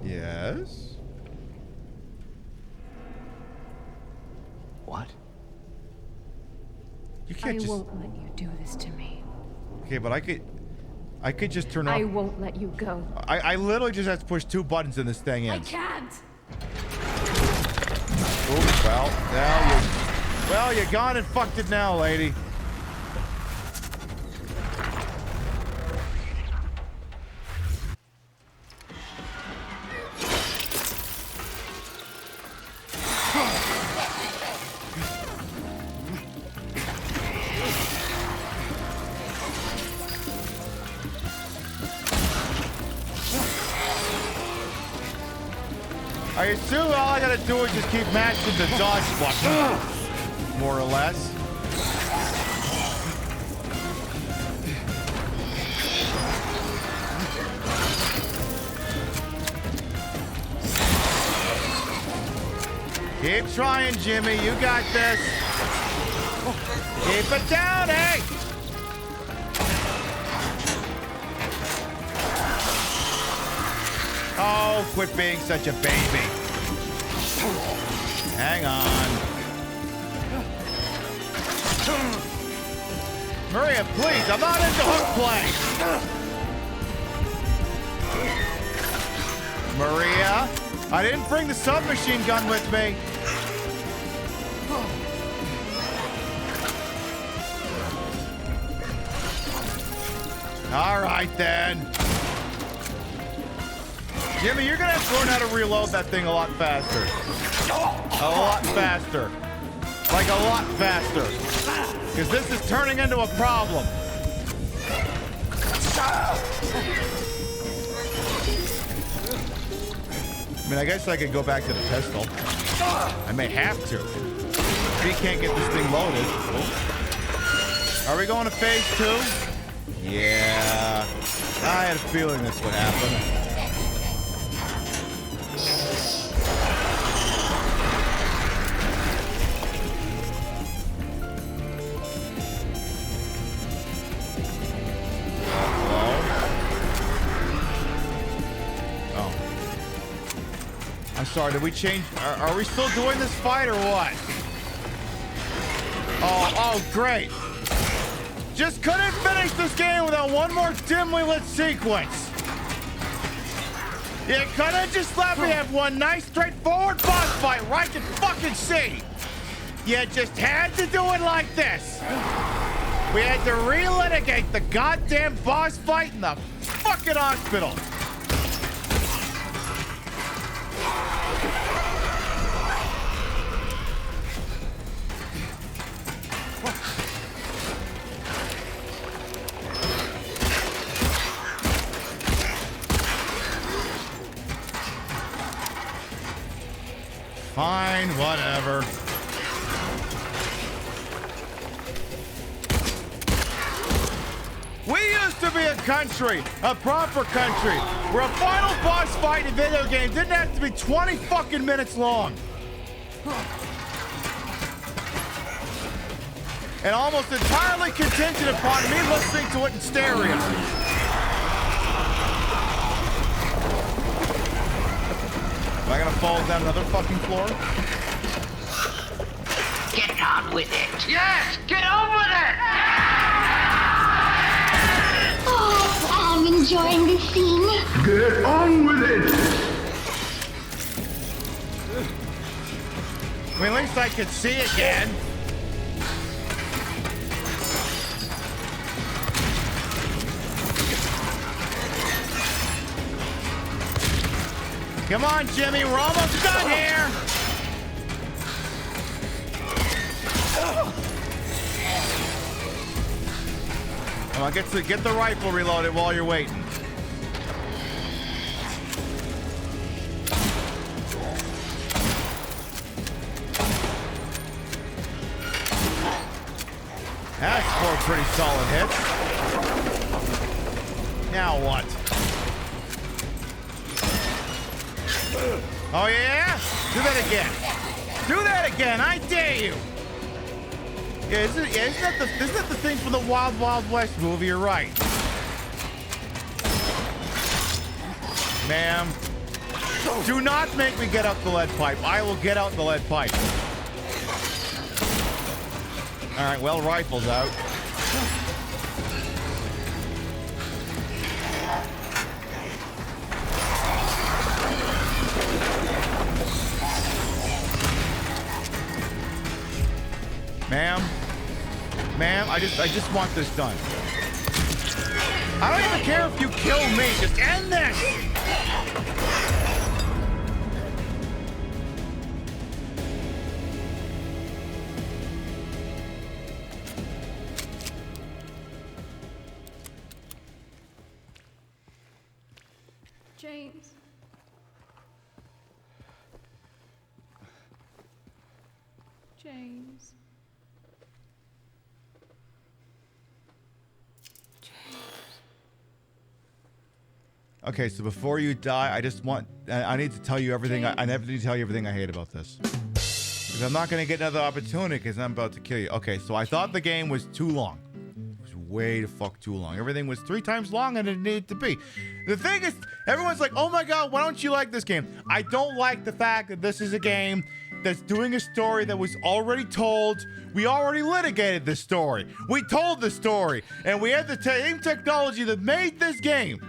Yes? What? You can't I just... won't let you do this to me. Okay, but I could just turn off... I won't let you go. I literally just have to push 2 buttons and this thing I ends. can't. Oh, well, you gone and fucked it now, lady. I assume all I gotta do is just keep mashing the dodge button, more or less. Keep trying, Jimmy. You got this. Keep it down, hey! Oh, quit being such a baby. Hang on. Maria, please, I'm not into hook play. Maria, I didn't bring the submachine gun with me. All right, then. Jimmy, you're gonna have to learn how to reload that thing a lot faster. A lot faster. Like a lot faster. Because this is turning into a problem. I mean, I guess I could go back to the pistol. I may have to. If he can't get this thing loaded. Are we going to phase 2? Yeah. I had a feeling this would happen. Sorry, did we change? Are we still doing this fight or what? Oh, great. Just couldn't finish this game without one more dimly lit sequence. You couldn't just let me have one nice, straightforward boss fight where I can fucking see. You just had to do it like this. We had to relitigate the goddamn boss fight in the fucking hospital. Fine, whatever. We used to be a country, a proper country, where a final boss fight in video games didn't have to be 20 fucking minutes long. And almost entirely contingent upon me listening to it in stereo. Am I gonna fall down another fucking floor? Get on with it. Yes, get on with it. Oh, I'm enjoying this scene. Get on with it. I mean, at least I could see again. Come on, Jimmy, we're almost done here. Come on, get the rifle reloaded while you're waiting. That's 4 pretty solid hits. Now what? Oh yeah? Do that again. Do that again, I dare you. Yeah, isn't that the thing from the Wild Wild West movie? You're right. Ma'am, do not make me get out the lead pipe. I will get out the lead pipe. All right, well, rifle's out. Ma'am, I just want this done. I don't even care if you kill me. Just end this. James. James. Okay, so before you die, I need to tell you everything. I never need to tell you everything I hate about this. Because I'm not going to get another opportunity because I'm about to kill you. Okay, so I thought the game was too long. It was way the fuck too long. Everything was 3 times longer than it needed to be. The thing is, everyone's like, oh my god, why don't you like this game? I don't like the fact that this is a game that's doing a story that was already told. We already litigated the story. We told the story. And we had the same technology that made this game.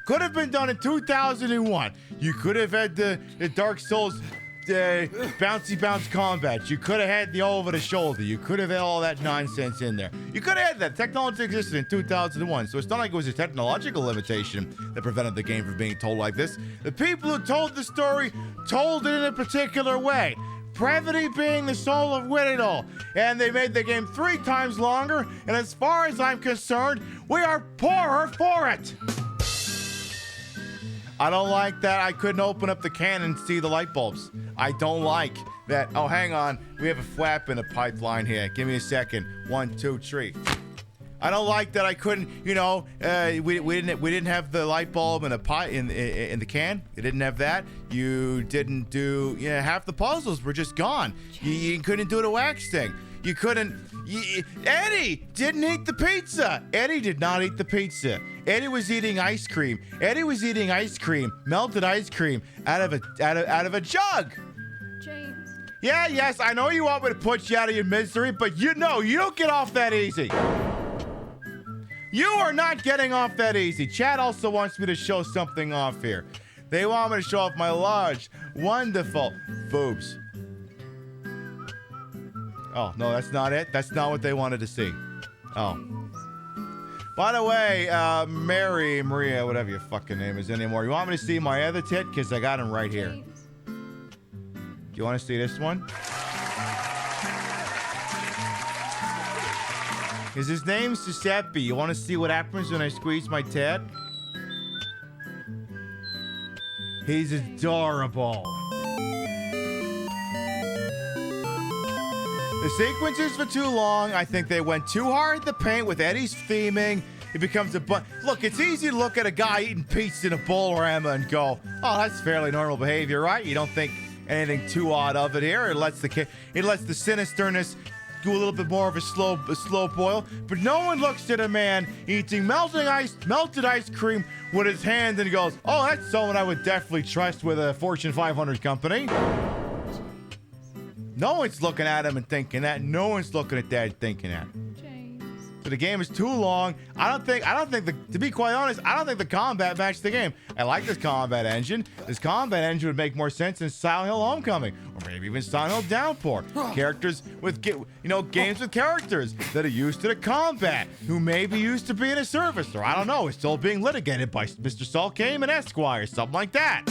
Could have been done in 2001. You could have had the Dark Souls bouncy bounce combat. You could have had the over the shoulder. You could have had all that nonsense in there. You could have had that. Technology existed in 2001, so it's not like it was a technological limitation that prevented the game from being told like this. The people who told the story told it in a particular way. Brevity being the soul of wit and all. And they made the game 3 times longer, and as far as I'm concerned, we are poorer for it. I don't like that I couldn't open up the can and see the light bulbs. I don't like that. Oh, hang on. We have a flap in the pipeline here. Give me a second. 1, 2, 3. I don't like that I couldn't, we didn't have the light bulb in in the can. You didn't have that. You didn't do, half the puzzles were just gone. You couldn't do the wax thing. You couldn't. Eddie didn't eat the pizza. Eddie did not eat the pizza. Eddie was eating ice cream. Eddie was eating ice cream, melted ice cream, out of a jug. James. Yeah, yes, I know you want me to put you out of your misery, but you don't get off that easy. You are not getting off that easy. Chad also wants me to show something off here. They want me to show off my large, wonderful boobs. Oh, no, that's not it. That's not what they wanted to see. Oh. By the way, Maria, whatever your fucking name is anymore. You want me to see my other tit? Because I got him right here. Do you want to see this one? His name's Giuseppe. You want to see what happens when I squeeze my tit? He's adorable. The sequences were too long. I think they went too hard at the paint with Eddie's theming. It becomes look, it's easy to look at a guy eating pizza in a Bowl-rama and go, oh, that's fairly normal behavior, right? You don't think anything too odd of it here. It lets the sinisterness do a little bit more of a slow boil. But no one looks at a man eating melted ice cream with his hand and goes, oh, that's someone I would definitely trust with a Fortune 500 company. No one's looking at him and thinking that. No one's looking at that and thinking that. James. So the game is too long. To be quite honest, I don't think the combat matched the game. I like this combat engine. This combat engine would make more sense in Silent Hill Homecoming, or maybe even Silent Hill Downpour. Characters with, games with characters that are used to the combat, who may be used to being a service, or I don't know, is still being litigated by Mr. Saul Kamen Esquire, something like that.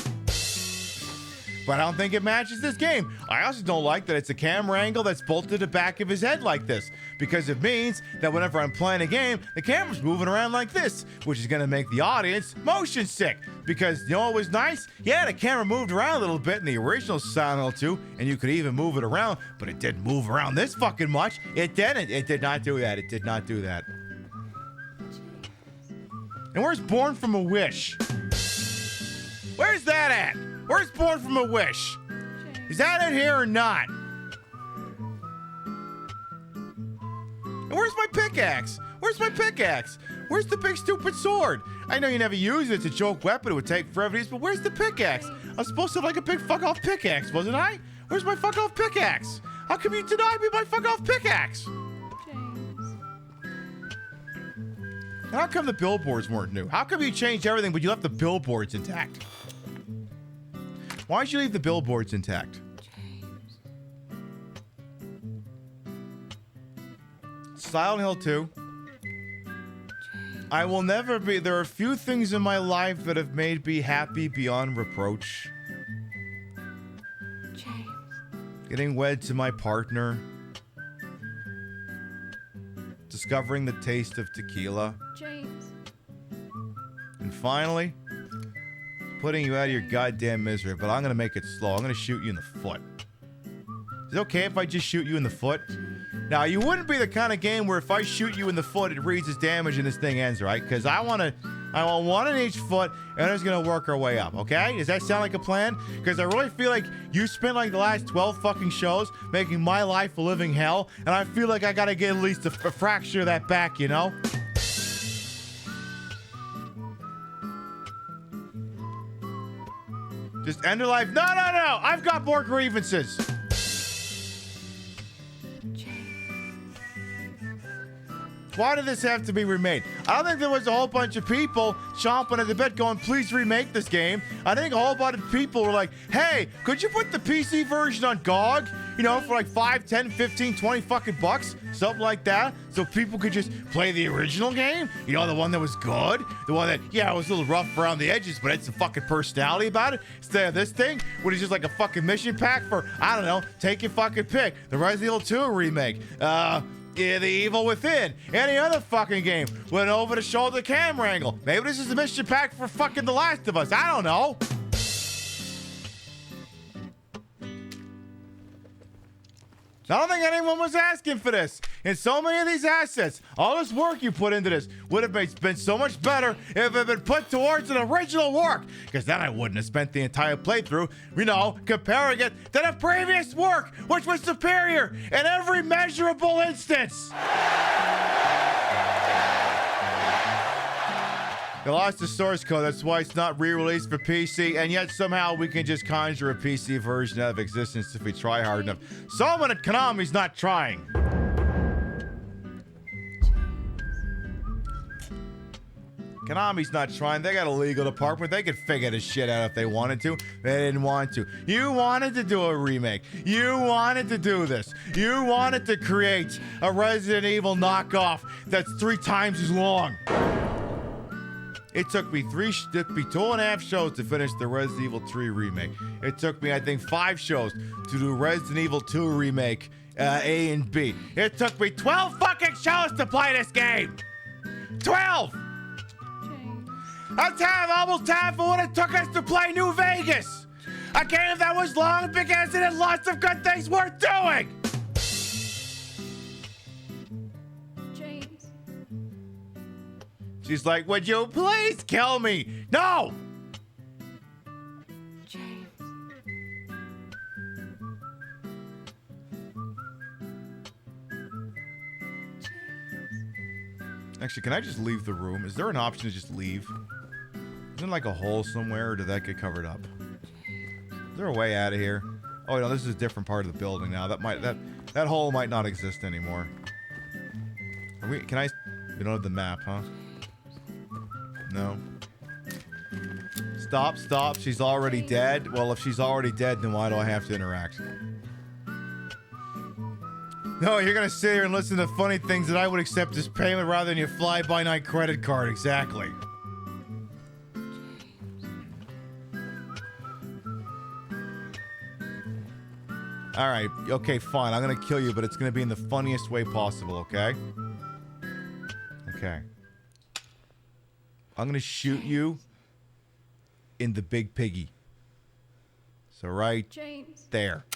But I don't think it matches this game. I also don't like that it's a camera angle that's bolted to the back of his head like this, because it means that whenever I'm playing a game, the camera's moving around like this, which is going to make the audience motion sick. Because, what was nice? Yeah, the camera moved around a little bit in the original Silent Hill 2, and you could even move it around, but it didn't move around this fucking much. It didn't. It did not do that. It did not do that. And where's Born from a Wish? Where's that at? Where's Born from a Wish? Is that in here or not? And where's my pickaxe? Where's my pickaxe? Where's the big stupid sword? I know you never use it. It's a joke weapon. It would take forever to use, but where's the pickaxe? I was supposed to have like a big fuck off pickaxe, wasn't I? Where's my fuck off pickaxe? How come you denied me my fuck off pickaxe? James. And how come the billboards weren't new? How come you changed everything but you left the billboards intact? Why'd you leave the billboards intact? James. Silent Hill 2. I will never be. There are few things in my life that have made me happy beyond reproach. James. Getting wed to my partner. Discovering the taste of tequila. James. And finally, putting you out of your goddamn misery, but I'm going to make it slow. I'm going to shoot you in the foot. Is it okay if I just shoot you in the foot? Now, you wouldn't be the kind of game where if I shoot you in the foot, it reads as damage and this thing ends, right? Because I want I want one in each foot, and we're just gonna work our way up, okay? Does that sound like a plan? Because I really feel like you spent like the last 12 fucking shows making my life a living hell, and I feel like I gotta get at least a fraction of that back, you know? Just end her life. No, no, no! I've got more grievances! Why did this have to be remade? I don't think there was a whole bunch of people chomping at the bit going, please remake this game. I think a whole bunch of people were like, hey, could you put the PC version on GOG? You know, for like 5, 10, 15, 20 fucking bucks? Something like that. So people could just play the original game? You know, the one that was good? The one that, yeah, it was a little rough around the edges, but it's a fucking personality about it. Instead of this thing, which is just like a fucking mission pack for, I don't know, take your fucking pick. The Resident Evil 2 remake. Yeah, The Evil Within, any other fucking game with an over-the-shoulder camera angle. Maybe this is a mission pack for fucking The Last of Us. I don't know. I don't think anyone was asking for this. And so many of these assets, all this work you put into this would have been so much better if it had been put towards an original work. Because then I wouldn't have spent the entire playthrough, you know, comparing it to the previous work, which was superior in every measurable instance. They lost the source code, that's why it's not re-released for PC, and yet somehow we can just conjure a PC version out of existence if we try hard enough. Someone at Konami's not trying. Konami's not trying. They got a legal department. They could figure this shit out if they wanted to. They didn't want to. You wanted to do a remake. You wanted to do this. You wanted to create a Resident Evil knockoff that's 3 times as long. It took me 2.5 shows to finish the Resident Evil 3 remake. It took me, I think, 5 shows to do Resident Evil 2 remake, A and B. It took me 12 fucking shows to play this game! 12! That's almost half of what it took us to play New Vegas! A game that was long because it had lots of good things worth doing! She's like, would you please kill me? No! James. Actually, can I just leave the room? Is there an option to just leave? Isn't there like a hole somewhere, or did that get covered up? Is there a way out of here? Oh no, this is a different part of the building now. That hole might not exist anymore. We don't have the map, huh? No. Stop. She's already dead. Well, if she's already dead, then why do I have to interact? No, you're gonna sit here and listen to funny things that I would accept as payment rather than your fly-by-night credit card. Exactly. Alright, okay, fine. I'm gonna kill you, but it's gonna be in the funniest way possible, okay? Okay. I'm gonna shoot you in the big piggy. So right there.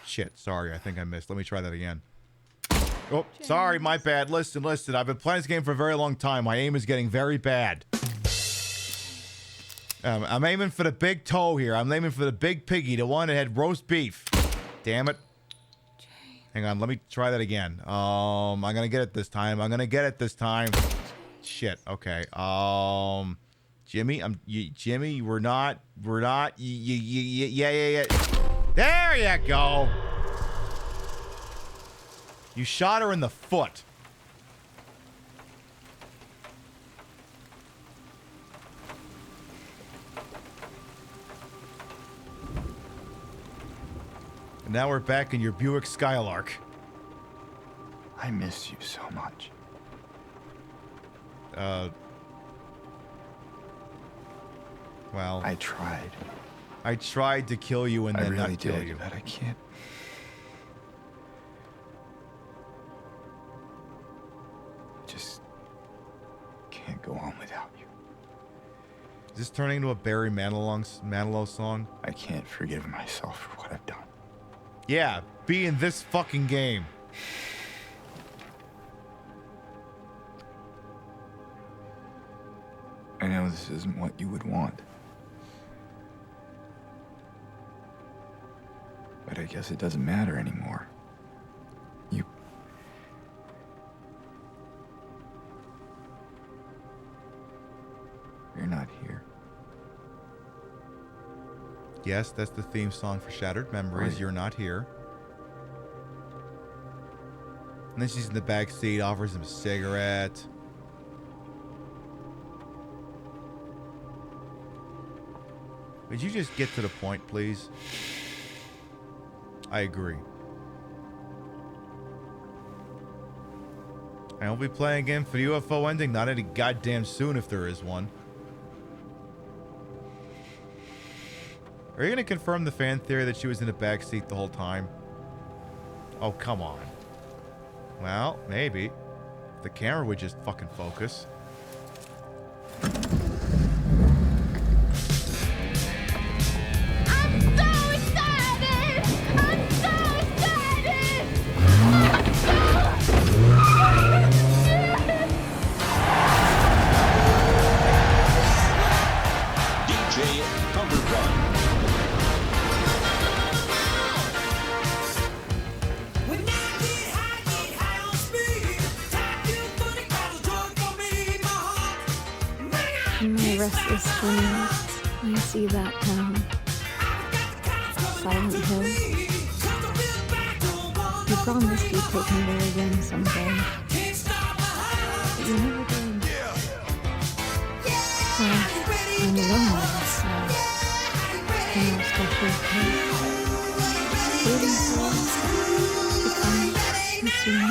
Shit, sorry, I think I missed. Let me try that again. Oh, sorry, my bad. Listen. I've been playing this game for a very long time. My aim is getting very bad. I'm aiming for the big toe here. I'm aiming for the big piggy, the one that had roast beef. Damn it. Hang on, let me try that again. I'm gonna get it this time. Shit. Okay. Jimmy. Jimmy. We're not. Yeah. There you go. You shot her in the foot. And now we're back in your Buick Skylark. I miss you so much. Well, I tried. I tried to kill you and then not kill you. But I can't. Just can't go on without you. Is this turning into a Barry Manilow song? I can't forgive myself for what I've done. Yeah, be in this fucking game. I know this isn't what you would want. But I guess it doesn't matter anymore. You're not here. Yes, that's the theme song for Shattered Memories. Right. You're not here. And then she's in the back seat, offers him a cigarette. Would you just get to the point, please? I agree. I won't be playing again for the UFO ending, not any goddamn soon if there is one. Are you going to confirm the fan theory that she was in the back seat the whole time? Oh, come on. Well, maybe. If the camera would just fucking focus. In my restless dreams, I see that town. Silent Hill. You promised you'd take me there again someday. But you never did. Well, I'm alone now, so in our special place, waiting for us to come and see me.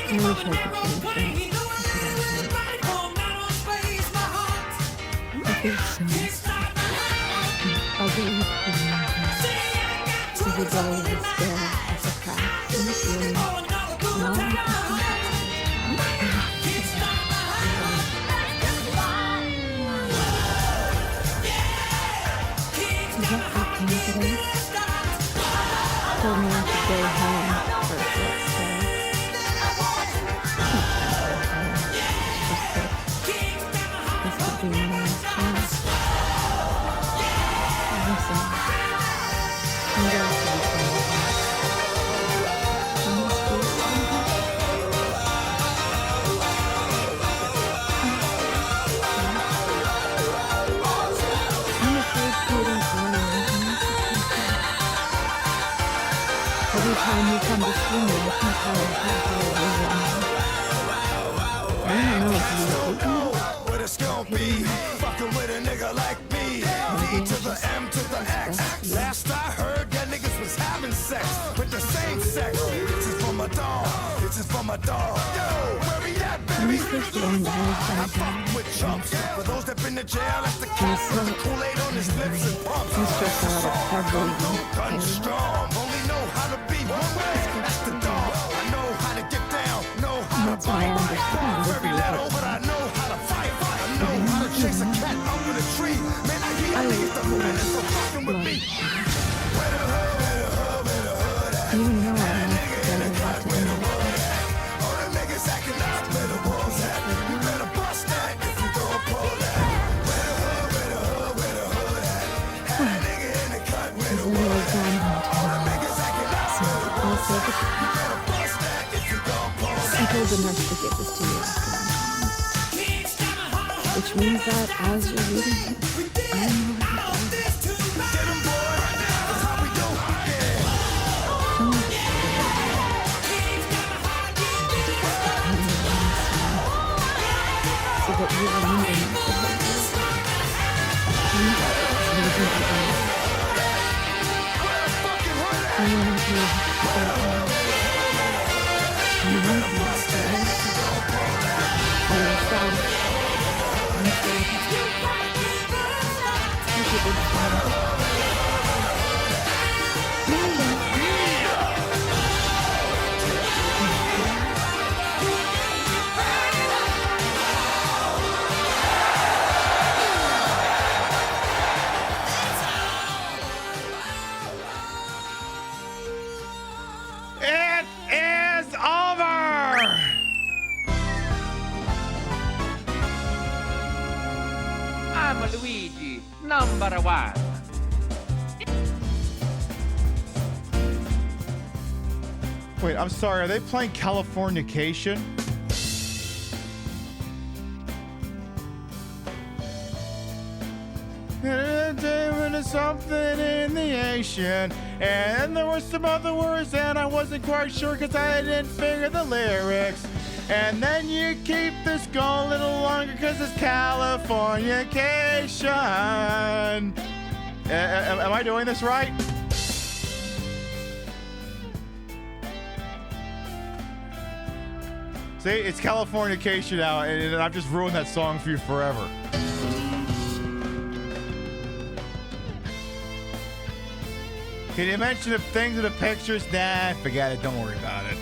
I wish I could change that. I feel so ugly every day I stare at the cracks in the ceiling. No one can today? Told me I should go home first, let's say. This could be my last chance. Listen, I'm going to be fine. Every time you come to see me, I can tell how I don't know if you hate me. What it's gonna be, fucking with a nigga like me. V to the M to the X. Last I heard, that niggas was having sex with the same sex. This is for my dog. This is for my dog. Yo, where we at, baby? I fuck with chumps. For those that been to jail, that's the cat with the Kool-Aid on his lips and pumps. Gun strong, only know how to be one way. That's the dog. I know how to get down, know how to bite. Very little, but I know how to fight. I know how to chase a cat up in a tree. Man, I hear niggas the man so fucking with me. Where the hood, where the hood, where the hood at? You know I like to get a lot to do. All the niggas acting up, where the walls at? You better bust that if you gon' pull that. Where the hood, where the hood, where the hood at? Had a nigga in the cut, where the walls at? All the niggas acting up, where the walls at? You better bust that if you gon' pull that. I told the nurse to get this to you after I'm done. Which means that as you're reading it, I know everything. So that you remember me for what it is. I want to wise. Wait, I'm sorry. Are they playing Californication? Something in the ocean, and there were some other words, and I wasn't quite sure because I didn't figure the lyrics. And then you keep this going a little longer because it's Californication. Am I doing this right? See, it's Californication now, and I've just ruined that song for you forever. Can you mention the things in the pictures? Nah, forget it. Don't worry about it.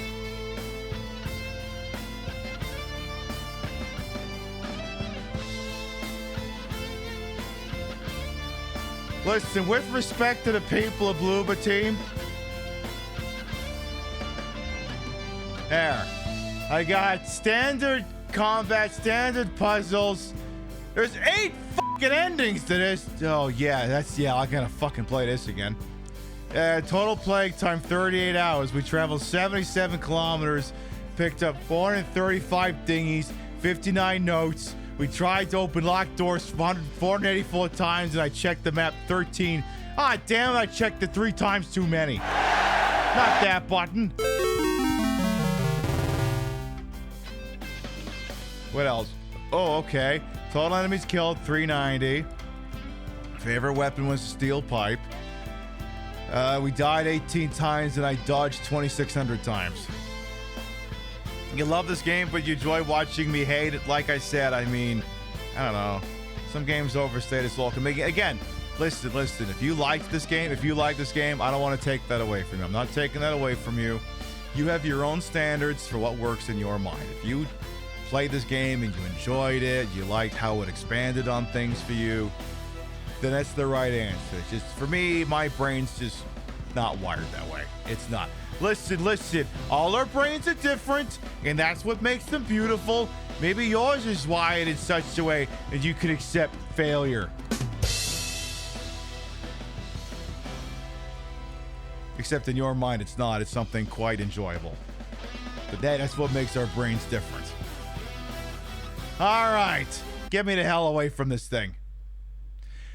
Listen, with respect to the people of Bluba Team, there. I got standard combat, standard puzzles. There's 8 fucking endings to this. Oh, yeah, I'm gonna fucking play this again. Total playing time 38 hours. We traveled 77 kilometers, picked up 435 dinghies, 59 notes. We tried to open locked doors 484 times, and I checked the map 13. Ah, damn it, I checked it 3 times too many. Not that button. What else? Oh, okay. Total enemies killed 390. Favorite weapon was a steel pipe. We died 18 times and I dodged 2,600 times. You love this game, but you enjoy watching me hate it. Like I said, I mean, I don't know. Some games overstay its welcome. Again, listen. If you like this game, I don't want to take that away from you. I'm not taking that away from you. You have your own standards for what works in your mind. If you played this game and you enjoyed it, you liked how it expanded on things for you, then that's the right answer. It's just, for me, my brain's just not wired that way. It's not. Listen. All our brains are different, and that's what makes them beautiful. Maybe yours is wired in such a way that you can accept failure. Except in your mind, it's not. It's something quite enjoyable. But that's what makes our brains different. All right. Get me the hell away from this thing.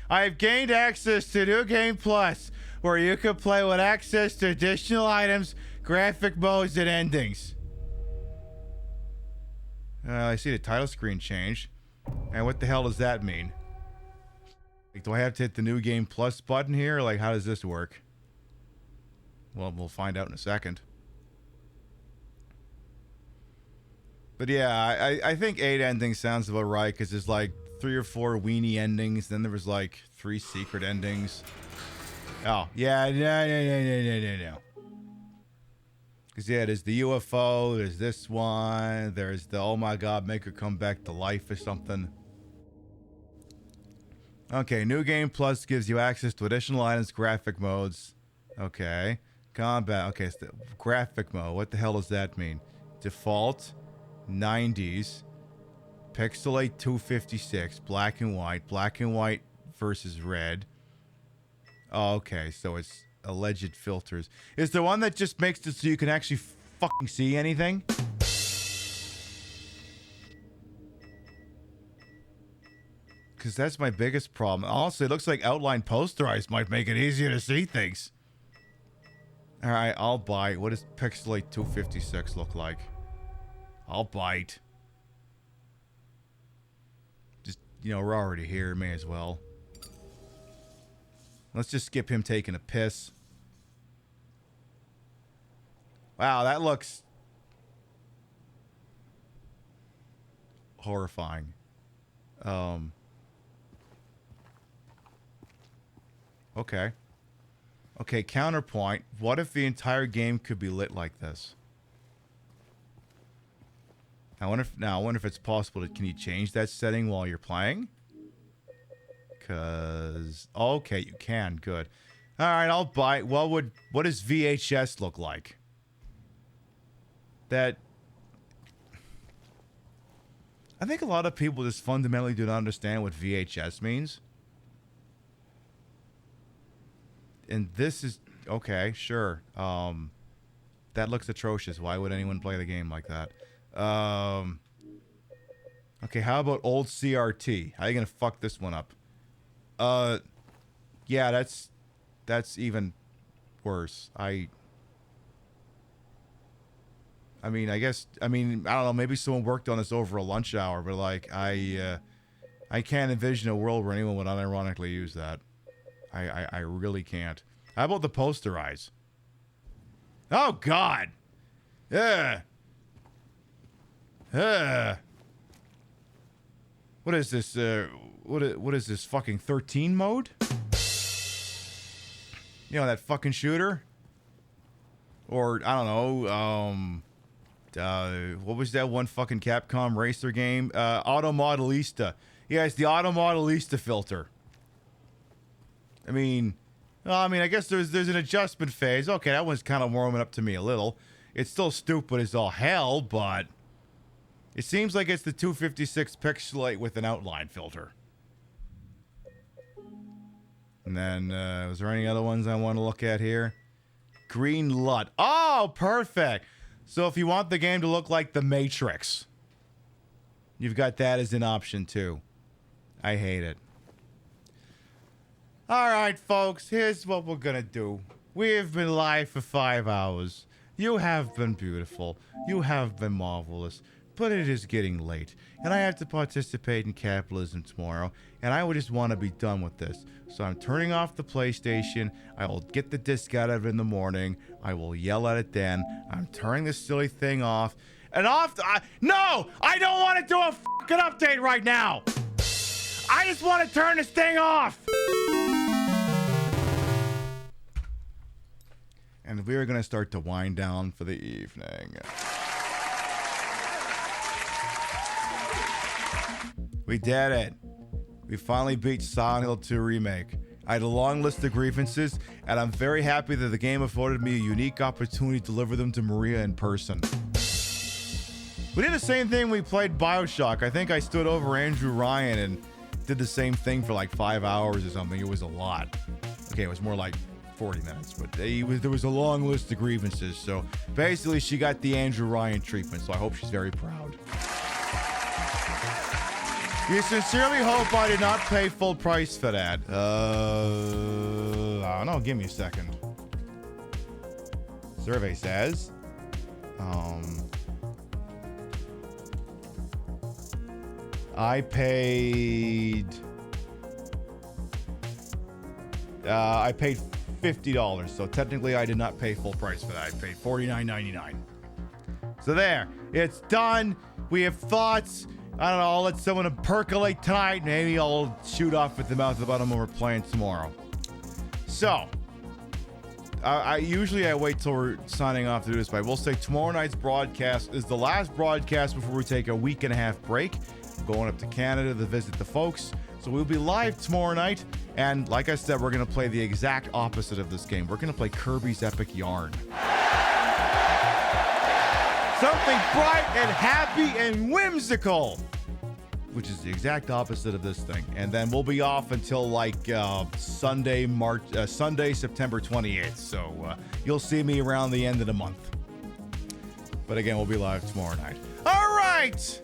I have gained access to New Game Plus, where you can play with access to additional items, graphic modes, and endings. I see the title screen change. And what the hell does that mean? Like, do I have to hit the New Game Plus button here? Like, how does this work? Well, we'll find out in a second. But yeah, I think 8 endings sounds about right, because there's like 3 or 4 weenie endings. Then there was like 3 secret endings. Oh, yeah, no. Because, yeah, there's the UFO, there's this one, there's the, oh my god, make her come back to life or something. Okay, New Game Plus gives you access to additional items, graphic modes. Okay. Combat, okay, so graphic mode, what the hell does that mean? Default, 90s, pixelate 256, black and white versus red. Oh, okay, so it's alleged filters. Is the one that just makes it so you can actually fucking see anything? Because that's my biggest problem. Also, it looks like outline posterize might make it easier to see things. Alright, I'll bite. What does pixelate 256 look like? I'll bite. Just, you know, we're already here. May as well. Let's just skip him taking a piss. Wow, that looks horrifying. Okay. Okay, counterpoint. What if the entire game could be lit like this? I wonder if it's possible can you change that setting while you're playing? Cause okay, you can. Good. All right, I'll buy. What does VHS look like? That I think a lot of people just fundamentally do not understand what VHS means. And this is okay, sure. That looks atrocious. Why would anyone play the game like that? Okay, how about old CRT? How are you gonna fuck this one up? Yeah, that's even worse. I mean, I don't know, maybe someone worked on this over a lunch hour, but like, I can't envision a world where anyone would unironically use that. I really can't. How about the poster eyes? Oh, God! Yeah. What is this, what is this, fucking 13 mode? You know, that fucking shooter? Or, I don't know, what was that one fucking Capcom racer game? Auto Modelista. Yeah, it's the Auto Modelista filter. I guess there's an adjustment phase. Okay, that one's kind of warming up to me a little. It's still stupid as all hell, but it seems like it's the 256 pixelate with an outline filter. And then, was there any other ones I want to look at here? Green LUT. Oh, perfect. So if you want the game to look like The Matrix, you've got that as an option too. I hate it. Alright, folks, here's what we're gonna do. We have been live for 5 hours. You have been beautiful. You have been marvelous. But it is getting late, and I have to participate in capitalism tomorrow, and I would just want to be done with this. So I'm turning off the PlayStation. I will get the disc out of it in the morning. I will yell at it then. I'm turning this silly thing off. And no! I don't want to do a fucking update right now! I just want to turn this thing off! And we're going to start to wind down for the evening. We did it. We finally beat Silent Hill 2 Remake. I had a long list of grievances, and I'm very happy that the game afforded me a unique opportunity to deliver them to Maria in person. We did the same thing when we played BioShock. I think I stood over Andrew Ryan and did the same thing for like 5 hours or something. It was a lot. Okay, it was more like 40 minutes, but there was a long list of grievances. So basically, she got the Andrew Ryan treatment, so I hope she's very proud. You sincerely hope I did not pay full price for that. I don't know. Give me a second. Survey says, I paid $50, so technically I did not pay full price for that. I paid $49.99. So there, it's done. We have thoughts. I don't know, I'll let someone percolate tonight. Maybe I'll shoot off at the mouth about them when we're playing tomorrow. So, I usually wait till we're signing off to do this, but I will say tomorrow night's broadcast is the last broadcast before we take a week and a half break. I'm going up to Canada to visit the folks. So we'll be live tomorrow night, and like I said, we're going to play the exact opposite of this game. We're going to play Kirby's Epic Yarn. Something bright and happy and whimsical, which is the exact opposite of this thing. And then we'll be off until like Sunday, September 28th. So you'll see me around the end of the month. But again, we'll be live tomorrow night. All right.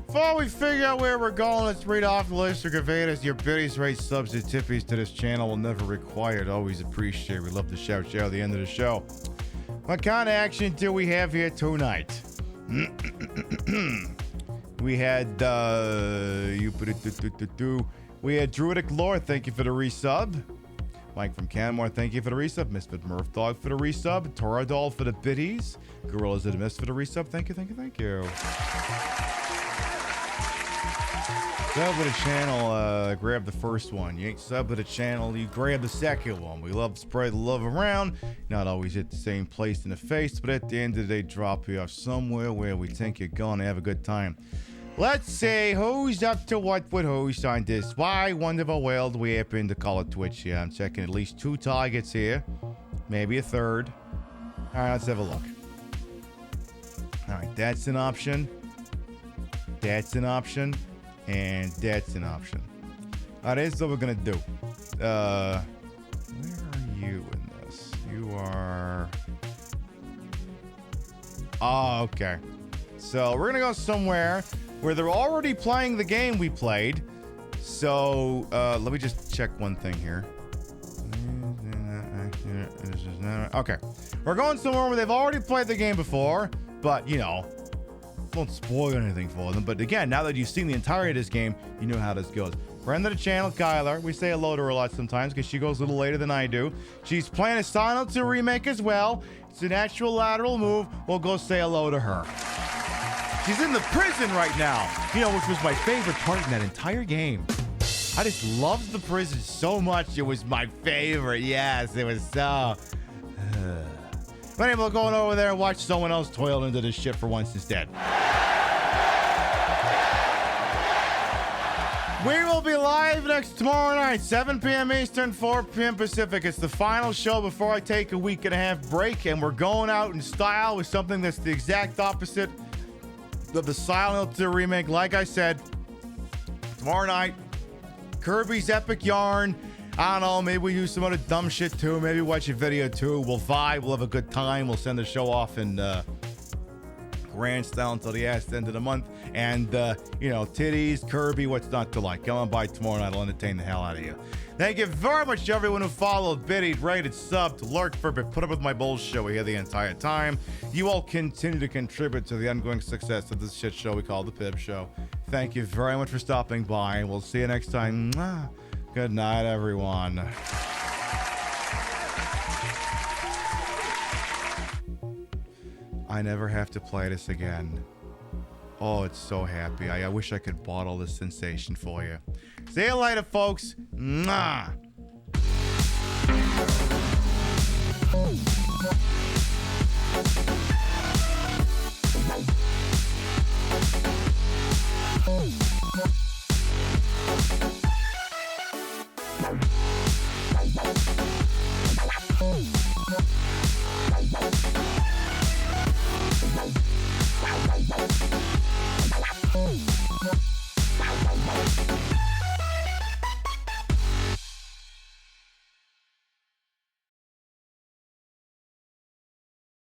Before we figure out where we're going, let's read off the list of conveyors. Your biddies, rates, subs, and tippies to this channel will never required. Always appreciate. We love to shout at the end of the show. What kind of action do we have here tonight? We had we had Druidic Lore, thank you for the resub. Mike from Canmore, thank you for the resub. Misfit Murph Dog for the resub. Toradol for the biddies. Gorillas of the Mist for the resub. Thank you, thank you, thank you. Sub to the channel, grab the first one. You ain't sub to the channel, you grab the second one. We love to spread the love around. Not always at the same place in the face, but at the end of the day, drop you off somewhere where we think you're gonna have a good time. Let's see who's up to what with who's on this. Why wonderful world we happen to call it Twitch here. I'm checking at least 2 targets here. Maybe a third. Alright, let's have a look. Alright, that's an option. That's an option. And that's an option. Alright, this is what we're gonna do. Where are you are... Oh, okay. So we're gonna go somewhere where they're already playing the game we played. So let me just check one thing here. Okay. We're going somewhere where they've already played the game before, but you know, won't spoil anything for them. But again, now that you've seen the entirety of this game, you know how this goes. Friend of the channel, Kyler. We say hello to her a lot sometimes because she goes a little later than I do. She's playing a Silent Hill remake as well. It's an actual lateral move. We'll go say hello to her. She's in the prison right now, you know, which was my favorite part in that entire game. I just loved the prison so much. It was my favorite. Yes, it was so... But anyway, we'll go over there and watch someone else toil into this shit for once instead. We will be live tomorrow night, 7 p.m. Eastern, 4 p.m. Pacific. It's the final show before I take a week and a half break, and we're going out in style with something that's the exact opposite of the Silent Hill remake. Like I said, tomorrow night, Kirby's Epic Yarn. I don't know, maybe we use some other dumb shit too. Maybe watch a video too. We'll vibe, we'll have a good time. We'll send the show off in grand style until the ass end of the month. And, you know, titties, Kirby, what's not to like? Come on by tomorrow night. I'll entertain the hell out of you. Thank you very much to everyone who followed, biddied, rated, subbed, lurked, for put up with my bullshit here the entire time. You all continue to contribute to the ongoing success of this shit show we call the Pib Show. Thank you very much for stopping by. We'll see you next time. Good night, everyone. I never have to play this again. Oh, it's so happy. I wish I could bottle this sensation for you. See you later, folks. Mwah.